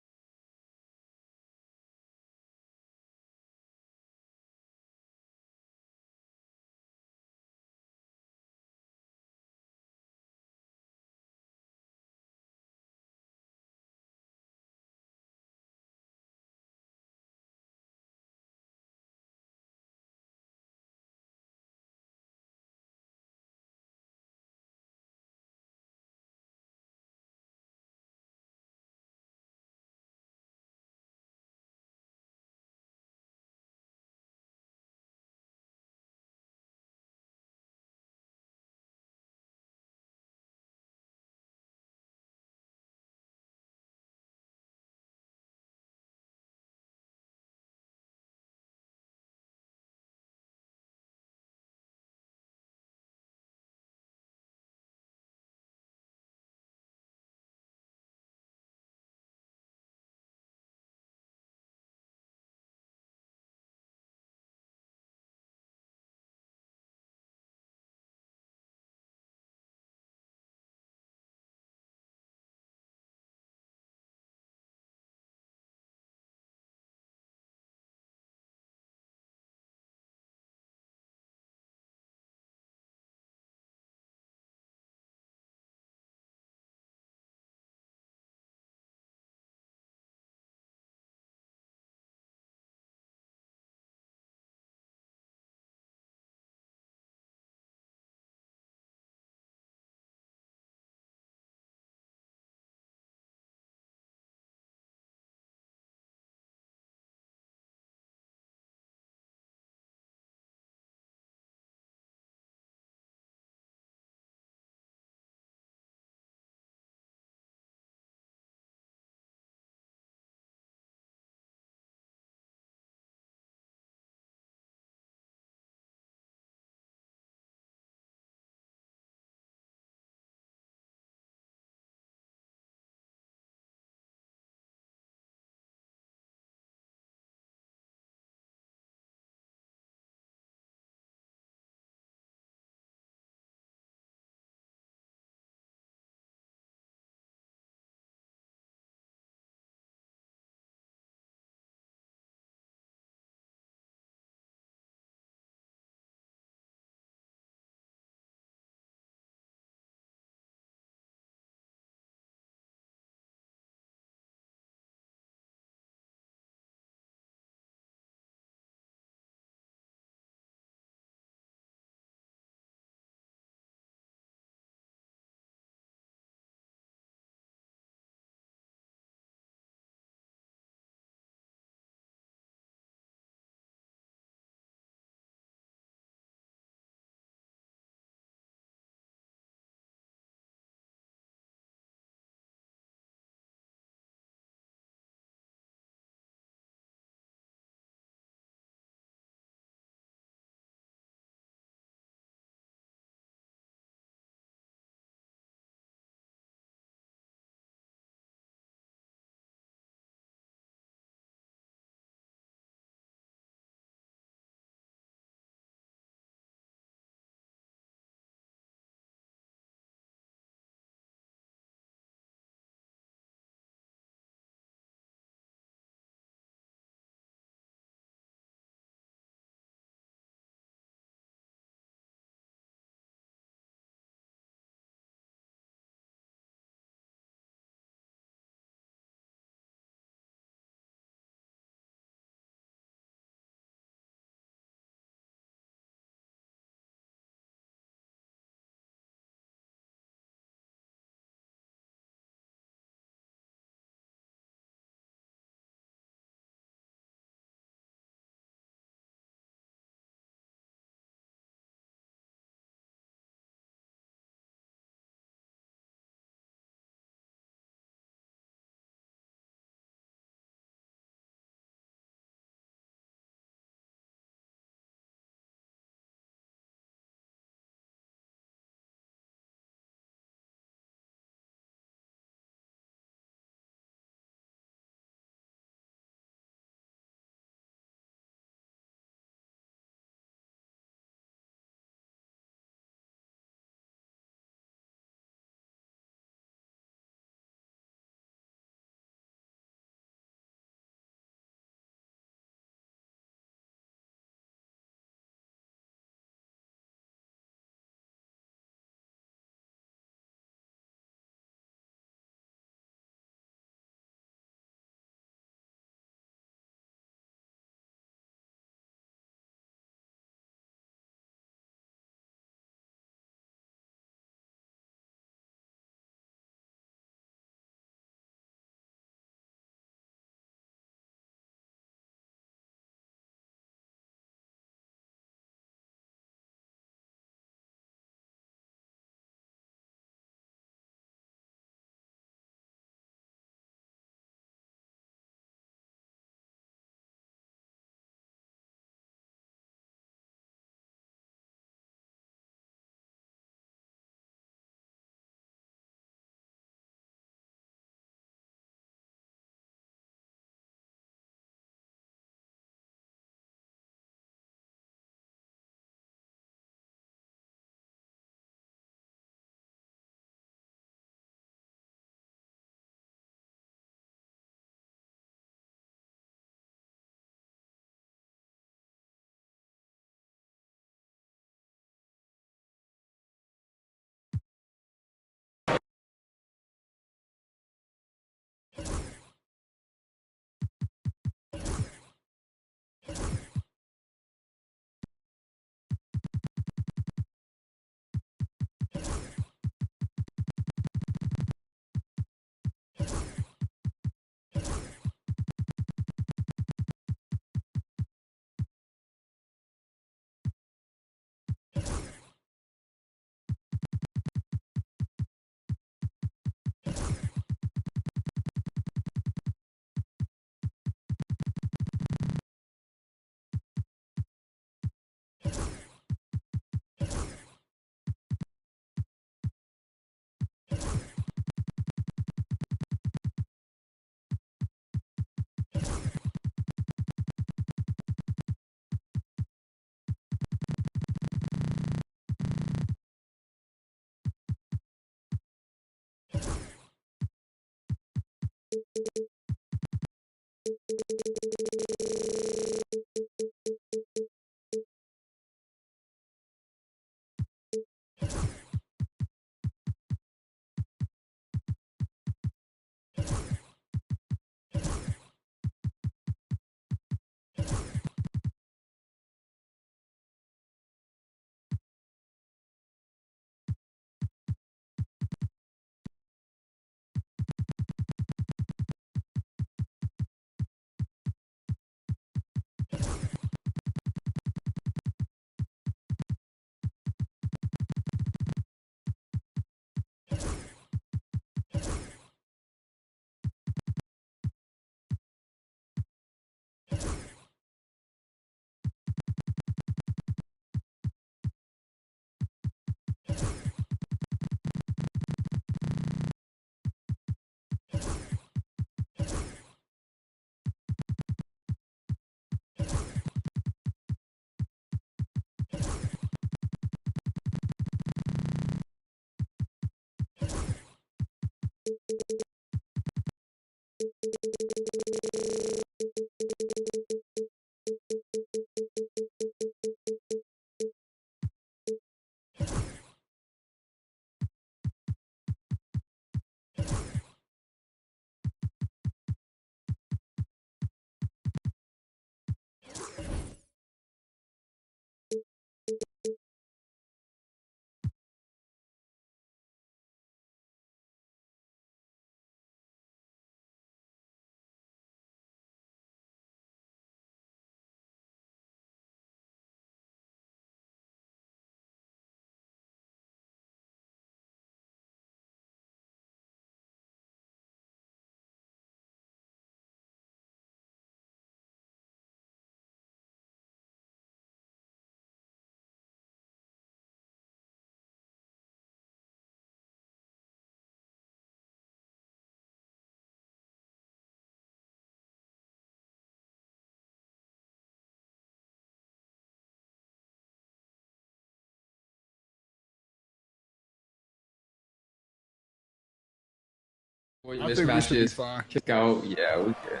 Mismatches, kick out. Yeah, we good.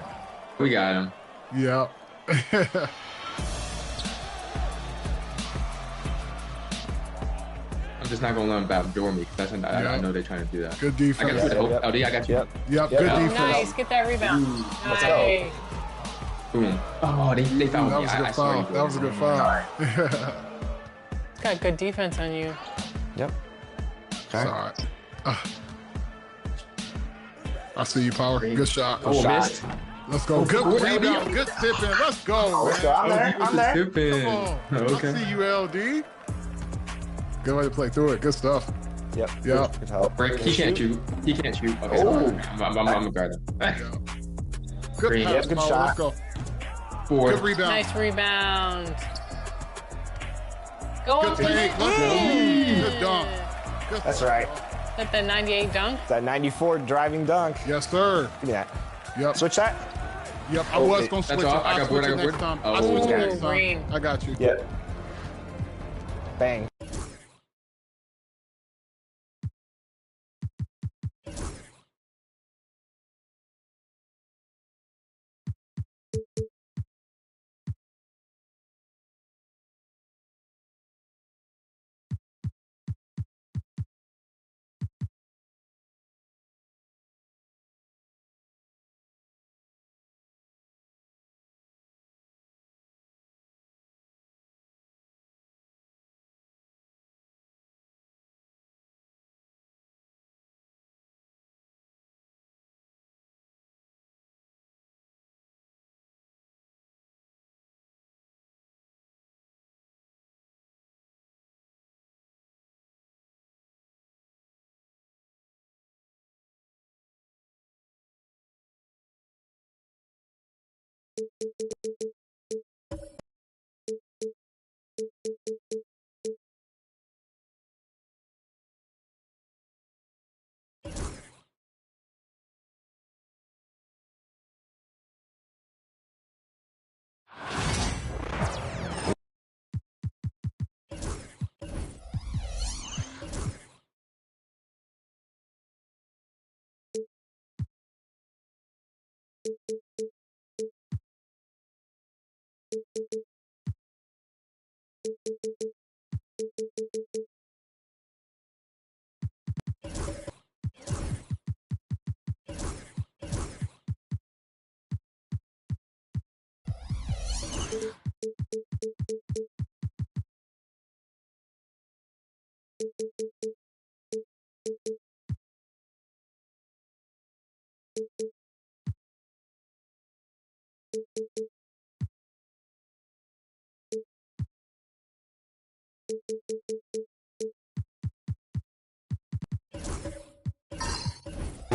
We got him. Yeah. I'm just not gonna let him backdoor me because I know they're trying to do that. Good defense. I got you. LD, I got you. Yep. Good defense. Nice. Get that rebound. Let's Nice. Boom. Oh, they fouled me. That was a good foul. That was a good foul. It's got good defense on you. Yep. Okay. All right. I see you, Power. Good shot. Oh, missed. Let's go. Good rebound. Good tipping. Let's go. Let's go. I'm there. I'm there. Tipping. Okay. I see you, LD. Good way to play through it. Good stuff. Yep. Yep. Good help. Break. He can't shoot. He can't shoot. Okay. Oh. I'm gonna guard him. Good Green. pass, Good Power. shot. Let's go. 4. Good rebound. Nice rebound. Go Good up for take. the Let's go. Good dunk. Good. That's right. That the 98 dunk. That 94 driving dunk. Yes, sir. Yeah. Yep. Switch that. Yep. I was going to switch it. all. I got board. next time. Oh. I'll switch it next Green. time. I got you. Yep. Bang.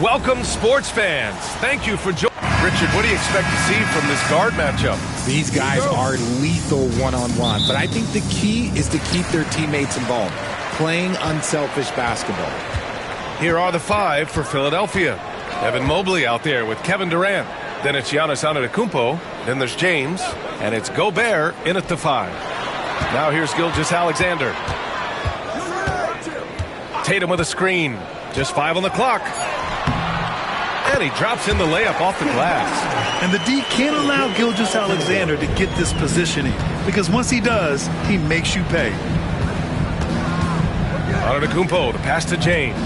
Welcome, sports fans. Thank you for joining. Richard, what do you expect to see from this guard matchup? These guys are lethal one-on-one, but I think the key is to keep their teammates involved, playing unselfish basketball. Here are the 5 for Philadelphia. Evan Mobley out there with Kevin Durant. Then it's Giannis Antetokounmpo. Then there's James. And it's Gobert in at the 5. Now here's Gilgeous-Alexander. Tatum with a screen. Just 5 on the clock. And he drops in the layup off the glass. And the D can't allow Gilgeous-Alexander to get this positioning, because once he does, he makes you pay. Antetokounmpo, the pass to James.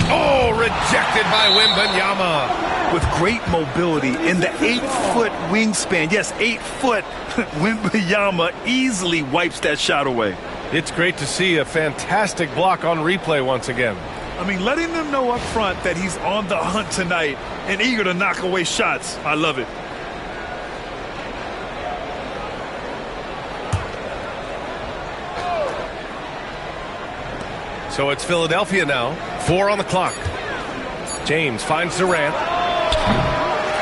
Oh, rejected by Wembanyama. With great mobility in the 8-foot wingspan. Yes, 8 foot. Wembanyama easily wipes that shot away. It's great to see a fantastic block on replay once again. I mean, letting them know up front that he's on the hunt tonight and eager to knock away shots. I love it. So it's Philadelphia now. 4 on the clock. James finds Durant.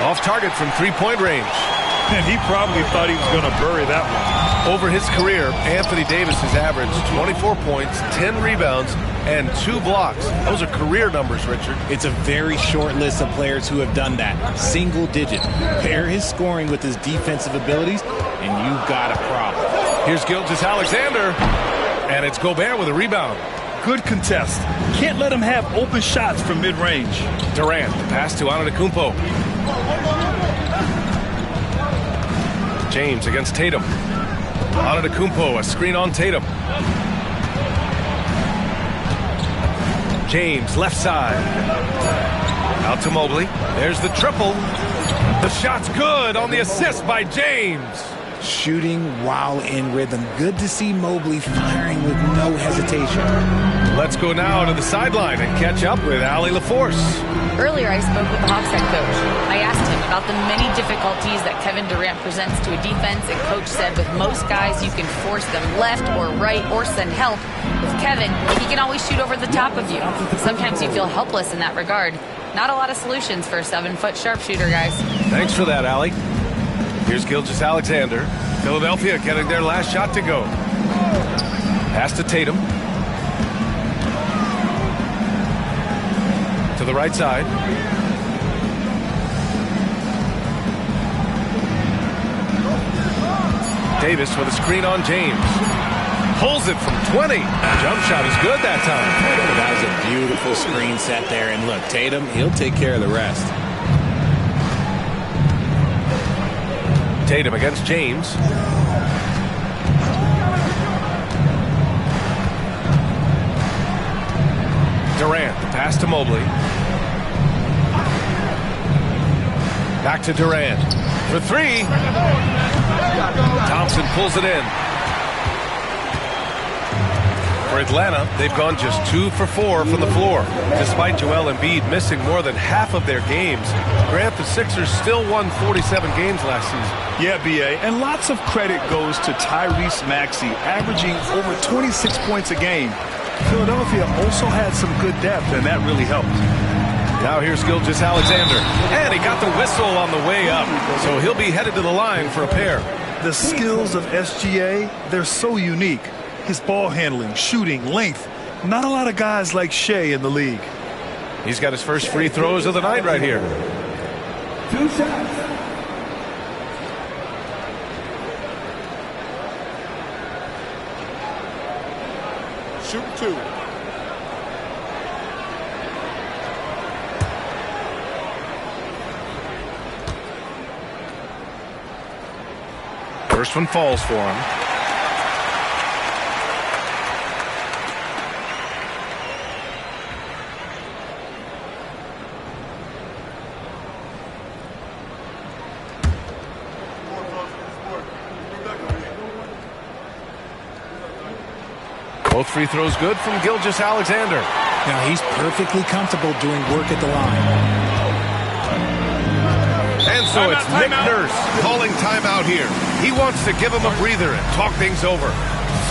Off target from three-point range. And he probably thought he was going to bury that one. Over his career, Anthony Davis has averaged 24 points, 10 rebounds, and 2 blocks. Those are career numbers, Richard. It's a very short list of players who have done that. Single digit. Pair his scoring with his defensive abilities, and you've got a problem. Here's Gilgeous-Alexander, and it's Gobert with a rebound. Good contest. Can't let him have open shots from mid-range. Durant, the pass to Antetokounmpo. James against Tatum. Antetokounmpo, a screen on Tatum. James, left side. Out to Mobley. There's the triple. The shot's good on the assist by James. Shooting while in rhythm. Good to see Mobley firing with no hesitation. Let's go now to the sideline and catch up with Allie LaForce. Earlier, I spoke with the Hawks head coach. I asked him about the many difficulties that Kevin Durant presents to a defense, and coach said with most guys, you can force them left or right or send help. With Kevin, he can always shoot over the top of you. Sometimes you feel helpless in that regard. Not a lot of solutions for a 7-foot sharpshooter, guys. Thanks for that, Allie. Here's Gilgeous-Alexander. Philadelphia getting their last shot to go. Pass to Tatum. To the right side. Davis with a screen on James. Pulls it from 20. Jump shot is good that time. That was a beautiful screen set there. And look, Tatum, he'll take care of the rest. Tatum against James. Durant, the pass to Mobley. Back to Durant. For 3. Thompson pulls it in. For Atlanta, they've gone just 2 for 4 from the floor. Despite Joel Embiid missing more than half of their games, Grant, the Sixers still won 47 games last season. Yeah, B.A., and lots of credit goes to Tyrese Maxey, averaging over 26 points a game. Philadelphia also had some good depth, and that really helped. Now here's Gilgeous-Alexander, and he got the whistle on the way up, so he'll be headed to the line for a pair. The skills of SGA, they're so unique. His ball handling, shooting, length. Not a lot of guys like Shea in the league. He's got his first free throws of the night right here. 2 shots. Shoot 2. First one falls for him. Both free throws good from Gilgeous-Alexander. Now he's perfectly comfortable doing work at the line. And So it's Nick Nurse calling timeout here. He wants to give him a breather and talk things over.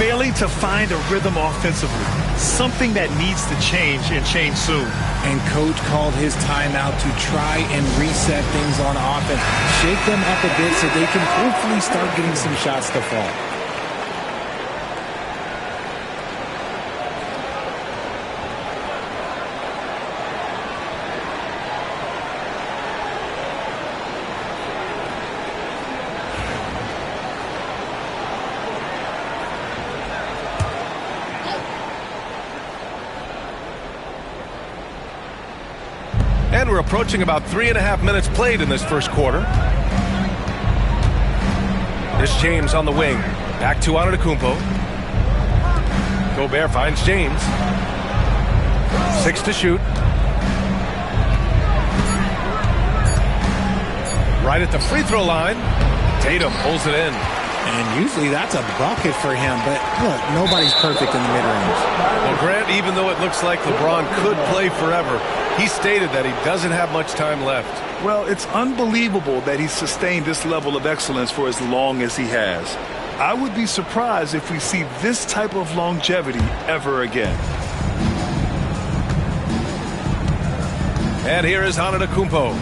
Failing to find a rhythm offensively, something that needs to change and change soon. And coach called his timeout to try and reset things on offense, shake them up a bit so they can hopefully start getting some shots to fall. And we're approaching about 3.5 minutes played in this first quarter. Here's James on the wing. Back to Antetokounmpo. Gobert finds James. 6 to shoot. Right at the free throw line. Tatum pulls it in. And usually that's a bucket for him, but look, nobody's perfect in the mid-range. Well, Grant, even though it looks like LeBron could play forever, he stated that he doesn't have much time left. Well, it's unbelievable that he's sustained this level of excellence for as long as he has. I would be surprised if we see this type of longevity ever again. And here is Antetokounmpo.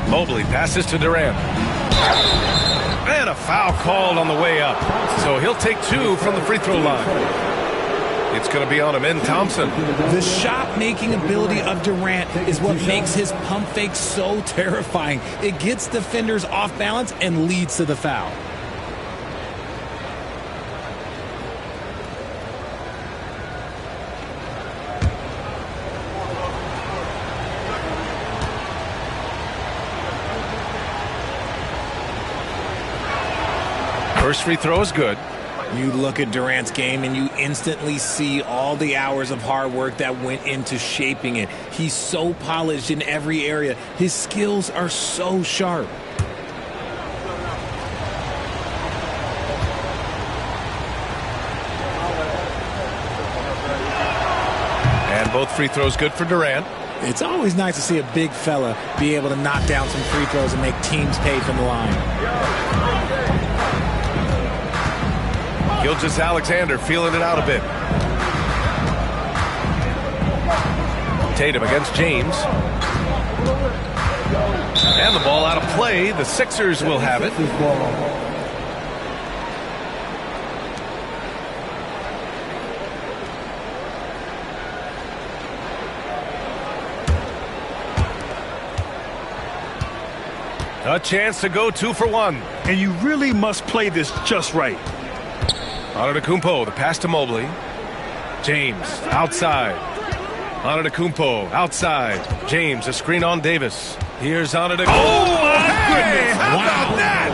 Mobley passes to Durant. And a foul called on the way up. So he'll take 2 from the free throw line. It's going to be on Amin Thompson. The shot-making ability of Durant is what makes his pump fake so terrifying. It gets defenders off balance and leads to the foul. First free throw is good. You look at Durant's game and you instantly see all the hours of hard work that went into shaping it. He's so polished in every area. His skills are so sharp. And both free throws good for Durant. It's always nice to see a big fella be able to knock down some free throws and make teams pay from the line. Gilgeous-Alexander feeling it out a bit. Tatum against James. And the ball out of play. The Sixers will have it. A chance to go 2 for 1. And you really must play this just right. Antetokounmpo, the pass to Mobley. James, outside. Antetokounmpo, outside. James, a screen on Davis. Here's Antetokounmpo. Oh, my goodness. How about that?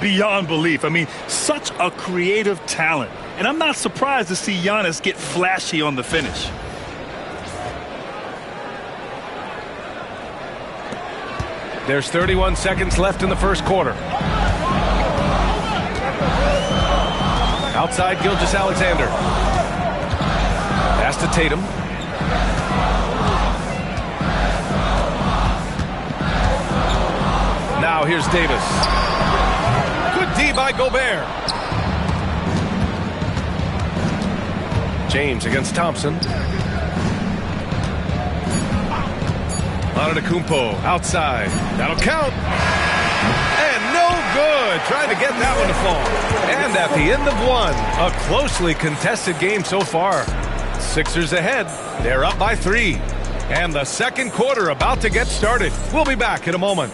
Beyond belief. I mean, such a creative talent. And I'm not surprised to see Giannis get flashy on the finish. There's 31 seconds left in the first quarter. Outside Gilgeous-Alexander. Pass to Tatum. Now here's Davis. Good D by Gobert. James against Thompson. Antetokounmpo outside. That'll count. And no good. Trying to get that one to fall. And at the end of 1, a closely contested game so far. Sixers ahead. They're up by 3. And the second quarter about to get started. We'll be back in a moment.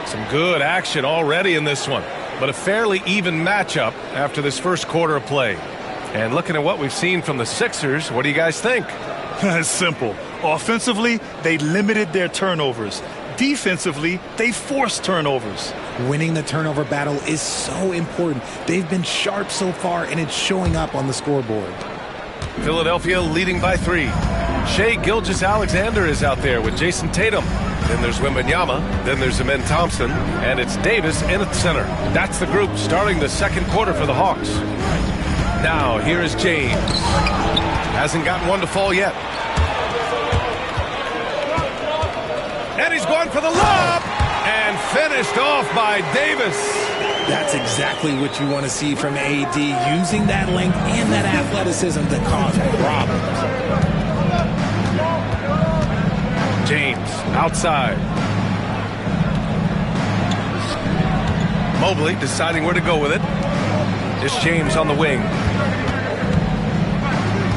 Some good action already in this one, but a fairly even matchup after this first quarter of play. And looking at what we've seen from the Sixers, what do you guys think? It's simple. Offensively, they limited their turnovers. Defensively, they forced turnovers. Winning the turnover battle is so important. They've been sharp so far, and it's showing up on the scoreboard. Philadelphia leading by 3. Shai Gilgeous-Alexander is out there with Jason Tatum. Then there's Wembanyama. Then there's Amen Thompson. And it's Davis in at center. That's the group starting the second quarter for the Hawks. Now, here is James. Hasn't gotten one to fall yet. And he's going for the lob. And finished off by Davis. That's exactly what you want to see from AD, using that length and that athleticism to cause problems. James outside. Mobley deciding where to go with it. It's James on the wing.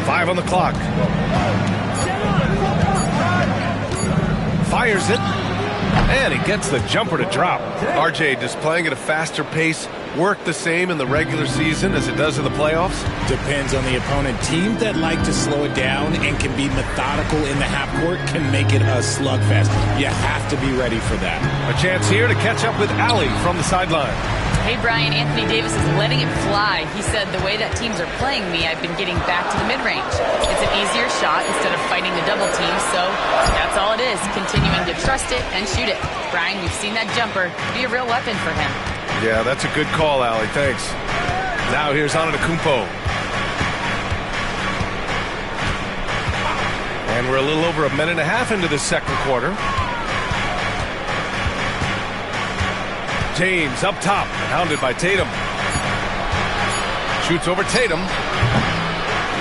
5 on the clock. Fires it. And he gets the jumper to drop. RJ just playing at a faster pace. Work the same in the regular season as it does in the playoffs? Depends on the opponent. Teams that like to slow it down and can be methodical in the half court can make it a slugfest. You have to be ready for that. A chance here to catch up with Allie from the sideline. Hey, Brian, Anthony Davis is letting it fly. He said, the way that teams are playing me, I've been getting back to the mid-range. It's an easier shot instead of fighting the double team, so that's all it is, continuing to trust it and shoot it. Brian, we've seen that jumper be a real weapon for him. Yeah, that's a good call, Allie. Thanks. Now here's Antetokounmpo. And we're a little over a minute and a half into the second quarter. James up top, hounded by Tatum. Shoots over Tatum.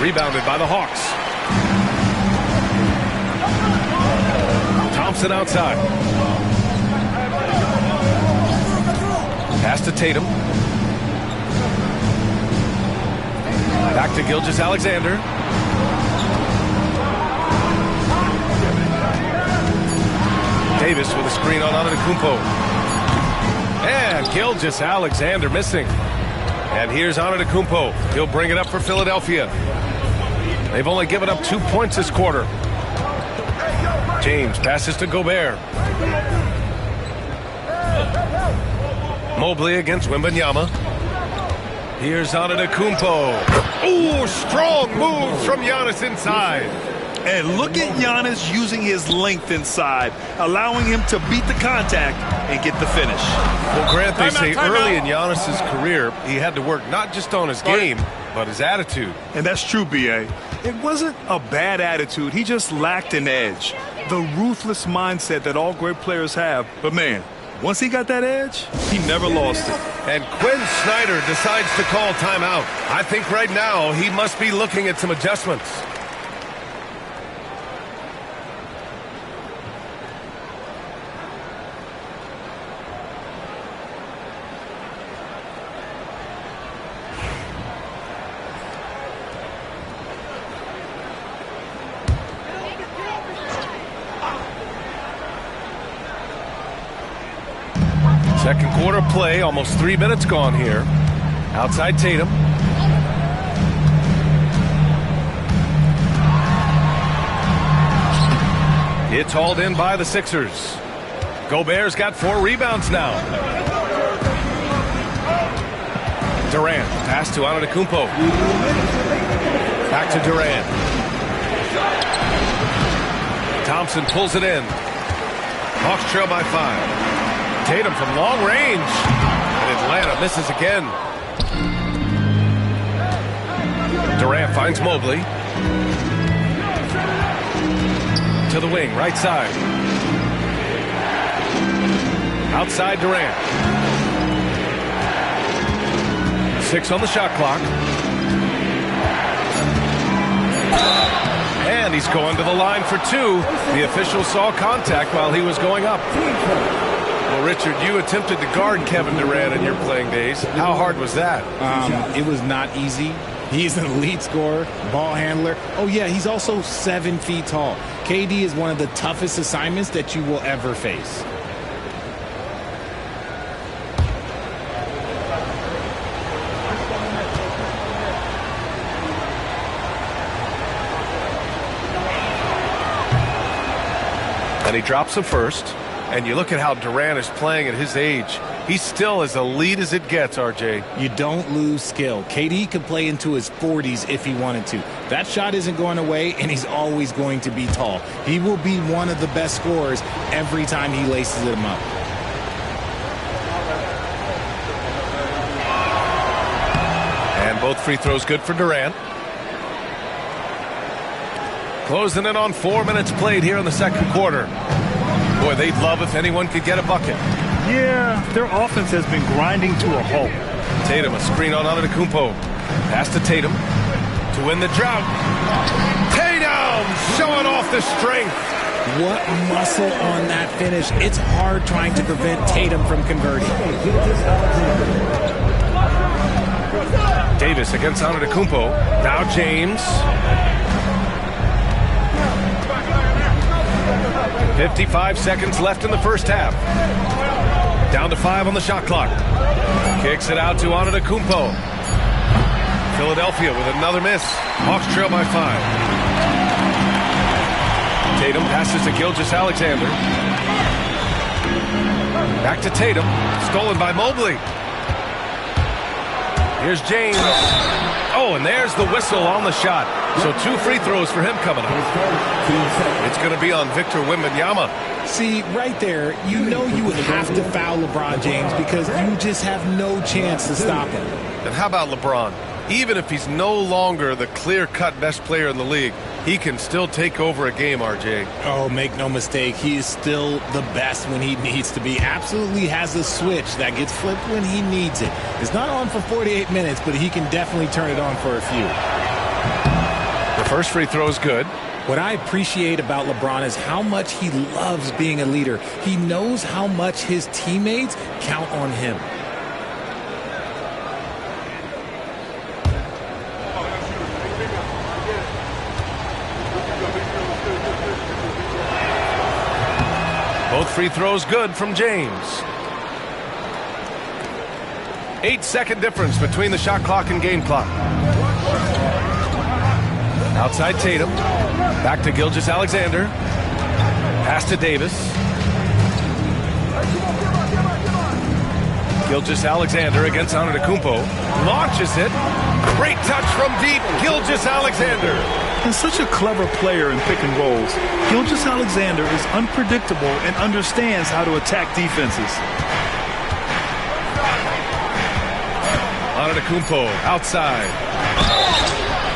Rebounded by the Hawks. Thompson outside. Pass to Tatum. Back to Gilgeous-Alexander. Davis with a screen on Antetokounmpo. And Gilgeous-Alexander missing. And here's Antetokounmpo. He'll bring it up for Philadelphia. They've only given up 2 points this quarter. James passes to Gobert. Mobley against Wembanyama. Here's Antetokounmpo. Ooh, strong move from Giannis inside. And look at Giannis using his length inside, allowing him to beat the contact and get the finish. Well, Grant, they say early in Giannis' career, he had to work not just on his game, but his attitude. And that's true, B.A. It wasn't a bad attitude. He just lacked an edge. The ruthless mindset that all great players have. But, man, once he got that edge, he never lost it. And Quinn Snyder decides to call timeout. I think right now he must be looking at some adjustments. Second quarter play, almost 3 minutes gone here. Outside Tatum. It's hauled in by the Sixers. Gobert's got 4 rebounds now. Durant, pass to Antetokounmpo. Back to Durant. Thompson pulls it in. Hawks trail by 5. Tatum from long range. And Atlanta misses again. Durant finds Mobley. To the wing, right side. Outside Durant. 6 on the shot clock. And he's going to the line for 2. The official saw contact while he was going up. Well, Richard, you attempted to guard Kevin Durant in your playing days. How hard was that? It was not easy. He's an elite scorer, ball handler. Oh, yeah, he's also 7 feet tall. KD is one of the toughest assignments that you will ever face. And he drops the first. And you look at how Durant is playing at his age. He's still as elite as it gets, RJ. You don't lose skill. KD could play into his 40s if he wanted to. That shot isn't going away, and he's always going to be tall. He will be one of the best scorers every time he laces them up. And both free throws good for Durant. Closing in on 4 minutes played here in the second quarter. Boy, they'd love if anyone could get a bucket. Yeah, their offense has been grinding to a halt. Tatum, a screen on Antetokounmpo. Pass to Tatum to win the drought. Tatum showing off the strength. What muscle on that finish. It's hard trying to prevent Tatum from converting. Davis against Antetokounmpo. Now James. 55 seconds left in the first half. Down to 5 on the shot clock. Kicks it out to Antetokounmpo. Philadelphia with another miss. Hawks trail by 5. Tatum passes to Gilgeous-Alexander. Back to Tatum. Stolen by Mobley. Here's James. Oh, and there's the whistle on the shot. So 2 free throws for him coming up. It's going to be on Victor Wembanyama. See, right there, you know you would have to foul LeBron James because you just have no chance to stop him. And how about LeBron? Even if he's no longer the clear-cut best player in the league, he can still take over a game, RJ. Oh, make no mistake, he is still the best when he needs to be. Absolutely has a switch that gets flipped when he needs it. It's not on for 48 minutes, but he can definitely turn it on for a few. The first free throw is good. What I appreciate about LeBron is how much he loves being a leader. He knows how much his teammates count on him. Both free throws good from James. 8-second difference between the shot clock and game clock. Outside Tatum. Back to Gilgeous-Alexander. Pass to Davis. Gilgeous-Alexander against Antetokounmpo. Launches it. Great touch from deep. Gilgeous-Alexander. And such a clever player in pick and rolls. Gilgeous-Alexander is unpredictable and understands how to attack defenses. Antetokounmpo outside.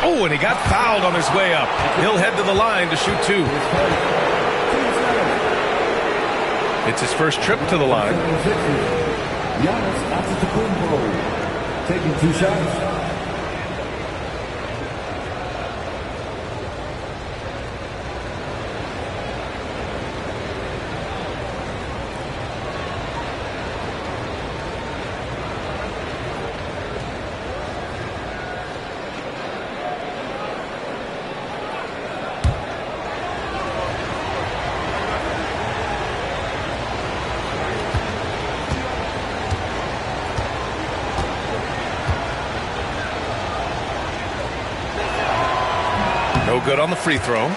Oh, and he got fouled on his way up. He'll head to the line to shoot 2. It's his first trip to the line. Giannis Antetokounmpo taking 2 shots. No good on the free throw.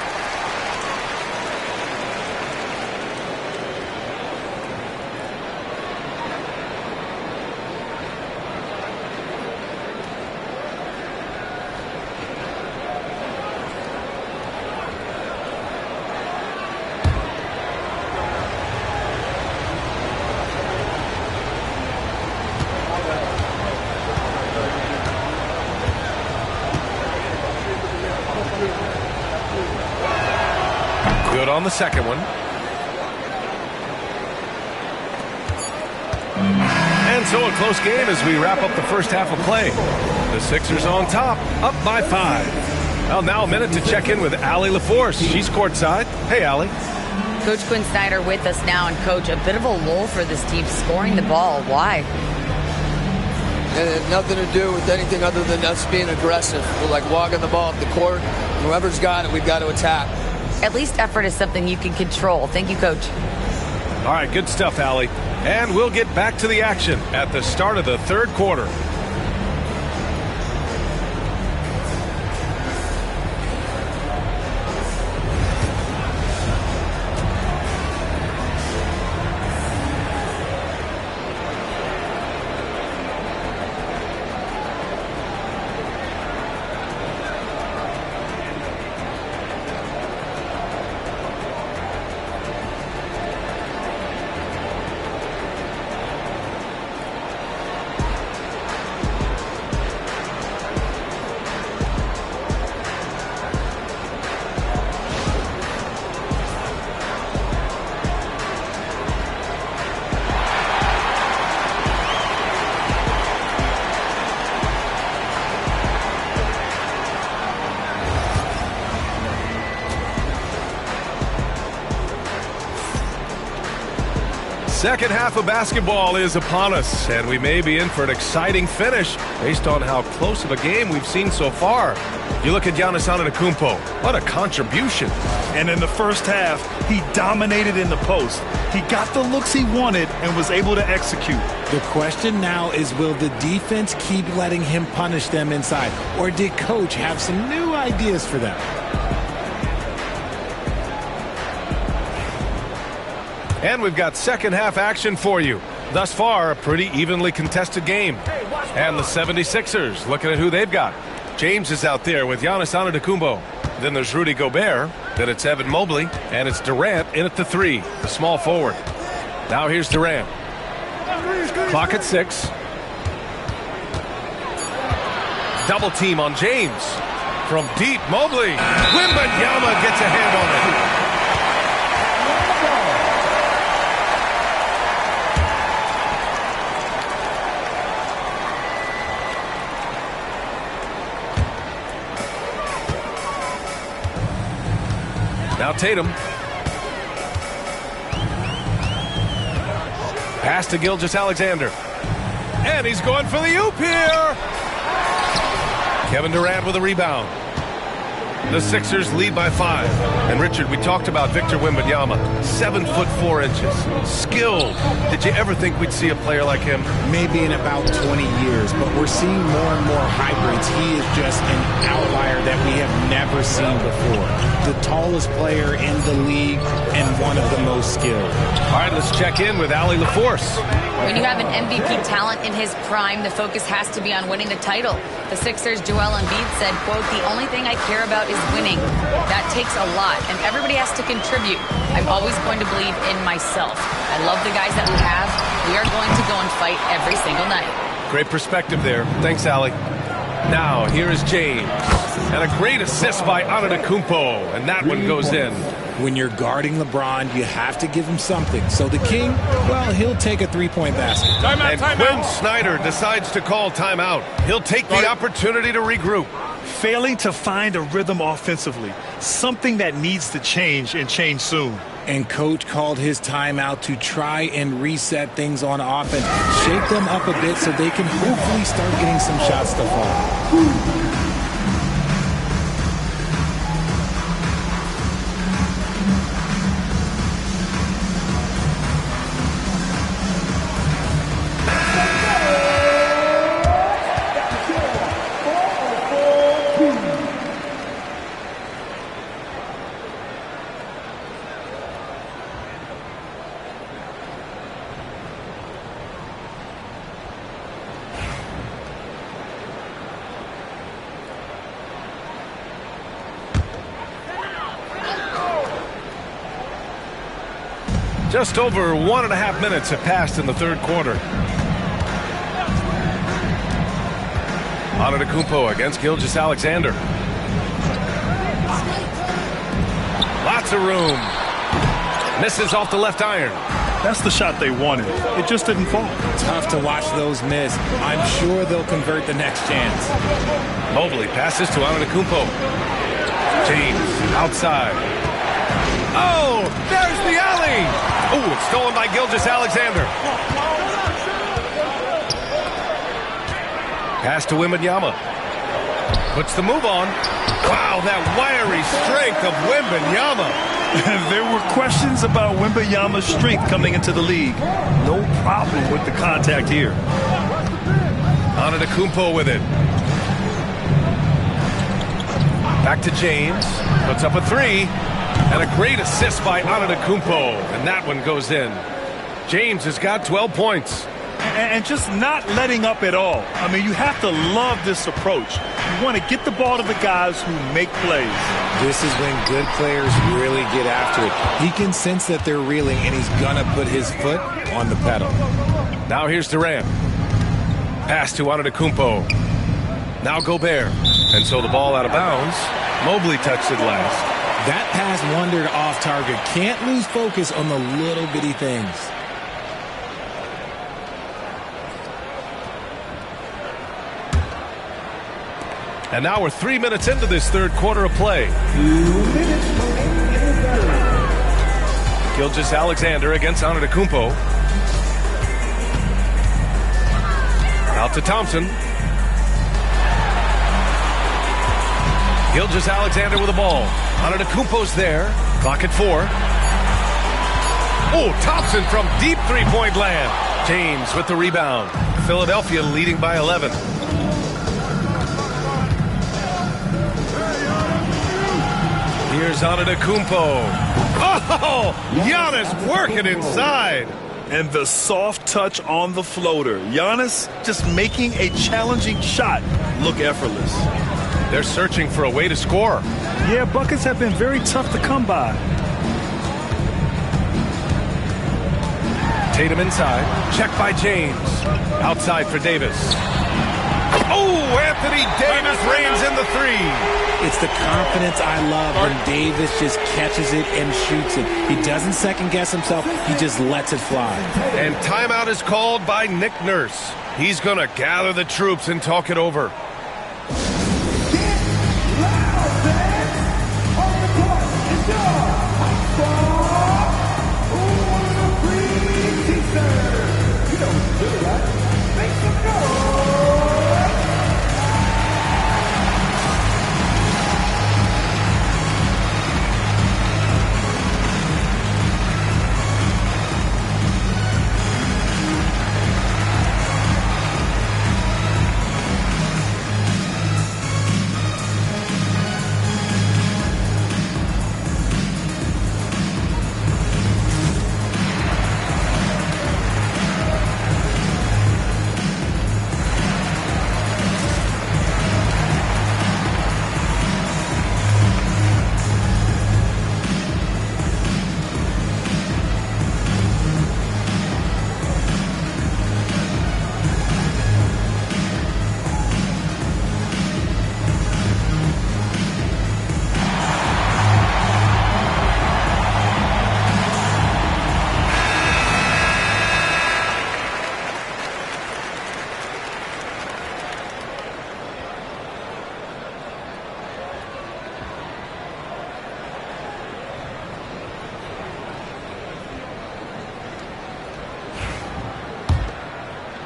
Good on the second one. And so a close game as we wrap up the first half of play. The Sixers on top, up by 5. Well, now a minute to check in with Allie LaForce. She's courtside. Hey, Allie. Coach Quinn Snyder with us now. And, Coach, a bit of a lull for this team scoring the ball. Why? It had nothing to do with anything other than us being aggressive. We're like walking the ball up the court. Whoever's got it, we've got to attack. At least effort is something you can control. Thank you, Coach. All right, good stuff, Allie. And we'll get back to the action at the start of the third quarter. second half of basketball is upon us, and we may be in for an exciting finish based on how close of a game we've seen so far. You look at Giannis Antetokounmpo. What a contribution. And in the first half, he dominated in the post. He got the looks he wanted and was able to execute. The question now is, will the defense keep letting him punish them inside? Or did Coach have some new ideas for them? And we've got second half action for you. Thus far, a pretty evenly contested game. And the 76ers, looking at who they've got. James is out there with Giannis Antetokounmpo. Then there's Rudy Gobert. Then it's Evan Mobley. And it's Durant in at the 3, the small forward. Now here's Durant. Clock at 6. Double team on James. From deep, Mobley. Wembanyama gets a hand on it. Now Tatum. Pass to Gilgeous-Alexander. And he's going for the oop here. Kevin Durant with a rebound. The Sixers lead by 5. And Richard, we talked about Victor Wembanyama. 7'4". Skilled. Did you ever think we'd see a player like him? Maybe in about 20 years, but we're seeing more and more hybrids. He is just an outlier that we have never seen before. The tallest player in the league and one of the most skilled. All right, let's check in with Allie LaForce. When you have an MVP talent in his prime, the focus has to be on winning the title. The Sixers' Joel Embiid said, quote, "The only thing I care about is winning. That takes a lot, and everybody has to contribute. I'm always going to believe in myself. I love the guys that we have. We are going to go and fight every single night." Great perspective there. Thanks, Allie. Now, here is James. And a great assist by Antetokounmpo, and that one goes in. When you're guarding LeBron, you have to give him something. So the King, well, he'll take a three-point basket. And Quinn Snyder decides to call timeout. He'll take the opportunity to regroup. Failing to find a rhythm offensively, something that needs to change and change soon. And Coach called his timeout to try and reset things on offense, shake them up a bit so they can hopefully start getting some shots to fall. Just over 1.5 minutes have passed in the third quarter. Antetokounmpo against Gilgeous-Alexander. Lots of room. Misses off the left iron. That's the shot they wanted. It just didn't fall. Tough to watch those miss. I'm sure they'll convert the next chance. Mobley passes to Antetokounmpo. James outside. Oh, there's the alley. Oh, it's stolen by Gilgeous-Alexander. Pass to Wembanyama. Puts the move on. Wow, that wiry strength of Wembanyama. There were questions about Wembanyama's strength coming into the league. No problem with the contact here. Antetokounmpo with it. Back to James. Puts up a 3. And a great assist by Antetokounmpo. And that one goes in. James has got 12 points. And just not letting up at all. I mean, you have to love this approach. You want to get the ball to the guys who make plays. This is when good players really get after it. He can sense that they're reeling, and he's going to put his foot on the pedal. Now here's Durant. Pass to Antetokounmpo. Now Gobert. And so the ball out of bounds. Mobley touched it last. That pass wandered off target. Can't lose focus on the little bitty things. And now we're 3 minutes into this third quarter of play. Gilgeous-Alexander against Antetokounmpo. Out to Thompson. Gilgeous-Alexander with the ball. Antetokounmpo's there. Clock at 4. Oh, Thompson from deep three-point land. James with the rebound. Philadelphia leading by 11. Here's Antetokounmpo. Oh, Giannis working inside. And the soft touch on the floater. Giannis just making a challenging shot look effortless. They're searching for a way to score. Yeah, buckets have been very tough to come by. Tatum inside. Check by James. Outside for Davis. Oh, Anthony Davis reigns in the three. It's the confidence I love when Davis just catches it and shoots it. He doesn't second guess himself. He just lets it fly. And timeout is called by Nick Nurse. He's going to gather the troops and talk it over.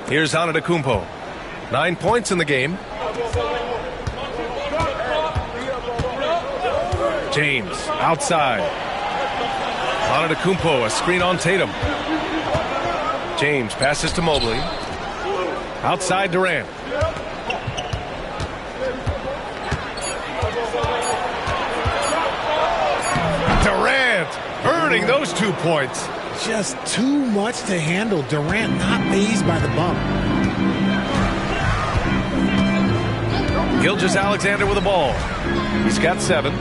Here's Antetokounmpo. 9 points in the game. James outside. Antetokounmpo, a screen on Tatum. James passes to Mobley. Outside Durant. Durant earning those 2 points. Just too much to handle. Durant not fazed by the bump. Gilgeous-Alexander with the ball. He's got 7.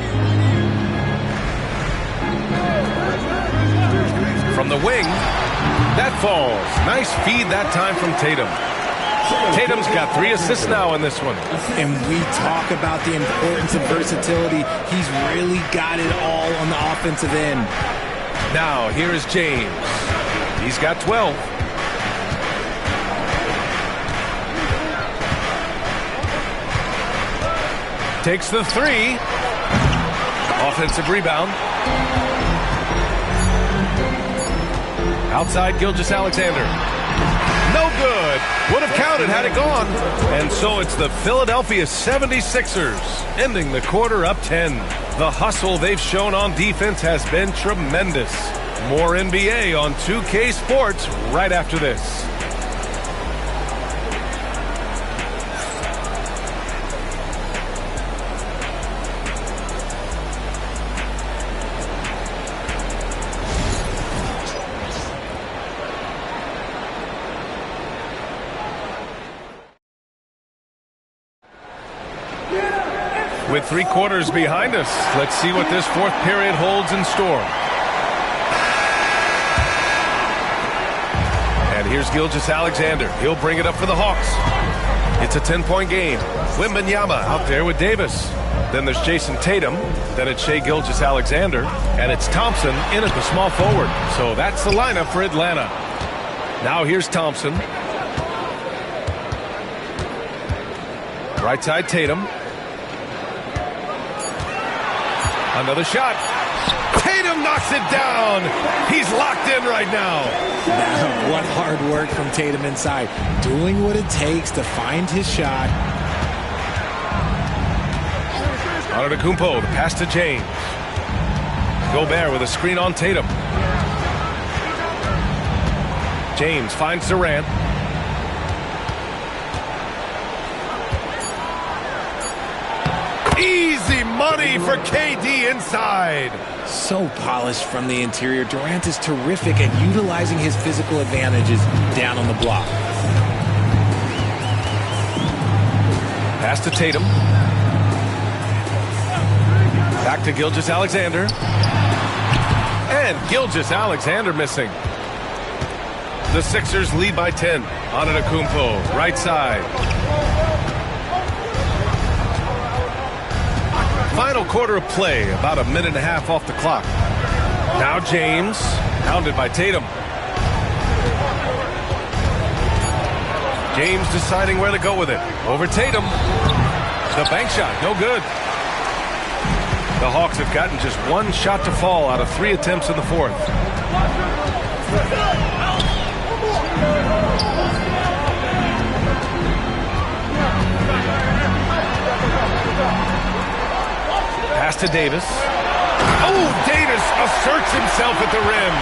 From the wing, that falls. Nice feed that time from Tatum. Tatum's got 3 assists now in this one. And we talk about the importance of versatility. He's really got it all on the offensive end. Now, here is James. He's got 12. Takes the 3. Offensive rebound. Outside Gilgeous-Alexander. No good. Would have counted had it gone. And so it's the Philadelphia 76ers ending the quarter up 10. The hustle they've shown on defense has been tremendous. More NBA on 2K Sports right after this. With 3 quarters behind us, let's see what this 4th period holds in store. And here's Gilgeous-Alexander. He'll bring it up for the Hawks. It's a 10-point game. Wembanyama out there with Davis. Then there's Jason Tatum. Then it's Shai Gilgeous-Alexander. And it's Thompson in at the small forward. So that's the lineup for Atlanta. Now here's Thompson. Right side Tatum. Another shot. Tatum knocks it down. He's locked in right now. What hard work from Tatum inside. Doing what it takes to find his shot. Antetokounmpo, the pass to James. Gobert with a screen on Tatum. James finds Durant. Easy money for KD inside. So polished from the interior. Durant is terrific at utilizing his physical advantages down on the block. Pass to Tatum. Back to Gilgeous-Alexander. And Gilgeous-Alexander missing. The Sixers lead by 10. Antetokounmpo, right side. Final quarter of play, about a minute and a half off the clock. Now James, pounded by Tatum. James deciding where to go with it. Over Tatum. The bank shot, no good. The Hawks have gotten just one shot to fall out of 3 attempts in the fourth. Pass to Davis. Oh, Davis asserts himself at the rim.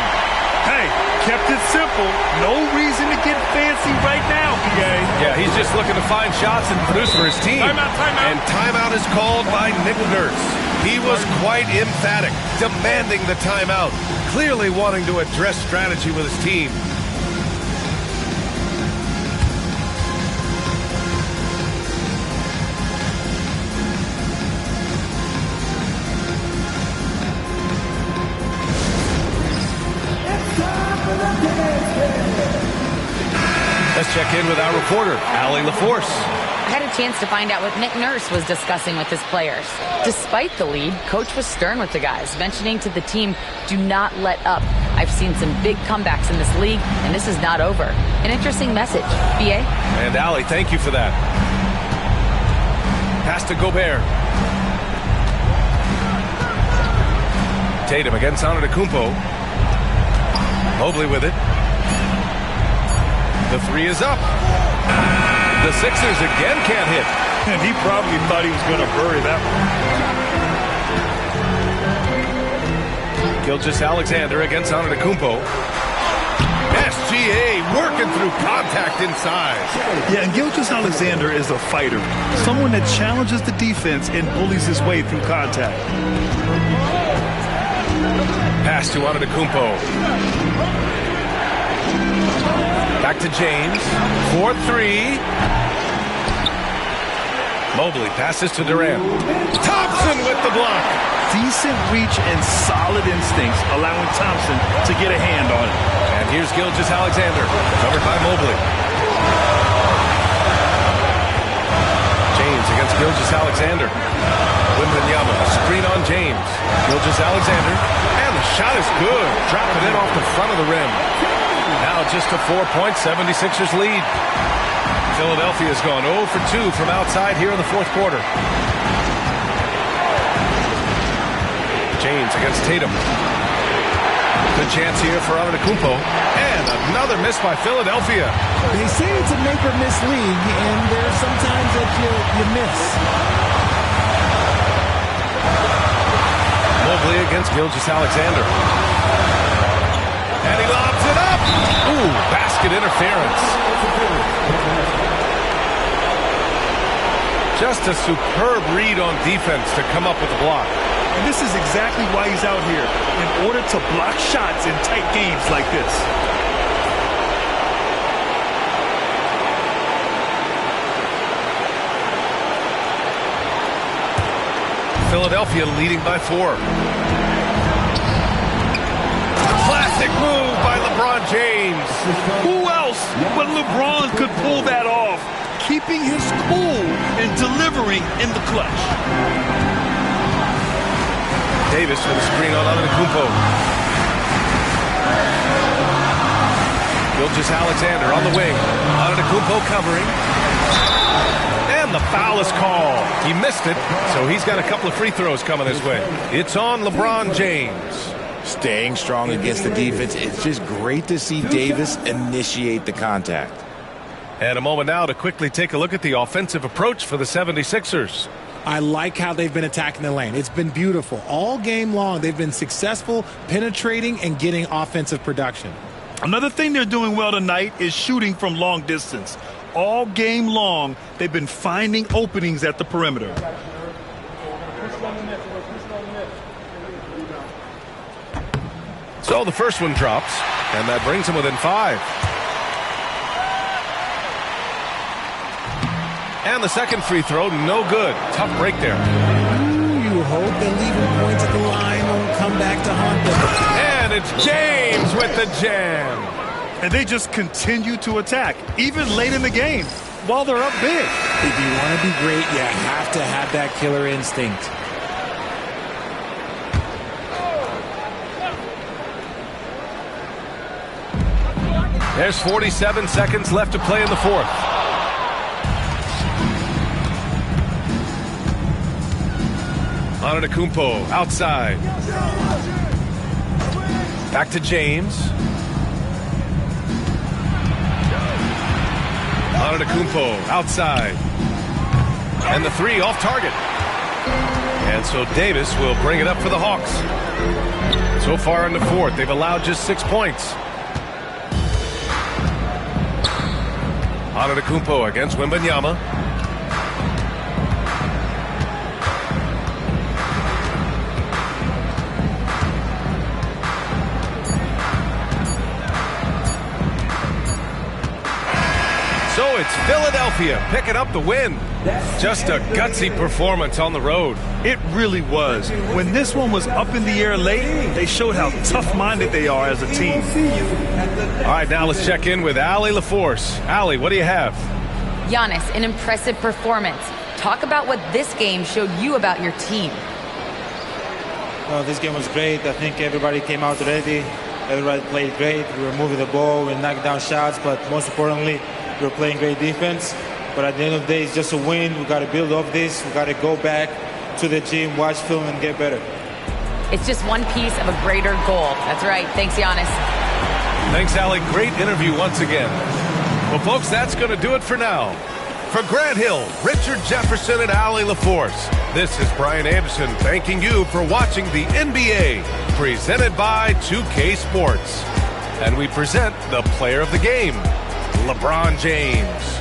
Hey, kept it simple. No reason to get fancy right now, PA. Yeah, he's just looking to find shots and produce for his team. Timeout. And timeout is called by Nick Nurse. He was quite emphatic, demanding the timeout, clearly wanting to address strategy with his team. Let's check in with our reporter, Allie LaForce. I had a chance to find out what Nick Nurse was discussing with his players. Despite the lead, coach was stern with the guys, mentioning to the team, do not let up. I've seen some big comebacks in this league, and this is not over. An interesting message. BA? And Allie, thank you for that. Pass to Gobert. Tatum against Antetokounmpo. Mobley with it. The three is up. The Sixers again can't hit. And he probably thought he was going to bury that one. Gilgeous-Alexander against Antetokounmpo. SGA working through contact inside. Yeah, and Gilgeous-Alexander is a fighter. Someone that challenges the defense and bullies his way through contact. Pass to Antetokounmpo. Back to James. 4-3. Mobley passes to Durant. Thompson with the block. Decent reach and solid instincts, allowing Thompson to get a hand on it. And here's Gilgeous-Alexander, covered by Mobley. James against Gilgeous-Alexander. Wembanyama, screen on James. Gilgeous-Alexander, and the shot is good. Drop it in off the front of the rim. Now just a 4-point 76ers lead. Philadelphia's gone 0 for 2 from outside here in the fourth quarter. James against Tatum. Good chance here for Antetokounmpo. And another miss by Philadelphia. They say it's a make or miss league, and there's sometimes that you miss. Mobley against Gilgeous-Alexander. And he lobs it up. Ooh, basket interference. Just a superb read on defense to come up with the block. And this is exactly why he's out here, in order to block shots in tight games like this. Philadelphia leading by 4. Classic move by LeBron James. Who else but LeBron could pull that off? Keeping his cool and delivering in the clutch. Davis with a screen on Antetokounmpo. Gilgeous-Alexander on the wing. Antetokounmpo covering. And And the foul is called. He missed it, so he's got a couple of free throws coming his way. It's on LeBron James. Staying strong against the defense. It's just great to see Davis initiate the contact. And a moment now to quickly take a look at the offensive approach for the 76ers. I like how they've been attacking the lane. It's been beautiful. All game long, they've been successful penetrating and getting offensive production. Another thing they're doing well tonight is shooting from long distance. All game long, they've been finding openings at the perimeter. So the first one drops, and that brings him within 5. And the second free throw, no good. Tough break there. You hope they leave him points at the line, won't come back to haunt them. And it's James with the jam. And they just continue to attack, even late in the game, while they're up big. If you want to be great, you have to have that killer instinct. There's 47 seconds left to play in the fourth. Antetokounmpo outside. Back to James. Antetokounmpo outside. And the three off target. And so Davis will bring it up for the Hawks. So far in the fourth, they've allowed just 6 points. Antetokounmpo against Wembanyama. So it's Philadelphia picking up the win. Just a gutsy performance on the road. It really was. When this one was up in the air late, they showed how tough-minded they are as a team. All right, now let's check in with Allie LaForce. Allie, what do you have? Giannis, an impressive performance. Talk about what this game showed you about your team. This game was great. I think everybody came out ready. Everybody played great. We were moving the ball. We knocked down shots, but most importantly, we were playing great defense. But at the end of the day, it's just a win. We got to build off this. We got to go back to the gym, watch film, and get better. It's just one piece of a greater goal. That's right. Thanks, Giannis. Thanks, Allie. Great interview once again. Well, folks, that's going to do it for now. For Grant Hill, Richard Jefferson, and Allie LaForce, this is Brian Anderson thanking you for watching the NBA, presented by 2K Sports. And we present the player of the game, LeBron James.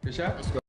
Good shot. Let's go.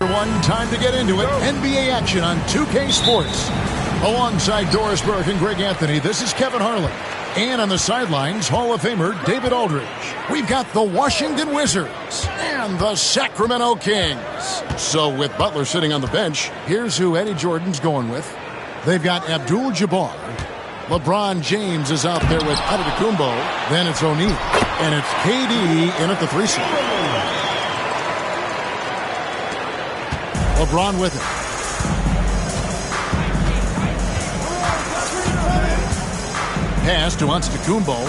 One time to get into it. NBA action on 2K Sports. Alongside Doris Burke and Greg Anthony, this is Kevin Harlan. And on the sidelines, Hall of Famer David Aldridge. We've got the Washington Wizards and the Sacramento Kings. So with Butler sitting on the bench, here's who Eddie Jordan's going with. They've got Abdul-Jabbar. LeBron James is out there with Antetokounmpo. Then it's O'Neal. And it's KD in at the 3-slot. LeBron with it. Pass to Antetokounmpo.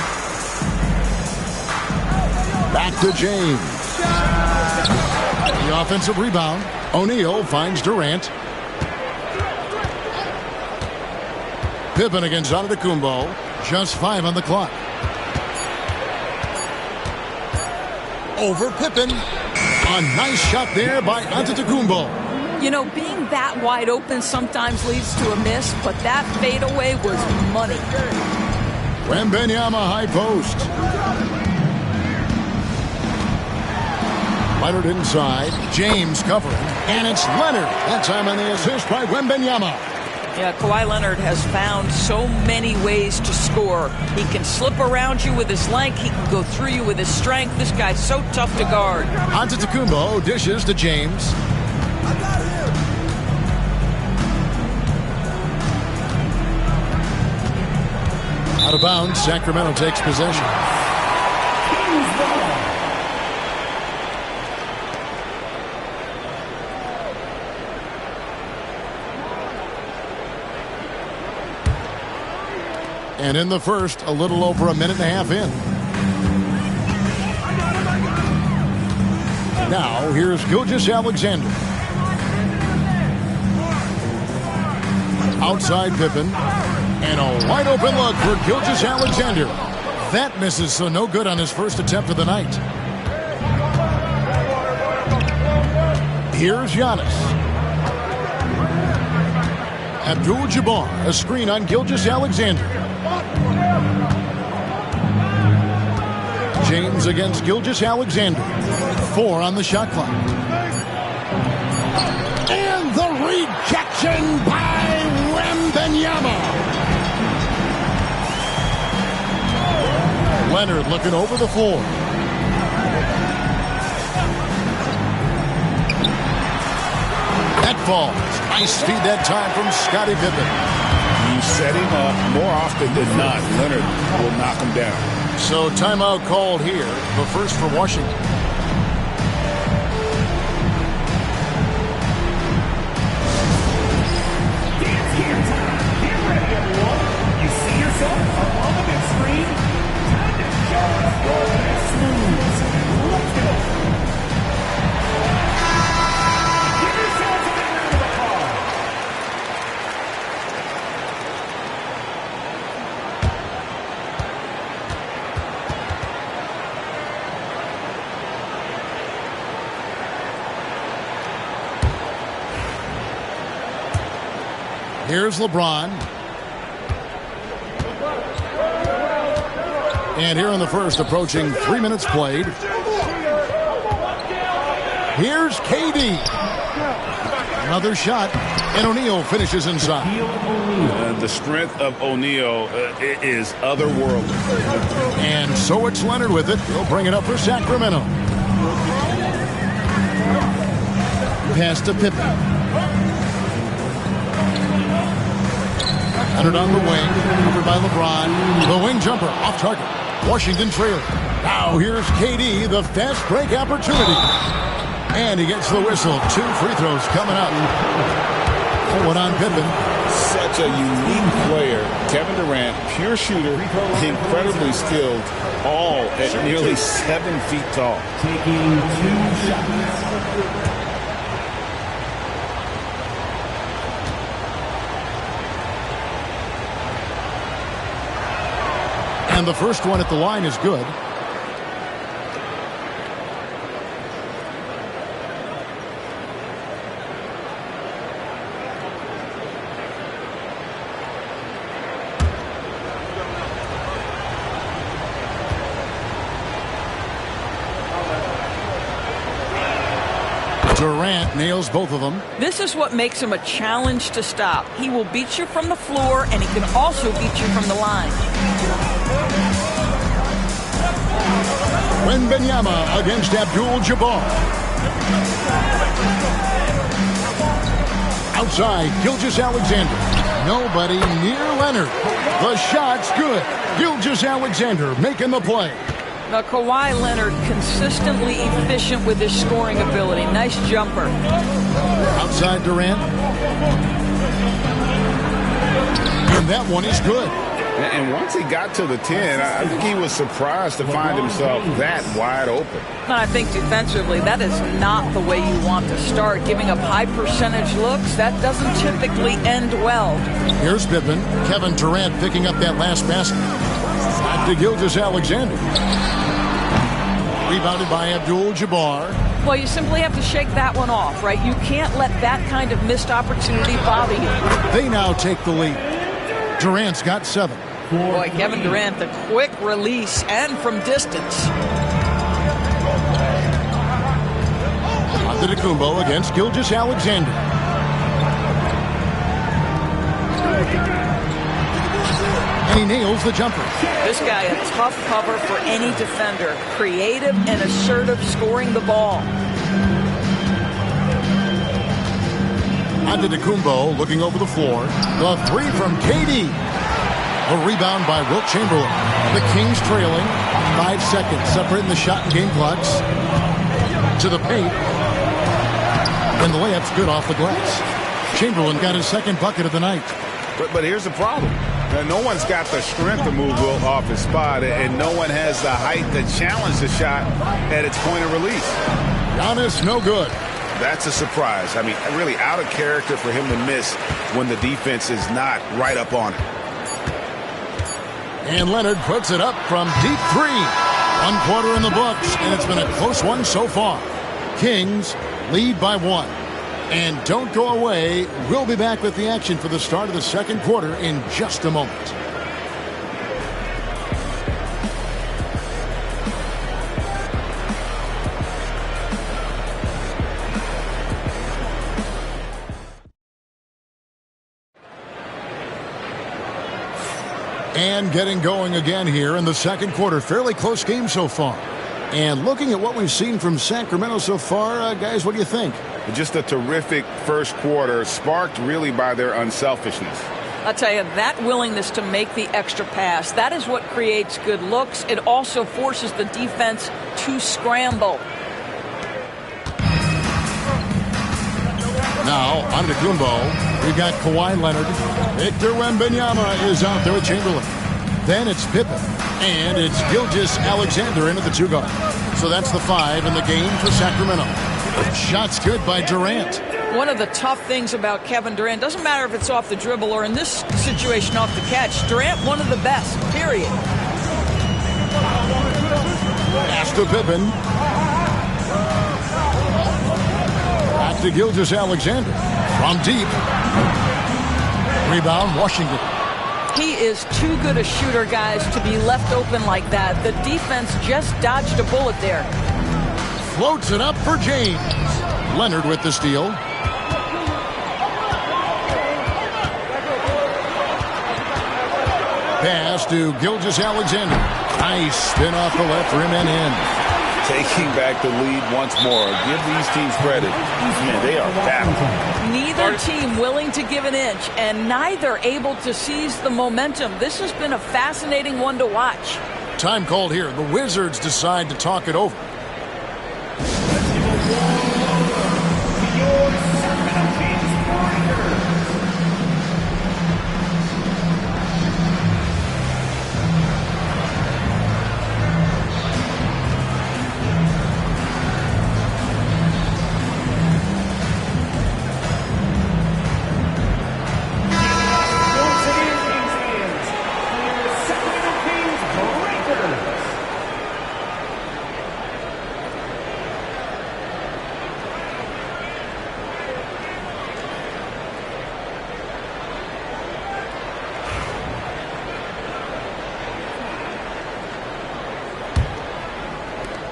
Back to James. The offensive rebound. O'Neal finds Durant. Pippen against Antetokounmpo. Just 5 on the clock. Over Pippen. A nice shot there by Antetokounmpo. You know, being that wide open sometimes leads to a miss, but that fadeaway was money. Wembanyama high post. Leonard inside. James covering. And it's Leonard. That time on the assist by Wembanyama. Yeah, Kawhi Leonard has found so many ways to score. He can slip around you with his length. He can go through you with his strength. This guy's so tough to guard. Antetokounmpo dishes to James. Out of bounds, Sacramento takes possession. And in the first, a little over a minute and a half in. Now, here's Gilgeous-Alexander. Outside Pippen. And a wide open look for Gilgeous-Alexander. That misses, so no good on his first attempt of the night. Here's Giannis. Abdul-Jabbar, a screen on Gilgeous-Alexander. James against Gilgeous-Alexander. 4 on the shot clock. And the rejection by Wembanyama. Leonard looking over the floor. That falls. Nice feed that time from Scottie Pippen. You set him up more often than not. Leonard will knock him down. So timeout called here, but first for Washington. Dance here time. Get ready, everyone. You see yourself up on the big screen? Time to show us your best moves. Let's go. Give yourselves a big round of applause. Here's LeBron. And here in the first, approaching 3 minutes played. Here's KD. Another shot, and O'Neal finishes inside. The strength of O'Neal is otherworldly. And so it's Leonard with it. He'll bring it up for Sacramento. Pass to Pippen. Leonard on the wing, covered by LeBron. The wing jumper off target. Washington trailing. Now here's KD, the fast break opportunity. And he gets the whistle. 2 free throws coming up. One on Pippen. Such a unique player. Kevin Durant, pure shooter, incredibly skilled, all at nearly 7 feet tall. Taking 2 shots. And the first one at the line is good. Durant nails both of them. This is what makes him a challenge to stop. He will beat you from the floor, and he can also beat you from the line. Wembanyama against Abdul-Jabbar. Outside, Gilgeous-Alexander. Nobody near Leonard. The shot's good. Gilgeous-Alexander making the play. Now, Kawhi Leonard consistently efficient with his scoring ability. Nice jumper. Outside Durant. And that one is good. And once he got to the 10, I think he was surprised to find himself that wide open. I think defensively, that is not the way you want to start. Giving up high percentage looks, that doesn't typically end well. Here's Pippen. Kevin Durant picking up that last basket. Back to Gilgeous-Alexander. Rebounded by Abdul-Jabbar. Well, you simply have to shake that one off, right? You can't let that kind of missed opportunity bother you. They now take the lead. Durant's got 7. Boy, Kevin Durant, the quick release and from distance. Antetokounmpo against Gilgeous-Alexander. And he nails the jumper. This guy, a tough cover for any defender. Creative and assertive scoring the ball. Antetokounmpo looking over the floor. The 3 from KD. A rebound by Wilt Chamberlain. The Kings trailing. 5 seconds separating the shot and game clocks. To the paint. And the layup's good off the glass. Chamberlain got his second bucket of the night. But here's the problem. Now, no one's got the strength to move Wilt off his spot, and no one has the height to challenge the shot at its point of release. Giannis, no good. That's a surprise. I mean, really out of character for him to miss when the defense is not right up on it. And Leonard puts it up from deep 3. 1 quarter in the books, and it's been a close one so far. Kings lead by 1. And don't go away. We'll be back with the action for the start of the second quarter in just a moment. And getting going again here in the second quarter. Fairly close game so far. And looking at what we've seen from Sacramento so far, guys, what do you think? Just a terrific first quarter, sparked really by their unselfishness. I'll tell you, that willingness to make the extra pass, that is what creates good looks. It also forces the defense to scramble. Now, Antetokounmpo. We've got Kawhi Leonard. Victor Wembanyama is out there with Chamberlain. Then it's Pippen. And it's Gilgeous-Alexander into the 2 guard. So that's the 5 in the game for Sacramento. Shots good by Durant. One of the tough things about Kevin Durant, doesn't matter if it's off the dribble or in this situation off the catch, Durant one of the best, period. Pass to Pippen. Back to Gilgeous-Alexander. From deep. Rebound, Washington. He is too good a shooter, guys, to be left open like that. The defense just dodged a bullet there. Floats it up for James. Leonard with the steal. Pass to Gilgeous-Alexander. Nice spin off the left rim and in. Taking back the lead once more. Give these teams credit. Man, they are battling. Neither team willing to give an inch, and neither able to seize the momentum. This has been a fascinating one to watch. Time called here. The Wizards decide to talk it over.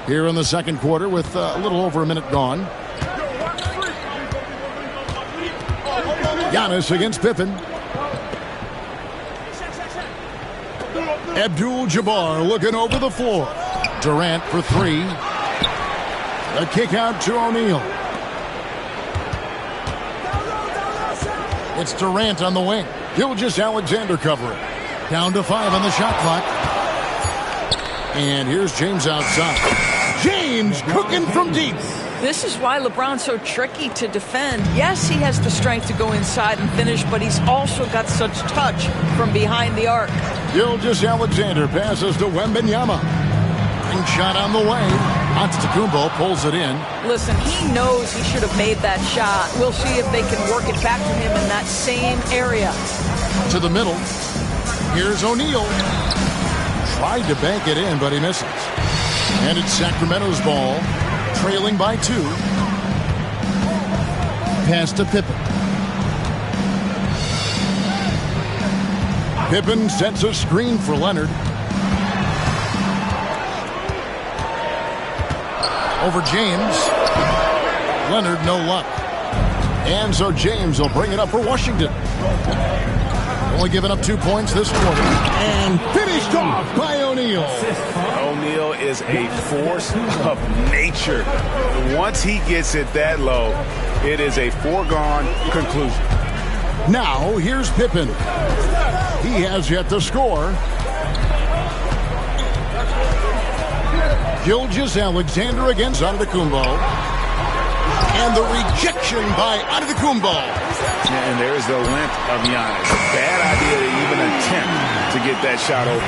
Here in the second quarter with a little over a minute gone. Giannis against Pippen. Abdul-Jabbar looking over the floor. Durant for three. A kick out to O'Neal. It's Durant on the wing. Gilgeous-Alexander covering. Down to 5 on the shot clock. And here's James outside. James cooking from deep. This is why LeBron's so tricky to defend. Yes, he has the strength to go inside and finish, but he's also got such touch from behind the arc. Gilgeous-Alexander passes to Wembanyama. And shot on the way. Antetokounmpo pulls it in. Listen, he knows he should have made that shot. We'll see if they can work it back to him in that same area. To the middle. Here's O'Neal. Tried to bank it in, but he misses. And it's Sacramento's ball, trailing by 2. Pass to Pippen. Pippen sets a screen for Leonard. Over James. Leonard, no luck. And so James will bring it up for Washington. Only given up 2 points this quarter. And finished off by O'Neal. O'Neal is a force of nature. Once he gets it that low, it is a foregone conclusion. Now, here's Pippen. He has yet to score. Gilgeous-Alexander against Antetokounmpo. And the rejection by Antetokounmpo. And there's the length of Giannis. Bad idea to even attempt to get that shot open.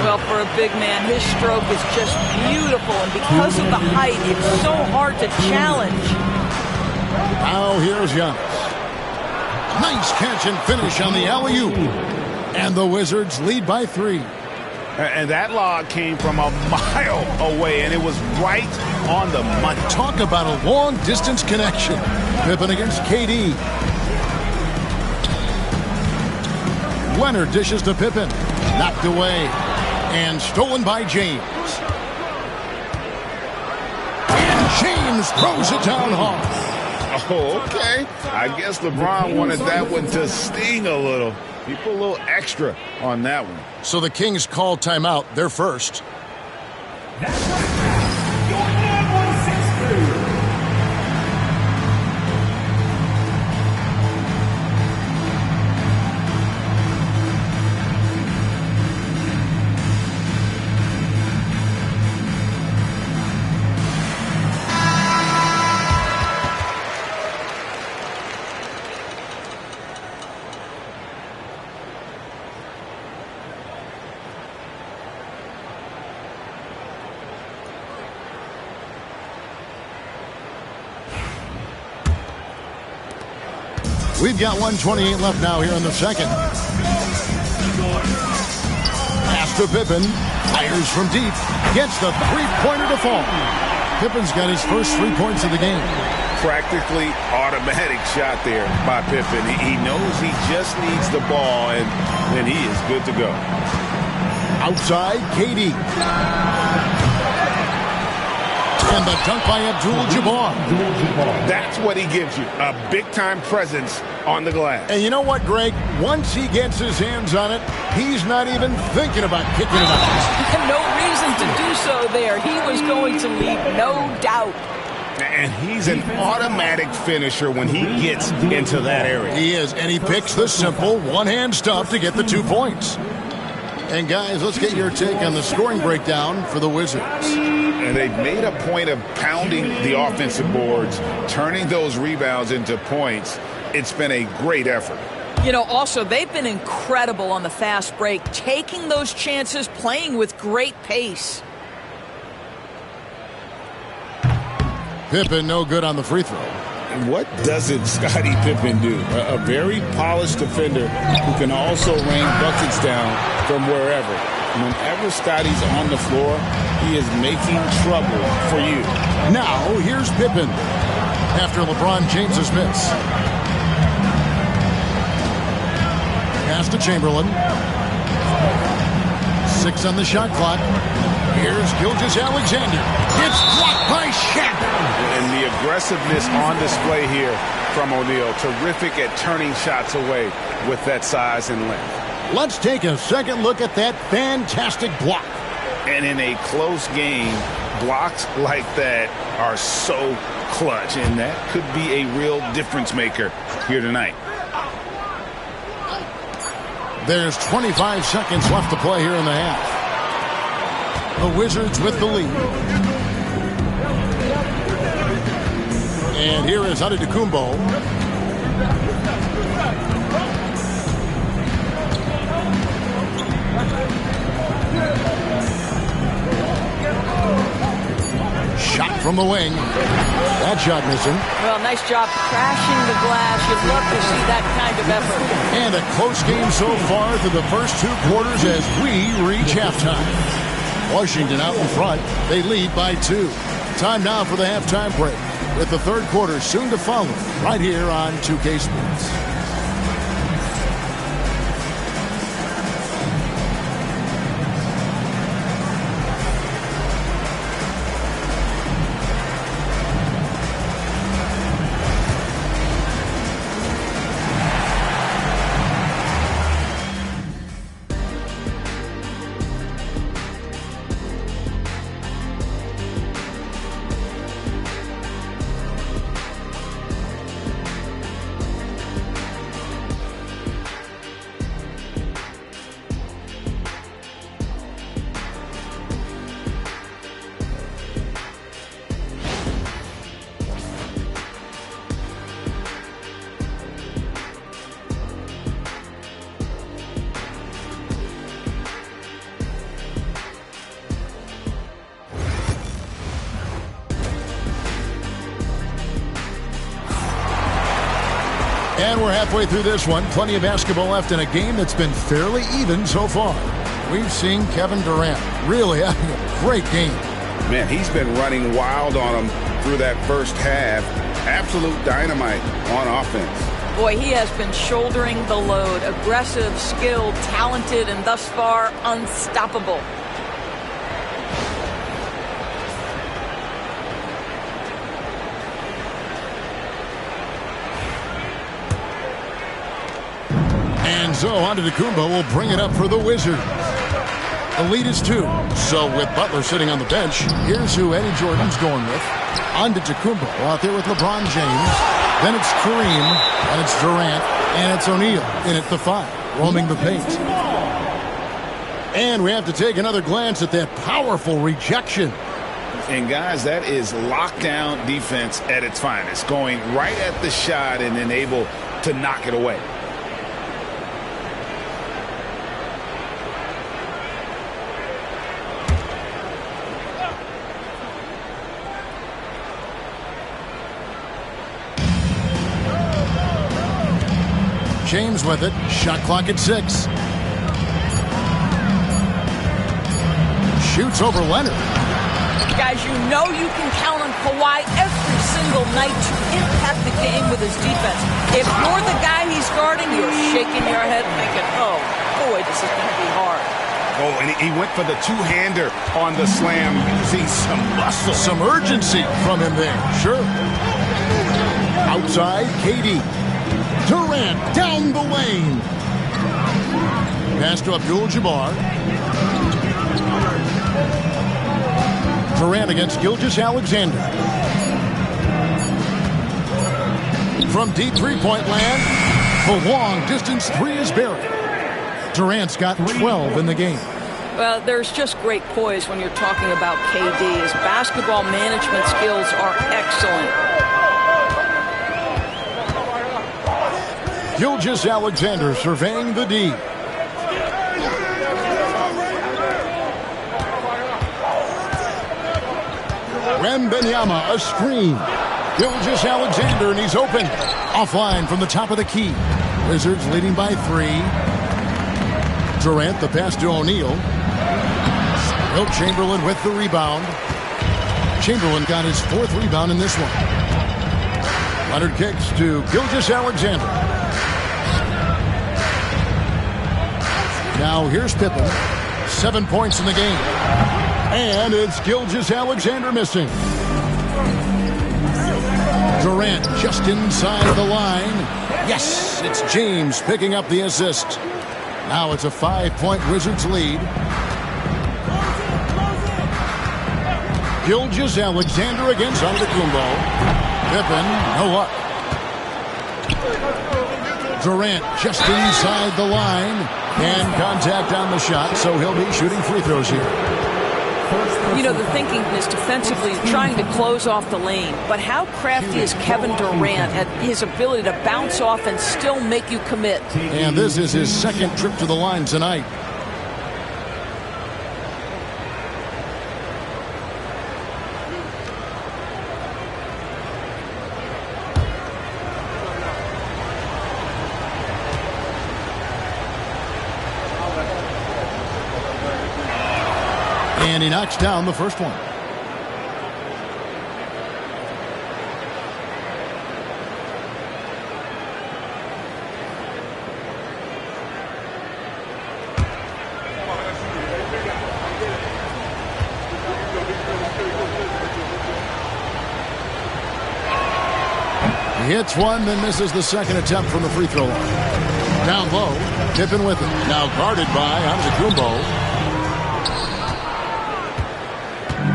Well, for a big man, his stroke is just beautiful. And because of the height, it's so hard to challenge. Now here's Giannis. Nice catch and finish on the alley-oop. And the Wizards lead by 3. And that lob came from a mile away, and it was right on the money. Talk about a long-distance connection. Pippen against KD. Leonard dishes to Pippen. Knocked away. And stolen by James. And James throws it down hard. Oh, okay. I guess LeBron wanted that one to sting a little. He put a little extra on that one. So the Kings call timeout. They're first. We've got 1:28 left now here in the second. Pass to Pippen. Fires from deep. Gets the three-pointer to fall. Pippen's got his first 3 points of the game. Practically automatic shot there by Pippen. He knows he just needs the ball, and then he is good to go. Outside, KD. And the dunk by Abdul-Jabbar. That's what he gives you, a big-time presence on the glass. And you know what, Greg? Once he gets his hands on it, he's not even thinking about kicking it out. No reason to do so there. He was going to leave, no doubt. And he's an automatic finisher when he gets into that area. He is, and he picks the simple one-hand stuff to get the 2 points. And guys, let's get your take on the scoring breakdown for the Wizards. And they've made a point of pounding the offensive boards, turning those rebounds into points. It's been a great effort. You know, also, they've been incredible on the fast break, taking those chances, playing with great pace. Pippen no good on the free throw. And what doesn't Scottie Pippen do? A very polished defender who can also rain buckets down from wherever. Whenever Scottie's on the floor, he is making trouble for you. Now, here's Pippen after LeBron James's miss. Pass to Chamberlain. 6 on the shot clock. Here's Gilgeous-Alexander. It's blocked by Shaq. And the aggressiveness on display here from O'Neal. Terrific at turning shots away with that size and length. Let's take a second look at that fantastic block. And in a close game, blocks like that are so clutch. And that could be a real difference maker here tonight. There's 25 seconds left to play here in the half. The Wizards with the lead. And here is Antetokounmpo. Shot from the wing. That shot missing. Well, nice job crashing the glass. You'd love to see that kind of effort. And a close game so far through the first 2 quarters as we reach halftime. Washington out in front. They lead by 2. Time now for the halftime break, with the third quarter soon to follow right here on 2K Sports. And we're halfway through this one. Plenty of basketball left in a game that's been fairly even so far. We've seen Kevin Durant really having a great game. Man, he's been running wild on him through that first half. Absolute dynamite on offense. Boy, he has been shouldering the load. Aggressive, skilled, talented, and thus far unstoppable. And so Antetokounmpo will bring it up for the Wizards. The lead is 2. So with Butler sitting on the bench, here's who Eddie Jordan's going with. Antetokounmpo out there with LeBron James. Then it's Kareem, and it's Durant, and it's O'Neal in at the 5, roaming the paint. And we have to take another glance at that powerful rejection. And guys, that is lockdown defense at its finest. Going right at the shot and then able to knock it away. James with it. Shot clock at 6. Shoots over Leonard. Guys, you know you can count on Kawhi every single night to impact the game with his defense. If you're the guy he's guarding, you're shaking your head thinking, oh, boy, this is going to be hard. Oh, and he went for the two-hander on the slam using some muscle. Some urgency from him there. Sure. Outside, KD. Durant down the lane. Pass to Abdul-Jabbar. Durant against Gilgeous-Alexander. From deep three-point land, the long-distance three is buried. Durant's got 12 in the game. Well, there's just great poise when you're talking about KD. His basketball management skills are excellent. Gilgeous-Alexander surveying the D. Wembanyama, a screen. Gilgeous-Alexander, and he's open. Offline from the top of the key. Wizards leading by 3. Durant, the pass to O'Neal. Wilt Chamberlain with the rebound. Chamberlain got his 4th rebound in this one. Leonard kicks to Gilgeous-Alexander. Now here's Pippen. 7 points in the game. And it's Gilgeous-Alexander missing. Durant just inside the line. Yes, it's James picking up the assist. Now it's a 5-point Wizards lead. Gilgeous-Alexander against Antetokounmpo. Pippen, no luck. Durant just inside the line. And contact on the shot, so he'll be shooting free throws here. You know, the thinking is defensively trying to close off the lane. But how crafty is Kevin Durant at his ability to bounce off and still make you commit? And this is his 2nd trip to the line tonight. And he knocks down the first one. He hits one, then misses the 2nd attempt from the free throw line. Down low, Pippen with it. Now guarded by Antetokounmpo.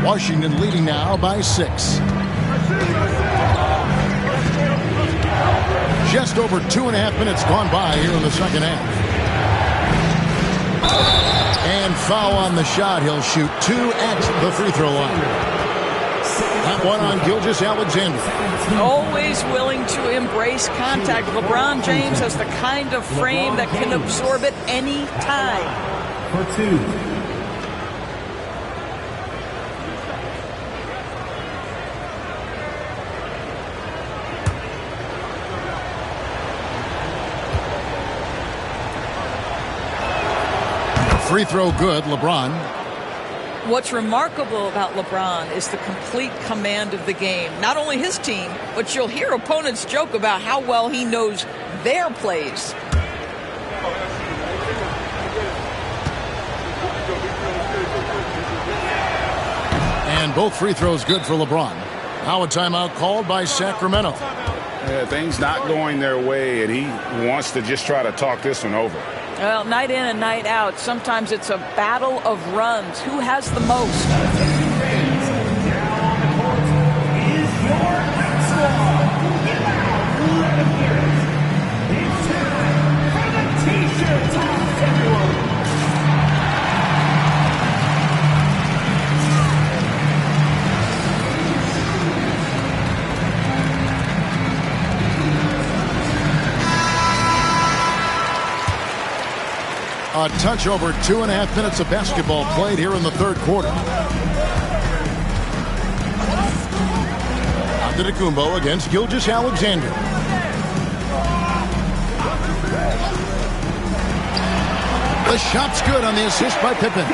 Washington leading now by 6. Just over 2.5 minutes gone by here in the second half. And foul on the shot. He'll shoot 2 at the free throw line. That one on Gilgeous-Alexander. Always willing to embrace contact. LeBron James has the kind of frame that can absorb it any time. For 2. Free throw good, LeBron. What's remarkable about LeBron is the complete command of the game. Not only his team, but you'll hear opponents joke about how well he knows their plays. And both free throws good for LeBron. Now a timeout called by Sacramento. Yeah, things not going their way, and he wants to just try to talk this one over. Well, night in and night out, sometimes it's a battle of runs. Who has the most? A touch over 2.5 minutes of basketball played here in the third quarter. Antetokounmpo against Gilgeous-Alexander. The shot's good on the assist by Pippen.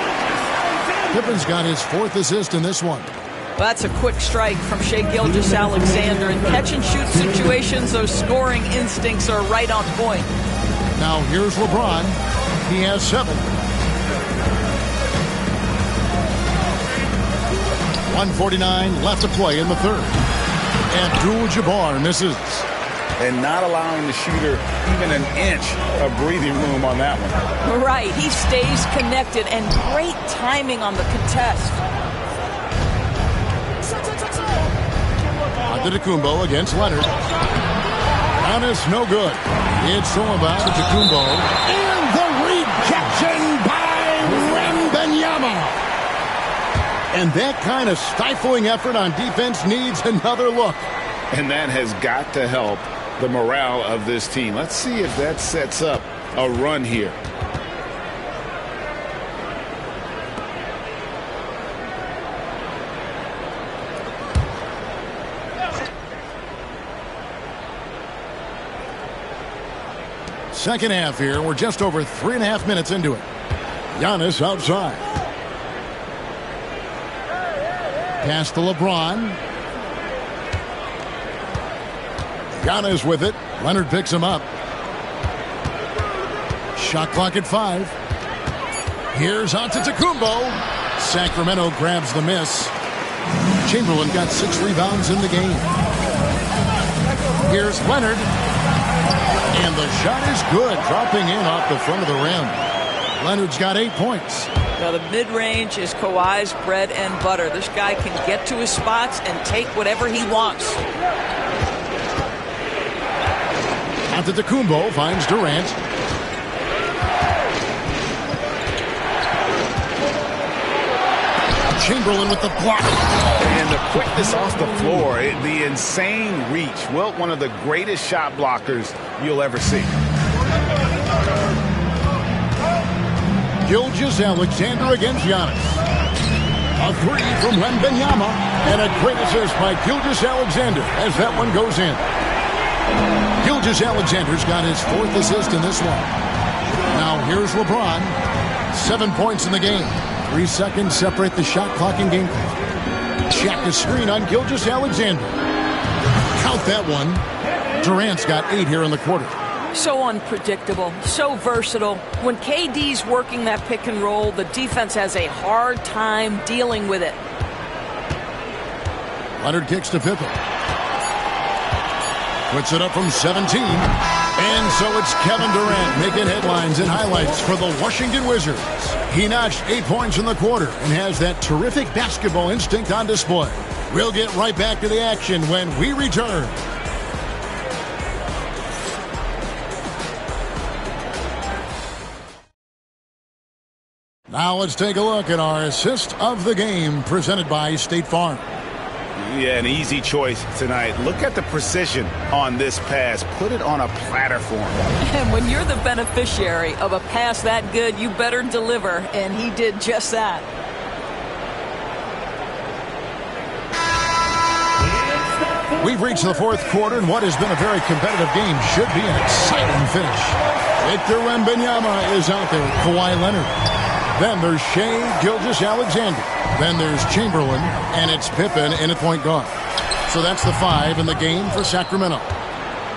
Pippen's got his 4th assist in this one. Well, that's a quick strike from Shai Gilgeous-Alexander. In catch-and-shoot situations, those scoring instincts are right on point. Now here's LeBron. He has 7. 1:49 left to play in the third. Abdul-Jabbar misses. And not allowing the shooter even an inch of breathing room on that one. Right. He stays connected, and great timing on the contest. Antetokounmpo against Leonard. Giannis, no good. It's thrown by Antetokounmpo. And the rejection by Wembanyama. And that kind of stifling effort on defense needs another look. And that has got to help the morale of this team. Let's see if that sets up a run here. Second half here. We're just over 3.5 minutes into it. Giannis outside. Pass to LeBron. Giannis with it. Leonard picks him up. Shot clock at 5. Here's Antetokounmpo. Sacramento grabs the miss. Chamberlain got 6 rebounds in the game. Here's Leonard. And the shot is good, dropping in off the front of the rim. Leonard's got 8 points. Now the mid-range is Kawhi's bread and butter. This guy can get to his spots and take whatever he wants. Antetokounmpo finds Durant. Chamberlain with the block. And the quickness off the floor, the insane reach. Wilt, one of the greatest shot blockers you'll ever see. Gilgeous-Alexander against Giannis. A 3 from Wembanyama. And a great assist by Gilgeous-Alexander as that one goes in. Gilgeous-Alexander's got his 4th assist in this one. Now here's LeBron. 7 points in the game. 3 seconds separate the shot clock and game clock. Check the screen on Gilgeous-Alexander. Count that one. Durant's got 8 here in the quarter. So unpredictable, so versatile. When KD's working that pick and roll, the defense has a hard time dealing with it. Leonard kicks to Pippen. Puts it up from 17. And so it's Kevin Durant making headlines and highlights for the Washington Wizards. He notched 8 points in the quarter and has that terrific basketball instinct on display. We'll get right back to the action when we return. Now let's take a look at our assist of the game presented by State Farm. Yeah, an easy choice tonight. Look at the precision on this pass. Put it on a platter for him. And when you're the beneficiary of a pass that good, you better deliver, and he did just that. We've reached the 4th quarter, and what has been a very competitive game should be an exciting finish. Victor Wembanyama is out there. Kawhi Leonard. Then there's Shai Gilgeous-Alexander. Then there's Chamberlain, and it's Pippen in at point guard. So that's the 5 in the game for Sacramento.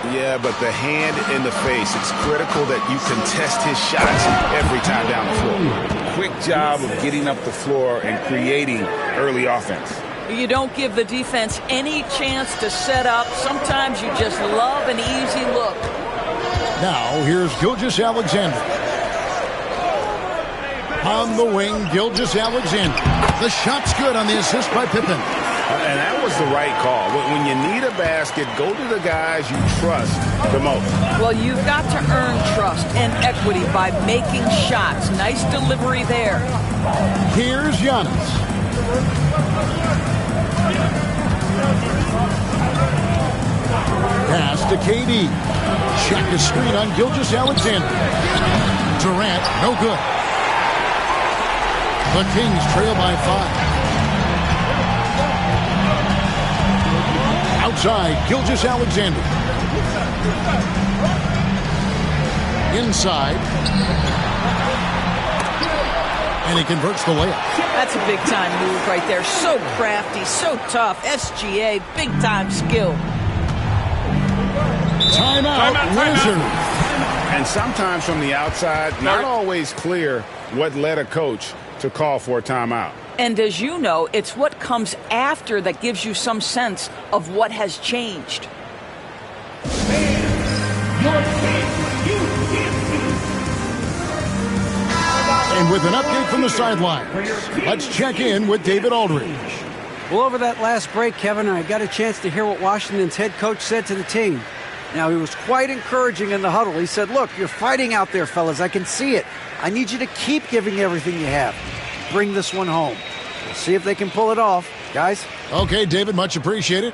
Yeah, but the hand in the face, it's critical that you contest his shots every time down the floor. Quick job of getting up the floor and creating early offense. You don't give the defense any chance to set up. Sometimes you just love an easy look. Now here's Gilgeous-Alexander. On the wing, Gilgeous-Alexander. The shot's good on the assist by Pippen. And that was the right call. When you need a basket, go to the guys you trust the most. Well, you've got to earn trust and equity by making shots. Nice delivery there. Here's Giannis. Pass to KD. Check the screen on Gilgeous-Alexander. Durant, no good. The Kings trail by 5. Outside, Gilgeous-Alexander. Inside. And he converts the layup. That's a big-time move right there. So crafty, so tough. SGA, big-time skill. Timeout, Wizards. And sometimes from the outside, not always clear what led a coach to call for a timeout. And as you know, it's what comes after that gives you some sense of what has changed. And with an update from the sidelines, let's check in with David Aldridge. Well, over that last break, Kevin, I got a chance to hear what Washington's head coach said to the team. Now, he was quite encouraging in the huddle. He said, look, you're fighting out there, fellas. I can see it. I need you to keep giving everything you have. Bring this one home. We'll see if they can pull it off. Guys? Okay, David, much appreciated.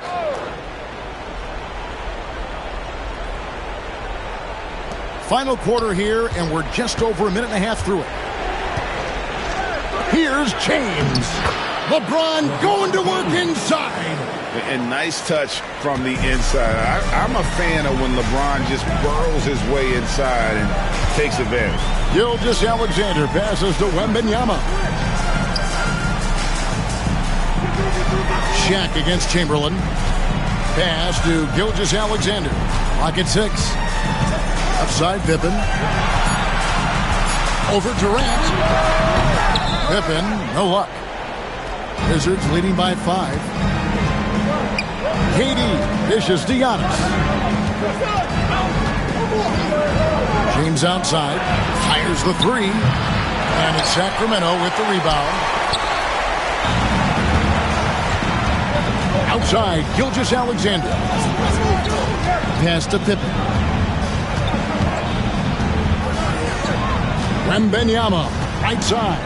Final quarter here, and we're just over a minute and a half through it. Here's James. LeBron going to work inside. And nice touch from the inside. I'm a fan of when LeBron just burrows his way inside and takes advantage. Gilgeous-Alexander passes to Wembanyama. Shaq against Chamberlain. Pass to Gilgeous-Alexander. Clock at 6. Outside Pippen. Over Durant. Pippen, no luck. Wizards leading by 5. KD dishes to Giannis. James outside. Fires the 3. And it's Sacramento with the rebound. Outside, Gilgeous-Alexander. Pass to Pippen. Wembanyama, right side.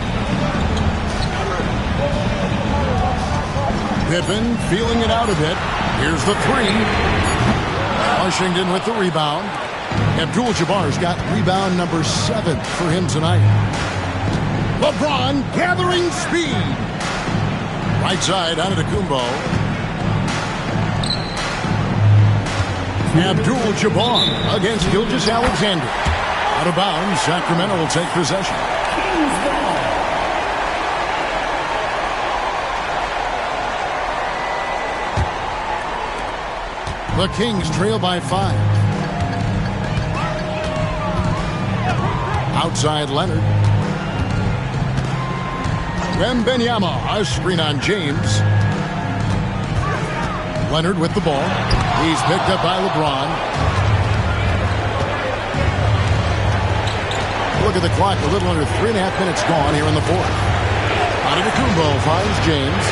Pippen feeling it out a bit. Here's the 3. Washington with the rebound. Abdul-Jabbar's got rebound number 7 for him tonight. LeBron gathering speed. Right side, Antetokounmpo. Abdul-Jabbar against Gilgeous-Alexander. Out of bounds, Sacramento will take possession. The Kings trail by 5. Outside Leonard. Wembanyama, a screen on James. Leonard with the ball. He's picked up by LeBron. Look at the clock, a little under 3.5 minutes gone here in the 4th. Antetokounmpo finds James.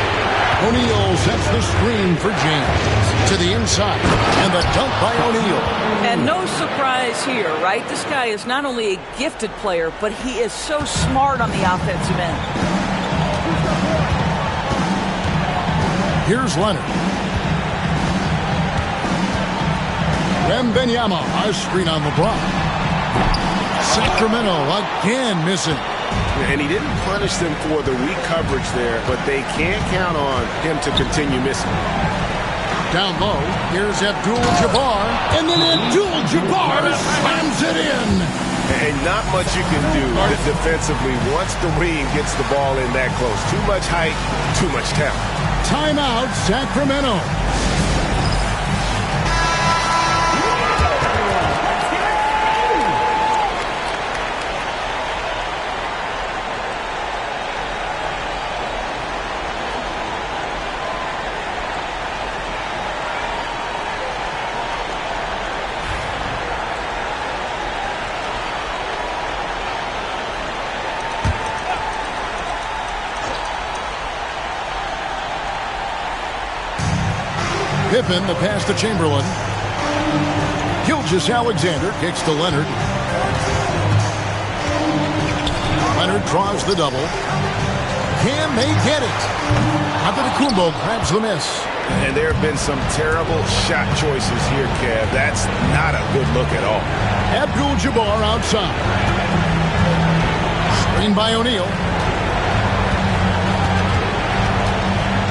O'Neal sets the screen for James to the inside, and the dunk by O'Neal. And no surprise here, right? This guy is not only a gifted player, but he is so smart on the offensive end. Here's Leonard. Wembanyama, a screen on LeBron. Sacramento again missing. And he didn't punish them for the weak coverage there, but they can't count on him to continue missing. Down low, here's Abdul-Jabbar, and then Abdul-Jabbar slams it in. And not much you can do defensively once the wing gets the ball in that close. Too much height, too much talent. Timeout, Sacramento. Pippen, the pass to Chamberlain. Gilgeous-Alexander kicks to Leonard. Leonard draws the double. Can they get it? Antetokounmpo grabs the miss. And there have been some terrible shot choices here, Kev. That's not a good look at all. Abdul-Jabbar outside. Screen by O'Neal.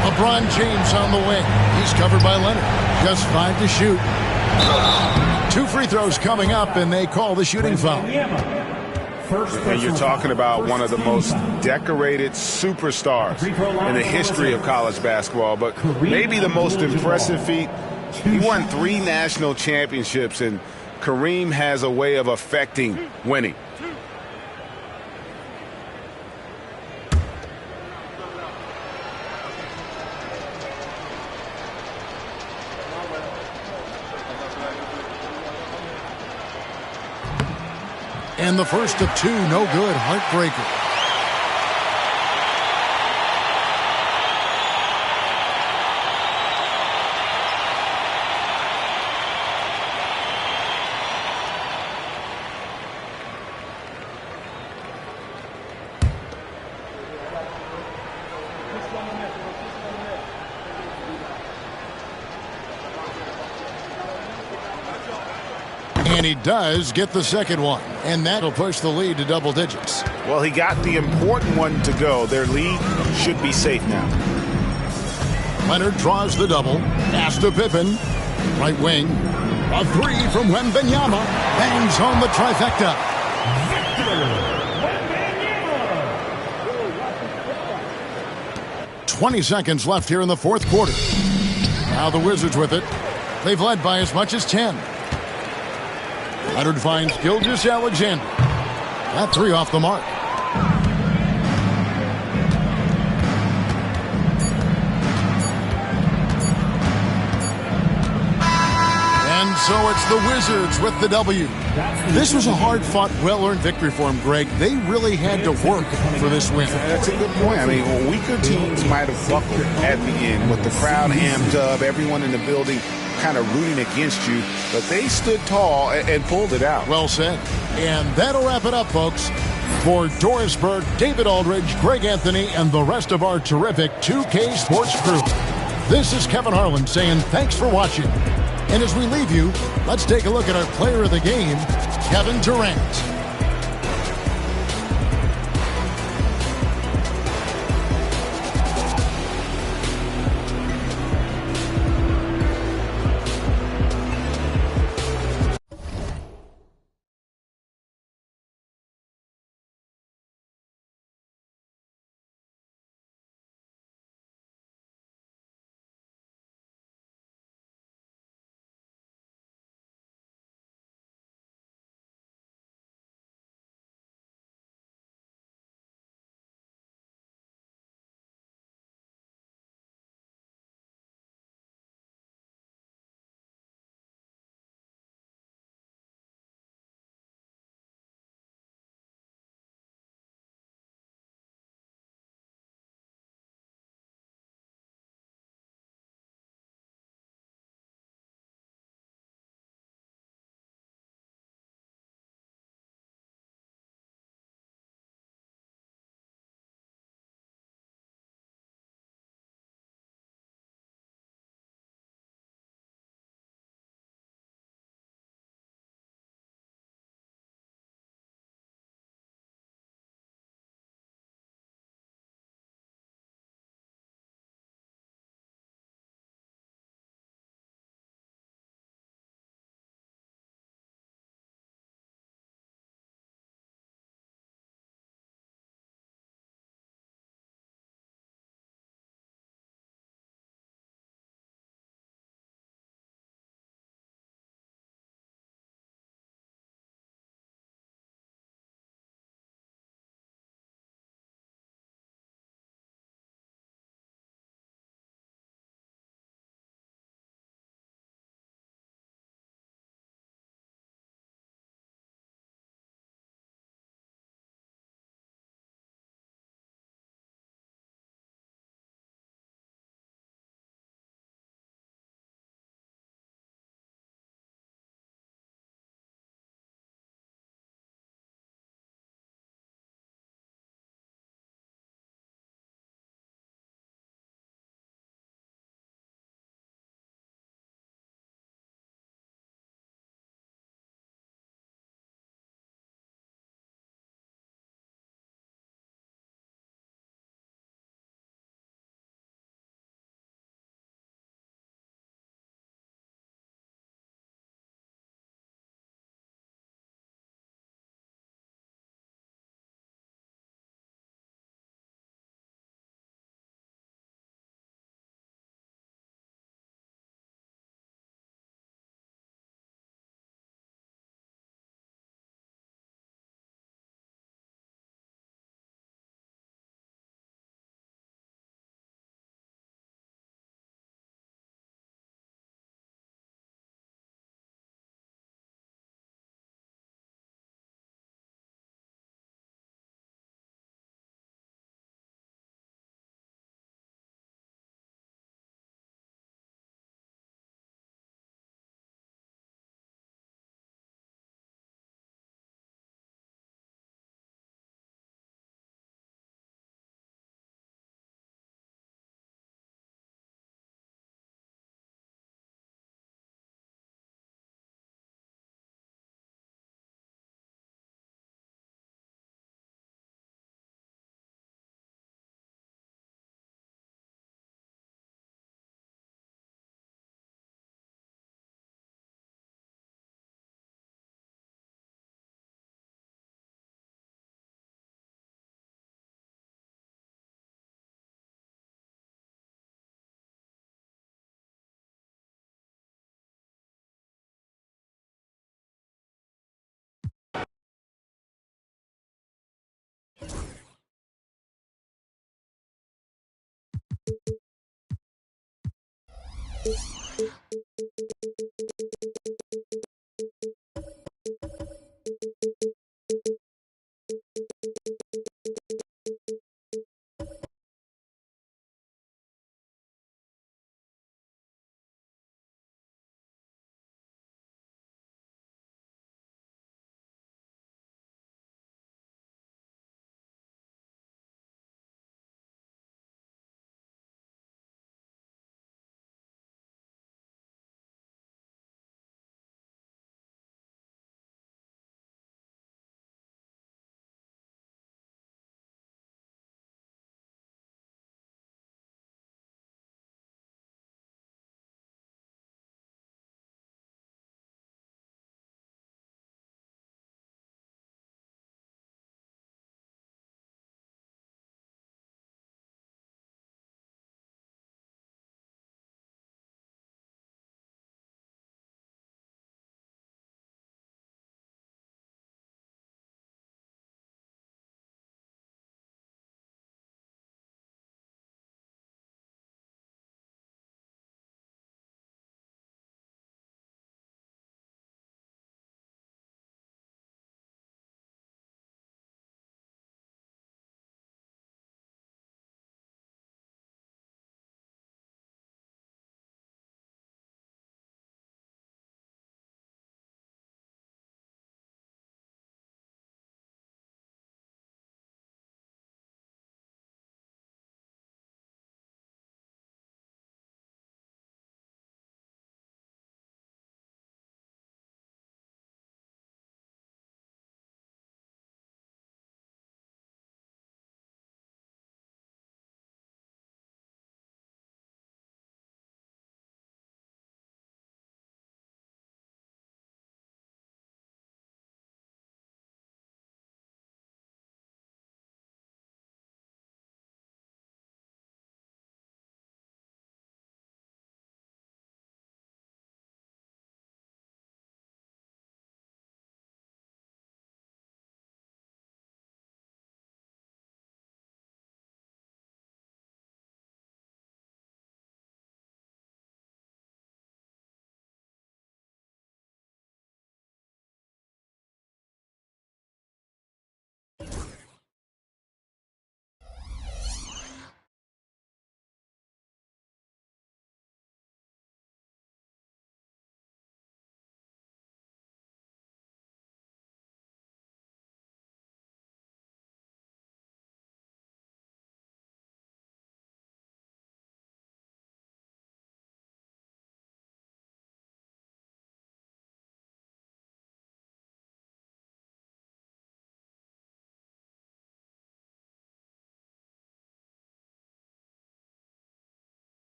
LeBron James on the wing. He's covered by Leonard. Just 5 to shoot. 2 free throws coming up, and they call the shooting foul. And you're talking about one of the most decorated superstars in the history of college basketball, but maybe the most impressive feat. He won 3 national championships, and Kareem has a way of affecting winning. And the first of two, no good, heartbreaker. And he does get the second one, and that'll push the lead to double digits. Well, he got the important one to go. Their lead should be safe now. Leonard draws the double. Pass to Pippen. Right wing. A three from Wembanyama. Bangs home the trifecta. 20 seconds left here in the fourth quarter. Now the Wizards with it. They've led by as much as 10. Leonard finds Gilgeous-Alexander. That three off the mark. And so it's the Wizards with the W. This was a hard-fought, well-earned victory for them, Greg. They really had to work for this win. That's a good point. I mean, weaker teams might have buckled at the end with the crowd amped up, everyone in the building kind of rooting against you, but they stood tall and pulled it out. Well said. And that'll wrap it up, folks. For Doris Burke, David Aldridge, Greg Anthony, and the rest of our terrific 2K Sports crew, this is Kevin Harlan saying thanks for watching. And as we leave you, let's take a look at our player of the game, Kevin Durant.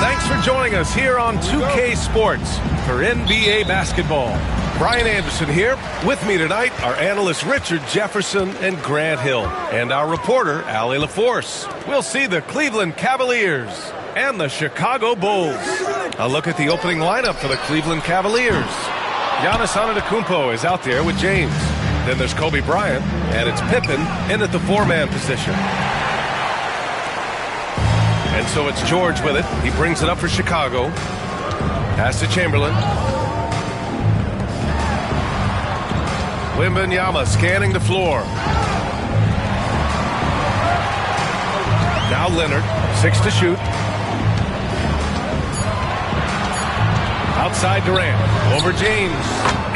Thanks for joining us here on 2K Sports for NBA basketball. Brian Anderson here. With me tonight are analysts Richard Jefferson and Grant Hill, and our reporter, Allie LaForce. We'll see the Cleveland Cavaliers and the Chicago Bulls. A look at the opening lineup for the Cleveland Cavaliers. Giannis Antetokounmpo is out there with James. Then there's Kobe Bryant, and it's Pippen in at the four-man position. And so it's George with it. He brings it up for Chicago. Pass to Chamberlain. Wembanyama scanning the floor. Now Leonard, 6 to shoot. Outside Durant, over James.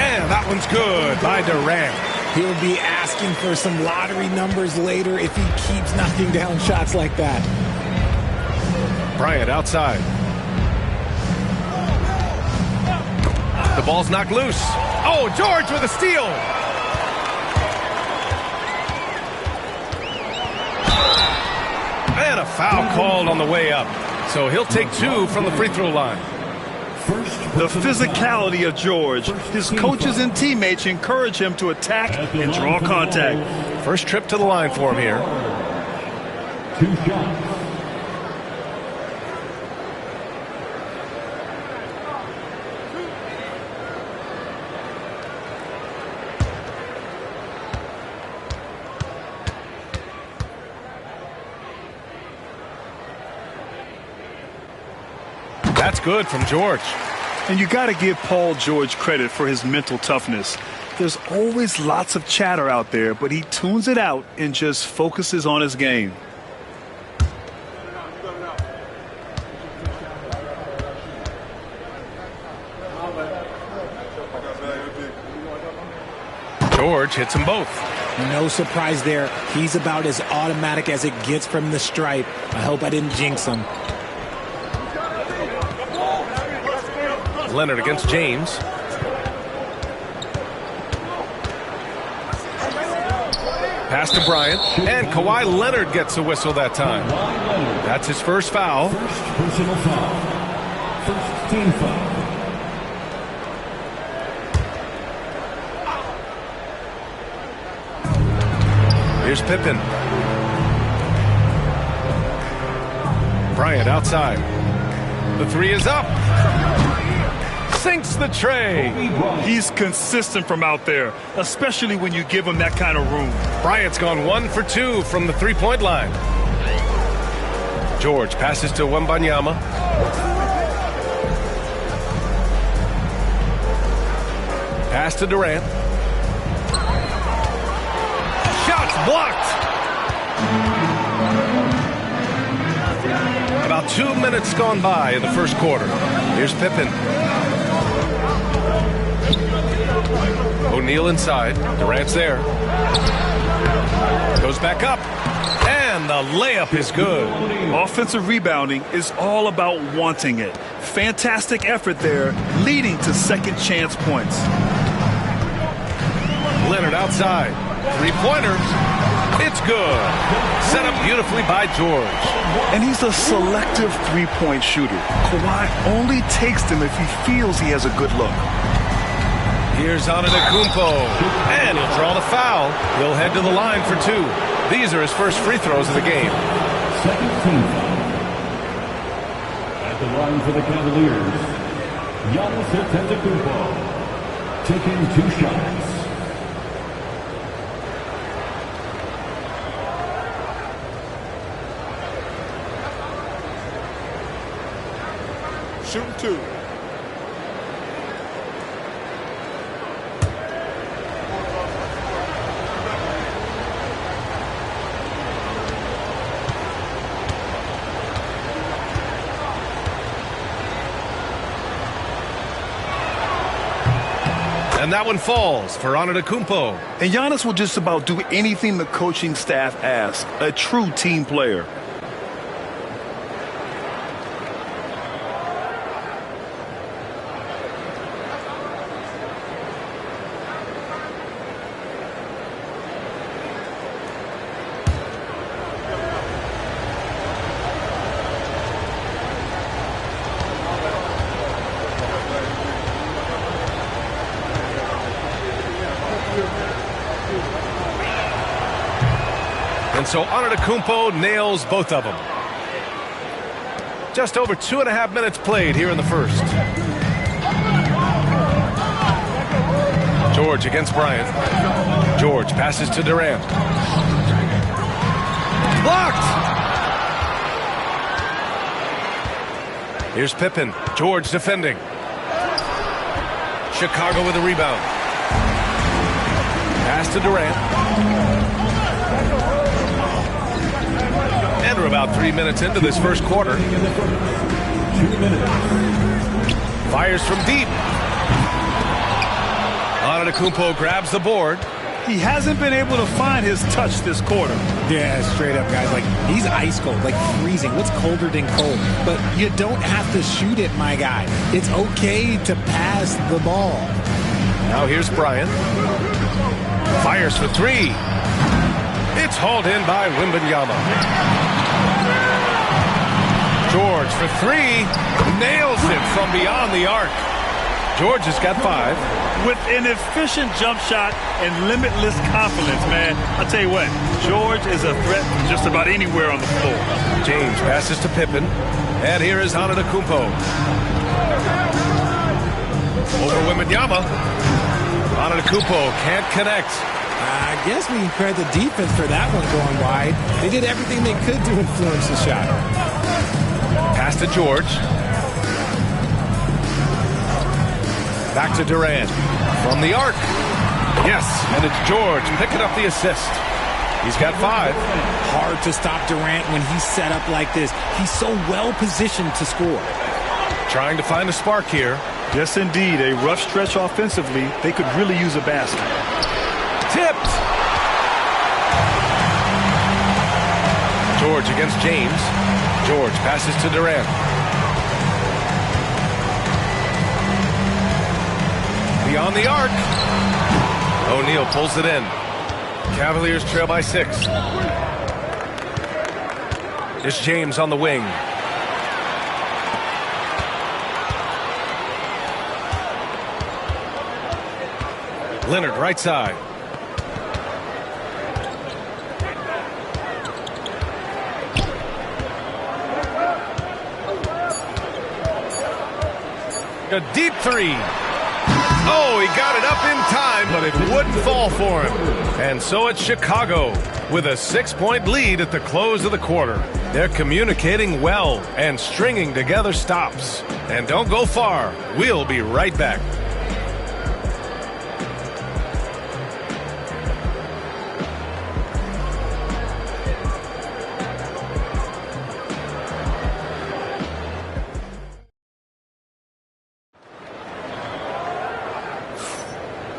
And that one's good by Durant. He'll be asking for some lottery numbers later if he keeps knocking down shots like that. Bryant outside. The ball's knocked loose. Oh, George with a steal. And a foul called on the way up. So he'll take 2 from the free throw line. The physicality of George. His coaches and teammates encourage him to attack and draw contact. First trip to the line for him here. 2 shots. That's good from George. And you got to give Paul George credit for his mental toughness. There's always lots of chatter out there, but he tunes it out and just focuses on his game. George hits them both. No surprise there. He's about as automatic as it gets from the stripe. I hope I didn't jinx him. Leonard against James. Pass to Bryant, and Kawhi Leonard gets a whistle that time. That's his first foul. First personal foul. First team foul. Here's Pippen. Bryant outside. The three is up. Sinks the tray. He's consistent from out there, especially when you give him that kind of room. Bryant's gone 1 for 2 from the three-point line. George passes to Wembanyama. Pass to Durant. Shots blocked. About 2 minutes gone by in the first quarter. Here's Pippen. O'Neal inside. Durant's there. Goes back up. And the layup is good. Offensive rebounding is all about wanting it. Fantastic effort there, leading to second chance points. Leonard outside. Three-pointer. It's good. Set up beautifully by George. And he's a selective three-point shooter. Kawhi only takes them if he feels he has a good look. Here's Antetokounmpo, and he'll draw the foul. He'll head to the line for 2. These are his first free throws of the game. Second team foul. At the line for the Cavaliers, Giannis Antetokounmpo, taking 2 shots. Shooting 2. And that one falls for Antetokounmpo. And Giannis will just about do anything the coaching staff asks. A true team player. And so Antetokounmpo nails both of them. Just over 2.5 minutes played here in the first. George against Bryant. George passes to Durant. Blocked! Here's Pippen. George defending. Chicago with a rebound. Pass to Durant. And we're about 3 minutes into this first quarter. 2 minutes. Fires from deep. Antetokounmpo grabs the board. He hasn't been able to find his touch this quarter. Yeah, straight up, guys. Like, he's ice cold, like freezing. What's colder than cold? But you don't have to shoot it, my guy. It's okay to pass the ball. Now here's Bryant. Fires for 3. It's hauled in by Wembanyama. George for 3. Nails it from beyond the arc. George has got 5. With an efficient jump shot and limitless confidence, man. I'll tell you what, George is a threat from just about anywhere on the floor. James passes to Pippen. And here is Antetokounmpo. Over Wembanyama. Antetokounmpo can't connect. I guess we can credit the defense for that one going wide. They did everything they could to influence the shot. Pass to George. Back to Durant. From the arc. Yes, and it's George picking up the assist. He's got 5. Hard to stop Durant when he's set up like this. He's so well positioned to score. Trying to find a spark here. Yes, indeed. A rough stretch offensively. They could really use a basket. Tipped. George against James. George passes to Durant. Beyond the arc. O'Neal pulls it in. Cavaliers trail by 6. It's James on the wing. Leonard right side. A deep 3. Oh, he got it up in time, but it wouldn't fall for him. And so it's Chicago with a 6-point lead at the close of the quarter. They're communicating well and stringing together stops. And don't go far. We'll be right back.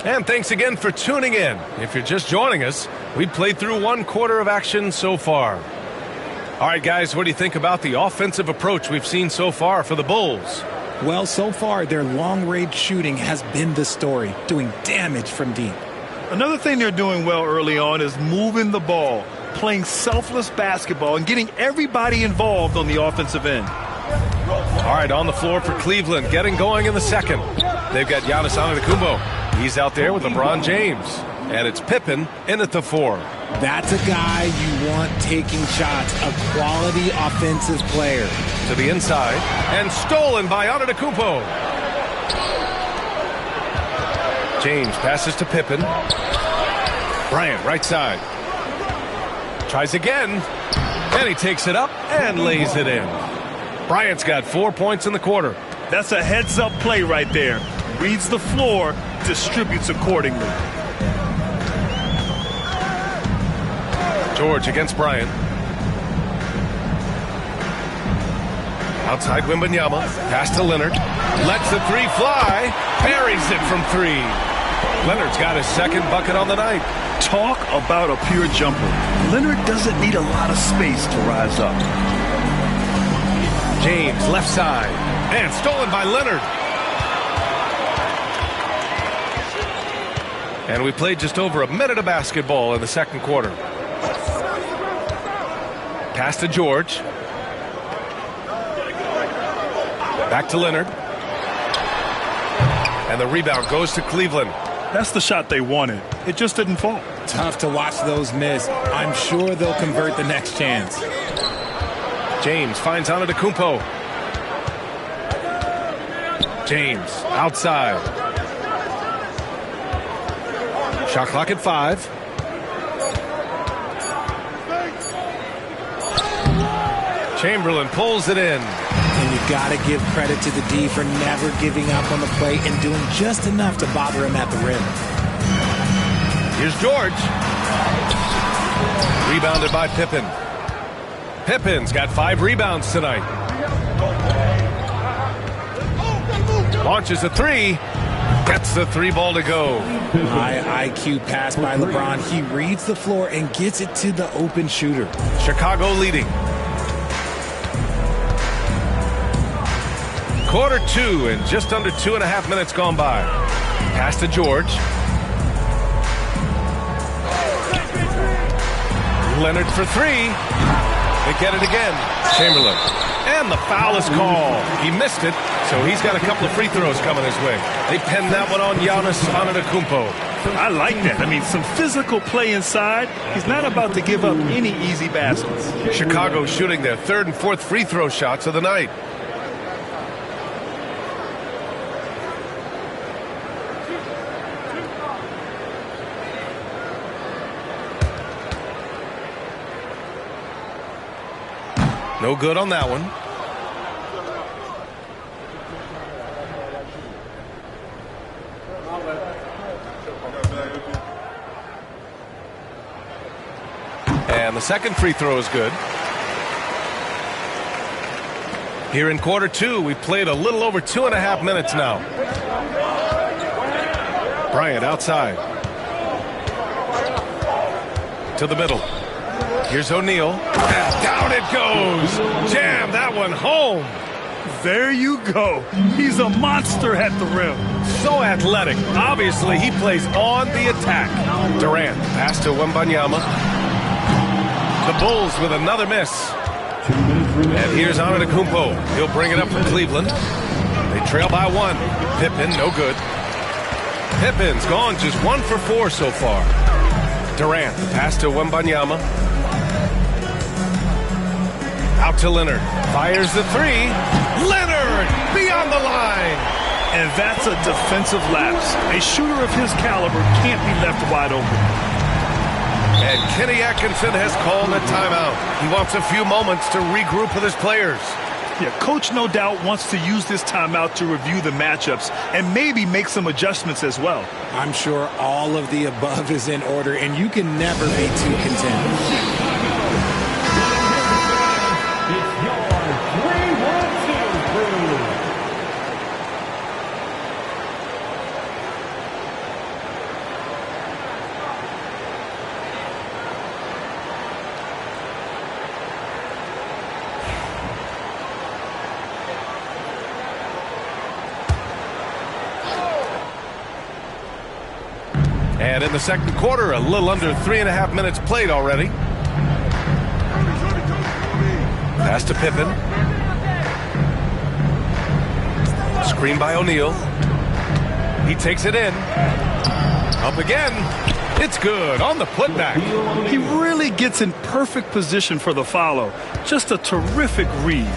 And thanks again for tuning in. If you're just joining us, we've played through 1 quarter of action so far. All right, guys, what do you think about the offensive approach we've seen so far for the Bulls? Well, so far, their long-range shooting has been the story, doing damage from deep. Another thing they're doing well early on is moving the ball, playing selfless basketball, and getting everybody involved on the offensive end. All right, on the floor for Cleveland, getting going in the second. They've got Giannis Antetokounmpo. He's out there with LeBron James. And it's Pippen in at the 4. That's a guy you want taking shots, a quality offensive player. To the inside, and stolen by Antetokounmpo. James passes to Pippen. Bryant, right side. Tries again, and he takes it up and lays it in. Bryant's got 4 points in the quarter. That's a heads-up play right there. Reads the floor, distributes accordingly. George against Bryant. Outside Wembanyama. Pass to Leonard. Lets the 3 fly. Buries it from 3. Leonard's got his 2nd bucket on the night. Talk about a pure jumper. Leonard doesn't need a lot of space to rise up. James left side. And stolen by Leonard. And we played just over a minute of basketball in the second quarter. Pass to George. Back to Leonard. And the rebound goes to Cleveland. That's the shot they wanted. It just didn't fall. Tough to watch those miss. I'm sure they'll convert the next chance. James finds Antetokounmpo. James outside. Shot clock at 5. Chamberlain pulls it in. And you got to give credit to the D for never giving up on the play and doing just enough to bother him at the rim. Here's George. Rebounded by Pippen. Pippen's got 5 rebounds tonight. Launches a 3. Gets the 3 ball to go. High IQ pass by LeBron. He reads the floor and gets it to the open shooter. Chicago leading. Quarter 2 and just under 2.5 minutes gone by. Pass to George. Leonard for 3. They get it again. Chamberlain. And the foul is called. He missed it, so he's got a couple of free throws coming his way. They pinned that one on Giannis Antetokounmpo. I like that. I mean, some physical play inside. He's not about to give up any easy baskets. Chicago shooting their 3rd and 4th free throw shots of the night. No good on that one. And the second free throw is good. Here in quarter two, we've played a little over 2.5 minutes now. Bryant outside. To the middle. Here's O'Neal. And down it goes. Jam that one home. There you go. He's a monster at the rim. So athletic. Obviously, he plays on the attack. Durant, pass to Wembanyama. The Bulls with another miss. And here's Antetokounmpo. He'll bring it up for Cleveland. They trail by 1. Pippen, no good. Pippen's gone just 1 for 4 so far. Durant, pass to Wembanyama. Out to Leonard. Fires the 3. Leonard beyond the line. And that's a defensive lapse. A shooter of his caliber can't be left wide open. And Kenny Atkinson has called a timeout. He wants a few moments to regroup with his players. Yeah, coach no doubt wants to use this timeout to review the matchups and maybe make some adjustments as well. I'm sure all of the above is in order, and you can never be too content. And in the second quarter, a little under 3.5 minutes played already. Pass to Pippen. Screen by O'Neal. He takes it in. Up again. It's good on the putback. He really gets in perfect position for the follow. Just a terrific read.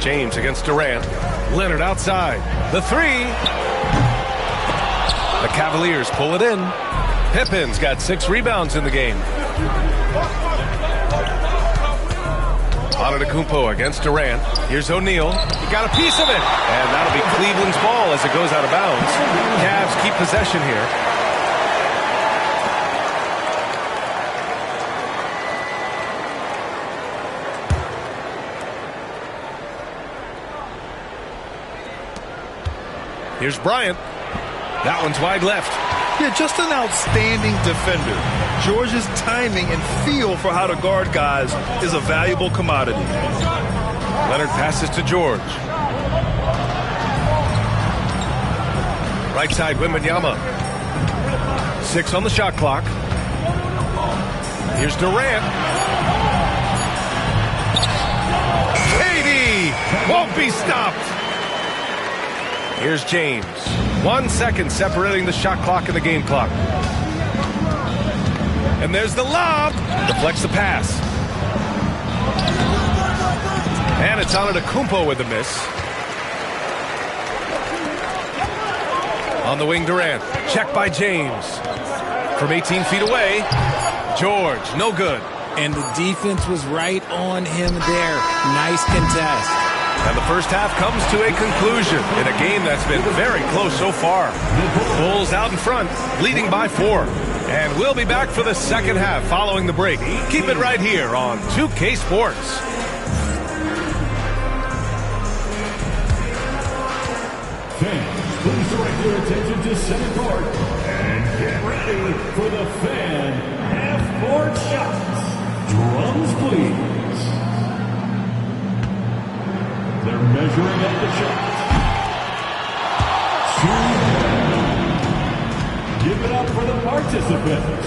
James against Durant. Leonard outside. The 3. The Cavaliers pull it in. Pippen's got 6 rebounds in the game. Antetokounmpo against Durant. Here's O'Neal. He got a piece of it. And that'll be Cleveland's ball as it goes out of bounds. Cavs keep possession here. Here's Bryant. That one's wide left. Yeah, just an outstanding defender. George's timing and feel for how to guard guys is a valuable commodity. Leonard passes to George. Right side, Wembanyama. 6 on the shot clock. Here's Durant. KD won't be stopped. Here's James. 1 second separating the shot clock and the game clock. And there's the lob. Deflects the pass. And it's Antetokounmpo with the miss. On the wing, Durant. Check by James. From 18 feet away. George, no good. And the defense was right on him there. Nice contest. And the first half comes to a conclusion in a game that's been very close so far. Bulls out in front, leading by 4. And we'll be back for the second half following the break. Keep it right here on 2K Sports. Fans, please direct your attention to center court and get ready for the fan half-court shots. Drums, please. They're measuring at the shot. 2. Give it up for the participants.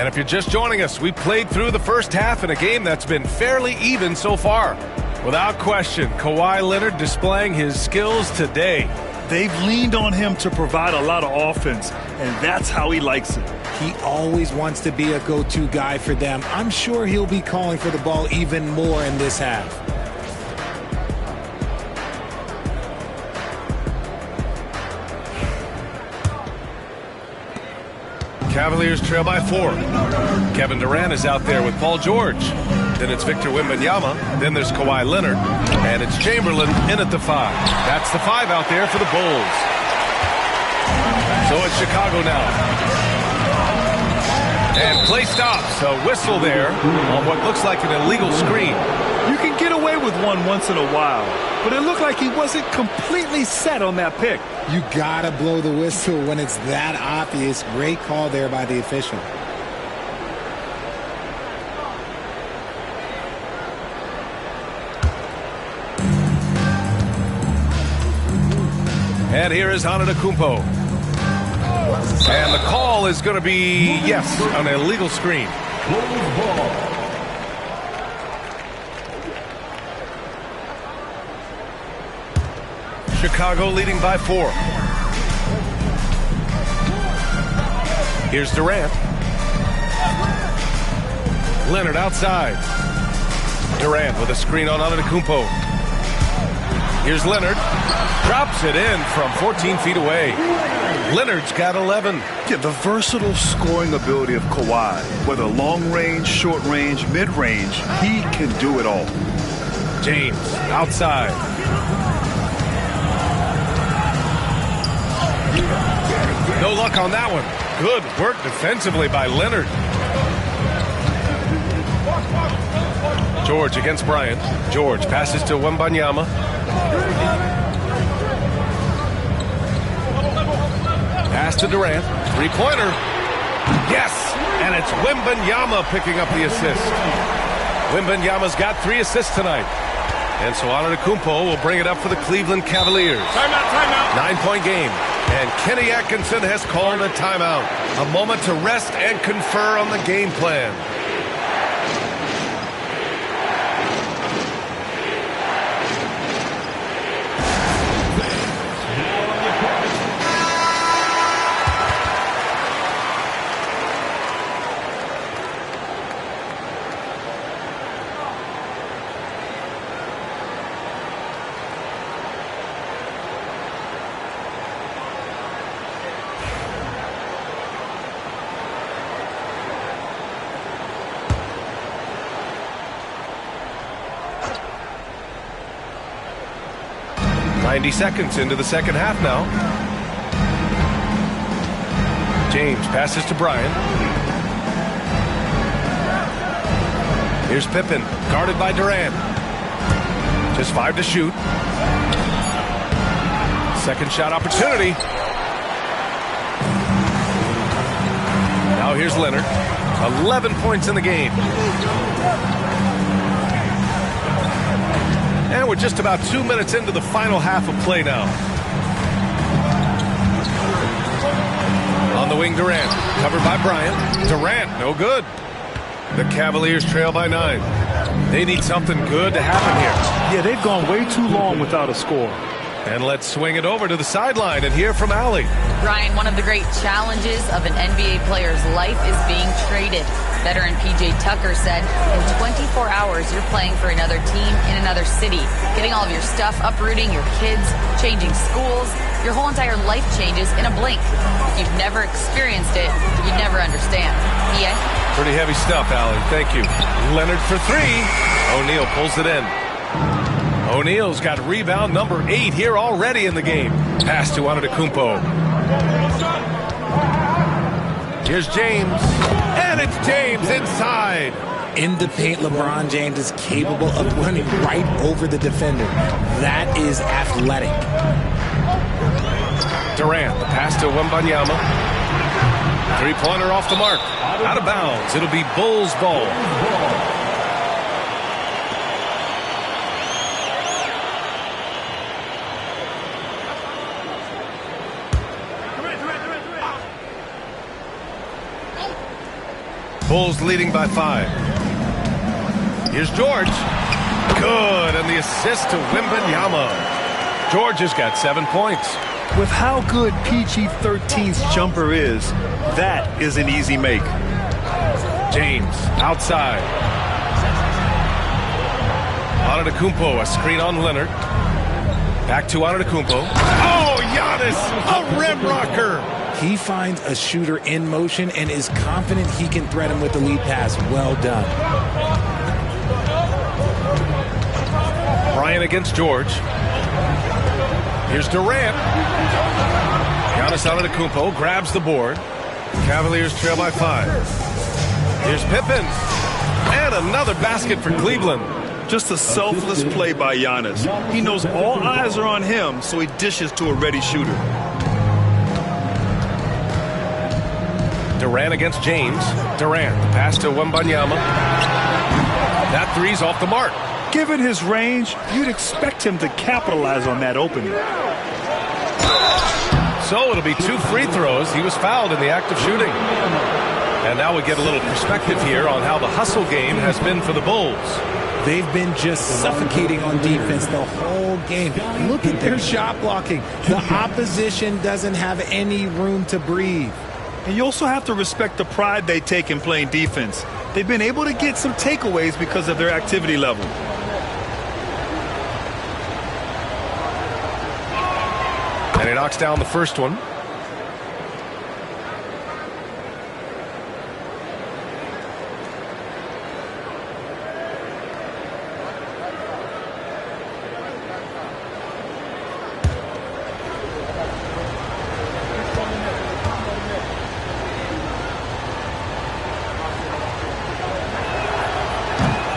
And if you're just joining us, we played through the first half in a game that's been fairly even so far. Without question, Kawhi Leonard displaying his skills today. They've leaned on him to provide a lot of offense, and that's how he likes it. He always wants to be a go-to guy for them. I'm sure he'll be calling for the ball even more in this half. Cavaliers trail by 4. Kevin Durant is out there with Paul George. Then it's Victor Wembanyama. Then there's Kawhi Leonard. And it's Chamberlain in at the 5. That's the 5 out there for the Bulls. So it's Chicago now. And play stops. A whistle there on what looks like an illegal screen. You can get away with one once in a while, but it looked like he wasn't completely set on that pick. You gotta blow the whistle when it's that obvious. Great call there by the official. And here is Antetokounmpo. And the call is going to be, yes, an illegal screen. Chicago leading by 4. Here's Durant. Leonard outside. Durant with a screen on Antetokounmpo. Here's Leonard. Drops it in from 14 feet away. Leonard's got 11. Yeah, the versatile scoring ability of Kawhi, whether long range, short range, mid range, he can do it all. James outside. No luck on that one. Good work defensively by Leonard. George against Bryant. George passes to Wembanyama. Pass to Durant. Three-pointer. Yes! And it's Wembanyama picking up the assist. Wembanyama's got 3 assists tonight. And so Antetokounmpo will bring it up for the Cleveland Cavaliers. Timeout. 9-point game. And Kenny Atkinson has called a timeout. A moment to rest and confer on the game plan. Seconds into the second half now. James passes to Bryant. Here's Pippen, guarded by Durant. Just 5 to shoot. Second shot opportunity. Now here's Leonard. 11 points in the game. And we're just about 2 minutes into the final half of play now. On the wing, Durant. Covered by Bryant. Durant, no good. The Cavaliers trail by 9. They need something good to happen here. Yeah, they've gone way too long without a score. And let's swing it over to the sideline and hear from Allie. Ryan, one of the great challenges of an NBA player's life is being traded. Veteran P.J. Tucker said, in 24 hours, you're playing for another team in another city, getting all of your stuff, uprooting your kids, changing schools. Your whole entire life changes in a blink. If you've never experienced it, you'd never understand. Ian? Pretty heavy stuff, Allie. Thank you. Leonard for 3. O'Neal pulls it in. O'Neal's got rebound number 8 here already in the game. Pass to Antetokounmpo. Here's James. And it's James inside. In the paint, LeBron James is capable of running right over the defender. That is athletic. Durant, the pass to Wembanyama. Three-pointer off the mark. Out of bounds. It'll be Bulls ball. Bulls leading by 5. Here's George. Good, and the assist to Wembanyama. George has got 7 points. With how good PG-13's jumper is, that is an easy make. James outside. Antetokounmpo, a screen on Leonard. Back to Antetokounmpo. Oh, Giannis, a rim rocker. He finds a shooter in motion and is confident he can threat him with the lead pass. Well done. Bryant against George. Here's Durant. Giannis Antetokounmpo grabs the board. Cavaliers trail by 5. Here's Pippen. And another basket for Cleveland. Just a selfless play by Giannis. He knows all eyes are on him, so he dishes to a ready shooter. Durant against James. Durant, the pass to Wembanyama. That three's off the mark. Given his range, you'd expect him to capitalize on that opening. So it'll be 2 free throws. He was fouled in the act of shooting. And now we get a little perspective here on how the hustle game has been for the Bulls. They've been just suffocating on defense the whole game. Look at their shot blocking. The opposition doesn't have any room to breathe. And you also have to respect the pride they take in playing defense. They've been able to get some takeaways because of their activity level. And he knocks down the first one.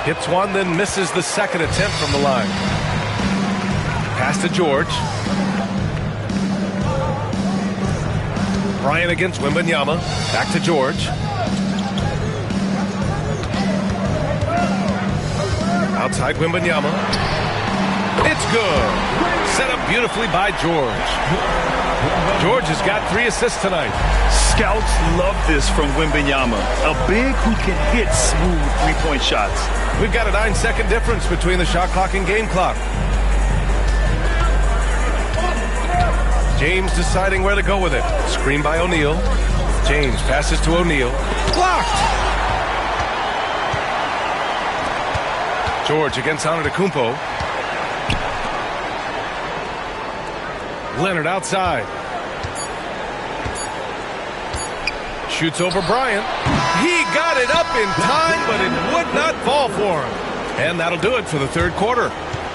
Hits one, then misses the second attempt from the line. Pass to George. Bryant against Wembanyama. Back to George. Outside Wembanyama. It's good. Set up beautifully by George. George has got 3 assists tonight. Scouts love this from Wembanyama. A big who can hit smooth three-point shots. We've got a 9-second difference between the shot clock and game clock. James deciding where to go with it. Screen by O'Neal. James passes to O'Neal. Blocked! George against Antetokounmpo. Leonard outside. Shoots over Bryant. He got it up in time, but it would not fall for him. And that'll do it for the third quarter.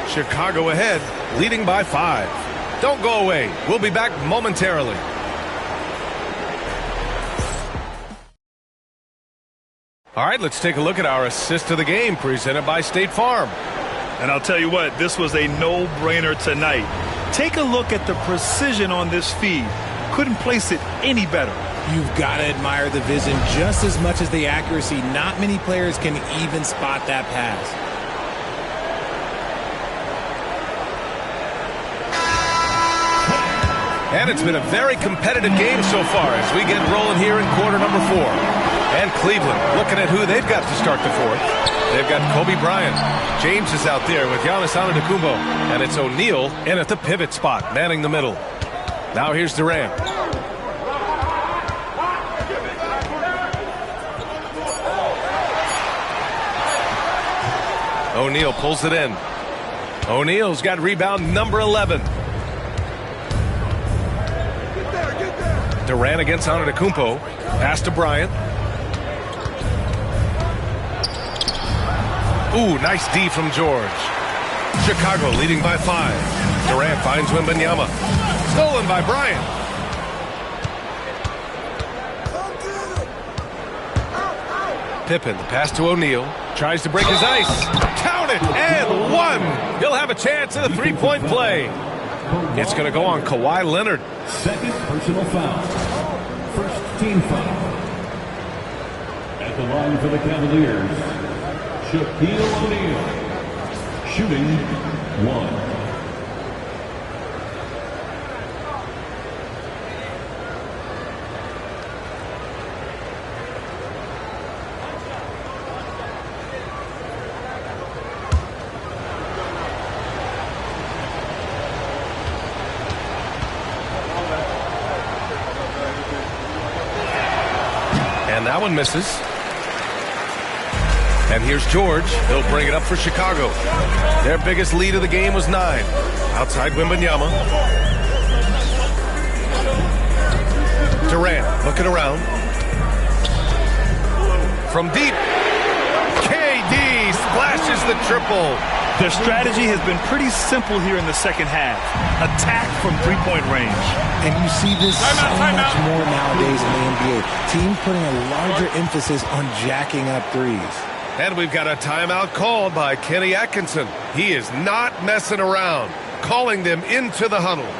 Chicago ahead, leading by 5. Don't go away. We'll be back momentarily. All right, let's take a look at our assist of the game presented by State Farm. And I'll tell you what, this was a no-brainer tonight. Take a look at the precision on this feed. Couldn't place it any better. You've got to admire the vision just as much as the accuracy. Not many players can even spot that pass. And it's been a very competitive game so far as we get rolling here in quarter number 4. And Cleveland looking at who they've got to start the fourth. They've got Kobe Bryant. James is out there with Giannis Antetokounmpo. And it's O'Neal in at the pivot spot, manning the middle. Now here's Durant. O'Neal pulls it in. O'Neal's got rebound number 11. Durant against Antetokounmpo. Pass to Bryant. Ooh, nice D from George. Chicago leading by 5. Durant finds Wembanyama. Stolen by Bryant. Pippen, the pass to O'Neal. Tries to break his ice. Count it, and 1. He'll have a chance at a three-point play. It's going to go on Kawhi Leonard. Second personal foul. First team foul. At the line for the Cavaliers, Shaquille O'Neal. Shooting 1. That one misses. And here's George. He'll bring it up for Chicago. Their biggest lead of the game was 9. Outside Wembanyama. Durant looking around. From deep. KD splashes the triple. Their strategy has been pretty simple here in the second half. Attack from three-point range. And you see this so much more nowadays in the NBA. Teams putting a larger emphasis on jacking up threes. And we've got a timeout called by Kenny Atkinson. He is not messing around, calling them into the huddle.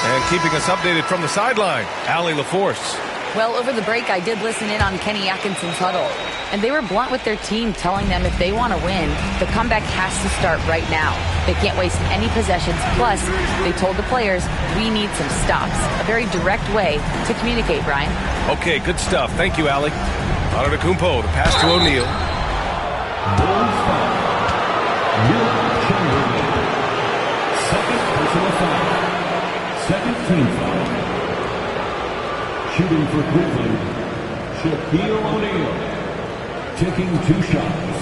And keeping us updated from the sideline, Allie LaForce. Well, over the break, I did listen in on Kenny Atkinson's huddle. And they were blunt with their team, telling them if they want to win, the comeback has to start right now. They can't waste any possessions. Plus, they told the players, we need some stops. A very direct way to communicate, Brian. Okay, good stuff. Thank you, Allie. Antetokounmpo, the pass to O'Neal. Second personal foul. Second team foul. Shooting for Cleveland, Shaquille O'Neal, taking 2 shots.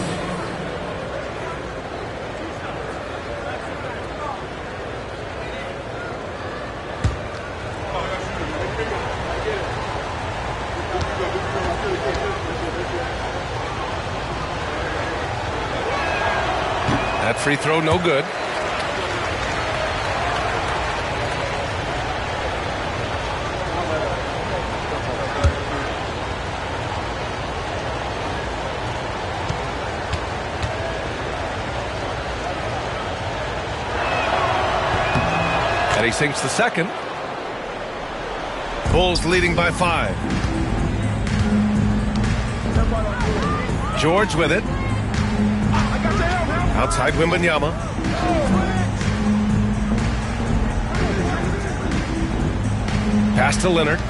That free throw, no good. And he sinks the second. Bulls leading by 5. George with it. Outside Wembanyama. Pass to Leonard.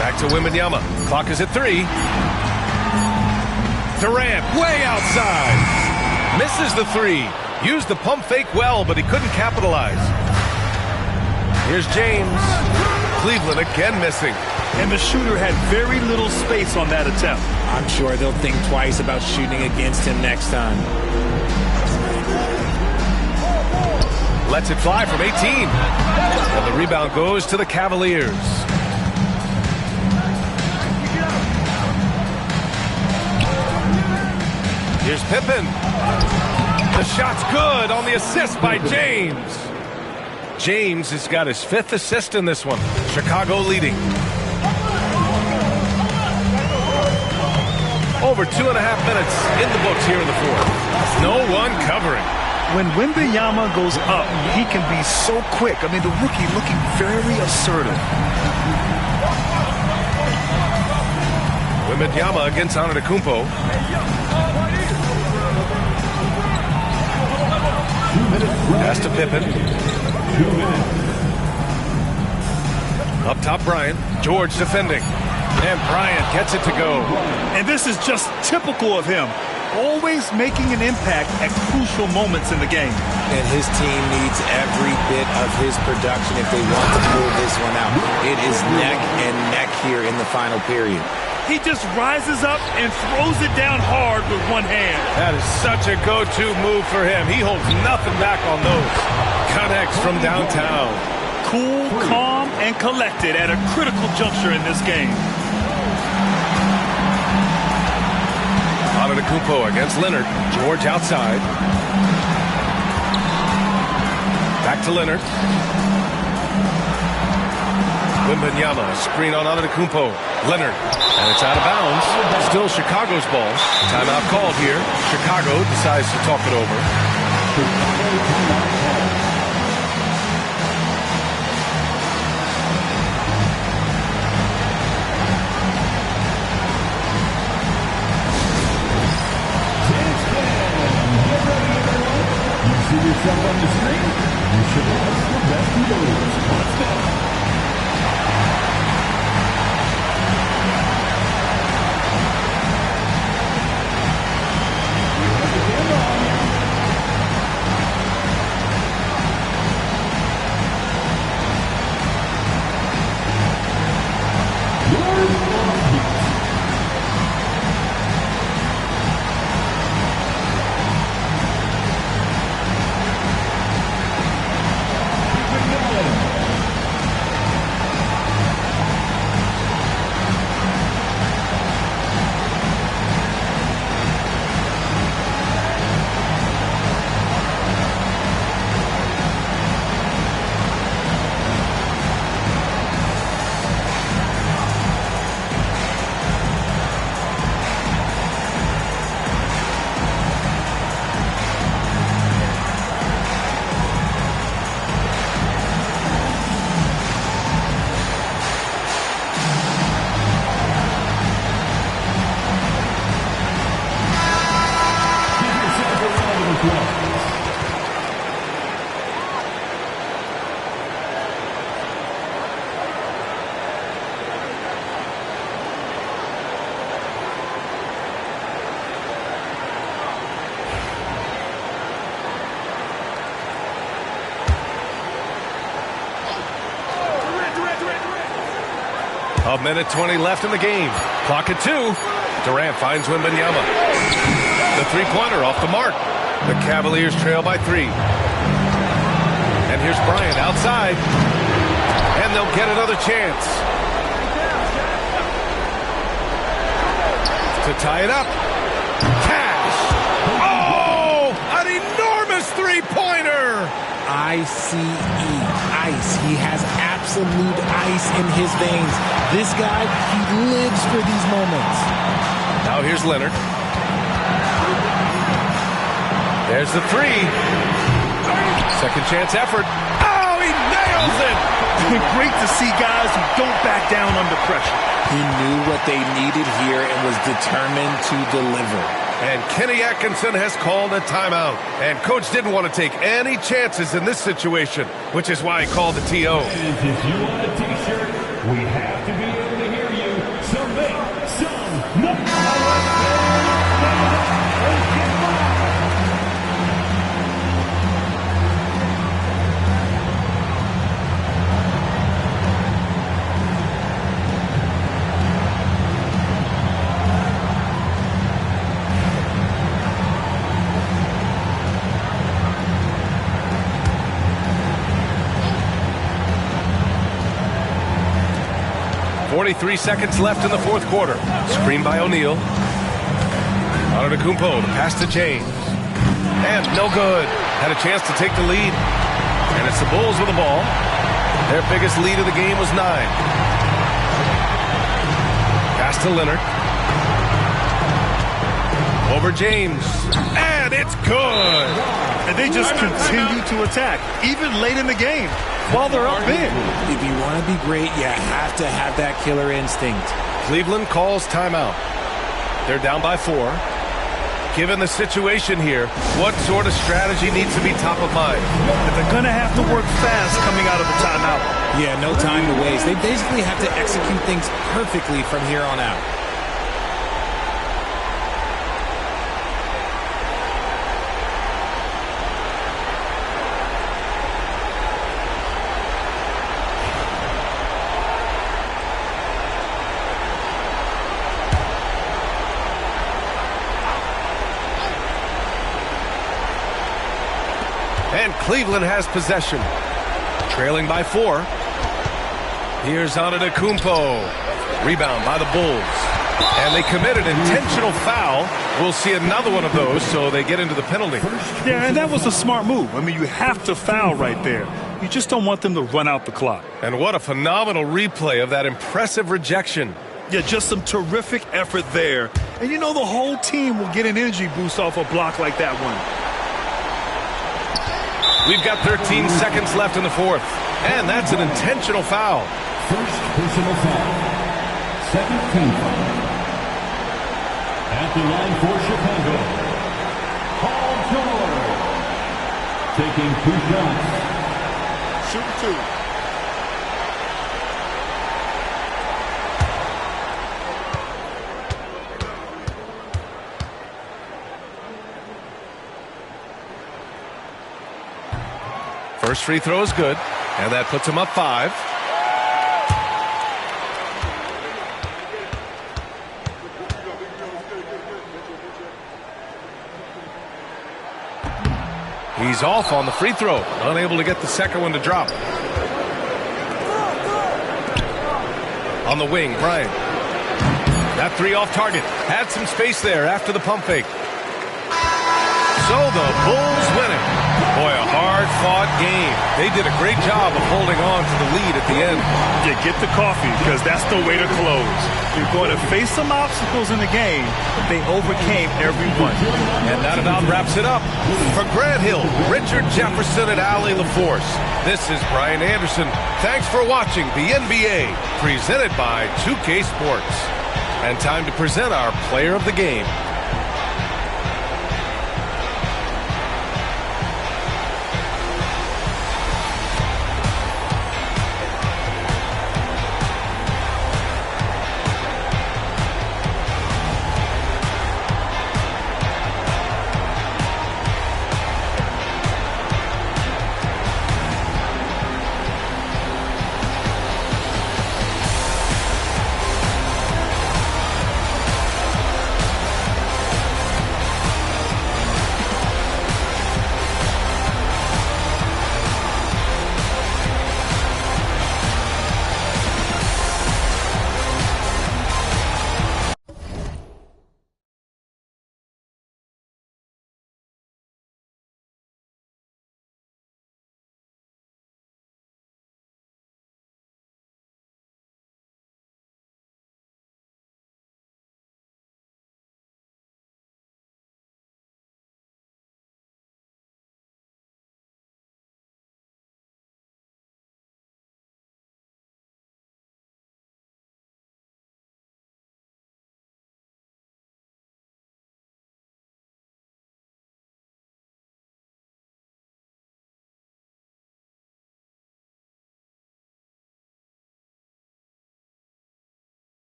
Back to Wembanyama. Clock is at 3. Durant way outside. Misses the 3. Used the pump fake well, but he couldn't capitalize. Here's James. Cleveland again missing. And the shooter had very little space on that attempt. I'm sure they'll think twice about shooting against him next time. Lets it fly from 18. And the rebound goes to the Cavaliers. Here's Pippen. The shot's good on the assist by James. James has got his 5th assist in this one. Chicago leading. Over 2.5 minutes in the books here in the 4th. No one covering. When Wembanyama goes up, he can be so quick. I mean, the rookie looking very assertive. Wembanyama against Antetokounmpo. Pass to Pippen. 2 minutes. Up top, Bryant. George defending. And Bryant gets it to go. And this is just typical of him. Always making an impact at crucial moments in the game. And his team needs every bit of his production if they want to pull this one out. It is neck and neck here in the final period. He just rises up and throws it down hard with one hand. That is such a go-to move for him. He holds nothing back on those. Connects from downtown. Cool, calm, and collected at a critical juncture in this game. Antetokounmpo against Leonard. George outside. Back to Leonard. Wembanyama, screen on Antetokounmpo. Leonard, and it's out of bounds. Still Chicago's ball. Timeout called here. Chicago decides to talk it over. You see yourself on the screen? You should watch the best moves. What's next? A minute 20 left in the game. Clock at 2. Durant finds Wembanyama. The three-pointer off the mark. The Cavaliers trail by 3. And here's Bryant outside. And they'll get another chance to tie it up. Cash. Oh, an enormous three-pointer. ICE. Ice. He has absolute ice in his veins. This guy, he lives for these moments. Now here's Leonard. There's the 3. Second chance effort. Oh, he nails it. Great to see guys who don't back down under pressure. He knew what they needed here and was determined to deliver. And Kenny Atkinson has called a timeout. And Coach didn't want to take any chances in this situation, which is why he called the TO. And if you want a t-shirt, we have to be able to hear you. So make some noise. 43 seconds left in the fourth quarter. Screen by O'Neal. Antetokounmpo, the pass to James. And no good. Had a chance to take the lead. And it's the Bulls with the ball. Their biggest lead of the game was 9. Pass to Leonard. Over James. And it's good. And they just continue to attack, even late in the game, while they're up big. If you want to be great, you have to have that killer instinct. Cleveland calls timeout. They're down by 4. Given the situation here, what sort of strategy needs to be top of mind? But they're going to have to work fast coming out of the timeout. Yeah, no time to waste. They basically have to execute things perfectly from here on out. And Cleveland has possession. Trailing by 4. Here's Antetokounmpo. Rebound by the Bulls. And they committed an intentional foul. We'll see another one of those, so they get into the penalty. Yeah, and that was a smart move. I mean, you have to foul right there. You just don't want them to run out the clock. And what a phenomenal replay of that impressive rejection. Yeah, just some terrific effort there. And you know the whole team will get an energy boost off a block like that one. We've got 13 seconds left in the fourth. And that's an intentional foul. First personal foul. Second team foul. At the line for Chicago, Paul George. Taking 2 shots. Shoot 2. First free throw is good, and that puts him up 5. He's off on the free throw, unable to get the second one to drop. On the wing, Bryant. That 3 off target. Had some space there after the pump fake. So the Bulls win it. Boy, a hard-fought game. They did a great job of holding on to the lead at the end. Yeah, get the coffee, because that's the way to close. You're going to face some obstacles in the game, but they overcame every one. And that about wraps it up. For Grant Hill, Richard Jefferson, and Allie LaForce, this is Brian Anderson. Thanks for watching the NBA, presented by 2K Sports. And time to present our player of the game.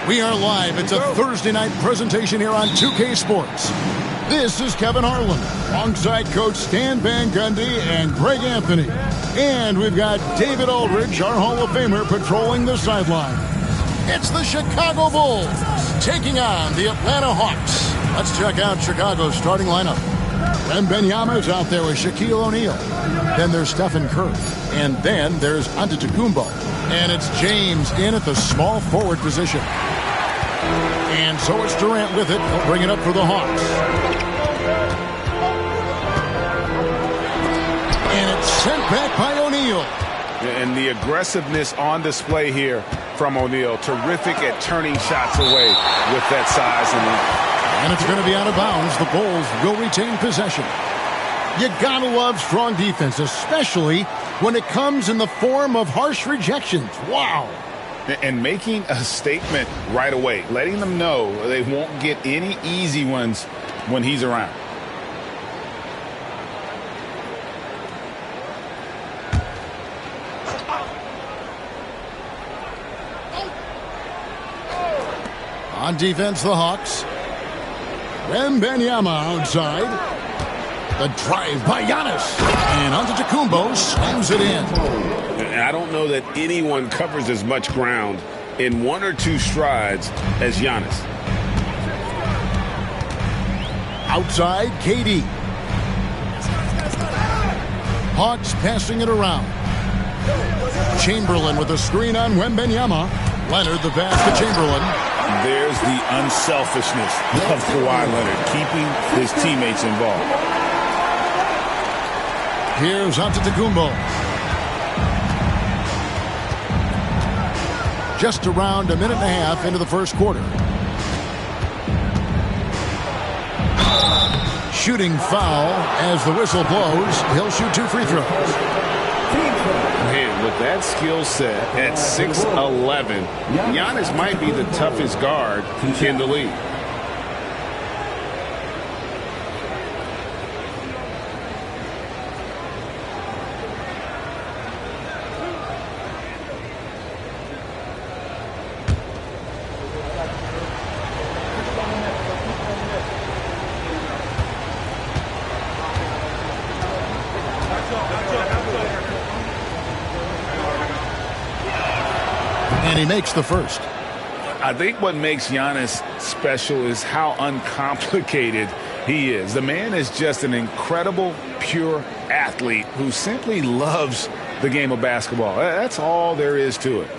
We are live. It's a Thursday night presentation here on 2K Sports. This is Kevin Harlan alongside Coach Stan Van Gundy and Greg Anthony. And we've got David Aldridge, our Hall of Famer, patrolling the sideline. It's the Chicago Bulls taking on the Atlanta Hawks. Let's check out Chicago's starting lineup. Wembanyama is out there with Shaquille O'Neal. Then there's Stephen Curry. And then there's Antetokounmpo. And it's James in at the small forward position. And so it's Durant with it. He'll bring it up for the Hawks. And it's sent back by O'Neal. And the aggressiveness on display here from O'Neal. Terrific at turning shots away with that size and length. And it's going to be out of bounds. The Bulls will retain possession. You gotta love strong defense, especially when it comes in the form of harsh rejections. Wow. And making a statement right away, letting them know they won't get any easy ones when he's around. On defense, the Hawks. Wembanyama outside. The drive by Giannis. And Antetokounmpo slams it in. And I don't know that anyone covers as much ground in one or two strides as Giannis. Outside, KD. Hawks passing it around. Chamberlain with a screen on Wembanyama. Leonard the pass to Chamberlain. There's the unselfishness of Kawhi Leonard, keeping his teammates involved. Here's Antetokounmpo. Just around a minute and a half into the first quarter. Shooting foul as the whistle blows. He'll shoot 2 free throws. Man, with that skill set at 6'11", Giannis might be the toughest guard in the league. And he makes the first. I think what makes Giannis special is how uncomplicated he is. The man is just an incredible, pure athlete who simply loves the game of basketball. That's all there is to it.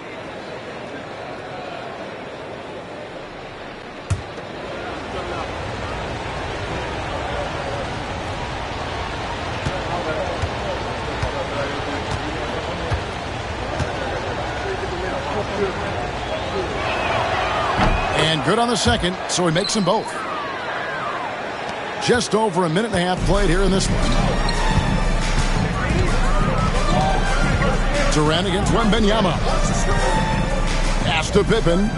And good on the second, so he makes them both. Just over a minute and a half played here in this one. Durant against Wembanyama. Pass to Pippen.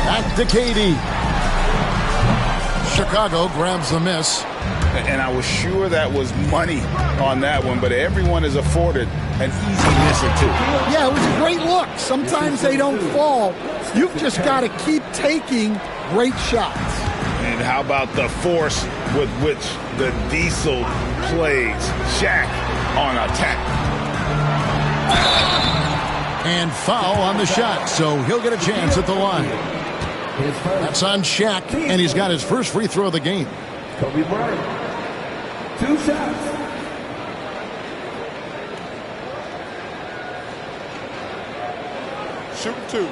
Back to KD. Chicago grabs the miss. And I was sure that was money on that one, but everyone is afforded an easy miss or two. Yeah, it was a great look. Sometimes they don't fall. You've just got to keep taking great shots. And how about the force with which the Diesel plays Shaq on attack? And foul on the shot, so he'll get a chance at the line. That's on Shaq, and he's got his first free throw of the game. Kobe Bryant. 2 shots. Shoot 2.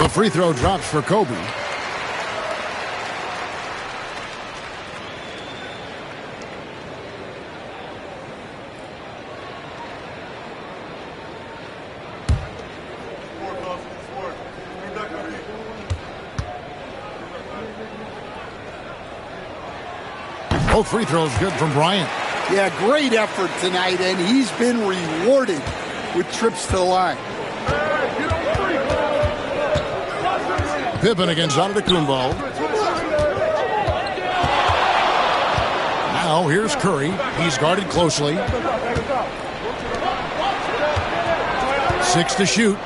The free throw drops for Kobe. Both free throws good from Bryant. Yeah, great effort tonight, and he's been rewarded with trips to the line. Pippen against Antetokounmpo. Now here's Curry. He's guarded closely. 6 to shoot.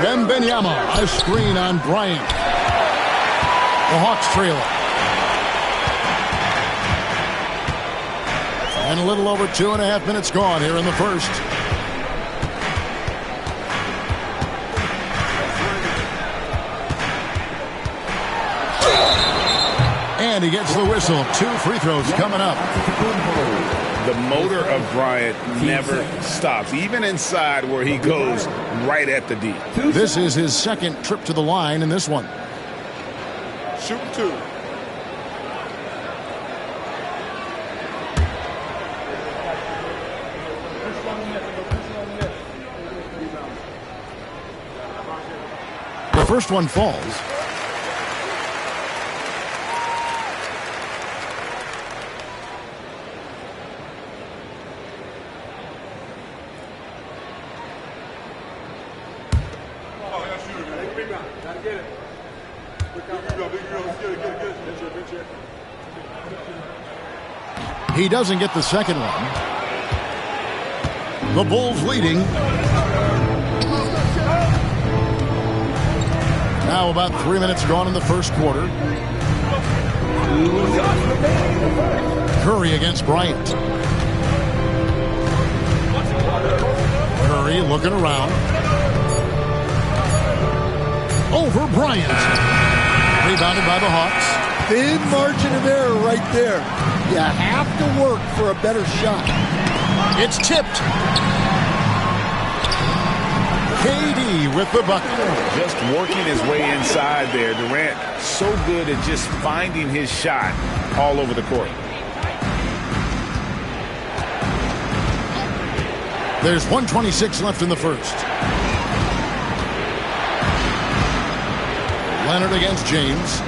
Wembanyama, a screen on Bryant. The Hawks trail it. And a little over 2.5 minutes gone here in the first. And he gets the whistle. 2 free throws coming up. The motor of Bryant never stops, even inside where he goes right at the D. This is his second trip to the line in this one. Shoot 2. The first one falls. He doesn't get the second one. The Bulls leading. Now about 3 minutes gone in the first quarter. Curry against Bryant. Curry looking around. Over Bryant. Rebounded by the Hawks. Thin margin of error right there. You have to work for a better shot. It's tipped. KD with the bucket. Just working his way inside there. Durant so good at just finding his shot all over the court. There's 1:26 left in the first. Leonard against James.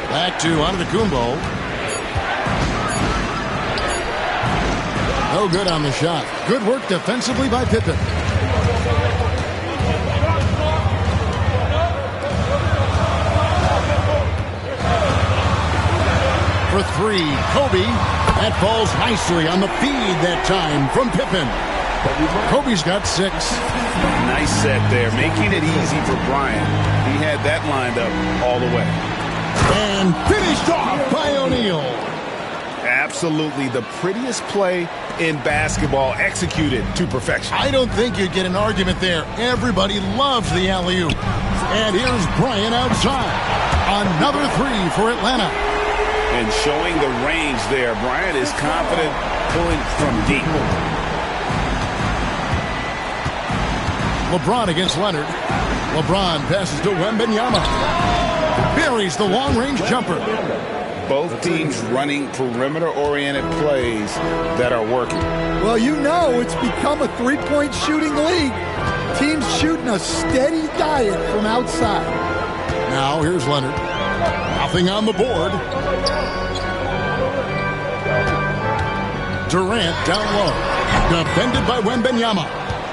Back to Antetokounmpo. No good on the shot. Good work defensively by Pippen. For 3, Kobe. That falls nicely on the feed that time from Pippen. Kobe's got 6. Nice set there, making it easy for Bryant. He had that lined up all the way. And finished off by O'Neal. Absolutely the prettiest play in basketball, executed to perfection. I don't think you'd get an argument there. Everybody loves the alley-oop. And here's Bryant outside. Another 3 for Atlanta. And showing the range there, Bryant is confident pulling from deep. LeBron against Leonard. LeBron passes to Wembanyama. Buries the long-range jumper. Both teams running perimeter-oriented plays that are working. Well, you know it's become a three-point shooting league. Teams shooting a steady diet from outside. Now here's Leonard. Nothing on the board. Durant down low. Defended by Wembanyama.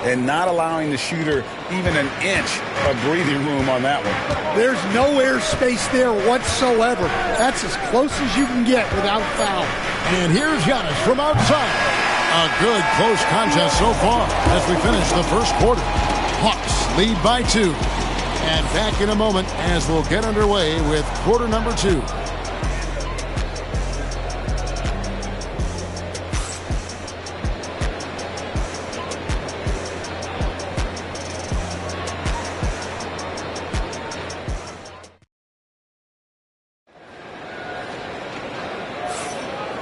And not allowing the shooter even an inch of breathing room on that one. There's no air space there whatsoever. That's as close as you can get without a foul. And here's Giannis from outside. A good close contest so far as we finish the first quarter. Hawks lead by 2. And back in a moment as we'll get underway with quarter number 2.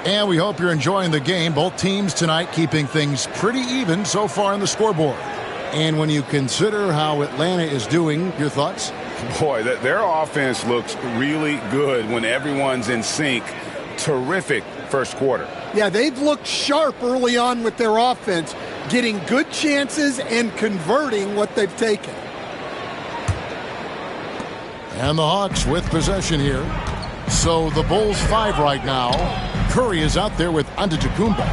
And we hope you're enjoying the game. Both teams tonight keeping things pretty even so far on the scoreboard. And when you consider how Atlanta is doing, your thoughts? Boy, their offense looks really good when everyone's in sync. Terrific first quarter. Yeah, they've looked sharp early on with their offense, getting good chances and converting what they've taken. And the Hawks with possession here. So the Bulls 5 right now. Curry is out there with Antetokounmpo.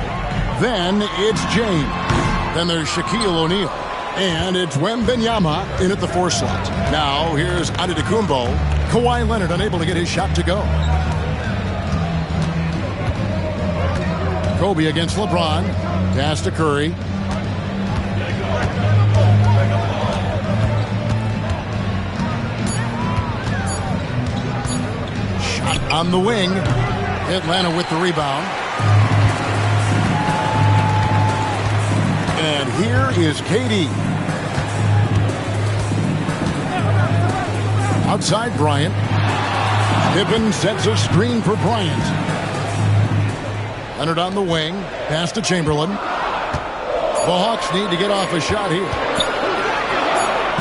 Then it's James. Then there's Shaquille O'Neal. And it's Wembanyama in at the 4 slot. Now here's Antetokounmpo. Kawhi Leonard unable to get his shot to go. Kobe against LeBron. Pass to Curry. Shot on the wing. Atlanta with the rebound. And here is KD. Outside Bryant. Pippen sets a screen for Bryant. Leonard on the wing. Pass to Chamberlain. The Hawks need to get off a shot here.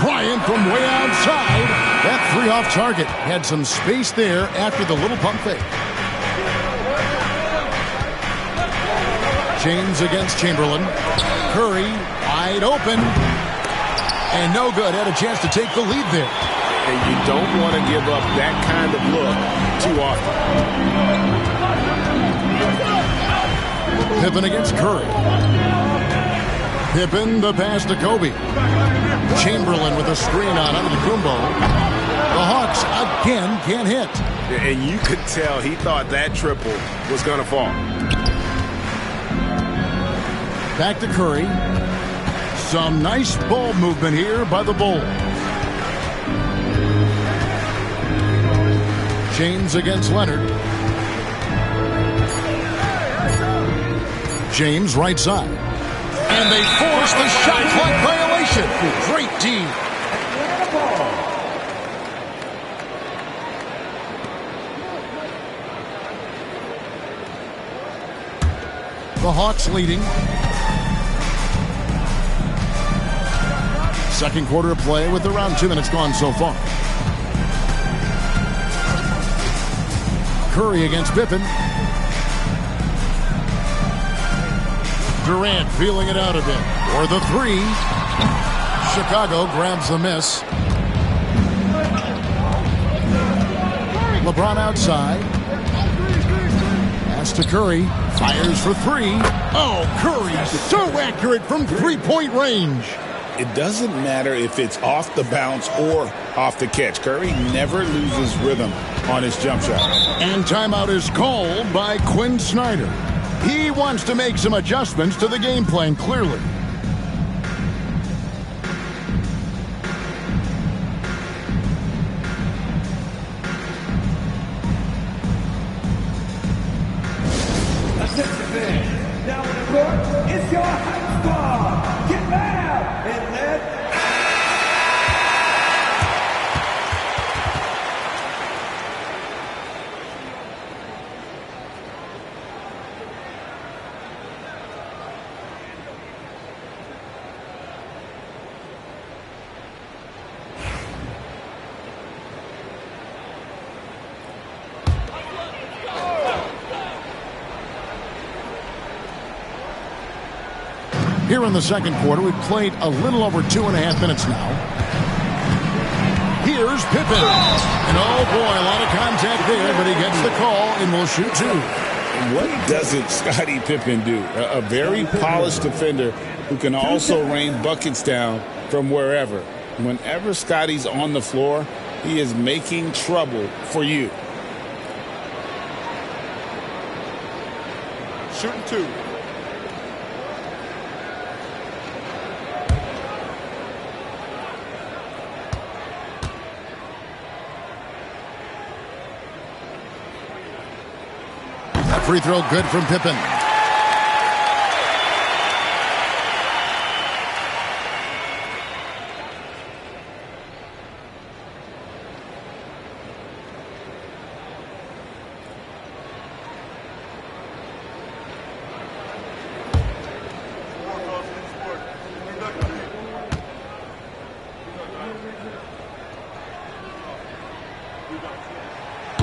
Bryant from way outside. That 3 off target. Had some space there after the little pump fake. James against Chamberlain. Curry wide open. And no good. Had a chance to take the lead there. And you don't want to give up that kind of look too often. Pippen against Curry. Pippen, the pass to Kobe. Chamberlain with a screen on Antetokounmpo. The Hawks again can't hit. And you could tell he thought that triple was going to fall. Back to Curry. Some nice ball movement here by the Bulls. James against Leonard. James right side. And they force the shot clock violation. Great D. The Hawks leading. Second quarter of play with around 2 minutes gone so far. Curry against Pippen. Durant feeling it out a bit. Or the 3. Chicago grabs the miss. LeBron outside. Pass to Curry. Fires for 3. Oh, Curry so accurate from three-point range. It doesn't matter if it's off the bounce or off the catch. Curry never loses rhythm on his jump shot. And timeout is called by Quinn Snyder. He wants to make some adjustments to the game plan, clearly. Attention fans, now in the court, it's your hype squad. Get loud and let Here in the second quarter, we've played a little over 2.5 minutes now. Here's Pippen. And oh boy, a lot of contact there, but he gets the call and will shoot 2. What doesn't Scottie Pippen do? A very polished defender who can also rain buckets down from wherever. Whenever Scottie's on the floor, he is making trouble for you. Shooting 2. That free throw good from Pippen.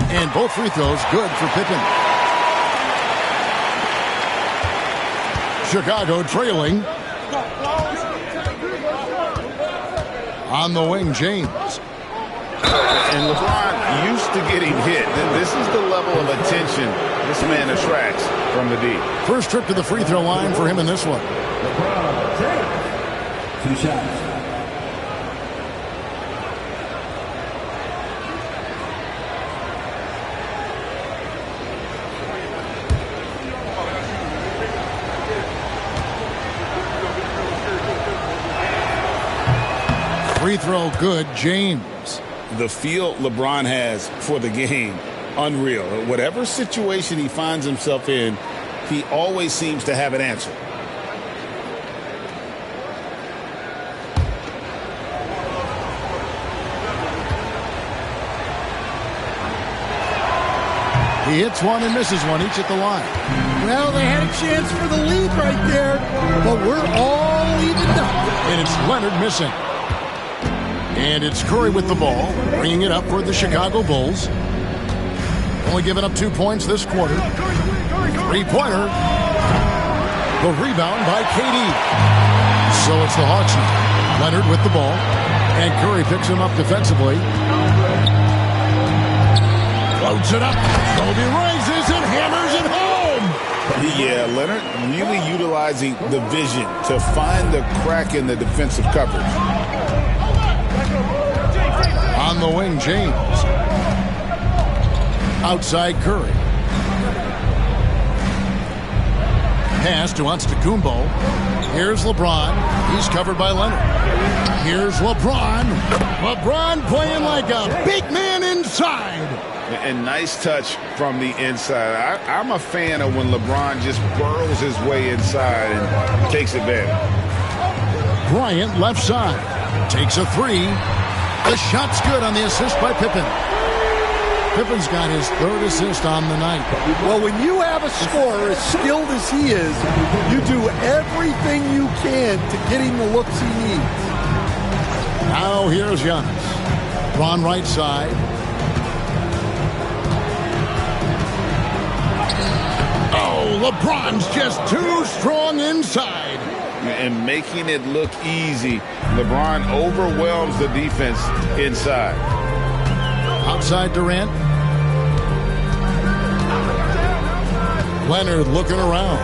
And both free throws good for Pippen. Chicago trailing. On the wing, James. And LeBron used to getting hit. This is the level of attention this man attracts from the D. First trip to the free throw line for him in this one. LeBron James. 2 shots. Free throw good, James. The feel LeBron has for the game, unreal. Whatever situation he finds himself in, he always seems to have an answer. He hits one and misses one, each at the line. Well, they had a chance for the lead right there, but we're all evened up. And it's Leonard missing. And it's Curry with the ball, bringing it up for the Chicago Bulls. Only giving up 2 points this quarter. Three-pointer. The rebound by KD. So it's the Hawks now. Leonard with the ball. And Curry picks him up defensively. Floats it up. Kobe rises and hammers it home. Yeah, Leonard really utilizing the vision to find the crack in the defensive coverage. On the wing, James. Outside Curry. Pass to Antetokounmpo. Here's LeBron. He's covered by Leonard. Here's LeBron. LeBron playing like a big man inside. And nice touch from the inside. I'm a fan of when LeBron just burrows his way inside and takes advantage. Bryant left side. Takes a three. The shot's good on the assist by Pippen. Pippen's got his 3rd assist on the night. Well, when you have a scorer as skilled as he is, you do everything you can to get him the looks he needs. Now here's Giannis. Ron right side. Oh, LeBron's just too strong inside. And making it look easy. LeBron overwhelms the defense inside. Outside Durant. Leonard looking around.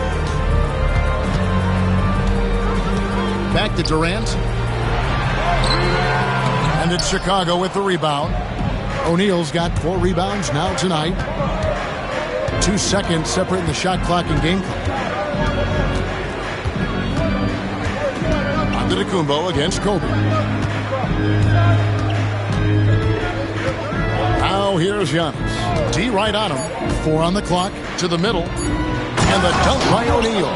Back to Durant. And it's Chicago with the rebound. O'Neal's got 4 rebounds now tonight. 2 seconds separating the shot clock and game clock. Antetokounmpo against Kobe. Now here's Giannis. D right on him. 4 on the clock. To the middle. And the dunk by O'Neal.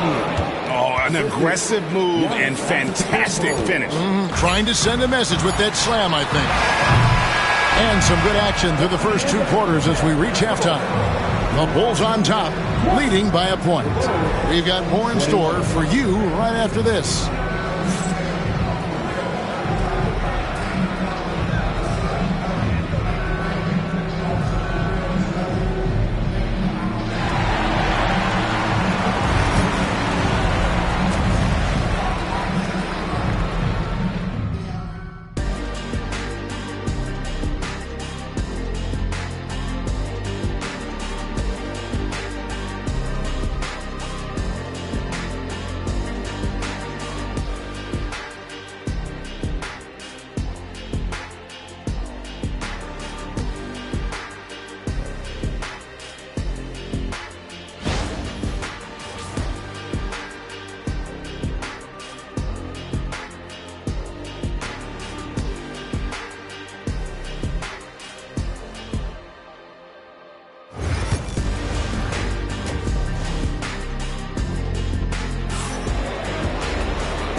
Oh, an aggressive move and fantastic finish. Trying to send a message with that slam, I think. And some good action through the first 2 quarters as we reach halftime. The Bulls on top, leading by a point. We've got more in store for you right after this.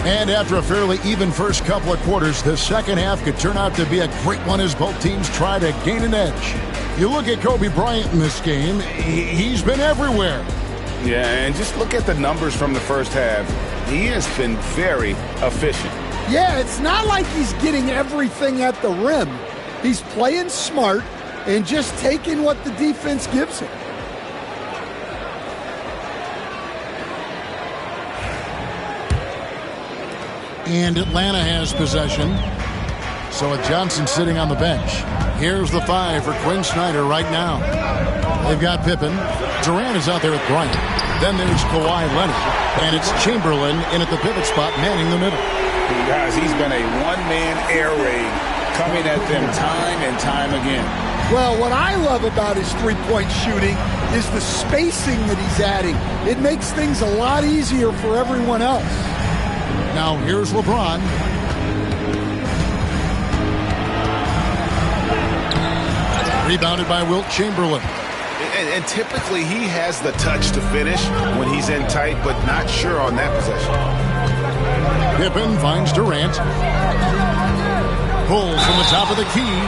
And after a fairly even first couple of quarters, the second half could turn out to be a great one as both teams try to gain an edge. You look at Kobe Bryant in this game, he's been everywhere. Yeah, and just look at the numbers from the first half. He has been very efficient. Yeah, it's not like he's getting everything at the rim. He's playing smart and just taking what the defense gives him. And Atlanta has possession. So with Johnson sitting on the bench, here's the 5 for Quinn Snyder right now. They've got Pippen. Durant is out there with Bryant. Then there's Kawhi Leonard. And it's Chamberlain in at the pivot spot, manning the middle. Guys, he's been a one-man air raid coming at them time and time again. Well, what I love about his three-point shooting is the spacing that he's adding. It makes things a lot easier for everyone else. Now here's LeBron. Rebounded by Wilt Chamberlain. And typically he has the touch to finish when he's in tight, but not sure on that possession. Pippen finds Durant. Pulls from the top of the key.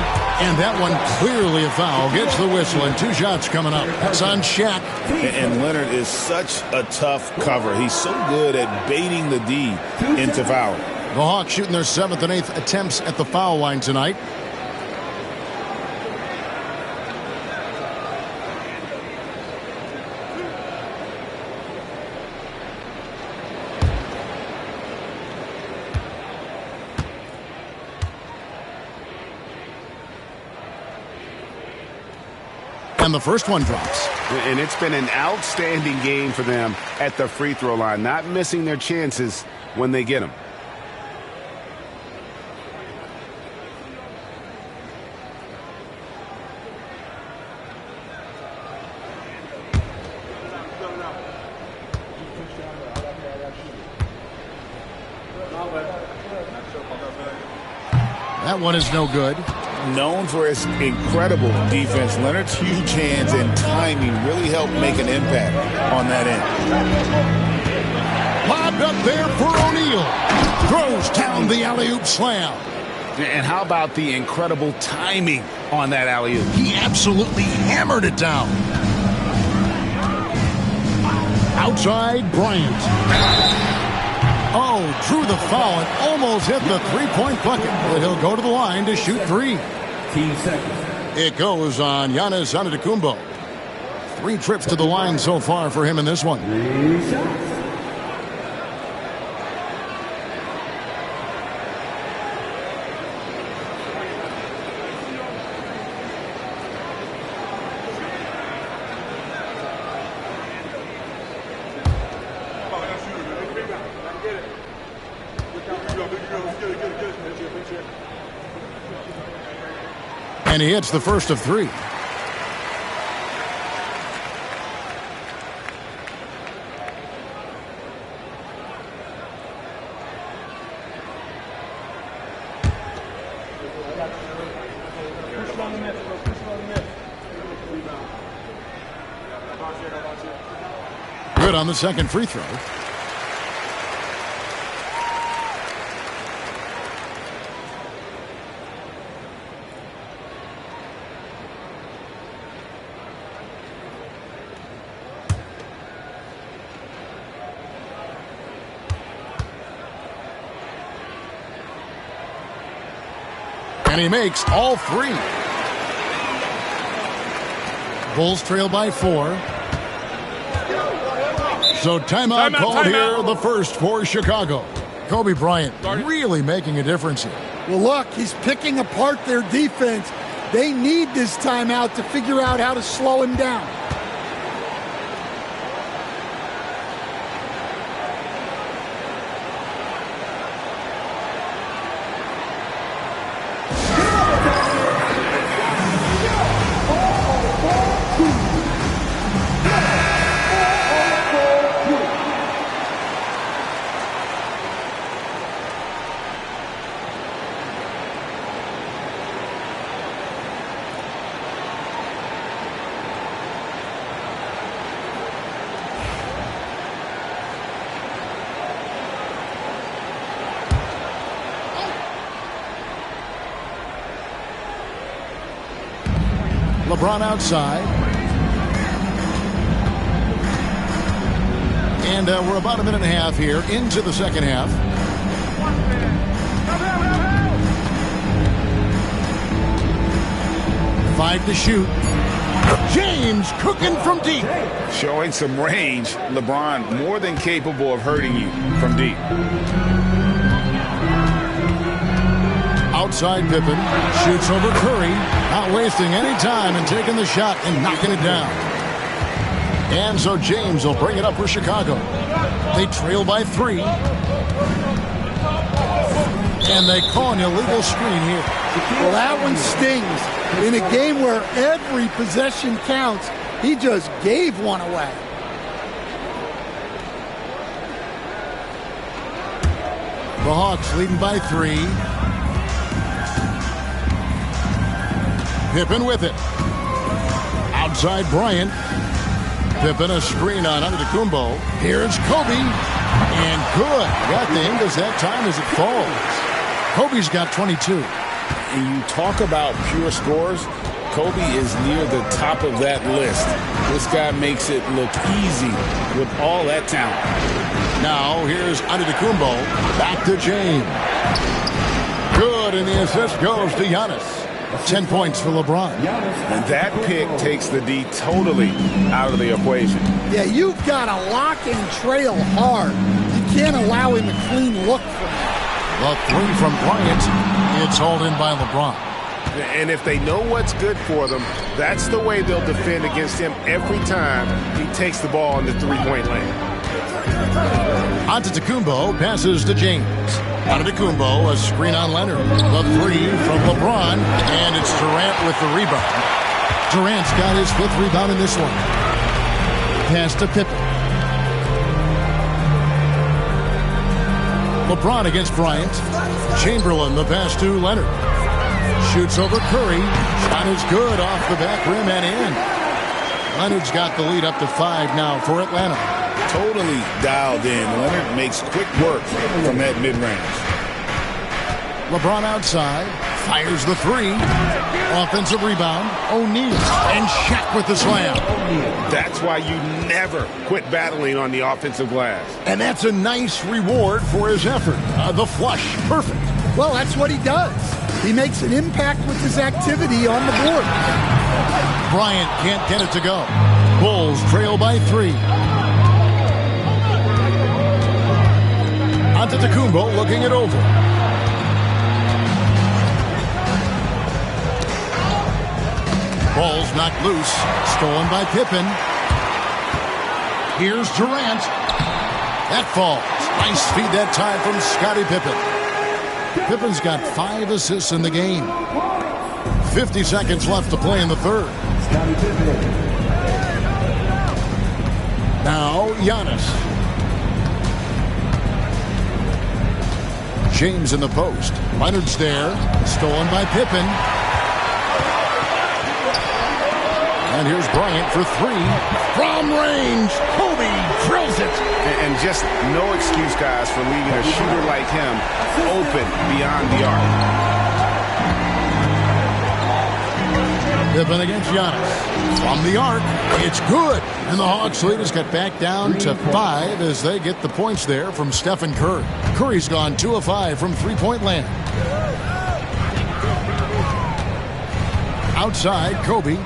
And that one clearly a foul. Gets the whistle and 2 shots coming up. That's on Shaq. And Leonard is such a tough cover. He's so good at baiting the D into fouling. The Hawks shooting their 7th and 8th attempts at the foul line tonight. And the first one drops. And it's been an outstanding game for them at the free throw line, not missing their chances when they get them. That one is no good. Known for his incredible defense, Leonard's huge hands and timing really helped make an impact on that end. Lobbed up there for O'Neal. Throws down the alley-oop slam. And how about the incredible timing on that alley-oop? He absolutely hammered it down. Outside, Bryant. Oh, drew the foul and almost hit the three-point bucket. But he'll go to the line to shoot 3. 15 seconds. It goes on Giannis Antetokounmpo. 3 trips to the line so far for him in this one. 3 shots. And he hits the first of 3. Good on the second free throw. And he makes all 3. Bulls trail by 4. So timeout called here, the first for Chicago. Kobe Bryant really making a difference here. Well, look, he's picking apart their defense. They need this timeout to figure out how to slow him down. LeBron outside. And we're about a minute and a half here into the second half. Five to shoot. James cooking from deep. Showing some range. LeBron more than capable of hurting you from deep. Outside Pippen. Shoots over Curry. Not wasting any time and taking the shot and knocking it down. And so James will bring it up for Chicago. They trail by 3. And they call an illegal screen here. Well, that one stings. In a game where every possession counts, he just gave one away. The Hawks leading by 3. Pippen with it. Outside Bryant. Pippen a screen on Antetokounmpo. Here's Kobe. And good. Got the Ingles that time as it falls. Kobe's got 22. And you talk about pure scores, Kobe is near the top of that list. This guy makes it look easy with all that talent. Now here's Antetokounmpo. Back to James. Good, and the assist goes to Giannis. 10 points for LeBron. And that pick takes the D totally out of the equation. Yeah, you've got to lock and trail hard. You can't allow him a clean look from that. The 3 from Bryant. It's hauled in by LeBron. And if they know what's good for them, that's the way they'll defend against him every time he takes the ball in the three-point lane. Antetokounmpo passes to James. Antetokounmpo, a screen on Leonard. The 3 from LeBron, and it's Durant with the rebound. Durant's got his 5th rebound in this one. Pass to Pippen. LeBron against Bryant. Chamberlain, the pass to Leonard. Shoots over Curry. Shot is good off the back rim and in. Leonard's got the lead up to 5 now for Atlanta. Totally dialed in. Leonard makes quick work from that mid-range. LeBron outside. Fires the 3. Offensive rebound. O'Neal. And Shaq with the slam. That's why you never quit battling on the offensive glass. And that's a nice reward for his effort. The flush. Perfect. Well, that's what he does. He makes an impact with his activity on the board. Bryant can't get it to go. Bulls trail by 3. Antetokounmpo looking it over. Ball's knocked loose. Stolen by Pippen. Here's Durant. That falls. Nice feed that time from Scottie Pippen. Pippen's got 5 assists in the game. 50 seconds left to play in the third. Now Giannis. James in the post. Leonard's there. Stolen by Pippen. And here's Bryant for 3. From range, Kobe drills it. And just no excuse, guys, for leaving a shooter like him open beyond the arc. Pippen against Giannis. From the arc, it's good. And the Hawks lead has got back down to 5 as they get the points there from Stephen Curry. Curry's gone 2 of 5 from three-point land. Outside, Kobe.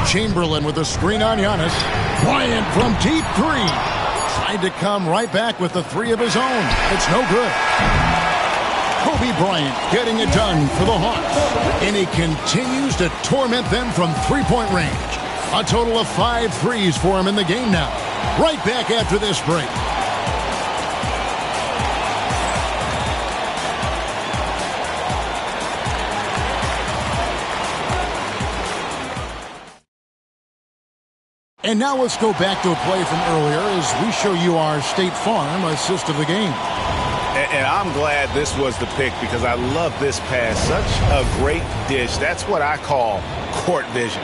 Chamberlain with a screen on Giannis. Bryant from deep 3. Tried to come right back with the 3 of his own. It's no good. Kobe Bryant getting it done for the Hawks. And he continues to torment them from three-point range. A total of 5 threes for him in the game now. Right back after this break. And now let's go back to a play from earlier as we show you our State Farm assist of the game. And I'm glad this was the pick because I love this pass. Such a great dish. That's what I call court vision.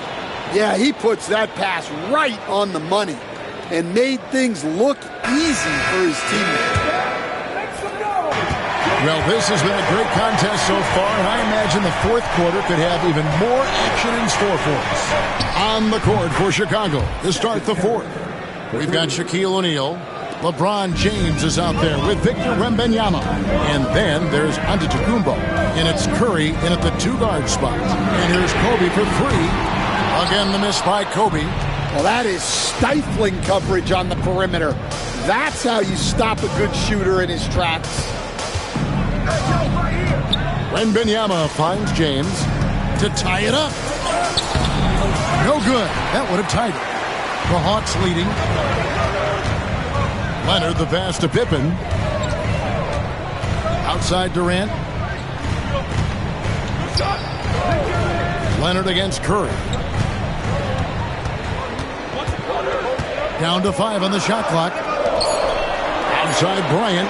Yeah, he puts that pass right on the money and made things look easy for his teammates. Well, this has been a great contest so far, and I imagine the fourth quarter could have even more action in store for us. On the court for Chicago to start the fourth, we've got Shaquille O'Neal. LeBron James is out there with Victor Wembanyama. And then there's Antetokounmpo. And it's Curry in at the two-guard spot. And here's Kobe for three. Again, the miss by Kobe. Well, that is stifling coverage on the perimeter. That's how you stop a good shooter in his tracks. Wembanyama finds James to tie it up. No good. That would have tied it. The Hawks leading. Leonard, the pass to Pippen. Outside Durant. Leonard against Curry. Down to 5 on the shot clock. Outside Bryant.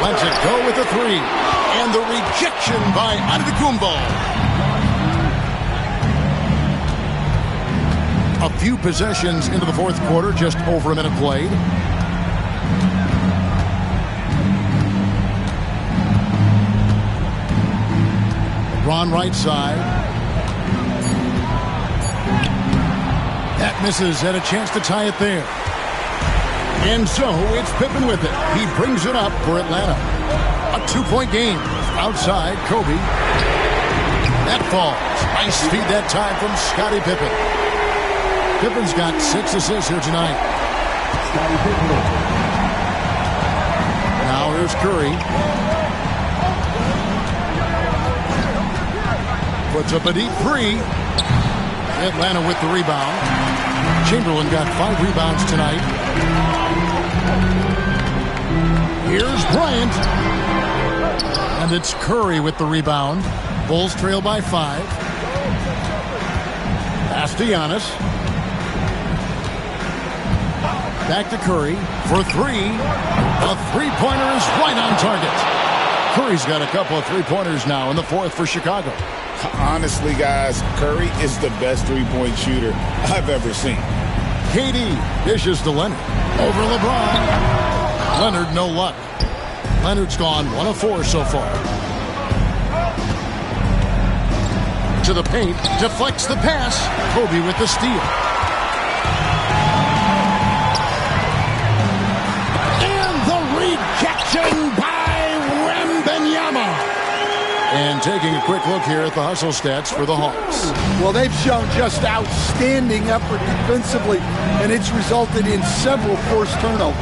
Lets it go with the three. And the rejection by Antetokounmpo. A few possessions into the fourth quarter, just over a minute played. LeBron right side. That misses. Had a chance to tie it there. And so it's Pippen with it. He brings it up for Atlanta. A 2-point game. Outside, Kobe. That falls. Nice feed that time from Scottie Pippen. Pippen's got 6 assists here tonight. Now here's Curry. Puts up a deep three. Atlanta with the rebound. Chamberlain got 5 rebounds tonight. Here's Bryant. And it's Curry with the rebound. Bulls trail by 5. Pass to Giannis. Back to Curry for 3. A three-pointer is right on target. Curry's got a couple of three-pointers now in the fourth for Chicago. Honestly, guys, Curry is the best three-point shooter I've ever seen. KD dishes to Leonard. Over LeBron. Leonard, no luck. Leonard's gone 1 of 4 so far. To the paint. Deflects the pass. Kobe with the steal. And the rejection by Wembanyama. And taking a quick look here at the hustle stats for the Hawks. Well, they've shown just outstanding effort defensively, and it's resulted in several forced turnovers.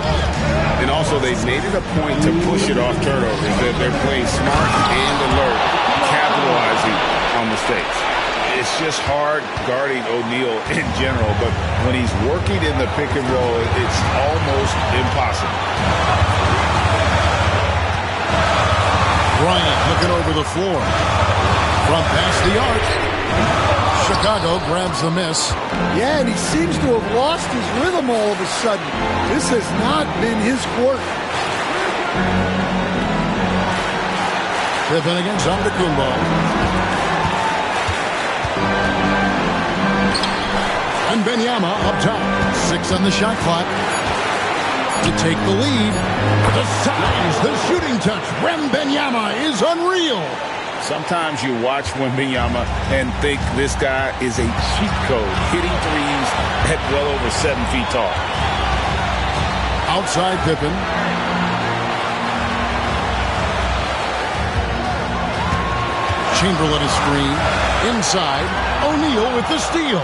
And also, they've made it a point to push it off turnovers. They're playing smart and alert, capitalizing on mistakes. It's just hard guarding O'Neal in general, but when he's working in the pick and roll, it's almost impossible. Bryant looking over the floor. From past the arc. Chicago grabs the miss. Yeah, and he seems to have lost his rhythm all of a sudden. This has not been his court. Pippen against Antetokounmpo. And Wembanyama up top. 6 on the shot clock. To take the lead. The size, the shooting touch. Wembanyama is unreal. Sometimes you watch Wembanyama and think this guy is a cheat code, hitting threes at well over 7 feet tall. Outside Pippen. Chamberlain is screen. Inside, O'Neal with the steal.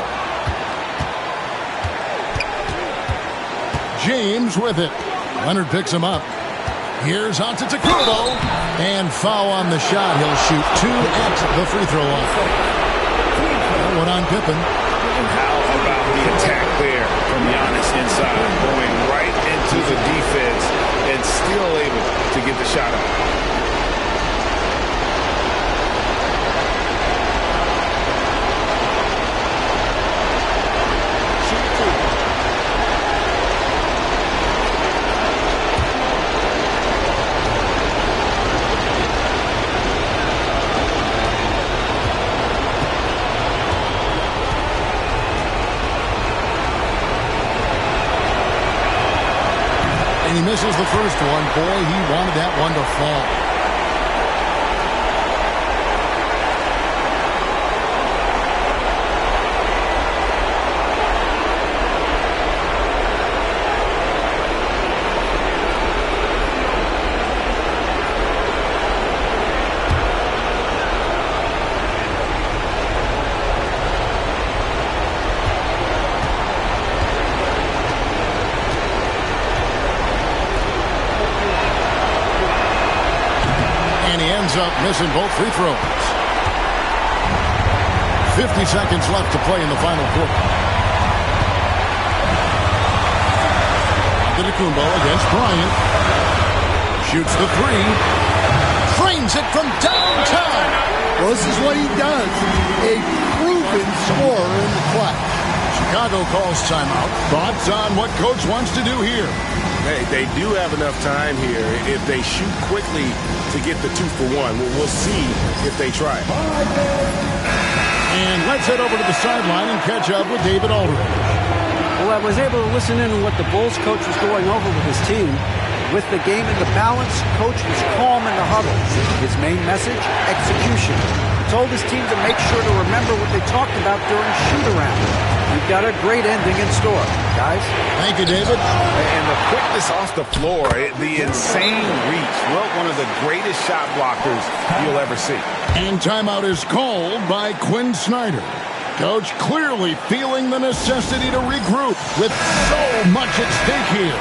James with it. Leonard picks him up. Here's Antetokounmpo. And foul on the shot. He'll shoot 2 at the free throw line. That one on Pippen. And how about the attack there from Giannis inside, going right into the defense and still able to get the shot up. He misses the first one. Boy, he wanted that one to fall. up, missing both free throws. 50 seconds left to play in the final quarter. Antetokounmpo against Bryant. Shoots the three. Frames it from downtown. Well, this is what he does. A proven scorer in the clutch. Chicago calls timeout. Thoughts on what Coach wants to do here? They do have enough time here. If they shoot quickly to get the 2-for-1, we'll see if they try. And let's head over to the sideline and catch up with David Aldridge. Well, I was able to listen in on what the Bulls coach was going over with his team. With the game in the balance, coach was calm in the huddle. His main message, execution. He told his team to make sure to remember what they talked about during shoot-around. We've got a great ending in store, guys. Thank you, David. And the quickness off the floor, the insane reach. Well, one of the greatest shot blockers you'll ever see. And timeout is called by Quinn Snyder. Coach clearly feeling the necessity to regroup with so much at stake here.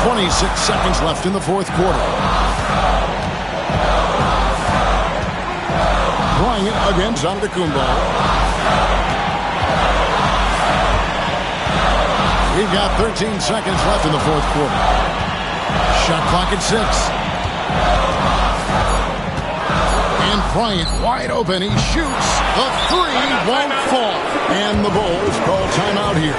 26 seconds left in the fourth quarter. Bryant against Antetokounmpo. We've got 13 seconds left in the fourth quarter. Shot clock at 6. And Bryant wide open. He shoots. The three won't fall. And the Bulls call timeout here.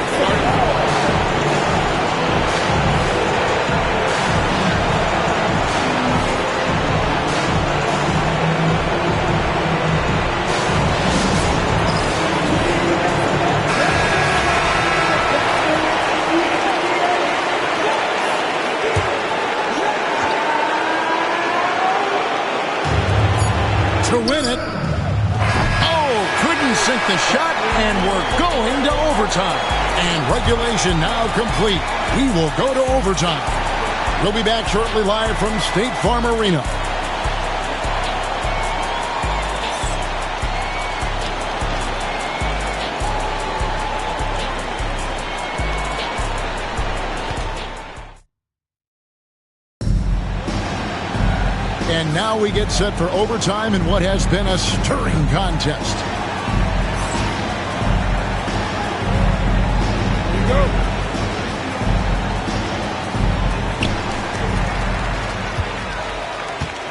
To win it. Oh, couldn't sink the shot, and we're going to overtime. And regulation now complete. We will go to overtime. We'll be back shortly live from State Farm Arena. And now we get set for overtime in what has been a stirring contest.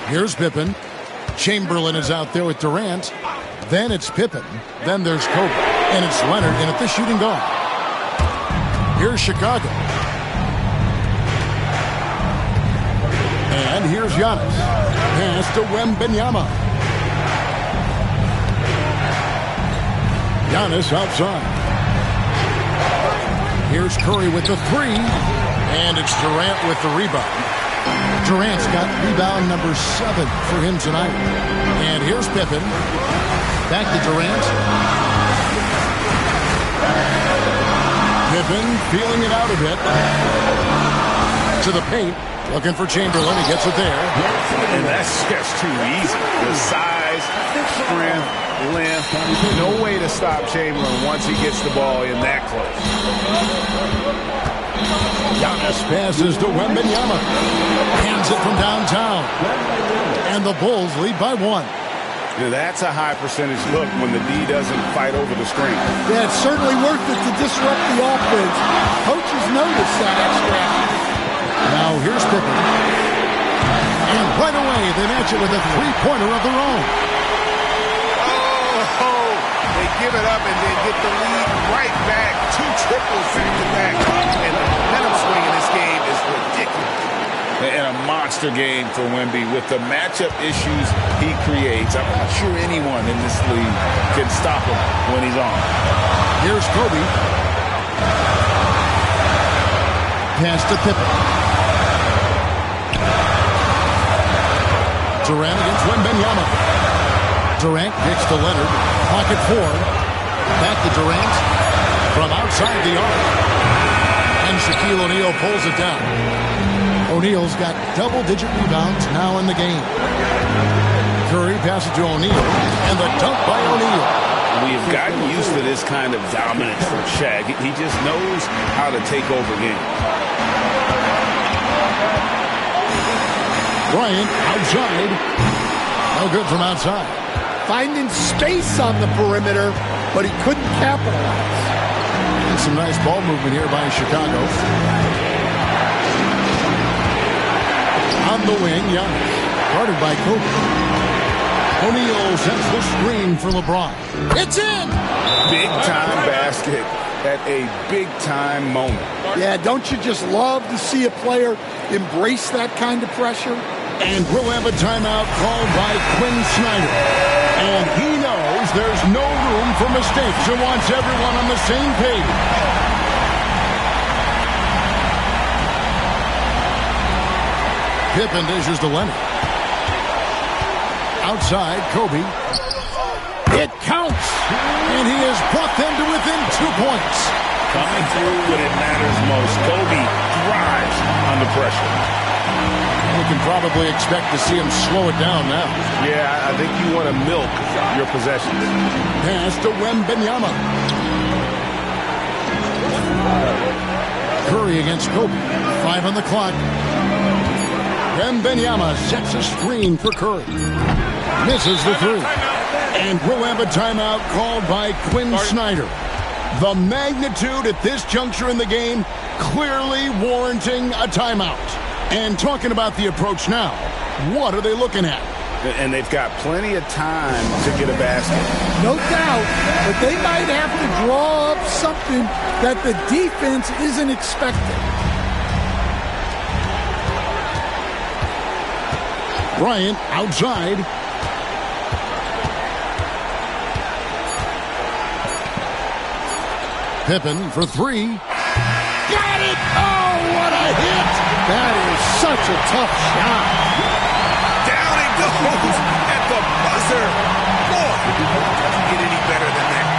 Here's Pippen. Chamberlain is out there with Durant. Then it's Pippen. Then there's Kobe. And it's Leonard in at the shooting guard. Here's Chicago. And here's Giannis. Pass to Wembanyama. Giannis outside. Here's Curry with the three. And it's Durant with the rebound. Durant's got rebound number 7 for him tonight. And here's Pippen. Back to Durant. Pippen feeling it out a bit. To the paint. Looking for Chamberlain. He gets it there. And that's just too easy. The size, strength, length. No way to stop Chamberlain once he gets the ball in that close. Giannis passes to Wembanyama. Hands it from downtown. And the Bulls lead by 1. That's a high percentage look when the D doesn't fight over the screen. Yeah, it's certainly worth it to disrupt the offense. Coaches notice that extra. Now here's Pippen. And right away, they match it with a three-pointer of their own. Oh, they give it up and then get the lead right back. 2 triples back to back. And the momentum swing in this game is ridiculous. And a monster game for Wemby with the matchup issues he creates. I'm not sure anyone in this league can stop him when he's on. Here's Kobe. Pass to Pippen. Durant against Wembanyama. Durant kicks to Leonard. Pocket 4. Back to Durant. From outside the arc. And Shaquille O'Neal pulls it down. O'Neal's got double-digit rebounds now in the game. Curry passes to O'Neal. And the dunk by O'Neal. We have gotten used to this kind of dominance from Shaq. He just knows how to take over games. Bryant outside. No good from outside. Finding space on the perimeter, but he couldn't capitalize. And some nice ball movement here by Chicago. On the wing, Giannis. Guarded by Kobe. O'Neal sets the screen for LeBron. It's in! Big-time basket at a big-time moment. Yeah, don't you just love to see a player embrace that kind of pressure? And we'll have a timeout called by Quinn Snyder. And he knows there's no room for mistakes and wants everyone on the same page. Pippen dishes to Leonard. Outside, Kobe. It counts! And he has brought them to within 2 points. Coming through when it matters most. Kobe thrives under pressure. We can probably expect to see him slow it down now. Yeah, I think you want to milk your possessions. Pass to Wembanyama. Curry against Kobe. 5 on the clock. Wembanyama sets a screen for Curry. Misses the three. And we'll have a timeout called by Quinn Snyder. The magnitude at this juncture in the game clearly warranting a timeout. And talking about the approach now, what are they looking at? And they've got plenty of time to get a basket. No doubt, but they might have to draw up something that the defense isn't expecting. Bryant outside. Pippen for three. Got it! Oh, what a hit! That is such a tough shot. Down it goes at the buzzer. Boy, doesn't get any better than that.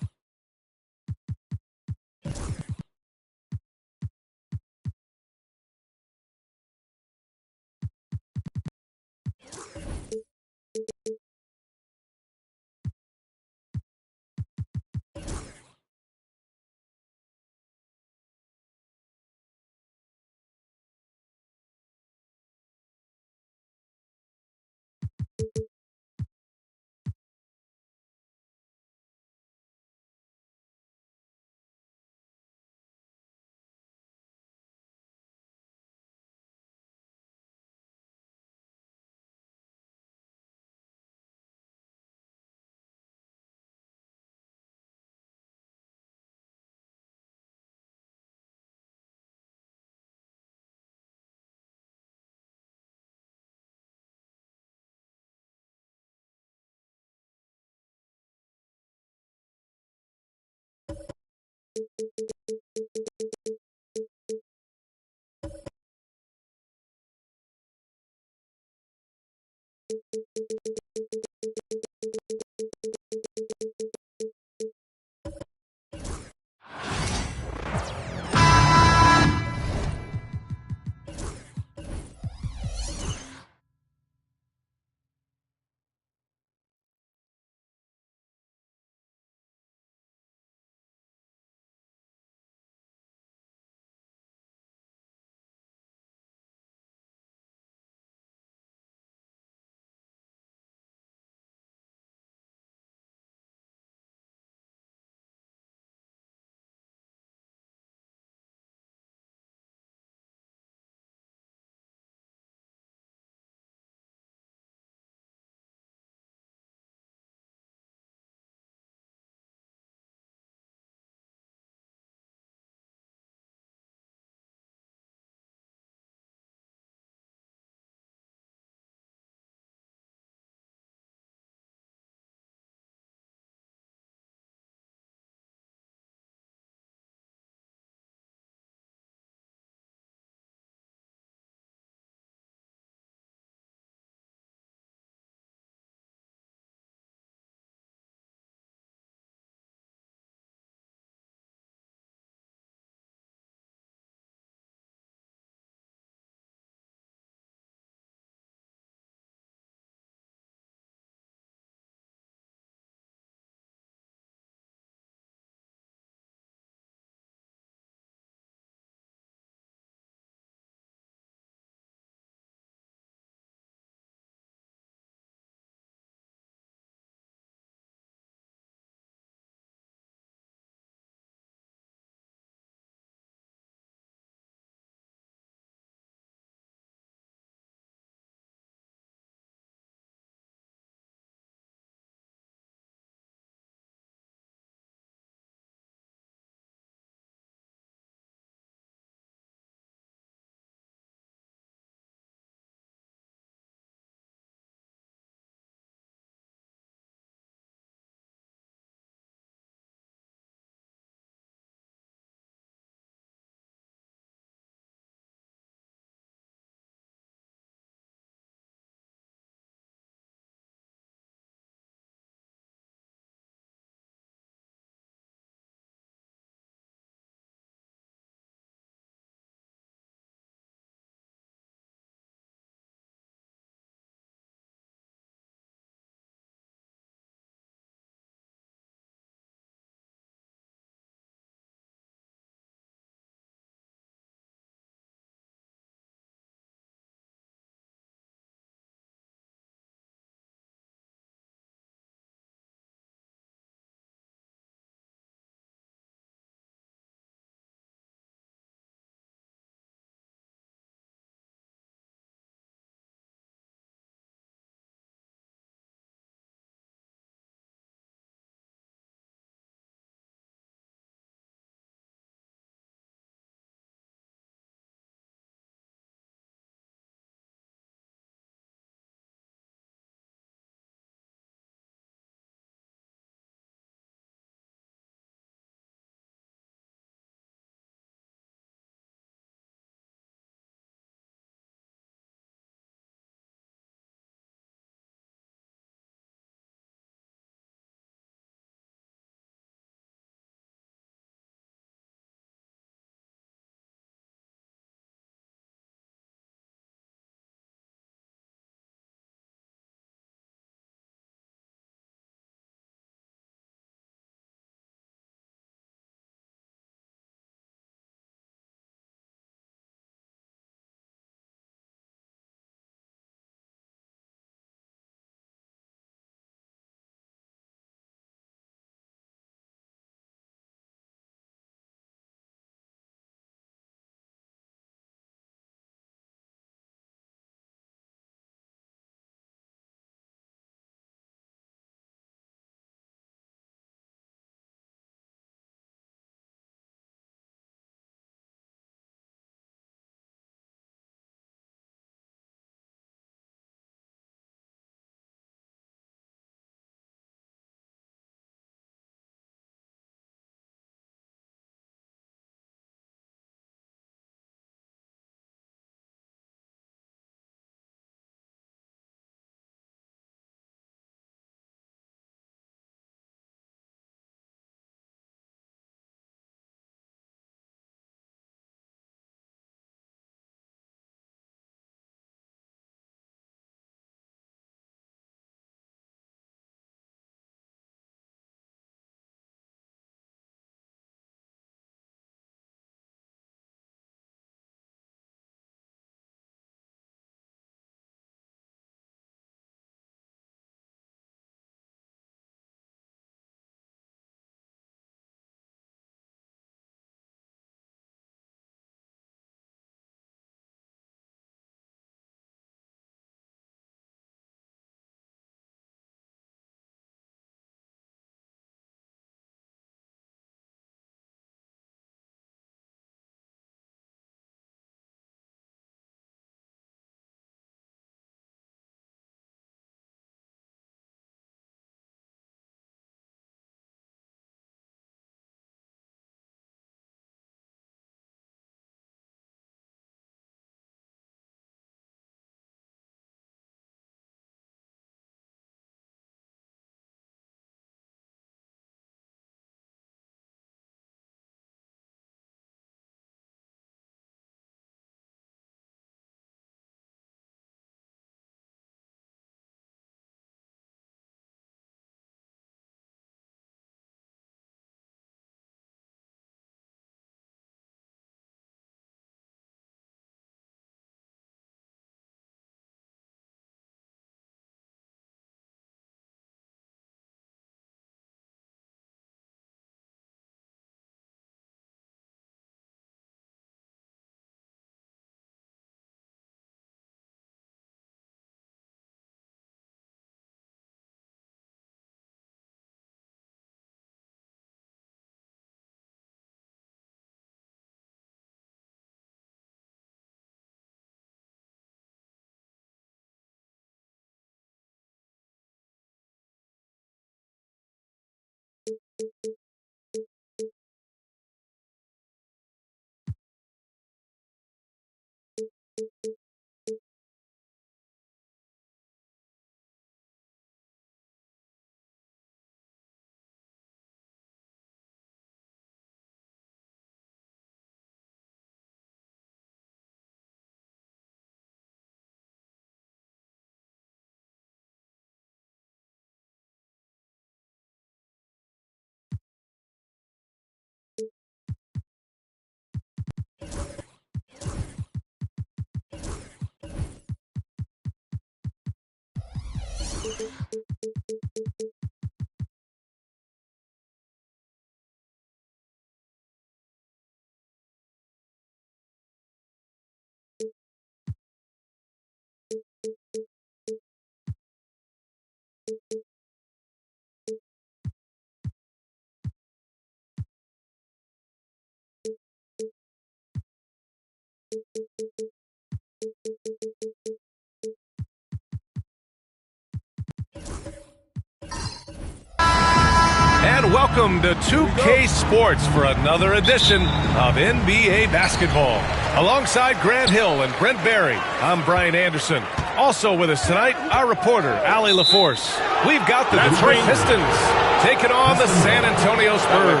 And welcome to 2K Sports for another edition of NBA basketball. Alongside Grant Hill and Brent Barry, I'm Brian Anderson. Also with us tonight, our reporter, Allie LaForce. We've got the Detroit Pistons taking on the San Antonio Spurs.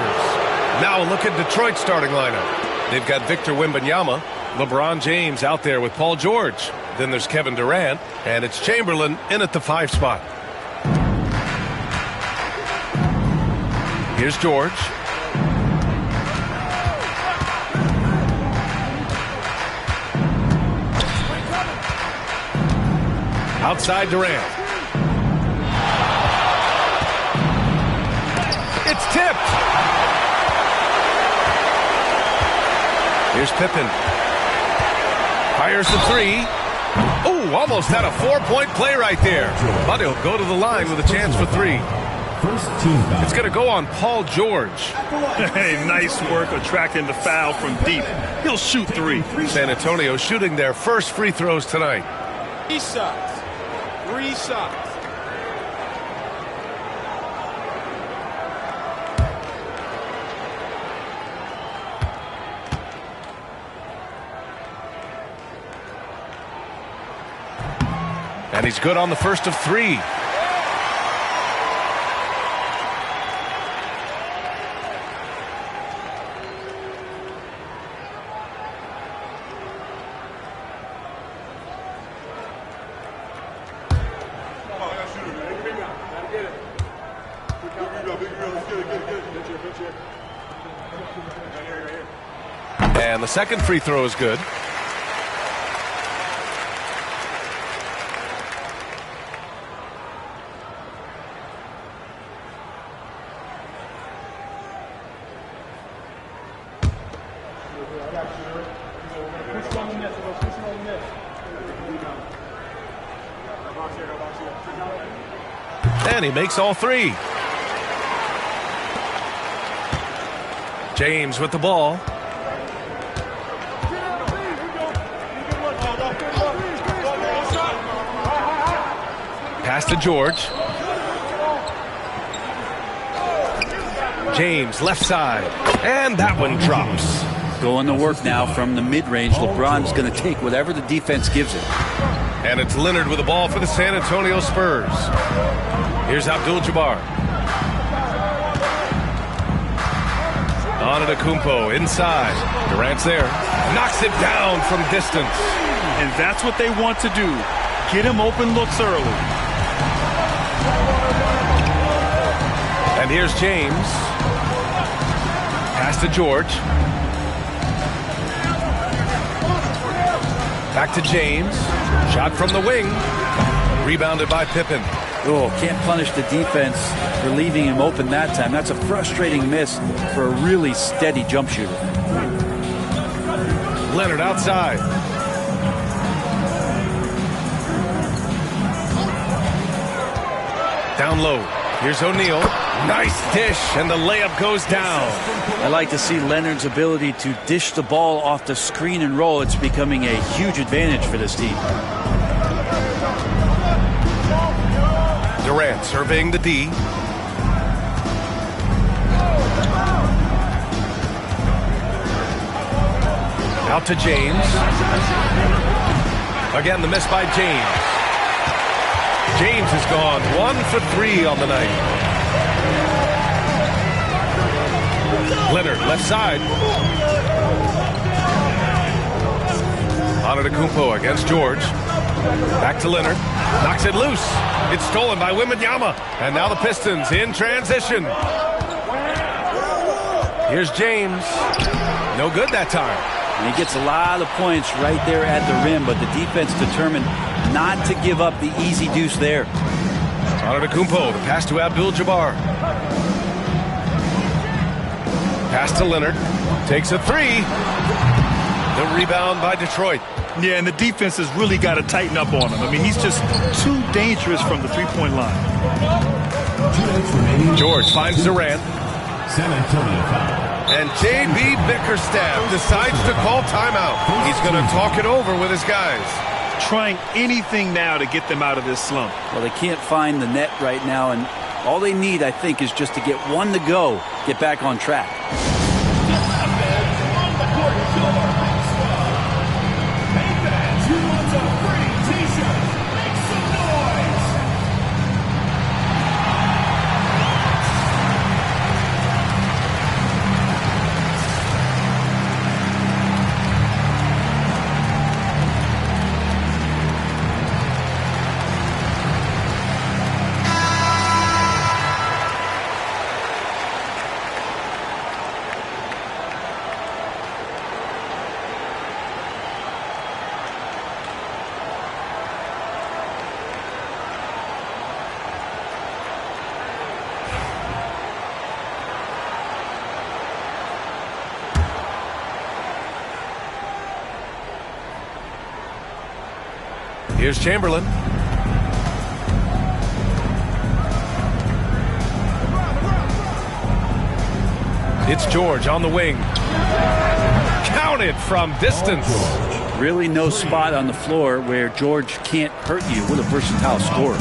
Now a look at Detroit's starting lineup. They've got Victor Wembanyama, LeBron James out there with Paul George. Then there's Kevin Durant, and it's Chamberlain in at the 5 spot. Here's George. Outside Durant. It's tipped. Here's Pippen. Fires the 3. Oh, almost had a 4-point play right there. But he'll go to the line with a chance for 3. It's going to go on Paul George. Hey, nice work attracting the foul from deep. He'll shoot 3. San Antonio shooting their first free throws tonight. 3 shots. 3 shots. And he's good on the first of 3. And the second free throw is good. And he makes all 3. James with the ball. Pass to George. James left side. And that one drops. Going to work now from the mid-range. LeBron's going to take whatever the defense gives him. And it's Leonard with the ball for the San Antonio Spurs. Here's Abdul-Jabbar. Antetokounmpo inside. Durant's there. Knocks it down from distance. And that's what they want to do. Get him open looks early. And here's James. Pass to George. Back to James. Shot from the wing. Rebounded by Pippen. Oh, can't punish the defense for leaving him open that time. That's a frustrating miss for a really steady jump shooter. Leonard outside. Down low. Here's O'Neal. Nice dish, and the layup goes down. I like to see Leonard's ability to dish the ball off the screen and roll. It's becoming a huge advantage for this team. Durant surveying the D. Out to James. Again, the miss by James. James has gone 1 for 3 on the night. Leonard, left side. Antetokounmpo against George. Back to Leonard. Knocks it loose. It's stolen by Wembanyama. And now the Pistons in transition. Here's James. No good that time. And he gets a lot of points right there at the rim, but the defense determined not to give up the easy deuce there. Antetokounmpo, the pass to Abdul-Jabbar. Pass to Leonard. Takes a three. The rebound by Detroit. Yeah, and the defense has really got to tighten up on him. I mean, he's just too dangerous from the three-point line. George finds Durant. San Antonio foul. And J.B. Bickerstaff decides to call timeout. He's going to talk it over with his guys. Trying anything now to get them out of this slump. Well, they can't find the net right now, and all they need, I think, is just to get one to go, get back on track. Here's Chamberlain. It's George on the wing. Counted from distance. Really no spot on the floor where George can't hurt you. What a versatile scorer.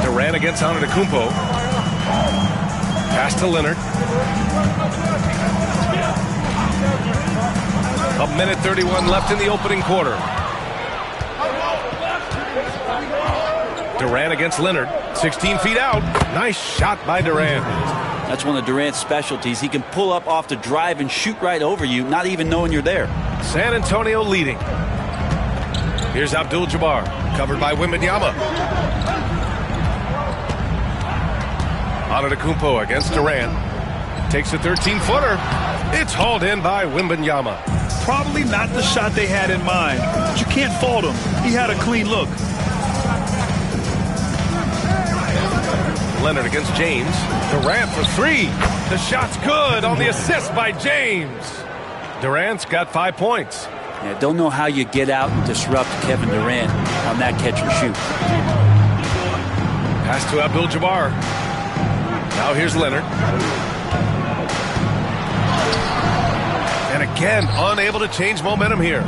Durant against Antetokounmpo. Pass to Leonard. A minute 31 left in the opening quarter. Durant against Leonard. 16 feet out. Nice shot by Durant. That's one of Durant's specialties. He can pull up off the drive and shoot right over you, not even knowing you're there. San Antonio leading. Here's Abdul-Jabbar, covered by Wembanyama. Antetokounmpo against Durant. Takes a 13-footer. It's hauled in by Wembanyama. Probably not the shot they had in mind, but you can't fault him. He had a clean look. Leonard against James. Durant for three. The shot's good on the assist by James. Durant's got 5 points. Yeah, don't know how you get out and disrupt Kevin Durant on that catch and shoot. Pass to Abdul-Jabbar. Now here's Leonard. And again, unable to change momentum here.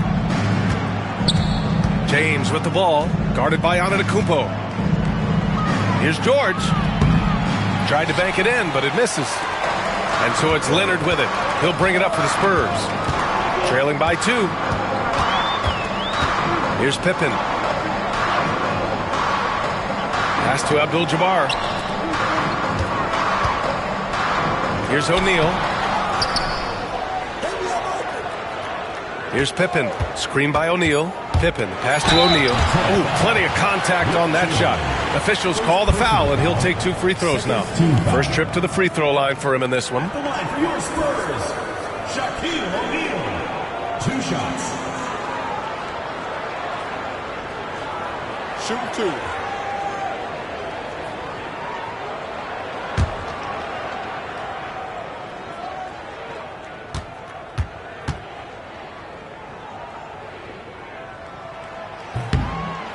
James with the ball, guarded by Antetokounmpo. Here's George. Tried to bank it in, but it misses. And so it's Leonard with it. He'll bring it up for the Spurs. Trailing by 2. Here's Pippen. Pass to Abdul-Jabbar. Here's O'Neal. Here's Pippen. Screen by O'Neal. Pippen. Pass to O'Neal. Ooh, plenty of contact on that shot. Officials call the foul, and he'll take 2 free throws now. First trip to the free throw line for him in this one. The line for your Spurs, Shaquille O'Neal. 2 shots. Shooting 2.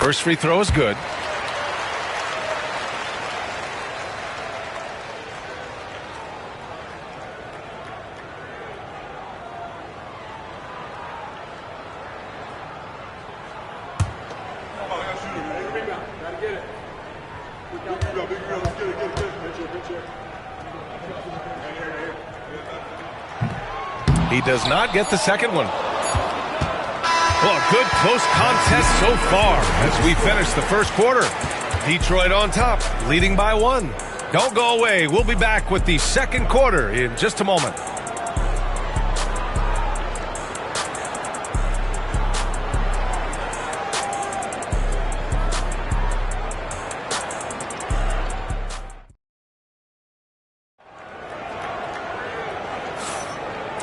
First free throw is good. He does not get the second one. Well, a good close contest so far as we finish the first quarter. Detroit on top, leading by 1. Don't go away. We'll be back with the second quarter in just a moment.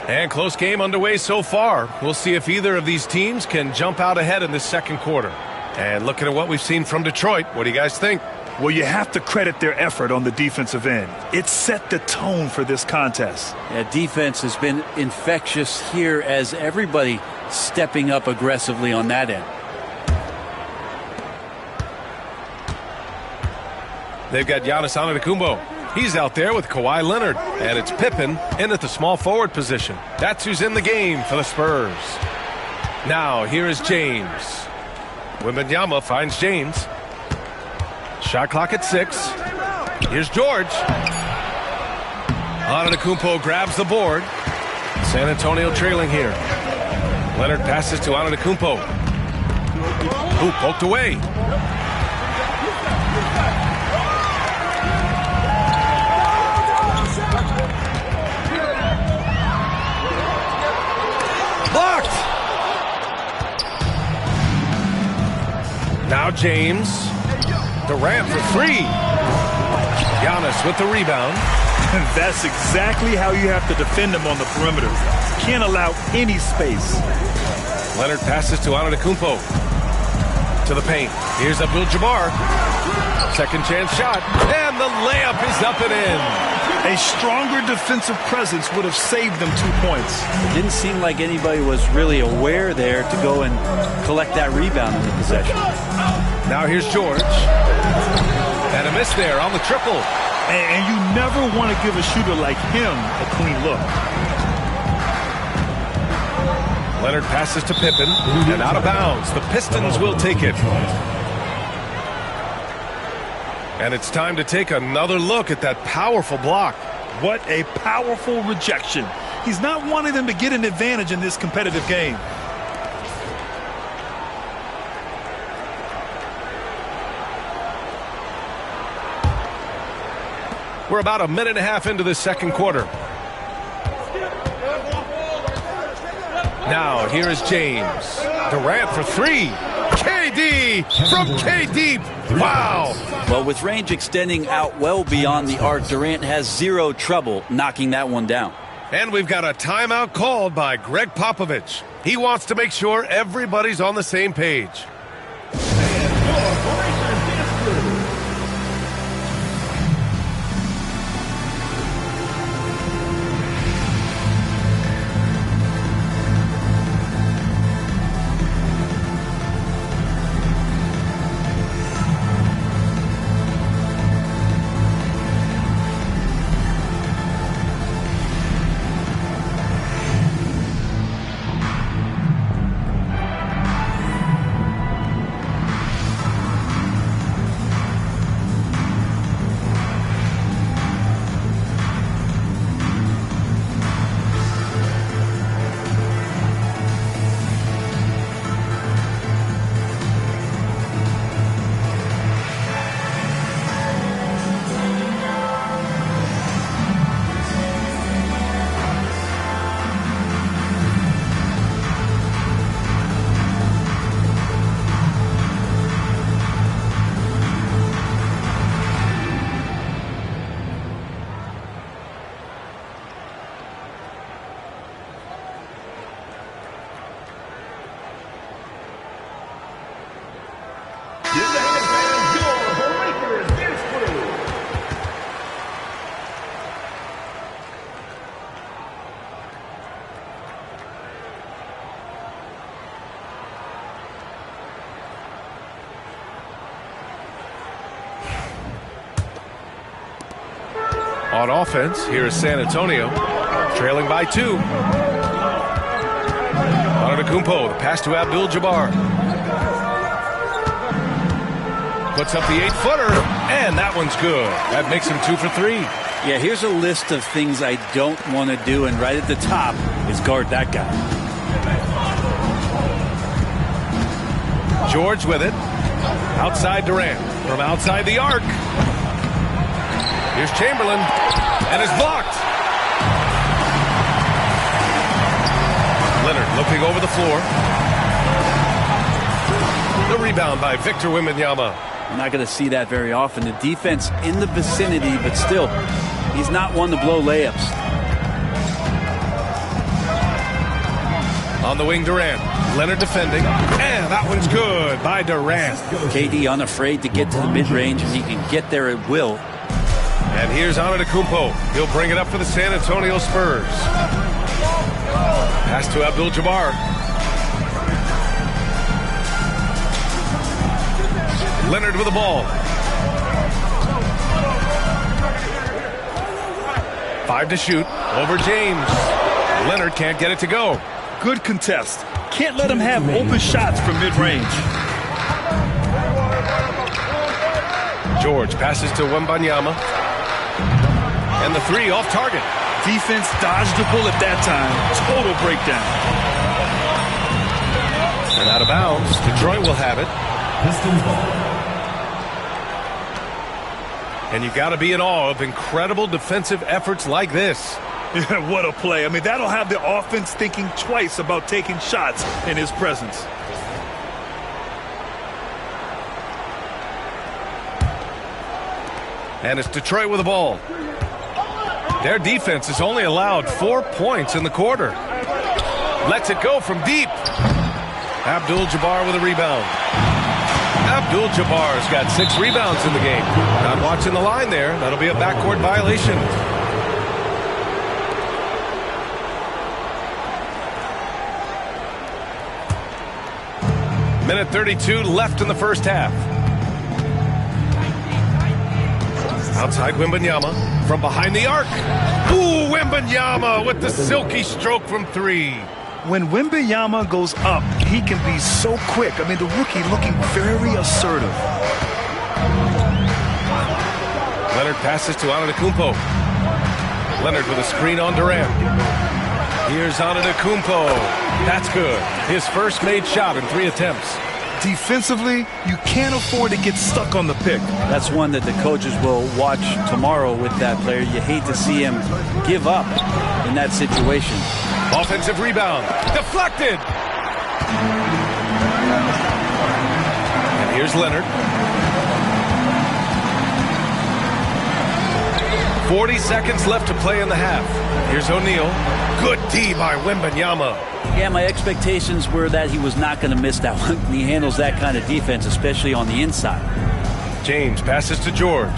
And close game underway so far. We'll see if either of these teams can jump out ahead in this second quarter. And looking at what we've seen from Detroit, what do you guys think? Well, you have to credit their effort on the defensive end. It set the tone for this contest. Yeah, defense has been infectious here as everybody stepping up aggressively on that end. They've got Giannis Antetokounmpo. He's out there with Kawhi Leonard. And it's Pippen in at the small forward position. That's who's in the game for the Spurs. Now, here is James. Wembanyama finds James. Shot clock at 6. Here's George. Antetokounmpo grabs the board. San Antonio trailing here. Leonard passes to Antetokounmpo. Who poked away. Blocked. Now James. Durant for 3. Giannis with the rebound. That's exactly how you have to defend him on the perimeter. Can't allow any space. Leonard passes to Antetokounmpo. To the paint. Here's Abdul-Jabbar. Second chance shot. And the layup is up and in. A stronger defensive presence would have saved them 2 points. It didn't seem like anybody was really aware there to go and collect that rebound in the possession. Now here's George. And a miss there on the triple. And you never want to give a shooter like him a clean look. Leonard passes to Pippen. And out of bounds. The Pistons will take it. And it's time to take another look at that powerful block. What a powerful rejection. He's not wanting them to get an advantage in this competitive game. We're about a minute and a half into the second quarter. Now, here is James. Durant for 3. KD from KD. Wow. Well, with range extending out well beyond the arc, Durant has zero trouble knocking that one down. And we've got a timeout called by Greg Popovich. He wants to make sure everybody's on the same page. On offense, here is San Antonio, trailing by 2. Antetokounmpo, the pass to Abdul-Jabbar. Puts up the 8-footer, and that one's good. That makes him 2 for 3. Yeah, here's a list of things I don't want to do, and right at the top is guard that guy. George with it. Outside Durant. From outside the arc. Here's Chamberlain, and it's blocked. Leonard looking over the floor. The rebound by Victor Wembanyama. We're not going to see that very often. The defense in the vicinity, but still, he's not one to blow layups. On the wing, Durant. Leonard defending. And that one's good by Durant. KD unafraid to get to the mid-range, and he can get there at will. And here's Antetokounmpo. He'll bring it up for the San Antonio Spurs. Pass to Abdul-Jabbar. Leonard with the ball. 5 to shoot. Over James. Leonard can't get it to go. Good contest. Can't let him have open shots from mid-range. George passes to Wembanyama. And the 3 off target. Defense dodged the bullet that time. Total breakdown. And out of bounds. Detroit will have it. Pistons ball. And you got to be in awe of incredible defensive efforts like this. Yeah, what a play. I mean, that'll have the offense thinking twice about taking shots in his presence. And it's Detroit with the ball. Their defense has only allowed 4 points in the quarter. Lets it go from deep. Abdul-Jabbar with a rebound. Abdul-Jabbar's got 6 rebounds in the game. Not watching the line there. That'll be a backcourt violation. Minute 32 left in the first half. Outside Wembanyama from behind the arc. Ooh, Wembanyama with the silky stroke from 3. When Wembanyama goes up, he can be so quick. I mean, the rookie looking very assertive. Leonard passes to Antetokounmpo. Leonard with a screen on Durant. Here's Antetokounmpo. That's good. His first made shot in 3 attempts. Defensively, you can't afford to get stuck on the pick. That's one that the coaches will watch tomorrow with that player. You hate to see him give up in that situation. Offensive rebound. Deflected. And here's Leonard. 40 seconds left to play in the half. Here's O'Neal. Good D by Wembanyama. Yeah, my expectations were that he was not going to miss that one. He handles that kind of defense, especially on the inside. James passes to George.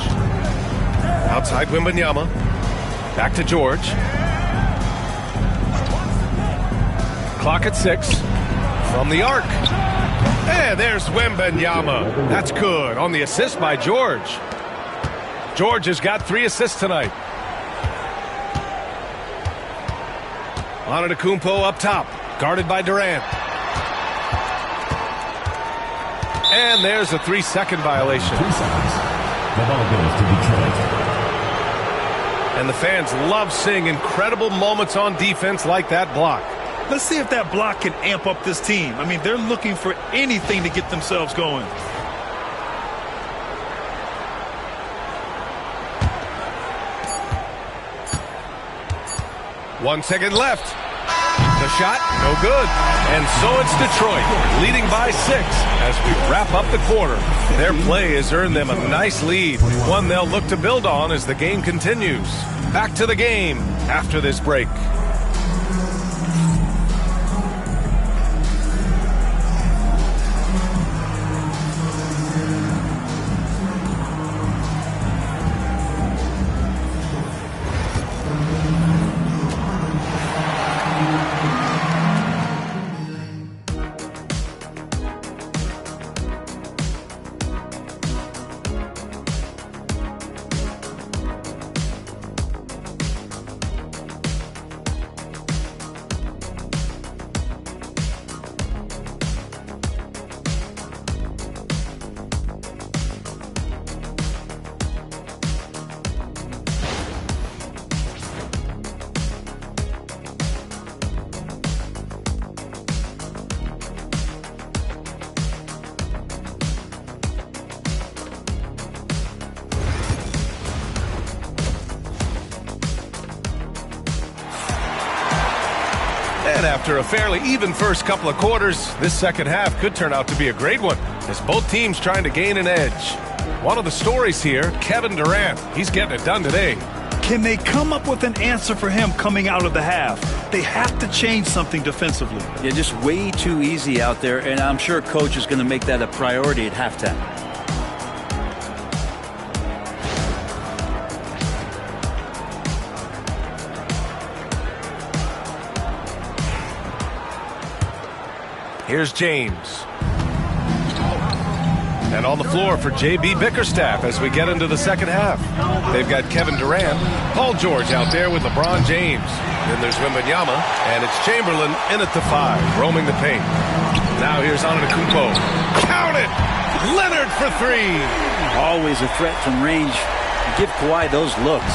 Outside Wembanyama. Back to George. Clock at 6. From the arc. And there's Wembanyama. That's good on the assist by George. George has got 3 assists tonight. Antetokounmpo up top. Guarded by Durant. And there's a 3-second violation. 3 seconds. The ball goes to Detroit. And the fans love seeing incredible moments on defense like that block. Let's see if that block can amp up this team. I mean, they're looking for anything to get themselves going. One second left. The shot, no good. And so it's Detroit, leading by 6 as we wrap up the quarter. Their play has earned them a nice lead, one they'll look to build on as the game continues. Back to the game after this break. And after a fairly even first couple of quarters, this second half could turn out to be a great one as both teams trying to gain an edge. One of the stories here, Kevin Durant. He's getting it done today. Can they come up with an answer for him coming out of the half? They have to change something defensively. Yeah, just way too easy out there, and I'm sure coach is going to make that a priority at halftime. Here's James. And on the floor for J.B. Bickerstaff as we get into the second half. They've got Kevin Durant, Paul George out there with LeBron James. Then there's Wembanyama, and it's Chamberlain in at the 5, roaming the paint. Now here's Antetokounmpo. Count it! Leonard for 3. Always a threat from range. You give Kawhi those looks.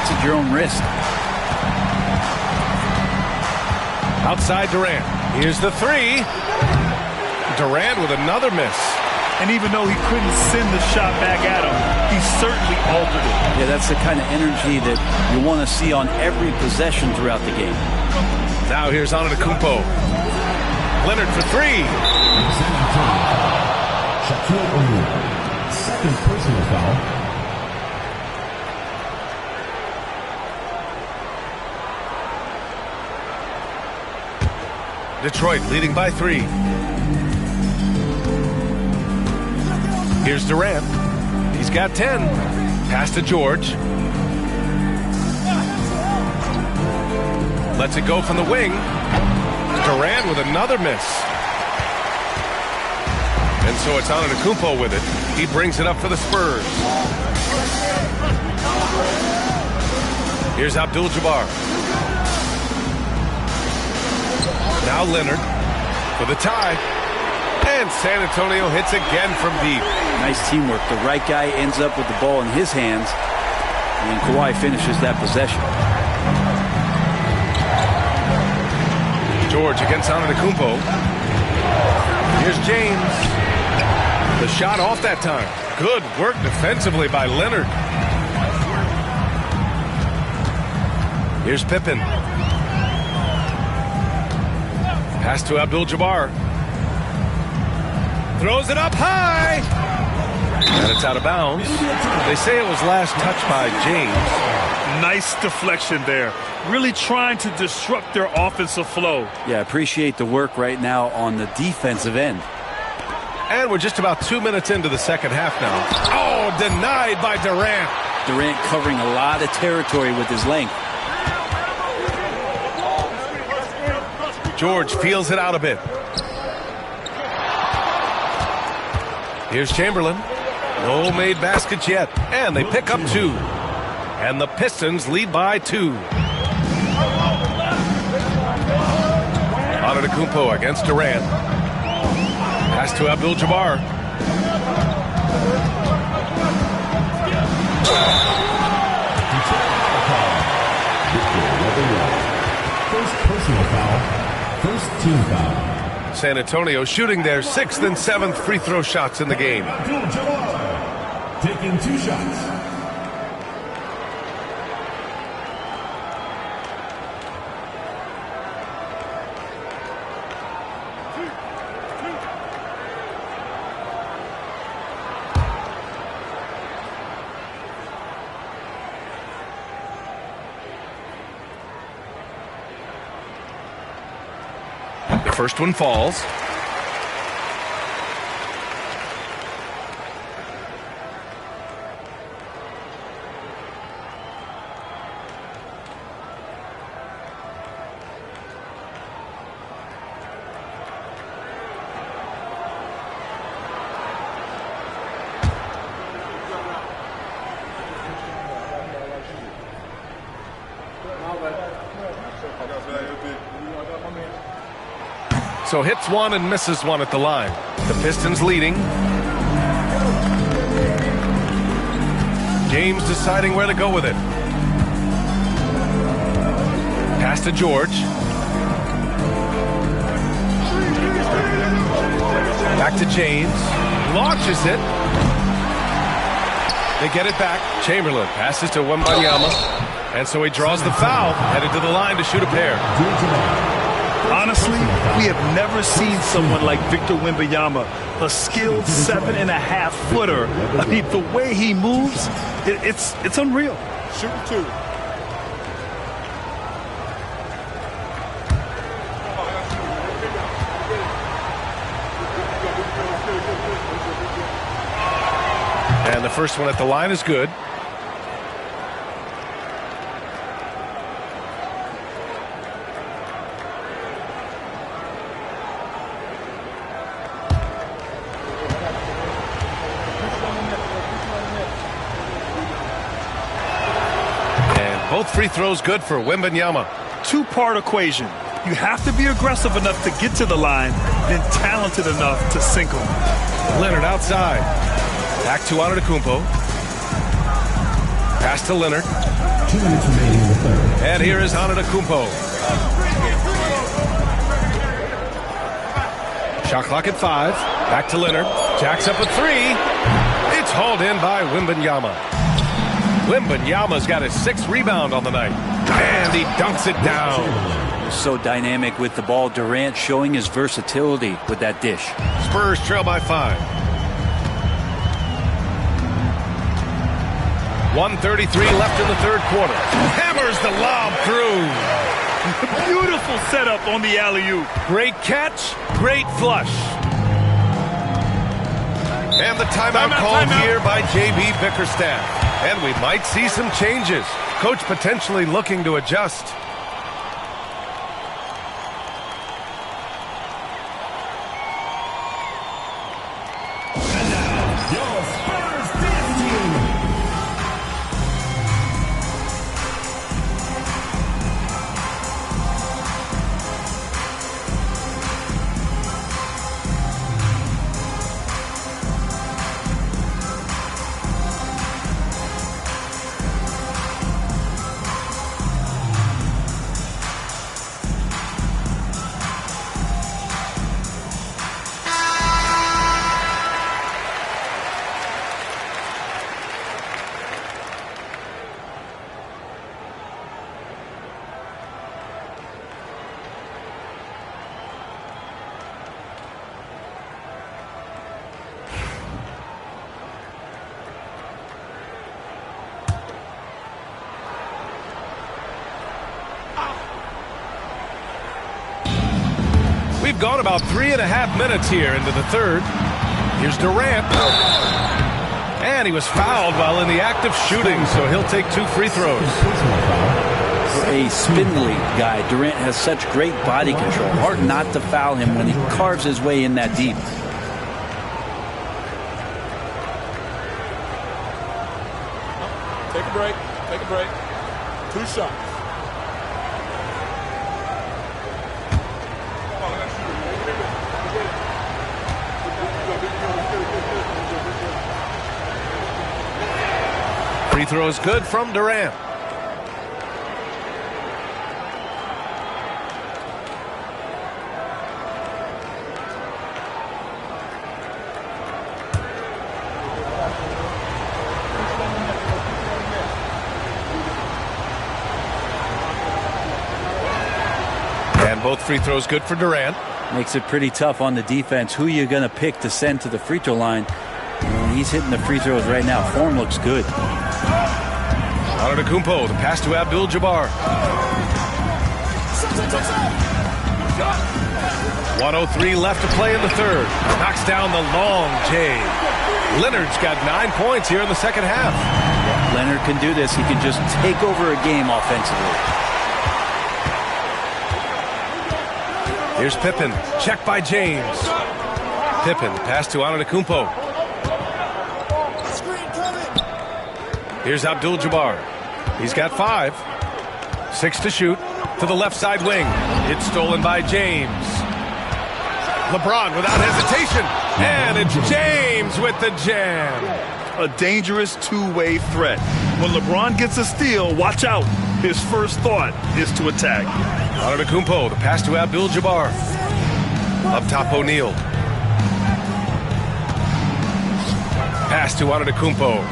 It's at your own risk. Outside Durant. Here's the 3. Durant with another miss. And even though he couldn't send the shot back at him, he certainly altered it. Yeah, that's the kind of energy that you want to see on every possession throughout the game. Now here's Antetokounmpo. Leonard for 3. Shaquille O'Neal, second personal foul. Detroit leading by 3. Here's Durant. He's got 10. Pass to George. Lets it go from the wing. Durant with another miss. And so it's Antetokounmpo with it. He brings it up for the Spurs. Here's Abdul-Jabbar. Now Leonard for the tie. And San Antonio hits again from deep. Nice teamwork. The right guy ends up with the ball in his hands, and Kawhi finishes that possession. George against Antetokounmpo. Here's James. The shot off that time. Good work defensively by Leonard. Here's Pippen. Pass to Abdul-Jabbar. Throws it up high. And it's out of bounds. They say it was last touched by James. Nice deflection there. Really trying to disrupt their offensive flow. Yeah, appreciate the work right now on the defensive end. And we're just about 2 minutes into the second half now. Oh, denied by Durant. Durant covering a lot of territory with his length. George feels it out a bit. Here's Chamberlain. No made baskets yet. And they pick up 2. And the Pistons lead by 2. Antetokounmpo against Durant. Pass to Abdul-Jabbar. First personal foul. First team foul. San Antonio shooting their 6th and 7th free throw shots in the game. Abdul-Jabbar taking 2 shots. First one falls. So hits one and misses one at the line. The Pistons leading. James deciding where to go with it. Pass to George. Back to James. Launches it. They get it back. Chamberlain passes to Wembanyama. And so he draws the foul. Headed to the line to shoot a pair. Honestly, we have never seen someone like Victor Wembanyama, a skilled 7.5-footer. I mean, the way he moves, it's unreal. Shooting 2. And the first one at the line is good. And both free throws good for Wembanyama. Two-part equation. You have to be aggressive enough to get to the line, then talented enough to sink them. Leonard outside. Back to Antetokounmpo. Pass to Leonard. 2 minutes remaining in the third. And here is Antetokounmpo. Shot clock at 5. Back to Leonard. Jacks up a 3. It's hauled in by Wembanyama. Wembanyama's got his 6th rebound on the night. And he dunks it down. So dynamic with the ball. Durant showing his versatility with that dish. Spurs trail by 5. 1:33 left in the third quarter. Hammers the lob through. Beautiful setup on the alley-oop. Great catch, great flush. And the timeout called here by J.B. Bickerstaff. And we might see some changes. Coach potentially looking to adjust. We've gone about 3.5 minutes here into the third. Here's Durant. And he was fouled while in the act of shooting, so he'll take 2 free throws. A spindly guy. Durant has such great body control. Hard not to foul him when he carves his way in that deep. Take a break. Take a break. 2 shots. Free throw is good from Durant. And both free throws good for Durant. Makes it pretty tough on the defense. Who you going to pick to send to the free throw line? And he's hitting the free throws right now. Form looks good. Antetokounmpo, the pass to Abdul-Jabbar. 1:03 left to play in the third. Knocks down the long J. Leonard's got 9 points here in the second half. Yeah, Leonard can do this. He can just take over a game offensively. Here's Pippen. Check by James. Pippen, pass to Antetokounmpo. Here's Abdul-Jabbar. He's got 5. 6 to shoot. To the left side wing. It's stolen by James. LeBron without hesitation. And it's James with the jam. A dangerous two-way threat. When LeBron gets a steal, watch out. His first thought is to attack. Antetokounmpo, the pass to Abdul-Jabbar. Up top, O'Neal. Pass to Antetokounmpo.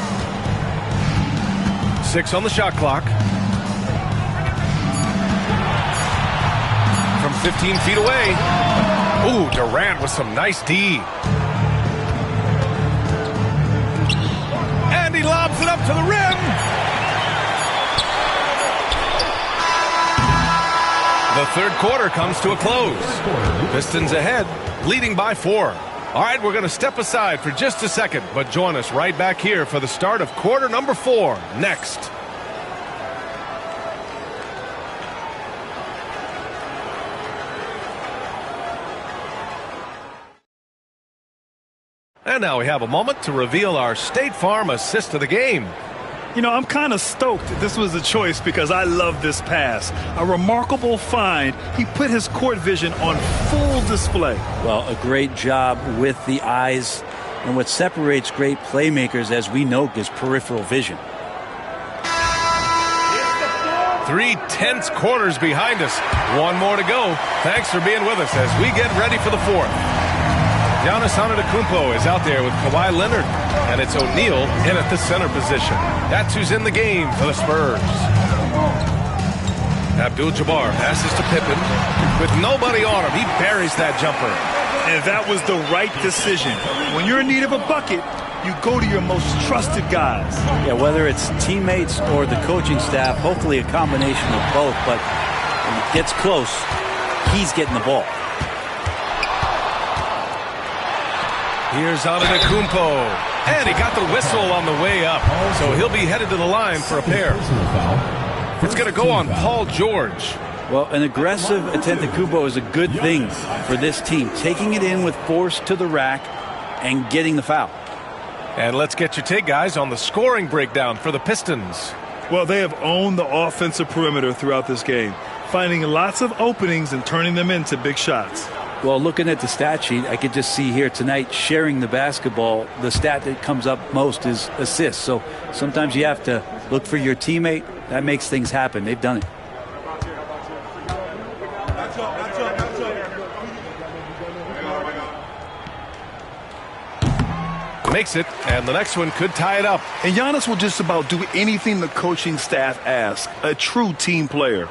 6 on the shot clock. From 15 feet away. Ooh, Durant with some nice D. And he lobs it up to the rim. The third quarter comes to a close. Pistons ahead, leading by 4. All right, we're going to step aside for just a second, but join us right back here for the start of quarter number 4 next. And now we have a moment to reveal our State Farm assist of the game. You know, I'm kind of stoked this was a choice because I love this pass. A remarkable find. He put his court vision on full display. Well, a great job with the eyes. And what separates great playmakers, as we know, is peripheral vision. 3 tense quarters behind us. One more to go. Thanks for being with us as we get ready for the 4th. Giannis Antetokounmpo is out there with Kawhi Leonard, and it's O'Neal in at the center position. That's who's in the game for the Spurs. Abdul-Jabbar passes to Pippen. With nobody on him, he buries that jumper. And that was the right decision. When you're in need of a bucket, you go to your most trusted guys. Yeah, whether it's teammates or the coaching staff, hopefully a combination of both, but when it gets close, he's getting the ball. Here's Antetokounmpo, and he got the whistle on the way up, so he'll be headed to the line for a pair. It's going to go on Paul George. Well, an aggressive Antetokounmpo is a good thing for this team, taking it in with force to the rack and getting the foul. And let's get your take, guys, on the scoring breakdown for the Pistons. Well, they have owned the offensive perimeter throughout this game, finding lots of openings and turning them into big shots. Well, looking at the stat sheet, I could just see here tonight sharing the basketball. The stat that comes up most is assists. So sometimes you have to look for your teammate. That makes things happen. They've done it. Makes it, and the next one could tie it up. And Giannis will just about do anything the coaching staff asks. A true team player.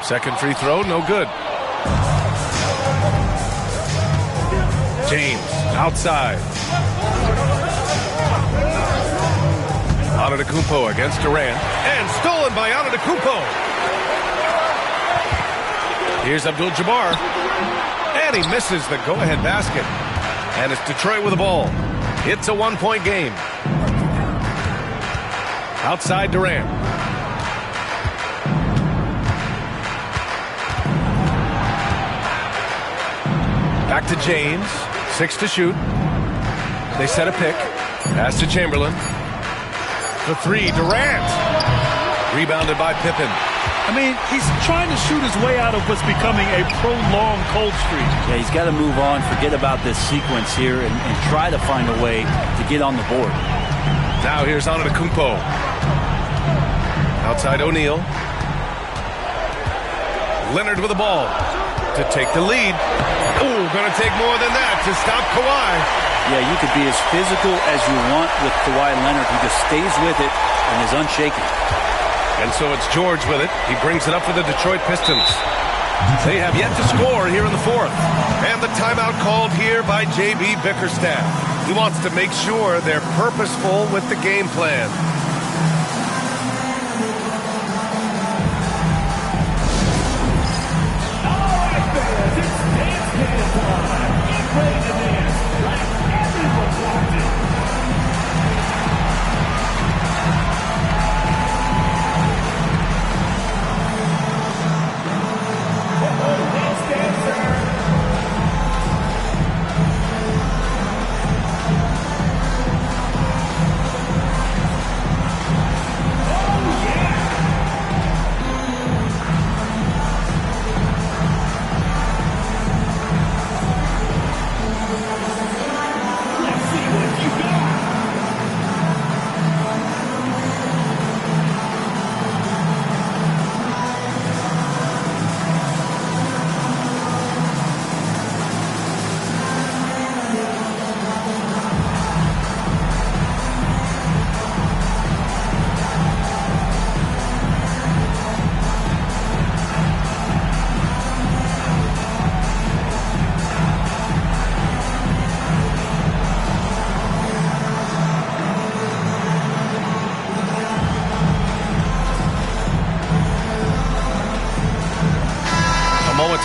Second free throw, no good. James, outside. Antetokounmpo against Durant, and stolen by Antetokounmpo. Here's Abdul-Jabbar, and he misses the go-ahead basket. And it's Detroit with the ball. It's a one-point game. Outside Durant. Back to James. 6 to shoot. They set a pick. Pass to Chamberlain. The 3, Durant. Rebounded by Pippen. I mean, he's trying to shoot his way out of what's becoming a prolonged cold streak. Yeah, he's got to move on, forget about this sequence here, and try to find a way to get on the board. Now here's Antetokounmpo. Outside O'Neal. Leonard with the ball to take the lead. Oh, going to take more than that to stop Kawhi. Yeah, you could be as physical as you want with Kawhi Leonard. He just stays with it and is unshaken. And so it's George with it. He brings it up for the Detroit Pistons. They have yet to score here in the 4th. And the timeout called here by J.B. Bickerstaff. He wants to make sure they're purposeful with the game plan.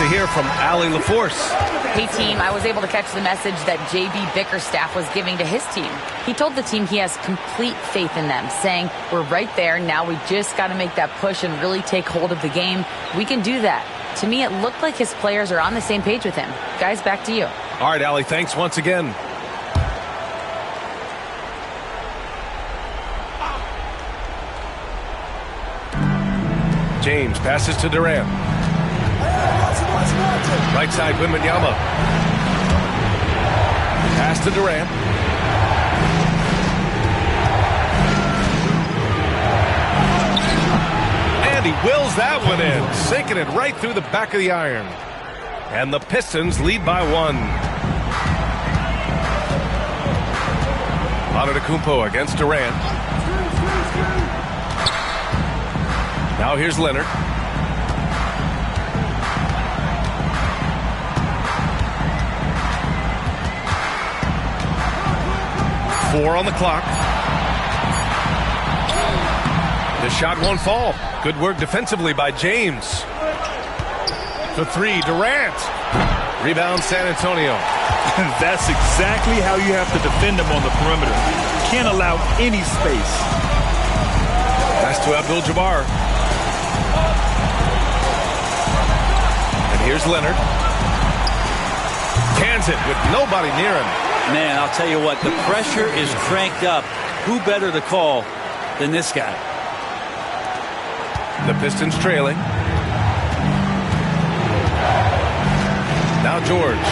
hear from Allie LaForce. Hey, team, I was able to catch the message that J.B. Bickerstaff was giving to his team. He told the team he has complete faith in them, saying, we're right there. Now we just got to make that push and really take hold of the game. We can do that. To me, it looked like his players are on the same page with him. Guys, back to you. All right, Allie, thanks once again. James passes to Durant. Right side, Wembanyama. Pass to Durant. And he wills that one in, sinking it right through the back of the iron. And the Pistons lead by 1. Antetokounmpo against Durant. Now here's Leonard. Four on the clock. The shot won't fall. Good work defensively by James. The three, Durant. Rebound, San Antonio. That's exactly how you have to defend them on the perimeter. Can't allow any space. Pass to Abdul-Jabbar. And here's Leonard. Cans it with nobody near him. Man, I'll tell you what, the pressure is cranked up. Who better to call than this guy? The Pistons trailing. Now George.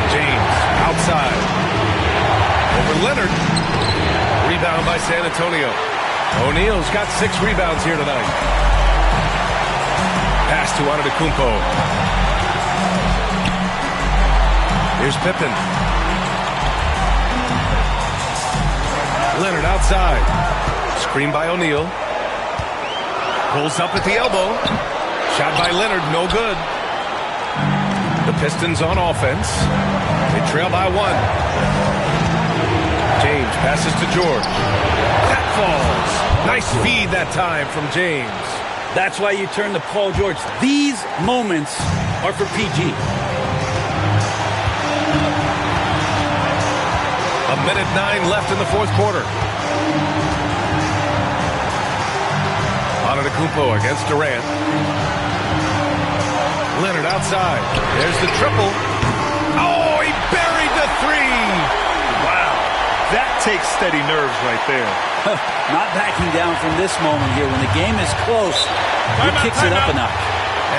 James outside. Over Leonard. Rebound by San Antonio. O'Neal's got 6 rebounds here tonight. Pass to Antetokounmpo. Here's Pippen. Leonard outside. Screen by O'Neal. Pulls up at the elbow. Shot by Leonard, no good. The Pistons on offense. They trail by 1. James passes to George. That falls. Nice feed that time from James. That's why you turn to Paul George. These moments are for PG. A minute 9 left in the fourth quarter. Antetokounmpo against Durant. Leonard outside. There's the triple. Oh, he buried the 3. Wow. That takes steady nerves right there. Not backing down from this moment here. When the game is close, he kicks it up a notch.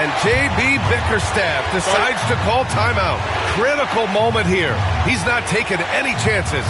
And J.B. Bickerstaff decides to call timeout. Critical moment here. He's not taking any chances.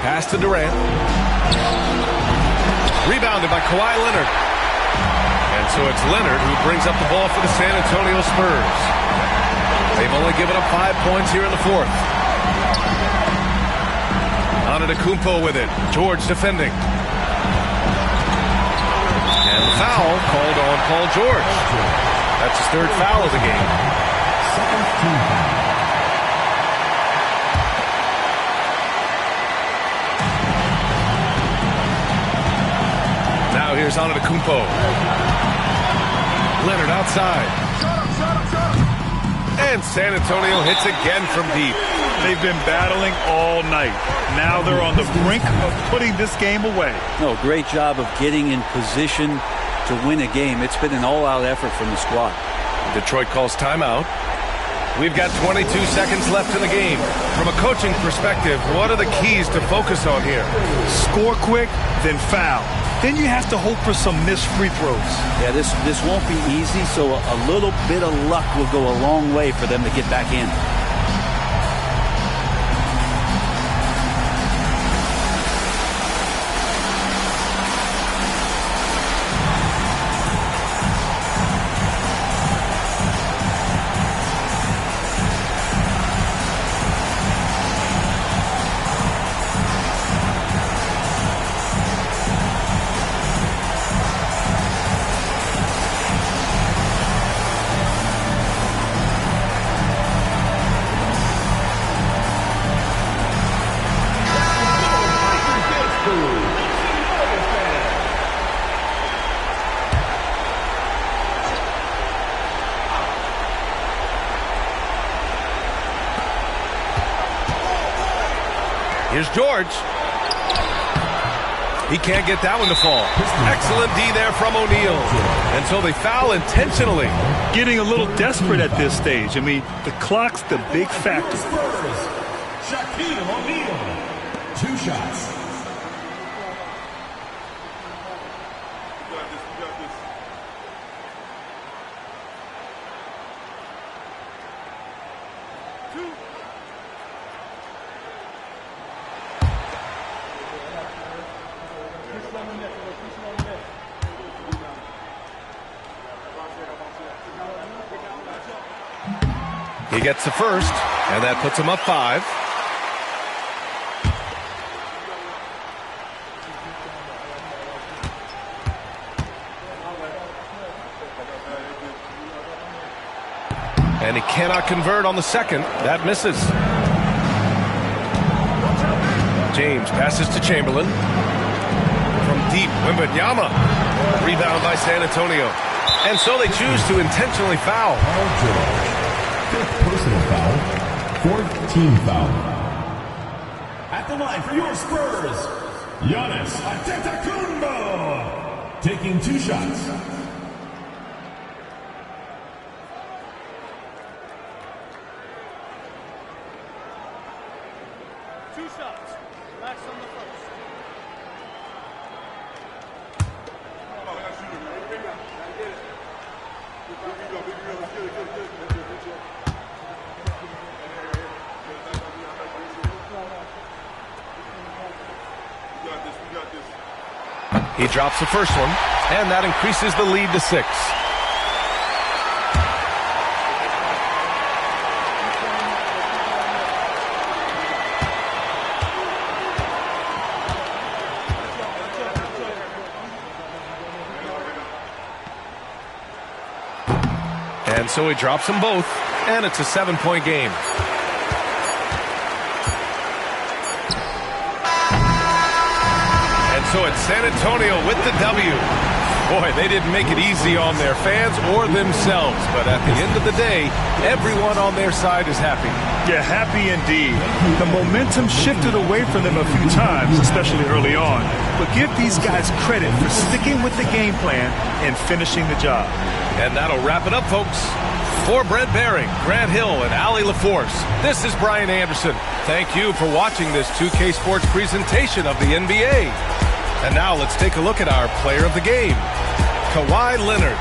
Pass to Durant. Rebounded by Kawhi Leonard. And so it's Leonard who brings up the ball for the San Antonio Spurs. They've only given up 5 points here in the fourth. Antetokounmpo with it. George defending. And the foul called on Paul George. That's his third foul of the game. Now here's Antetokounmpo. Leonard outside. And San Antonio hits again from deep. They've been battling all night. Now they're on the brink of putting this game away. No, great job of getting in position to win a game. It's been an all-out effort from the squad. Detroit calls timeout. We've got 22 seconds left in the game. From a coaching perspective, what are the keys to focus on here? Score quick, then foul. Then you have to hope for some missed free throws. Yeah, this won't be easy, so a little bit of luck will go a long way for them to get back in. Here's George. He can't get that one to fall. Excellent D there from O'Neal. And so they foul intentionally. Getting a little desperate at this stage. I mean, the clock's the big factor. Shaquille O'Neal. 2 shots. He gets the first, and that puts him up 5. And he cannot convert on the second. That misses. James passes to Chamberlain. From deep, Wembanyama. Rebound by San Antonio. And so they choose to intentionally foul. Personal foul. 4th team foul. At the line for your Spurs, Giannis Antetokounmpo. Taking 2 shots. Relax on the first. He drops the first one, and that increases the lead to 6. And so he drops them both, and it's a 7-point game. And so it's San Antonio with the W. Boy, they didn't make it easy on their fans or themselves, but at the end of the day, everyone on their side is happy. Yeah, happy indeed. The momentum shifted away from them a few times, especially early on. But give these guys credit for sticking with the game plan and finishing the job. And that'll wrap it up, folks. For Brent Bering, Grant Hill, and Allie LaForce, this is Brian Anderson. Thank you for watching this 2K Sports presentation of the NBA. And now let's take a look at our player of the game, Kawhi Leonard.